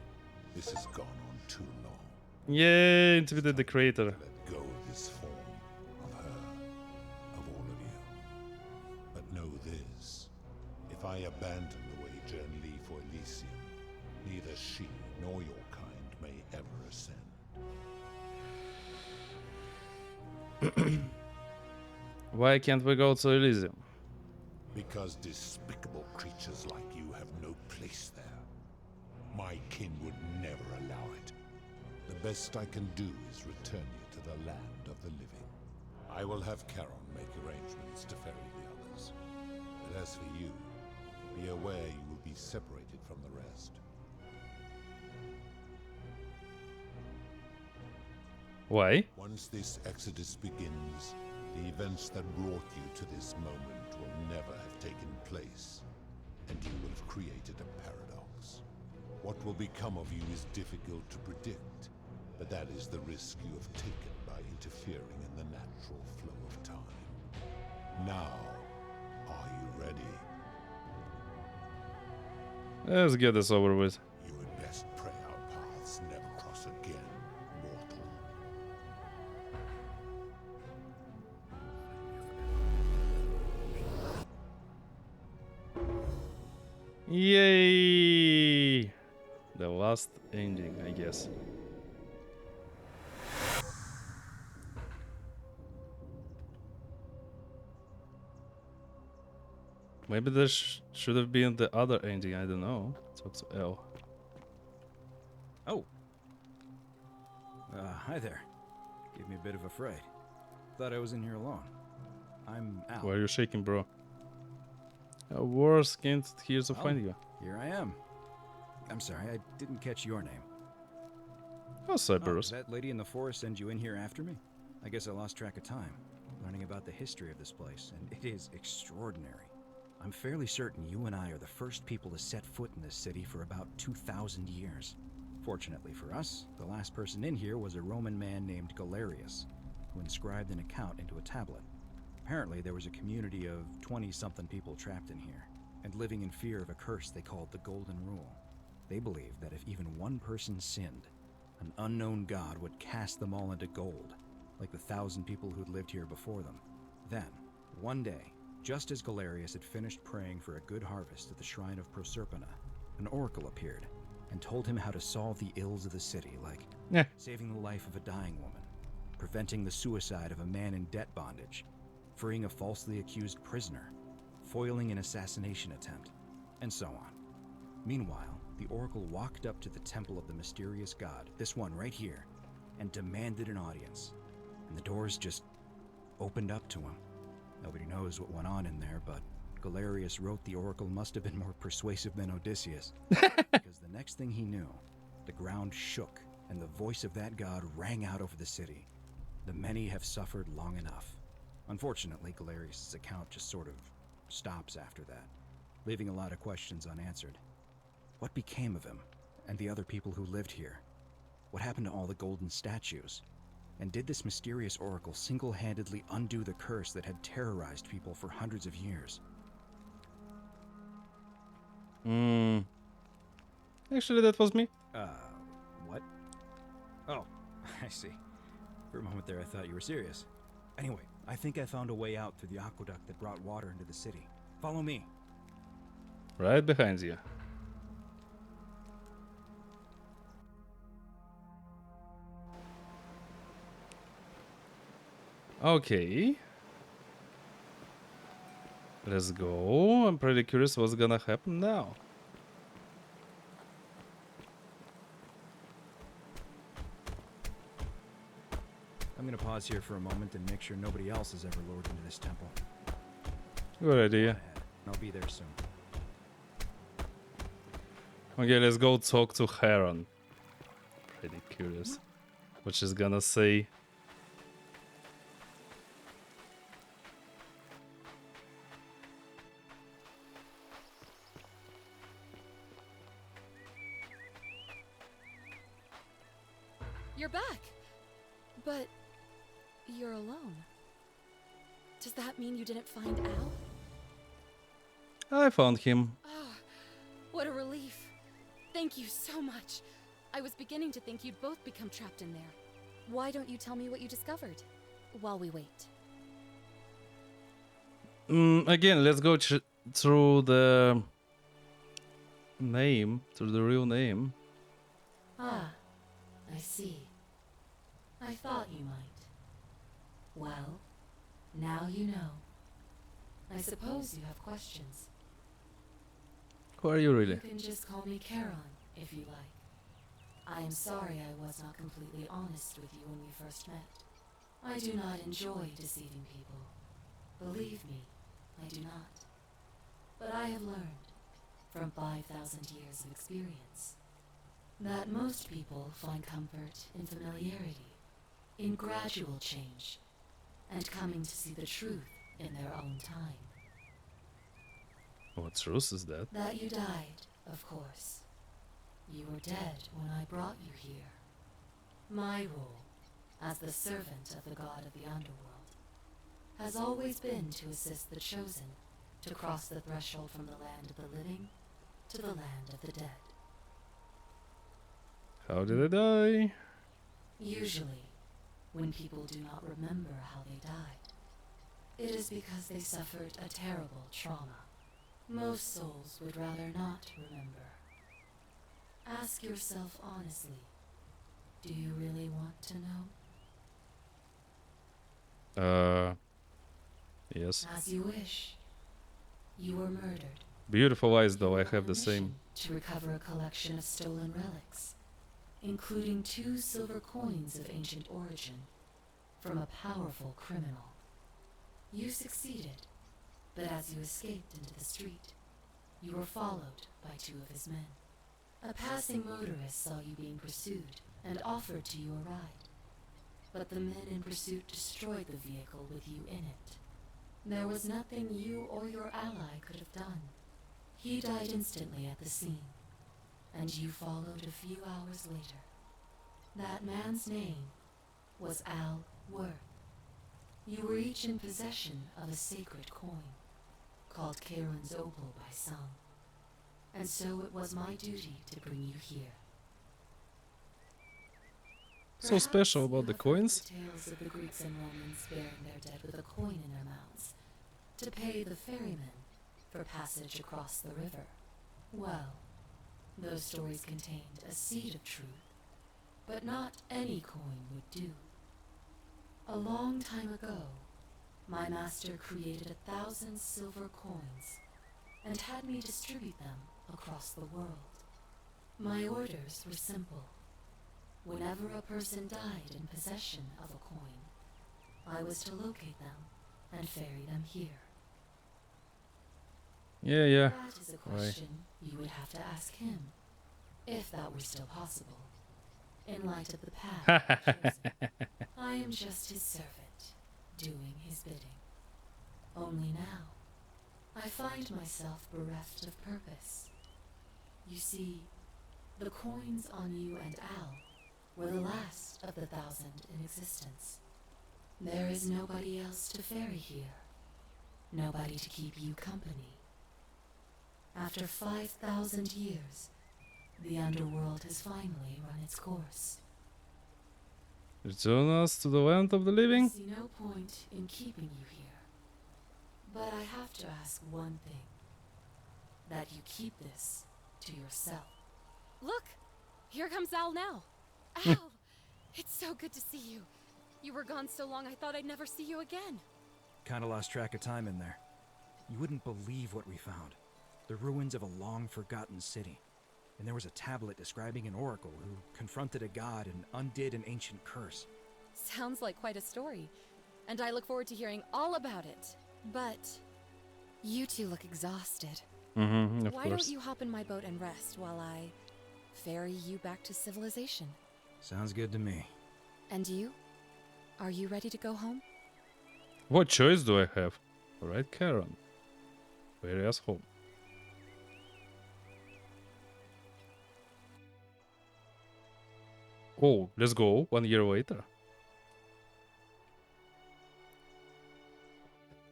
This has gone on too long. Yay, intimidate the creator. Let go of this form, of her, of all of you. But know this, if I abandon the wager and leave for Elysium, neither she nor your kind may ever ascend. Why can't we go to Elysium? Because despicable creatures like you have no place there. My kin would never allow it. The best I can do is return you to the land of the living. I will have Charon make arrangements to ferry the others. But as for you, be aware you will be separated from the rest. Why? Once this exodus begins, the events that brought you to this moment will never have taken place, and you will have created a paradox. What will become of you is difficult to predict, but that is the risk you have taken by interfering in the natural flow of time. Now, are you ready? Let's get this over with. You had best pray our paths never cross again, mortal. Yay! The last ending, I guess. Maybe there should have been the other ending, I don't know. Talk to L. Oh. Hi there. Gave me a bit of a fright. Thought I was in here alone. I'm Al. Why are you shaking, bro? Worst can't here to Oh, find you. Here I am. I'm sorry, I didn't catch your name. Oh, Cyberos. Did that lady in the forest send you in here after me? I guess I lost track of time, learning about the history of this place, and it is extraordinary. I'm fairly certain you and I are the first people to set foot in this city for about 2,000 years. Fortunately for us, the last person in here was a Roman man named Galerius, who inscribed an account into a tablet. Apparently, there was a community of 20-something people trapped in here, and living in fear of a curse they called the Golden Rule. They believed that if even one person sinned, an unknown god would cast them all into gold, like the 1,000 people who'd lived here before them. Then, one day, just as Galerius had finished praying for a good harvest at the shrine of Proserpina, an oracle appeared and told him how to solve the ills of the city, like saving the life of a dying woman, preventing the suicide of a man in debt bondage, freeing a falsely accused prisoner, foiling an assassination attempt, and so on. Meanwhile, the oracle walked up to the temple of the mysterious god, this one right here, and demanded an audience. And the doors just opened up to him. Nobody knows what went on in there, but Galerius wrote the oracle must have been more persuasive than Odysseus. Because the next thing he knew, the ground shook, and the voice of that god rang out over the city. The many have suffered long enough. Unfortunately, Galerius' account just sort of stops after that, leaving a lot of questions unanswered. What became of him, and the other people who lived here? What happened to all the golden statues? And did this mysterious oracle single-handedly undo the curse that had terrorized people for hundreds of years? Actually, that was me. What? Oh, I see. For a moment there, I thought you were serious. Anyway, I think I found a way out through the aqueduct that brought water into the city. Follow me. Right behind you. Okay. Let's go. I'm pretty curious what's gonna happen now. I'm gonna pause here for a moment and make sure nobody else has ever lured into this temple. Good idea. I'll be there soon. Okay, let's go talk to Heron. Pretty curious what she's gonna say. You're back! But you're alone. Does that mean you didn't find Al? I found him. Oh, what a relief. Thank you so much. I was beginning to think you'd both become trapped in there. Why don't you tell me what you discovered while we wait? Again, let's go through the name, through the real name. Ah, I see. I thought you might. Well, now you know. I suppose you have questions. Who are you really? You can just call me Charon, if you like. I am sorry I was not completely honest with you when we first met. I do not enjoy deceiving people. Believe me, I do not. But I have learned, from 5,000 years of experience, that most people find comfort in familiarity, in gradual change, and coming to see the truth in their own time. What truth is that? That you died, of course. You were dead when I brought you here. My role, as the servant of the god of the underworld, has always been to assist the chosen to cross the threshold from the land of the living to the land of the dead. How did I die? Usually, when people do not remember how they died, it is because they suffered a terrible trauma. Most souls would rather not remember. Ask yourself honestly, do you really want to know? Yes. As you wish. You were murdered. Beautiful eyes, though. I have the same. To recover a collection of stolen relics, including 2 silver coins of ancient origin from a powerful criminal. You succeeded, but as you escaped into the street, you were followed by 2 of his men. A passing motorist saw you being pursued and offered to you a ride, but the men in pursuit destroyed the vehicle with you in it. There was nothing you or your ally could have done. He died instantly at the scene, and you followed a few hours later. That man's name was Al Worth. You were each in possession of a sacred coin, called Charon's Opal by some, and so it was my duty to bring you here. So special about the coins. Tales of the Greeks and Romans burying their dead with a coin in their mouths to pay the ferryman for passage across the river. Well, those stories contained a seed of truth, but not any coin would do. A long time ago, my master created 1,000 silver coins and had me distribute them across the world. My orders were simple. Whenever a person died in possession of a coin, I was to locate them and ferry them here. Yeah. That is a question you would have to ask him, if that were still possible. In light of the path chosen, I am just his servant, doing his bidding. Only now, I find myself bereft of purpose. You see, the coins on you and Al were the last of the 1,000 in existence. There is nobody else to ferry here, nobody to keep you company. After 5,000 years, the underworld has finally run its course. Return us to the land of the living? I see no point in keeping you here, but I have to ask one thing. That you keep this to yourself. Look! Here comes Al now. Al! It's so good to see you. You were gone so long I thought I'd never see you again. Kinda lost track of time in there. You wouldn't believe what we found. The ruins of a long-forgotten city. And there was a tablet describing an oracle who confronted a god and undid an ancient curse. Sounds like quite a story, and I look forward to hearing all about it. But you 2 look exhausted. Of Why course. don't you hop in my boat and rest while I ferry you back to civilization? Sounds good to me. And you? Are you ready to go home? What choice do I have? Alright, Charon. Ferry us home. Oh, let's go 1 year later.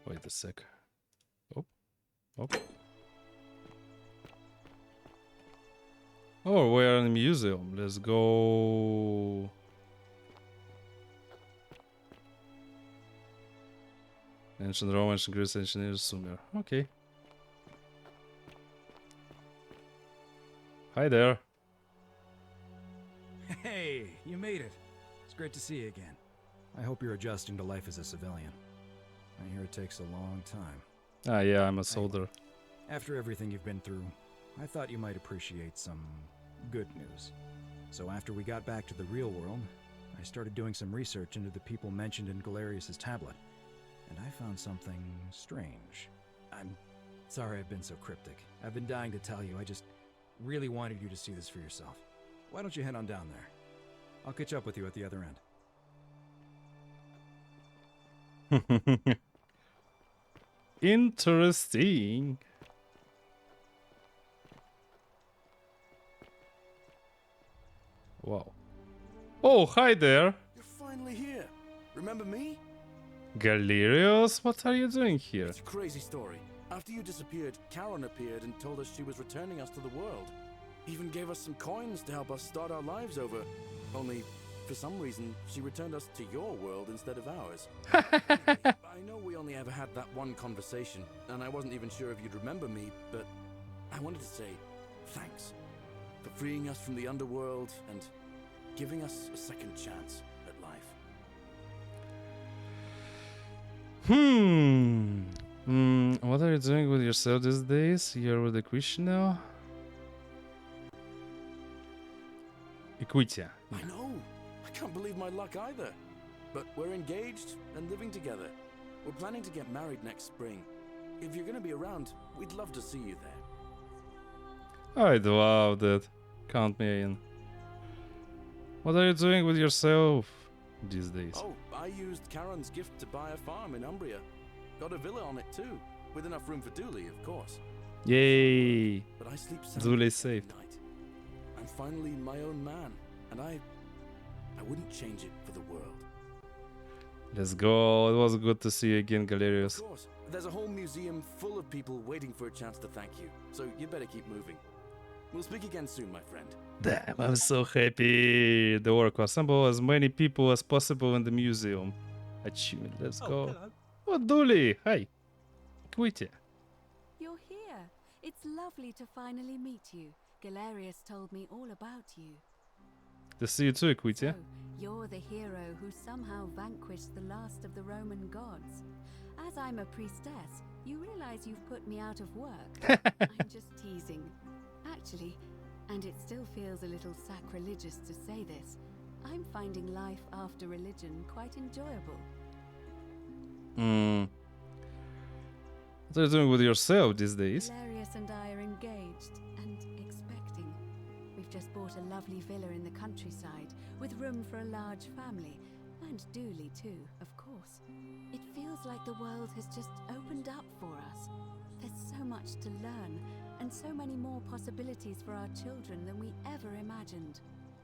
Wait a sec. Oh. Oh, we're in a museum. Let's go. Ancient Rome, ancient Greece, ancient Sumer. Okay. Hi there. Hey, you made it. It's great to see you again. I hope you're adjusting to life as a civilian. I hear it takes a long time. Ah, yeah, I'm a soldier. After everything you've been through, I thought you might appreciate some good news. So after we got back to the real world, I started doing some research into the people mentioned in Galerius's tablet. And I found something strange. I'm sorry I've been so cryptic. I've been dying to tell you. I just really wanted you to see this for yourself. Why don't you head on down there? I'll catch up with you at the other end. Interesting. Wow. Oh, hi there. You're finally here. Remember me? Galerius, what are you doing here? It's a crazy story. After you disappeared, Charon appeared and told us she was returning us to the world. Even gave us some coins to help us start our lives over. Only, for some reason, she returned us to your world instead of ours. I know we only ever had that one conversation, and I wasn't even sure if you'd remember me, but I wanted to say thanks for freeing us from the underworld and giving us a second chance at life. What are you doing with yourself these days? You're with a Christian now? Equitia. I know. I can't believe my luck either. But we're engaged and living together. We're planning to get married next spring. If you're gonna be around, we'd love to see you there. I'd love that. Count me in. What are you doing with yourself these days? Oh, I used Karen's gift to buy a farm in Umbria. Got a villa on it too, with enough room for Dooley, of course. Yay! But I sleep sound Dooley every saved. night. I'm finally my own man, and I wouldn't change it for the world. Let's go. It was good to see you again, Galerius. Of course, there's a whole museum full of people waiting for a chance to thank you, so you better keep moving. We'll speak again soon, my friend. Damn, I'm so happy. The work assemble as many people as possible in the museum. Achievement. Let's go. Hello. Oh, Dooley. Hi. Quit ya. You're here. It's lovely to finally meet you. Galerius told me all about you. To see you too, Quitya. You're the hero who somehow vanquished the last of the Roman gods. As I'm a priestess, you realize you've put me out of work. I'm just teasing. Actually, and it still feels a little sacrilegious to say this, I'm finding life after religion quite enjoyable. What are you doing with yourself these days? Galerius and I are engaged and expecting. We've just bought a lovely villa in the countryside with room for a large family, and Dooley too, of course. It feels like the world has just opened up for us. There's so much to learn, and so many more possibilities for our children than we ever imagined.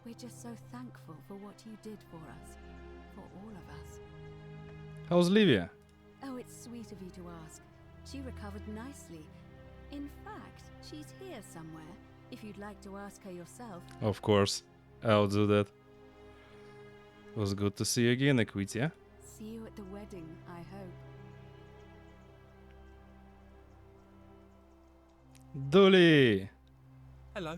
We're just so thankful for what you did for us, for all of us. How's Livia? Oh, it's sweet of you to ask. She recovered nicely. In fact, she's here somewhere, if you'd like to ask her yourself. Of course. I'll do that. It was good to see you again, Quitya. See you at the wedding, I hope. Dooley! Hello,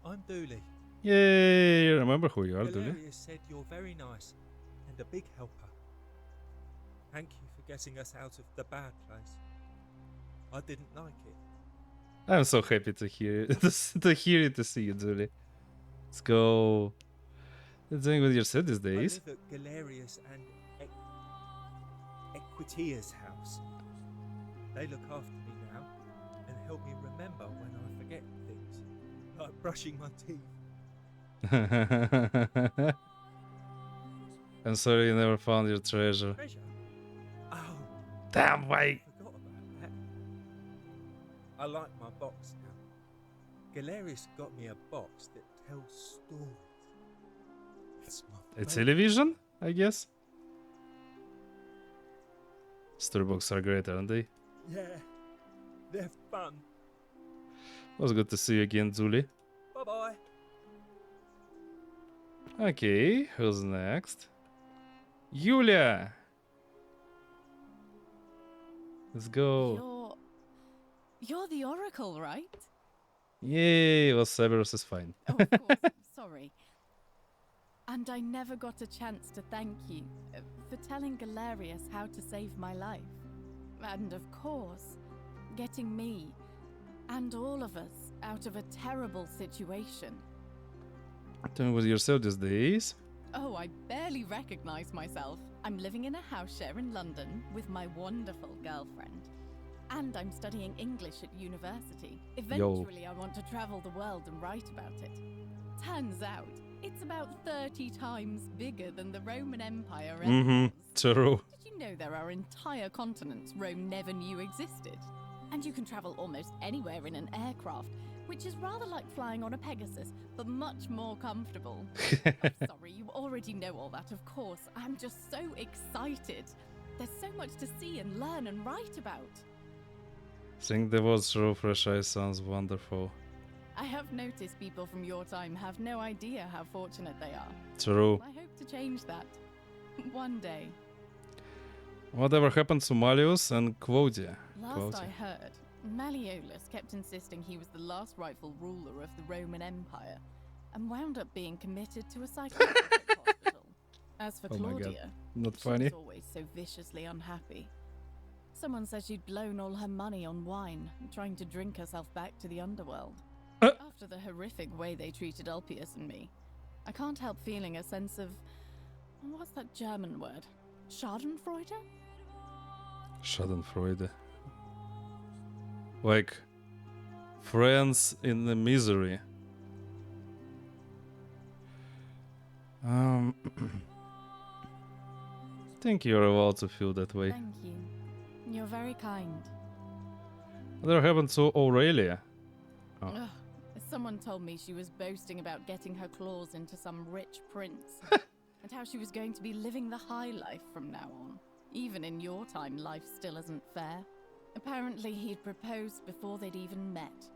I'm Dooley. Yay! Remember who you are, Dooley? Galerius said you're very nice and a big helper. Thank you for getting us out of the bad place. I didn't like it. I'm so happy to hear to see you, Dooley. Let's go. What are you doing with yourself these days? I live at Galerius and Equitia's house. They look after me now and help me remember when I forget things, like brushing my teeth. I'm sorry you never found your treasure. Treasure? Oh. Damn right. I forgot about that. I like my box now. Galerius got me a box that tells stories. It's my A television, I guess? Storybooks are great, aren't they? Yeah, they're fun. It was good to see you again, Dooley. Bye-bye. Okay, who's next? Yulia! Let's go. You're the Oracle, right? Yay! Well, Cyberos is fine. Oh, of course. Sorry. And I never got a chance to thank you for telling Galerius how to save my life. And of course, getting me and all of us out of a terrible situation. Doing with yourself these days? Oh, I barely recognize myself. I'm living in a house share in London with my wonderful girlfriend. And I'm studying English at university. Eventually, I want to travel the world and write about it. Turns out, it's about 30 times bigger than the Roman Empire ever was. True. Did you know there are entire continents Rome never knew existed? And you can travel almost anywhere in an aircraft, which is rather like flying on a Pegasus, but much more comfortable. Oh, sorry, you already know all that, of course. I'm just so excited. There's so much to see and learn and write about. Seeing the world through fresh eyes sounds wonderful. I have noticed people from your time have no idea how fortunate they are. True. I hope to change that. One day. Whatever happened to Malleus and Claudia? Last I heard, Malleolus kept insisting he was the last rightful ruler of the Roman Empire, and wound up being committed to a psychiatric hospital. As for Oh my God. Claudia, Not she funny. was always so viciously unhappy. Someone said she'd blown all her money on wine, trying to drink herself back to the underworld. After the horrific way they treated Ulpius and me, I can't help feeling a sense of... what's that German word? Schadenfreude? Schadenfreude. Like friends in the misery. I think you're allowed to feel that way. Thank you. You're very kind. What happened to Aurelia? Oh. Ugh, someone told me she was boasting about getting her claws into some rich prince. And how she was going to be living the high life from now on. Even in your time, life still isn't fair. Apparently, he'd proposed before they'd even met.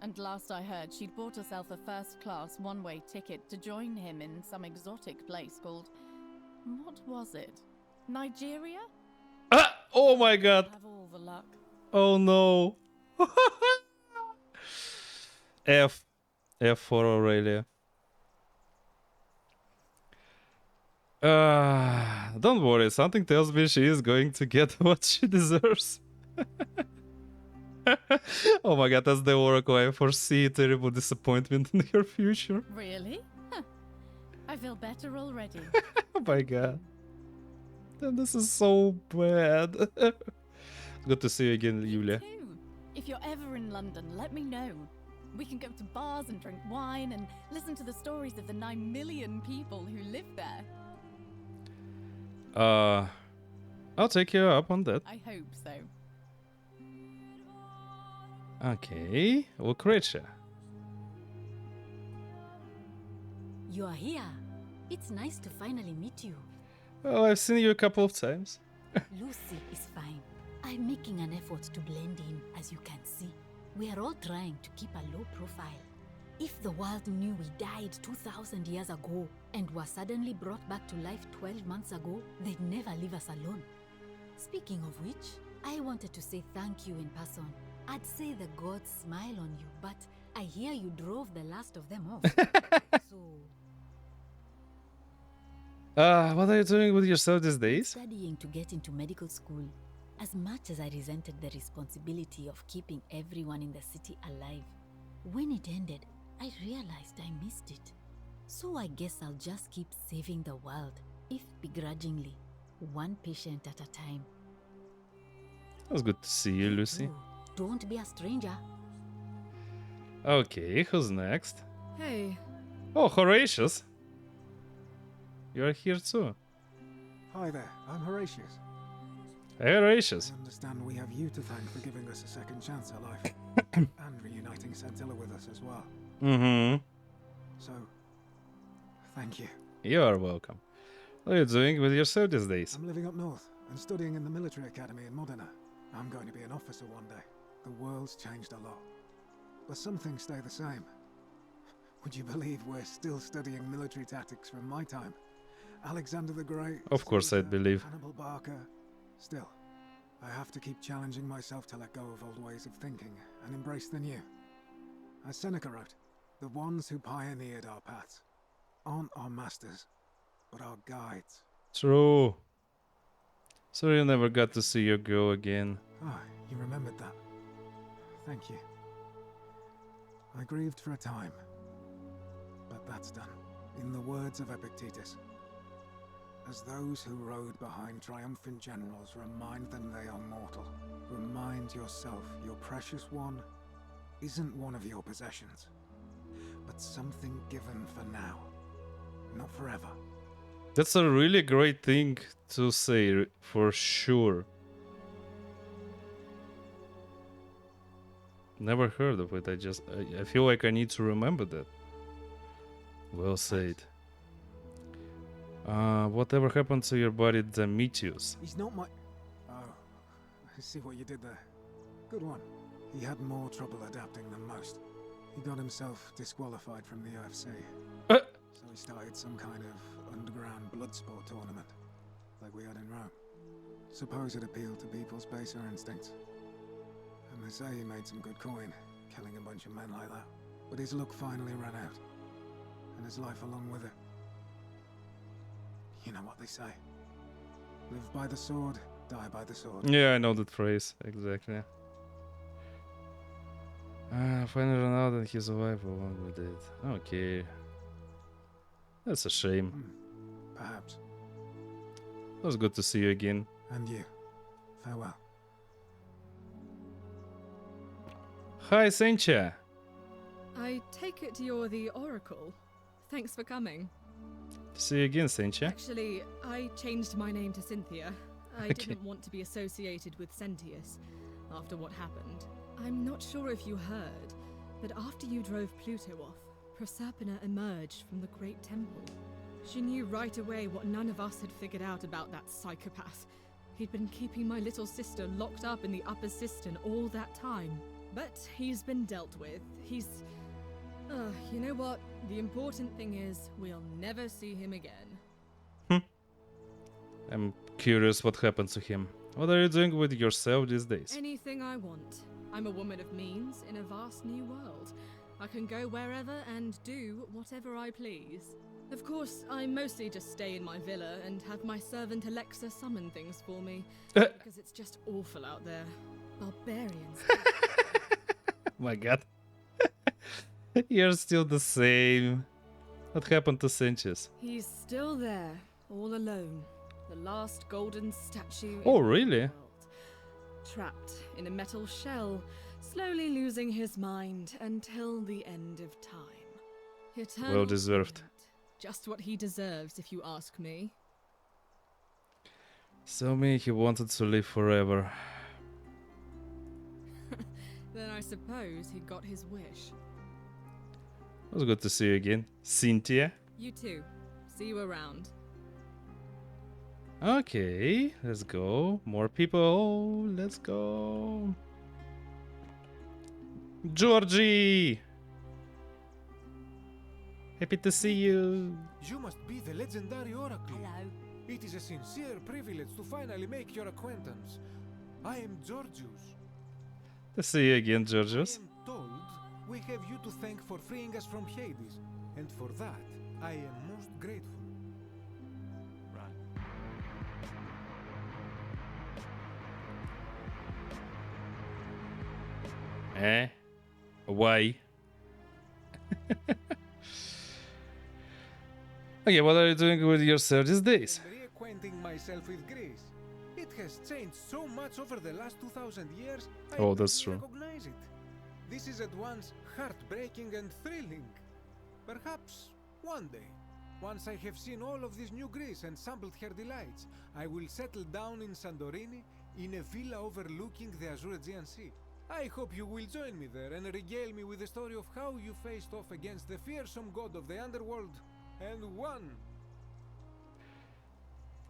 And last I heard, she'd bought herself a first-class one-way ticket to join him in some exotic place called... what was it? Nigeria? Ah! Oh my god! Have all the luck. Oh no! F. F for Aurelia. Don't worry, something tells me she is going to get what she deserves. Oh my god, that's the oracle. I foresee terrible disappointment in your future. Really? Huh. I feel better already. Oh my god. This is so bad. Good to see you again, Julia. Too. If you're ever in London, let me know. We can go to bars and drink wine and listen to the stories of the 9 million people who live there. I'll take you up on that. I hope so. Okay, Lucretia. You are here. It's nice to finally meet you. Well, I've seen you a couple of times. Lucy is fine. I'm making an effort to blend in, as you can see. We are all trying to keep a low profile. If the world knew we died 2,000 years ago and were suddenly brought back to life 12 months ago, they'd never leave us alone. Speaking of which, I wanted to say thank you in person. I'd say the gods smile on you, but I hear you drove the last of them off. So... what are you doing with yourself these days? Studying to get into medical school. As much as I resented the responsibility of keeping everyone in the city alive, when it ended, I realized I missed it. So I guess I'll just keep saving the world, if begrudgingly, one patient at a time. It was good to see you, Lucy. Don't be a stranger. Okay, who's next? Hey. Oh, Horatius. You're here too. Hi there, I'm Horatius. Hey, Horatius. I understand we have you to thank for giving us a second chance at life. And reuniting Centilla with us as well. Mm-hmm. So, thank you. You are welcome. What are you doing with yourself these days? I'm living up north and studying in the military academy in Modena. I'm going to be an officer one day. The world's changed a lot. But some things stay the same. Would you believe we're still studying military tactics from my time? Alexander the Great. Of course I'd believe. Hannibal Barker. Still, I have to keep challenging myself to let go of old ways of thinking and embrace the new. As Seneca wrote, the ones who pioneered our paths aren't our masters, but our guides. True. Sorry you never got to see your girl again. Ah, you remembered that. Thank you. I grieved for a time, but that's done. In the words of Epictetus, as those who rode behind triumphant generals remind them they are mortal, remind yourself your precious one isn't one of your possessions, but something given for now, not forever. That's a really great thing to say, for sure. Never heard of it. I feel like I need to remember that. Well said. Whatever happened to your buddy Demetrius? He's not my... Oh, I see what you did there. Good one. He had more trouble adapting than most. He got himself disqualified from the UFC. So he started some kind of underground blood sport tournament, like we had in Rome. Suppose it appealed to people's baser instincts. And they say he made some good coin, killing a bunch of men like that. But his luck finally ran out, and his life along with it. You know what they say. Live by the sword, die by the sword. Yeah, I know that phrase, exactly. Finally ran out and his wife along with it. Okay. That's a shame. Perhaps. It was good to see you again. And you. Farewell. Hi, Cynthia. I take it you're the Oracle. Thanks for coming. See you again, Cynthia. Actually, I changed my name to Cynthia. I didn't want to be associated with Sentius after what happened. I'm not sure if you heard, but after you drove Pluto off, Proserpina emerged from the Great Temple. She knew right away what none of us had figured out about that psychopath. He'd been keeping my little sister locked up in the upper cistern all that time. But he's been dealt with. You know what? The important thing is, we'll never see him again. I'm curious what happened to him. What are you doing with yourself these days? Anything I want. I'm a woman of means in a vast new world. I can go wherever and do whatever I please. Of course, I mostly just stay in my villa and have my servant Alexa summon things for me. Because it's just awful out there. Barbarians. My god. You're still the same. What happened to Sentius? He's still there, all alone. The last golden statue. Oh, really? Trapped in a metal shell, slowly losing his mind until the end of time. Eternal Well deserved. torment. Just what he deserves, if you ask me. So me, he wanted to live forever. Then I suppose he got his wish. It was good to see you again. Cynthia. You too. See you around. Okay, let's go. More people. Let's go. Georgie! Happy to see you. You must be the legendary Oracle. Hello. It is a sincere privilege to finally make your acquaintance. I am Georgius. To see you again, Georgius. I am told we have you to thank for freeing us from Hades, and for that I am most grateful. Why? Okay, what are you doing with yourself these days? Reacquainting myself with Greece. It has changed so much over the last 2,000 years. Oh, that's true. Recognize it. This is at once heartbreaking and thrilling. Perhaps one day, once I have seen all of this new Greece and sampled her delights, I will settle down in Santorini in a villa overlooking the Azure Aegean Sea. I hope you will join me there and regale me with the story of how you faced off against the fearsome god of the underworld and won.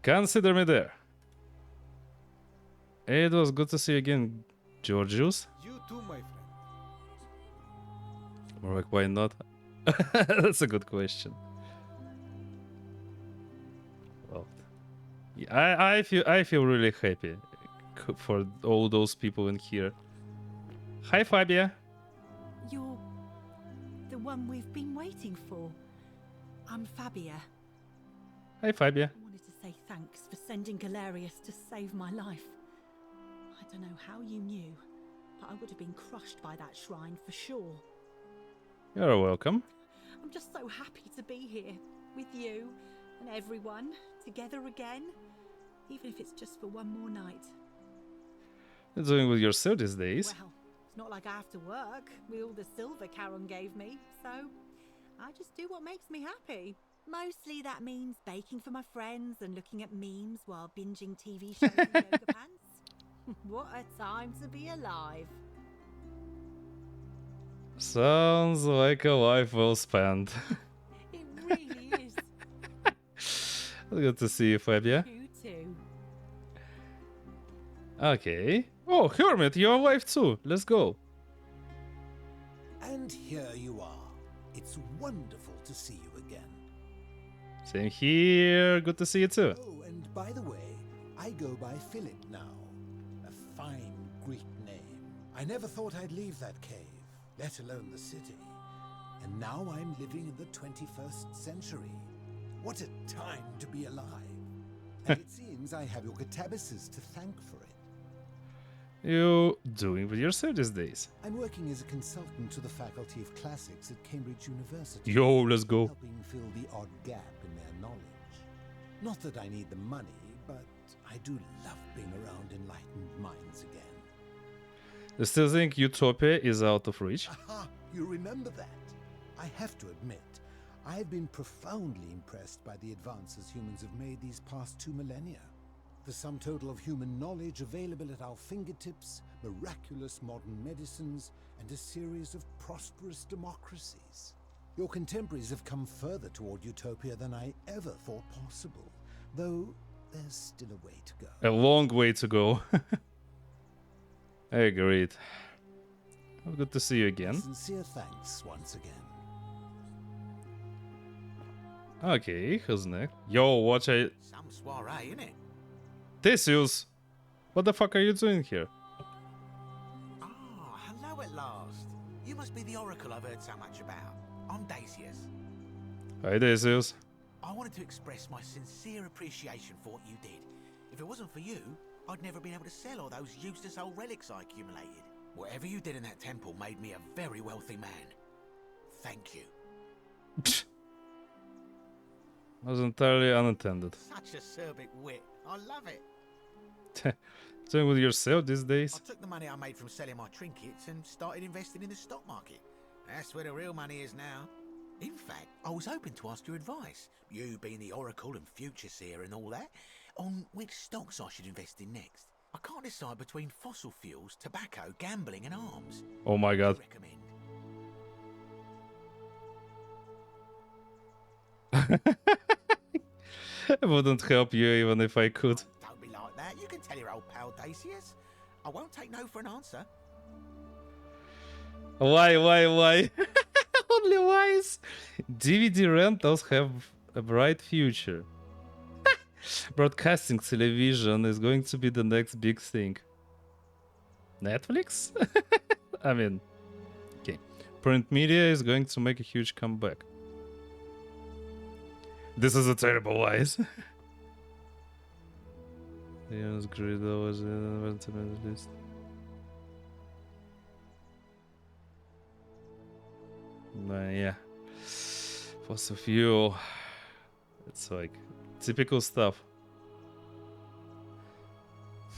Consider me there. It was good to see you again, Georgius. You too, my friend. Or like, why not? That's a good question. Well, yeah, I feel really happy for all those people in here. Hi, Fabia. You're the one we've been waiting for. I'm Fabia. Hi, Fabia. I wanted to say thanks for sending Galerius to save my life. I don't know how you knew, but I would have been crushed by that shrine for sure. You're welcome. I'm just so happy to be here with you and everyone together again, even if it's just for one more night. What are you doing with yourself these days? Well, it's not like I have to work with all the silver Charon gave me, so I just do what makes me happy. Mostly that means baking for my friends and looking at memes while binging TV shows in yoga pants. What a time to be alive. Sounds like a life well spent. It really is. Good to see you, Fabia. You too. Okay. Oh, Hermit, you're alive too. Let's go. And here you are. It's wonderful to see you again. Same here. Good to see you too. Oh, and by the way, I go by Philip now. A fine Greek name. I never thought I'd leave that cave, let alone the city. And now I'm living in the 21st century. What a time to be alive. And it seems I have your catabasis to thank for it. You doing with yourself these days? I'm working as a consultant to the Faculty of Classics at Cambridge University. Yo, let's go. Helping fill the odd gap in their knowledge. Not that I need the money, but I do love being around enlightened minds again. I still think Utopia is out of reach. Aha! You remember that? I have to admit, I've been profoundly impressed by the advances humans have made these past 2 millennia. The sum total of human knowledge available at our fingertips, miraculous modern medicines, and a series of prosperous democracies. Your contemporaries have come further toward utopia than I ever thought possible, though there's still a way to go. A long way to go. Agreed. Well, good to see you again. Sincere thanks once again. Okay, who's next? Yo, watch it. Some soiree, innit? Theseus! What the fuck are you doing here? Ah, hello at last. You must be the oracle I've heard so much about. I'm Dacius. Hi, Theseus. I wanted to express my sincere appreciation for what you did. If it wasn't for you, I'd never been able to sell all those useless old relics I accumulated. Whatever you did in that temple made me a very wealthy man. Thank you. Was entirely unintended. Such acerbic wit. I love it. Doing with yourself these days? I took the money I made from selling my trinkets and started investing in the stock market. That's where the real money is now. In fact, I was hoping to ask your advice, you being the oracle and future seer and all that, on which stocks I should invest in next. I can't decide between fossil fuels, tobacco, gambling and arms. Oh my god. I wouldn't help you even if I could. Don't be like that. You can tell your old pal Dacius. I won't take no for an answer. Why? Only whys? DVD rentals have a bright future. Broadcasting television is going to be the next big thing. Netflix? I mean, okay. Print media is going to make a huge comeback. This is a terrible wise. Yes, Grido was in the list. Yeah. Fossil fuel. It's like typical stuff.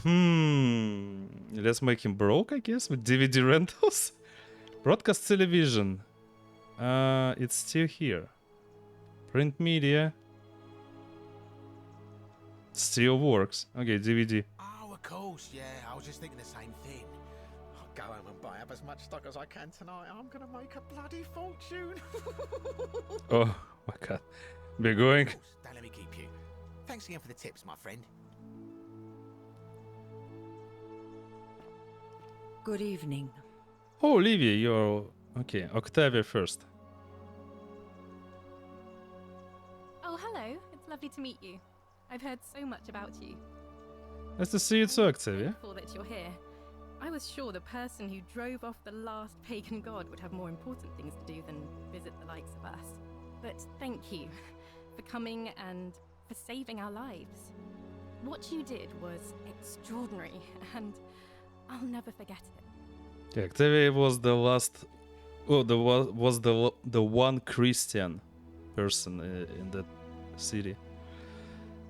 Let's make him broke, I guess, with DVD rentals. Broadcast television. It's still here. Print media. Still works. Okay, DVD. Oh, of course, yeah. I was just thinking the same thing. I'll go home and buy up as much stock as I can tonight. I'm gonna make a bloody fortune. Oh my god. We're going. Don't let me keep you. Thanks again for the tips, my friend. Good evening. Oh, Olivia, you're... Okay, Octavia first. Oh, hello. It's lovely to meet you. I've heard so much about you. Nice to see you too, Octavia. Thankful that you're here. I was sure the person who drove off the last pagan god would have more important things to do than visit the likes of us. But thank you for coming and for saving our lives. What you did was extraordinary, and I'll never forget it. Yeah, Octavia was the last... Oh, was the one Christian person in that city.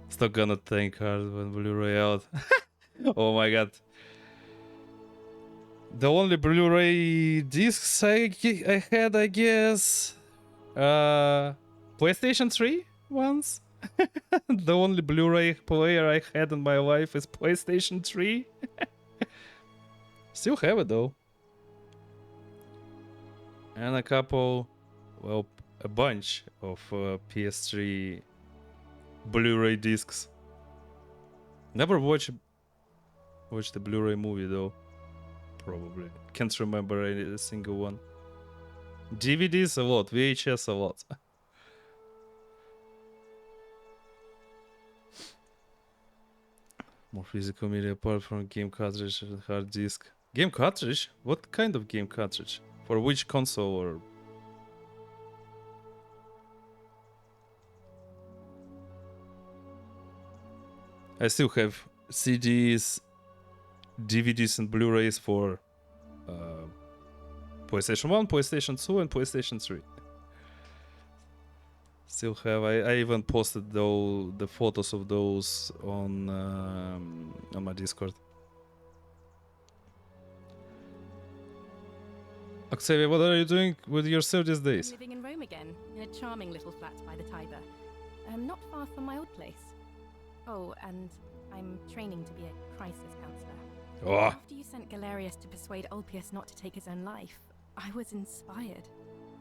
Still gonna thank her when Blu-ray out. Oh my god. The only Blu-ray discs I had, I guess, PlayStation 3 once. The only Blu-ray player I had in my life is PlayStation 3. Still have it though. And a couple, well, a bunch of PS3 Blu-ray discs. Never watched the Blu-ray movie though. Probably can't remember any single one. DVDs a lot, VHS a lot. More physical media apart from game cartridge and hard disk. Game cartridge? What kind of game cartridge? For which console or... I still have CDs, DVDs and Blu-rays for PlayStation 1, PlayStation 2 and PlayStation 3. Still have. I even posted the photos of those on my Discord. Octavia, what are you doing with yourself these I'm days? living in Rome again, in a charming little flat by the Tiber. Not far from my old place. Oh, and I'm training to be a crisis counselor. Oh. After you sent Galerius to persuade Ulpius not to take his own life, I was inspired.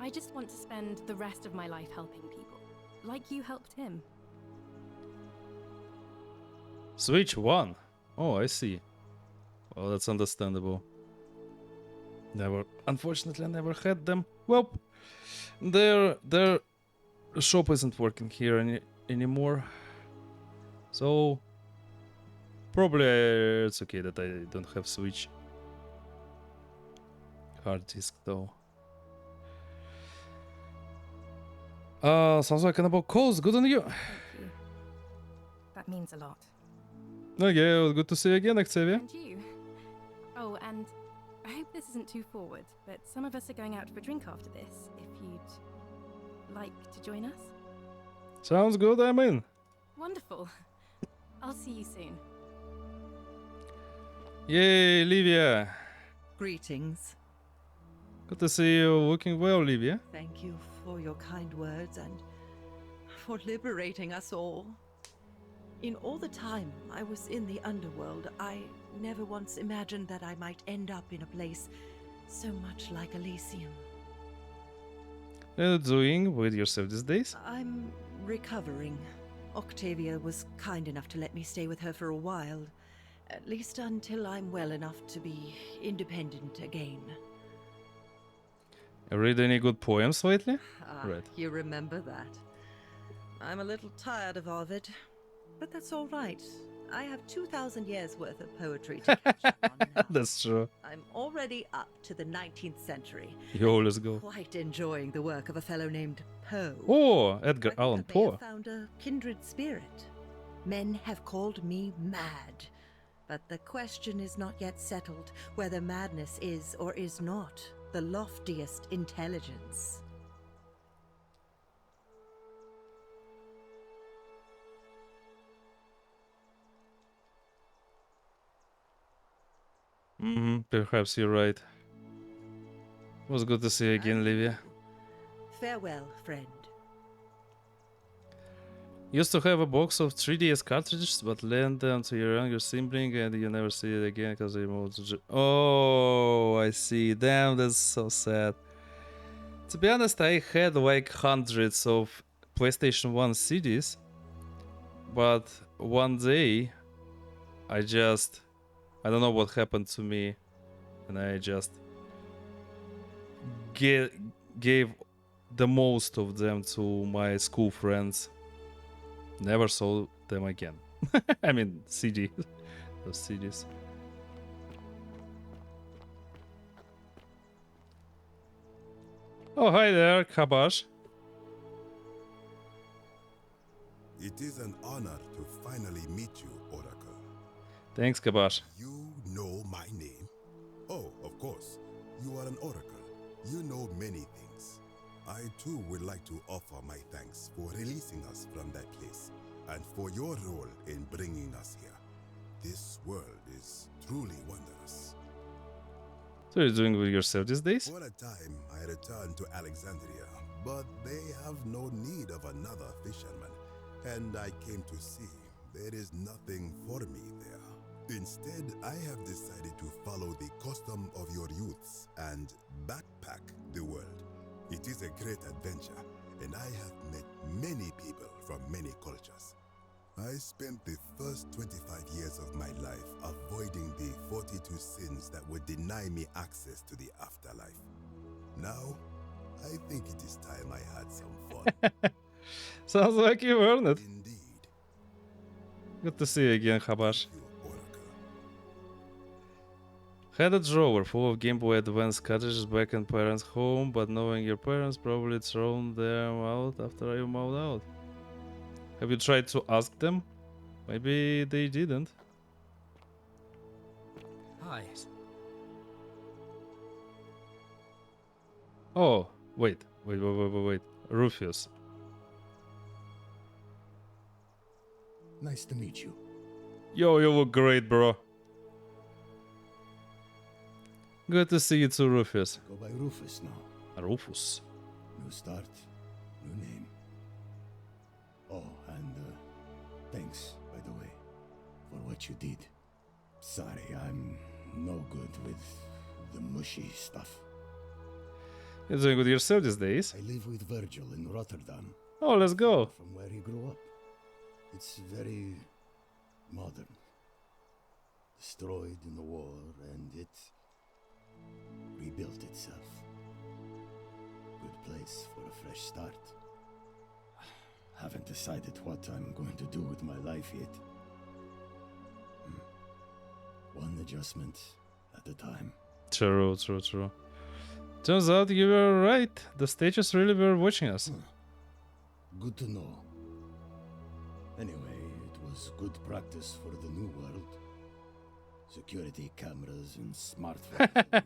I just want to spend the rest of my life helping people, like you helped him. Switch 1. Oh, I see. Well, that's understandable. Unfortunately, I never had them. Well, their shop isn't working here anymore. So, probably it's okay that I don't have Switch. Hard disk, though. Sounds like an about calls. Good on you. Thank you. That means a lot. Okay, well, good to see you again, Octavia. And you. Oh, and I hope this isn't too forward, but some of us are going out for a drink after this, if you'd like to join us. Sounds good, I'm in. Wonderful. I'll see you soon. Yay, Livia. Greetings. Good to see you looking well, Livia. Thank you for your kind words and for liberating us all. In all the time I was in the underworld, I never once imagined that I might end up in a place so much like Elysium. What are you doing with yourself these days? I'm recovering. Octavia was kind enough to let me stay with her for a while, at least until I'm well enough to be independent again. Read any good poems lately? Right. You remember that. I'm a little tired of Ovid, but that's all right. I have 2,000 years worth of poetry to catch up on now. That's true. I'm already up to the 19th century. You always go. Quite enjoying the work of a fellow named Poe. Oh, Edgar Allan I may Poe. have found a kindred spirit. Men have called me mad, but the question is not yet settled whether madness is or is not the loftiest intelligence. Perhaps you're right. It was good to see you again, Livia. Farewell, friend. Used to have a box of 3DS cartridges, but lent them to your younger sibling and you never see it again because they moved to Oh, I see. Damn, that's so sad. To be honest, I had like hundreds of PlayStation 1 CDs, but one day I don't know what happened to me, and I just gave the most of them to my school friends. Never saw them again. I mean, CD. Those CDs. Oh, hi there, Kabash. It is an honor to finally meet you, Oracle. Thanks, Kabash. You know my name? Oh, of course. You are an Oracle. You know many things. I too would like to offer my thanks for releasing us from that place and for your role in bringing us here. This world is truly wondrous. So you're doing with yourself these days? For a time, I returned to Alexandria, but they have no need of another fisherman, and I came to see there is nothing for me there. Instead, I have decided to follow the custom of your youths and backpack the world. It is a great adventure, and I have met many people from many cultures. I spent the first 25 years of my life avoiding the 42 sins that would deny me access to the afterlife. Now, I think it is time I had some fun. Sounds like you earned it. Indeed. Good to see you again, Habash. Had a drawer full of Game Boy Advance cartridges back in parents' home, but knowing your parents probably thrown them out after you moved out. Have you tried to ask them? Maybe they didn't. Hi. Oh, wait. Rufus. Nice to meet you. Yo, you look great, bro. Good to see you too, Rufus. Go by Rufus now. Rufus. New start, new name. Oh, and thanks, by the way, for what you did. Sorry, I'm no good with the mushy stuff. You're doing with yourself these days? I live with Virgil in Rotterdam. Oh, let's go. From where he grew up. It's very modern. Destroyed in the war, and it rebuilt itself. Good place for a fresh start. Haven't decided what I'm going to do with my life yet. One adjustment at a time. True. Turns out you were right. The stages really were watching us. Good to know. Anyway, it was good practice for the new world. Security cameras and smartphones everywhere.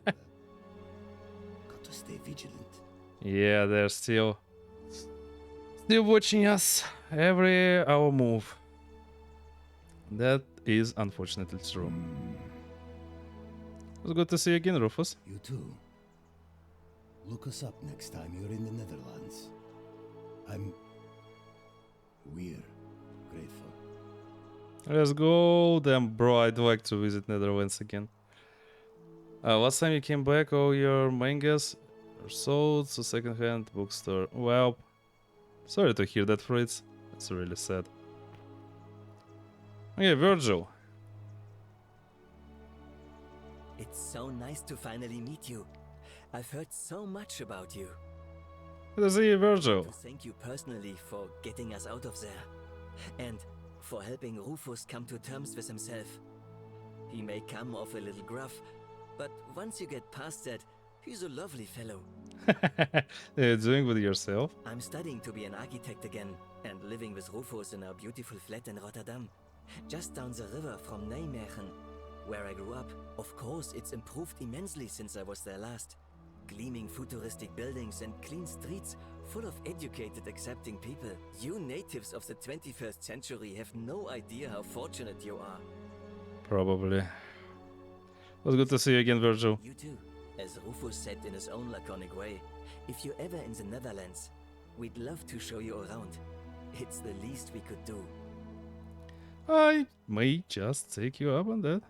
Got to stay vigilant. Yeah, they're still watching us every our move. That is unfortunately true. It was good to see you again, Rufus. You too. Look us up next time you're in the Netherlands. We're grateful. Let's go. Damn, bro, I'd like to visit Netherlands again. Last time you came back, all your mangas are sold to second-hand bookstore. Well, sorry to hear that, Fritz. It's really sad. Okay, Virgil. It's so nice to finally meet you. I've heard so much about you. Good to see you, Virgil. To thank you personally for getting us out of there. And for helping Rufus come to terms with himself. He may come off a little gruff, but once you get past that, he's a lovely fellow. You're doing with yourself? I'm studying to be an architect again, and living with Rufus in our beautiful flat in Rotterdam. Just down the river from Nijmegen, where I grew up. Of course, it's improved immensely since I was there last. Gleaming futuristic buildings and clean streets full of educated, accepting people. You natives of the 21st century have no idea how fortunate you are. Probably. It was good to see you again, Virgil. You too. As Rufus said in his own laconic way, if you're ever in the Netherlands, we'd love to show you around. It's the least we could do. I may just take you up on that.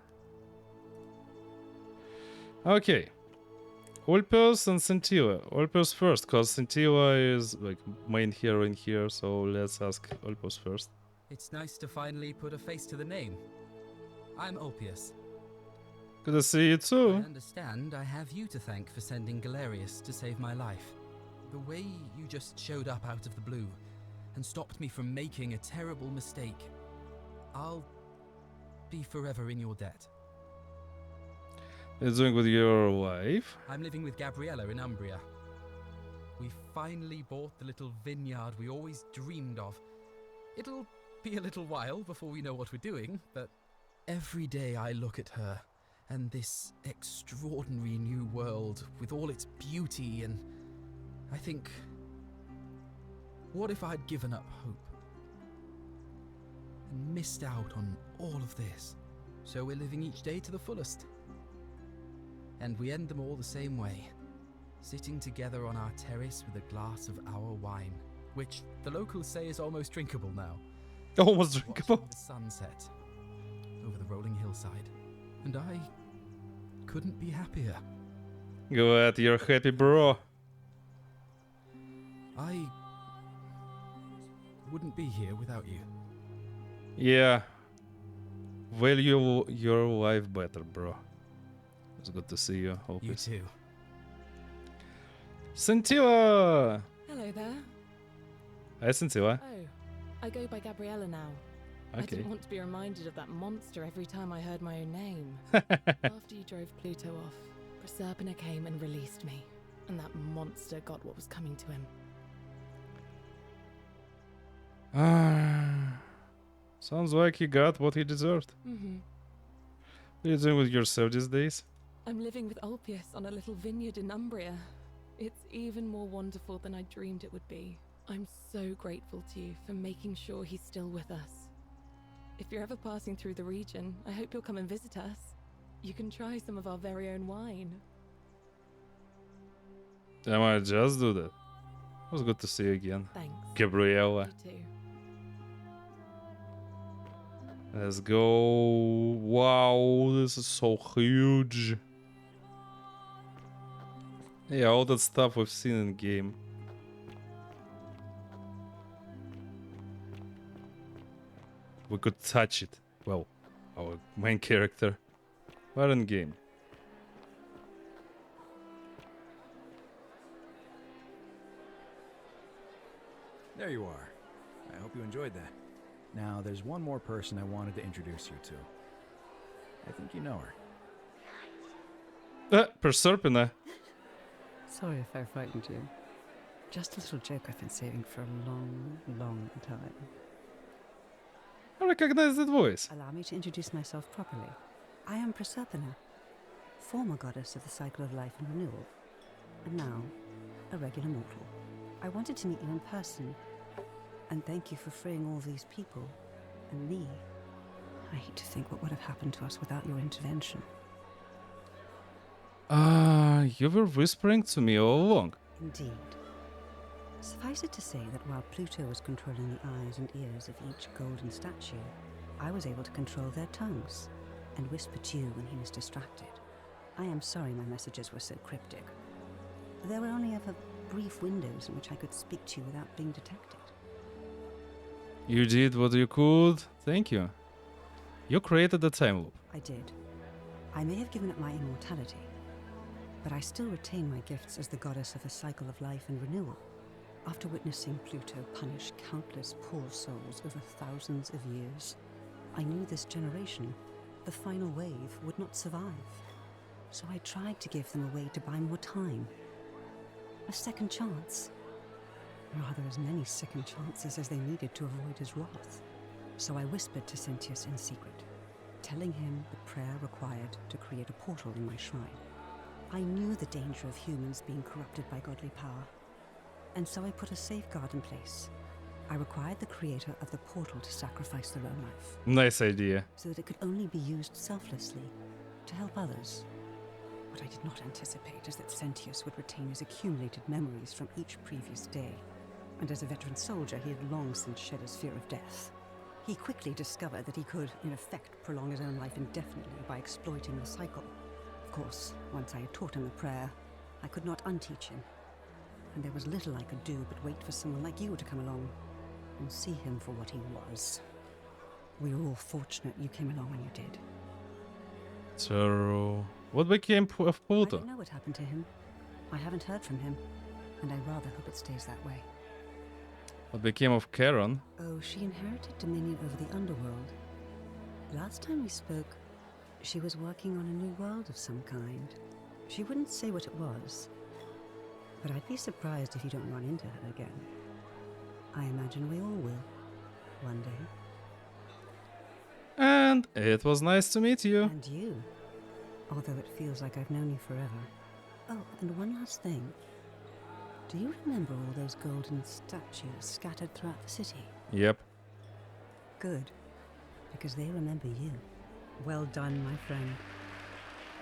Okay. Ulpers and Scintilla. Ulpers first, cause Scintilla is like main hero in here, so let's ask Ulpers first. It's nice to finally put a face to the name. I'm Ulpius. Good to see you too. I understand I have you to thank for sending Galerius to save my life. The way you just showed up out of the blue and stopped me from making a terrible mistake. I'll be forever in your debt. You're doing with your wife? I'm living with Gabriella in Umbria. We finally bought the little vineyard we always dreamed of. It'll be a little while before we know what we're doing, but every day I look at her and this extraordinary new world with all its beauty, and I think, what if I'd given up hope and missed out on all of this? So we're living each day to the fullest. And we end them all the same way, sitting together on our terrace with a glass of our wine, which the locals say is almost drinkable now. Almost drinkable? Watching the sunset over the rolling hillside. And I couldn't be happier. Go ahead, you're happy, bro. I wouldn't be here without you. Yeah. Value your life better, bro. It's good to see you. Hope You too. Scintilla! Hello there. Hi, Scintilla. Oh, I go by Gabriella now. I Okay. didn't want to be reminded of that monster every time I heard my own name. After you drove Pluto off, Proserpina came and released me, and that monster got what was coming to him. Sounds like he got what he deserved. Mm-hmm. What are you doing with yourself these days? I'm living with Ulpius on a little vineyard in Umbria. It's even more wonderful than I dreamed it would be. I'm so grateful to you for making sure he's still with us. If you're ever passing through the region, I hope you'll come and visit us. You can try some of our very own wine. I might just do that. It was good to see you again. Thanks. Gabriella. You too. Let's go. Wow, this is so huge. Yeah, all that stuff we've seen in game. We could touch it. Well, our main character. But in game. There you are. I hope you enjoyed that. Now, there's one more person I wanted to introduce you to. I think you know her. Perserpina. Sorry if I frightened you. Just a little joke I've been saving for a long, long time. I recognize that voice. Allow me to introduce myself properly. I am Proserpina, former goddess of the cycle of life and renewal, and now a regular mortal. I wanted to meet you in person, and thank you for freeing all these people, and me. I hate to think what would have happened to us without your intervention. You were whispering to me all along. Indeed. Suffice it to say that while Pluto was controlling the eyes and ears of each golden statue, I was able to control their tongues and whisper to you when he was distracted. I am sorry my messages were so cryptic. There were only ever brief windows in which I could speak to you without being detected. You did what you could. Thank you. You created the time loop. I did. I may have given up my immortality, but I still retain my gifts as the goddess of the cycle of life and renewal. After witnessing Pluto punish countless poor souls over thousands of years, I knew this generation, the final wave, would not survive. So I tried to give them a way to buy more time. A second chance. Rather, as many second chances as they needed to avoid his wrath. So I whispered to Sentius in secret, telling him the prayer required to create a portal in my shrine. I knew the danger of humans being corrupted by godly power, and so I put a safeguard in place. I required the creator of the portal to sacrifice their own life. Nice idea. So that it could only be used selflessly, to help others. What I did not anticipate is that Sentius would retain his accumulated memories from each previous day, and as a veteran soldier he had long since shed his fear of death. He quickly discovered that he could, in effect, prolong his own life indefinitely by exploiting the cycle. Of course, once I had taught him the prayer, I could not unteach him, and there was little I could do but wait for someone like you to come along and see him for what he was. We were all fortunate you came along when you did. So, what became of I Pluto? don't know what happened to him. I haven't heard from him, and I rather hope it stays that way. What became of Karen? Oh, she inherited dominion over the underworld. Last time we spoke, she was working on a new world of some kind. She wouldn't say what it was, but I'd be surprised if you don't run into her again. I imagine we all will, one day. And it was nice to meet you. And you, although it feels like I've known you forever. Oh, and one last thing. Do you remember all those golden statues scattered throughout the city? Yep. Good, because they remember you. Well done, my friend.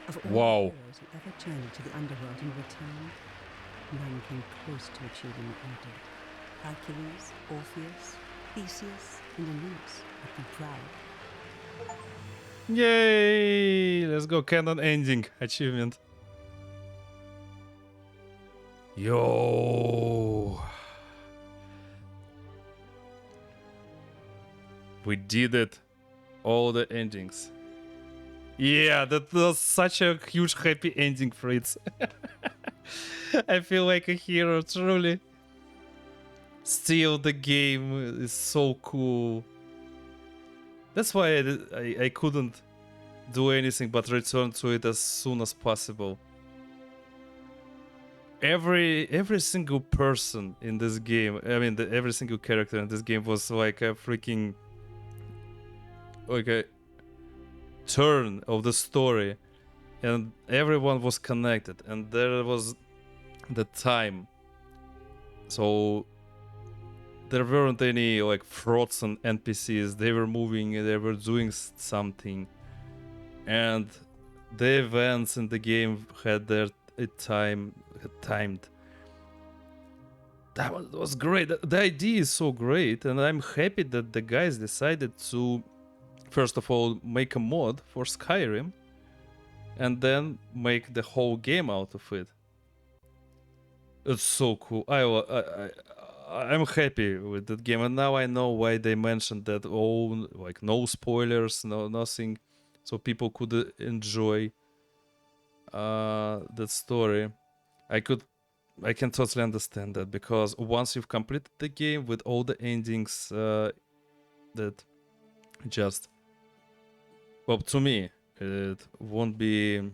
Of all Wow. the heroes who ever journeyed to the underworld and returned, none came close to achieving what you did. Hercules, Orpheus, Theseus, and Aeneas would be proud. Yay! Let's go, canon ending achievement. Yo! We did it. All the endings. Yeah, that was such a huge happy ending, Fritz. I feel like a hero, truly. Still, the game is so cool. That's why I couldn't do anything but return to it as soon as possible. Every single person in this game, I mean, every single character in this game was like a freaking, like a turn of the story, and everyone was connected, and there was the time. So there weren't any like frauds and NPCs. They were moving, they were doing something, and the events in the game had their timed. that was great. The idea is so great, and I'm happy that the guys decided to, first of all, make a mod for Skyrim, and then make the whole game out of it. It's so cool. I'm happy with that game, and now I know why they mentioned that. Oh, like no spoilers, no nothing, so people could enjoy that story. I can totally understand that, because once you've completed the game with all the endings, that just, well, to me, it won't be.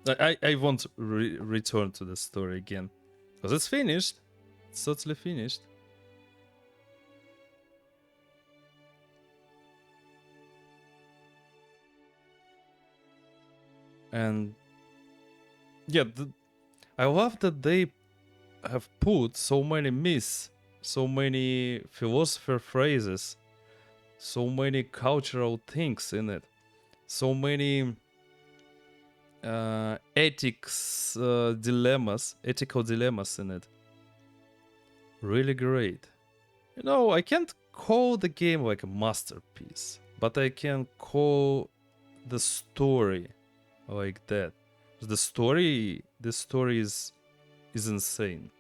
I won't return to the story again, because it's finished. It's totally finished. And yeah, I love that they have put so many myths, so many philosopher phrases, so many cultural things in it, so many ethical dilemmas in it. Really great. You know, I can't call the game like a masterpiece, but I can call the story like that. The story is insane.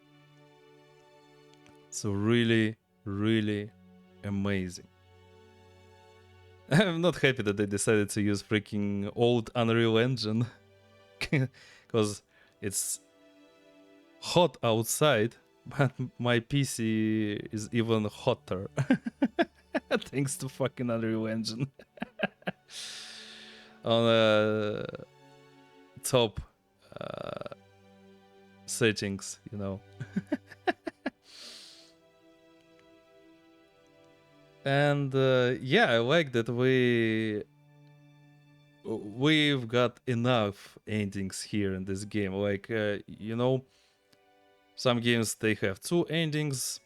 So really, really amazing. I'm not happy that they decided to use freaking old Unreal Engine, because it's hot outside, but my PC is even hotter. Thanks to fucking Unreal Engine. On top settings, you know. And yeah, I like that we've got enough endings here in this game. Like, you know, some games they have 2 endings,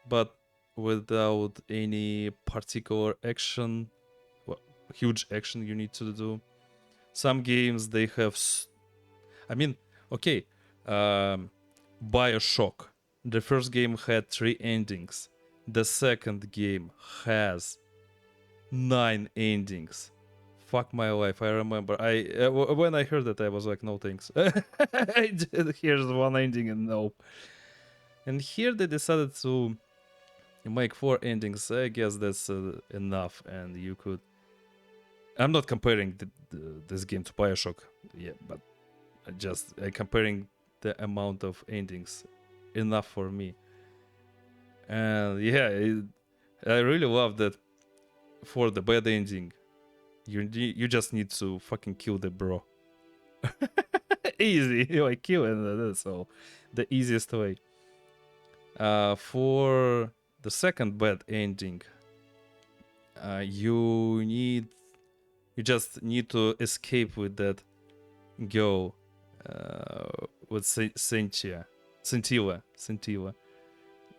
but without any particular action, well, huge action you need to do. Some games they have, I mean, okay, BioShock. The first game had 3 endings. The second game has 9 endings. Fuck my life. I remember. When I heard that, I was like, no thanks. Here's one ending and no. And here they decided to make 4 endings. I guess that's enough, and you could. I'm not comparing this game to BioShock, yeah, but just comparing the amount of endings. Enough for me. And yeah, I really love that. For the bad ending, you just need to fucking kill the bro. Easy, like kill and that's all. The easiest way. For the second bad ending, you just need to escape with that girl, with Scintilla.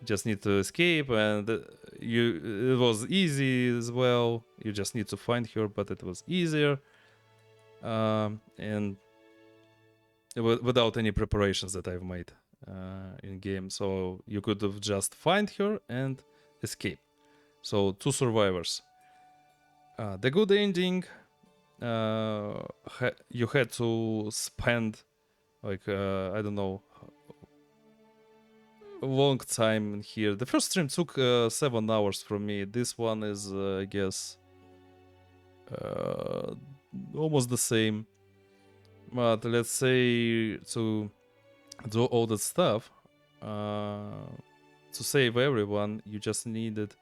Just need to escape, and it was easy as well. You just need to find her, but it was easier, and without any preparations that I've made in game. So you could have just find her and escape. So 2 survivors. The good ending, you had to spend like I don't know, a long time here. The first stream took 7 hours from me. This one is I guess almost the same. But let's say to do all that stuff, to save everyone, you just needed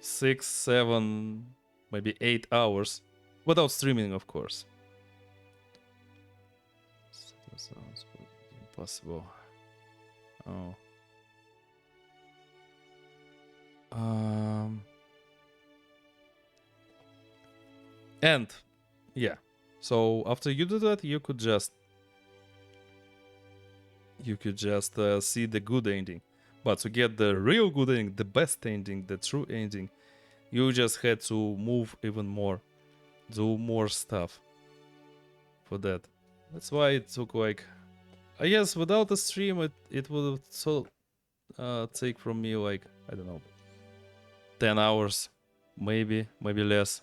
6, 7, maybe 8 hours without streaming, of course. That sounds impossible. Oh. And yeah, so after you do that, you could just see the good ending. But to get the real good ending, the best ending, the true ending, you just had to move even more, do more stuff for that. That's why it took like I guess without a stream, it would take from me like, I don't know, 10 hours, maybe less.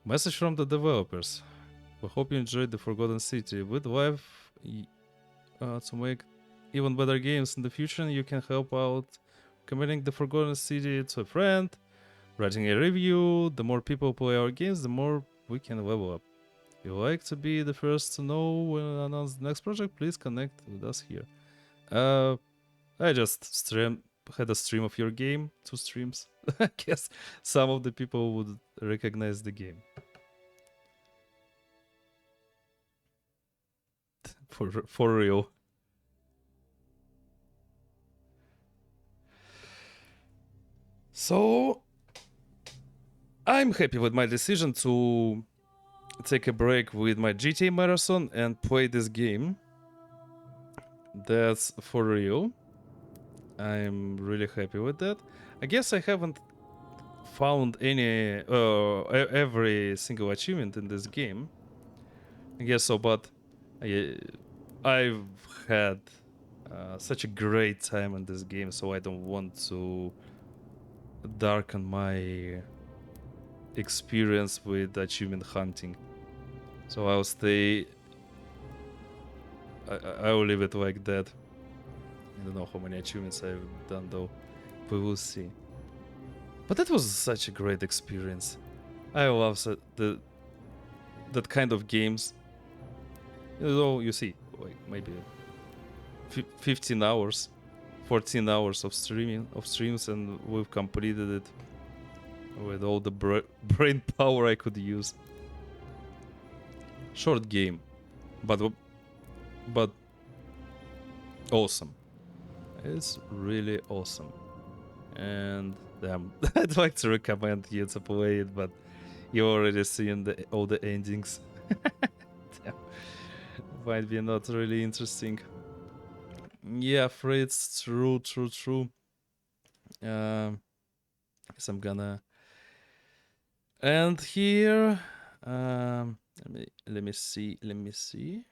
Message from the developers. We hope you enjoyed the Forgotten City. We'd love to make even better games in the future. You can help out recommending the Forgotten City to a friend, writing a review. The more people play our games, the more we can level up. If you like to be the first to know when we announce the next project, please connect with us here. I just had a stream of your game, 2 streams. I guess some of the people would recognize the game. For real. So I'm happy with my decision to take a break with my GTA marathon and play this game. That's for real. I'm really happy with that. I guess I haven't found any every single achievement in this game. I guess so, but I've had such a great time in this game, so I don't want to darken my experience with achievement hunting. So I'll stay. I'll leave it like that. I don't know how many achievements I've done though. We will see. But that was such a great experience. I love that kind of games. You know, you see, like maybe 15 hours, 14 hours of streams, and we've completed it with all the brain power I could use. Short game, but awesome. It's really awesome, and I'd like to recommend you to play it, but you already seen all the endings. Damn. Might be not really interesting. Yeah, Fritz, true. Guess I'm gonna end here. Let me see.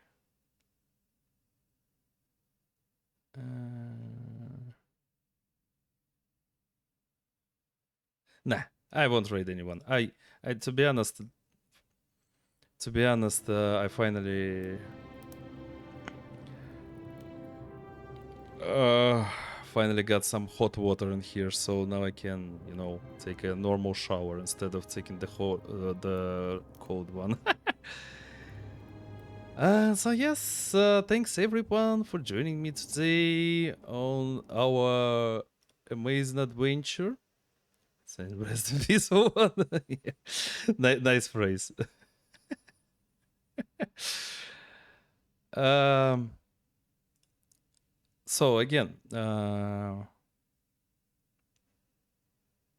Nah, I won't raid anyone. I to be honest, I finally got some hot water in here, so now I can, you know, take a normal shower instead of taking the cold one. So yes, thanks everyone for joining me today on our amazing adventure. Saying rest in peace, one. Yeah. Nice phrase. So again, the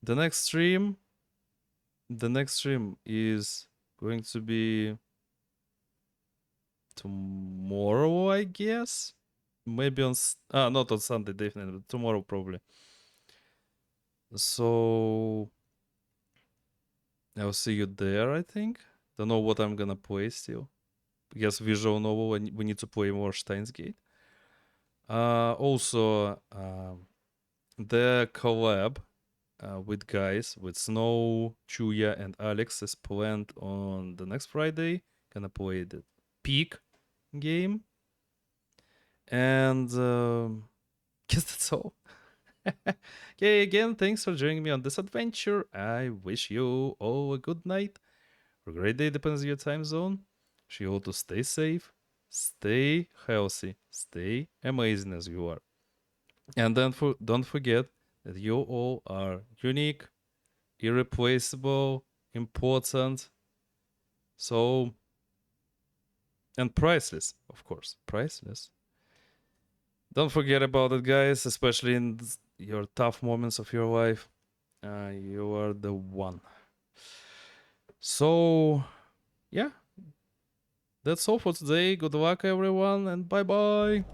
next stream is going to be tomorrow, I guess. Maybe on not on Sunday, definitely, but tomorrow probably. So I'll see you there, I think. Don't know what I'm gonna play still. I guess visual novel, we need to play more Steins Gate. Also, the collab with guys, with Snow, Chuya, and Alex is planned on the next Friday. Gonna play the Peak game. And guess that's all. Okay, again, thanks for joining me on this adventure. I wish you all a good night or a great day, depends on your time zone. Wish you all to stay safe, stay healthy, stay amazing as you are. And then don't forget that you all are unique, irreplaceable, important, so, and priceless, of course, priceless. Don't forget about it, guys, especially in your tough moments of your life. You are the one. So, yeah, that's all for today. Good luck, everyone, and bye bye.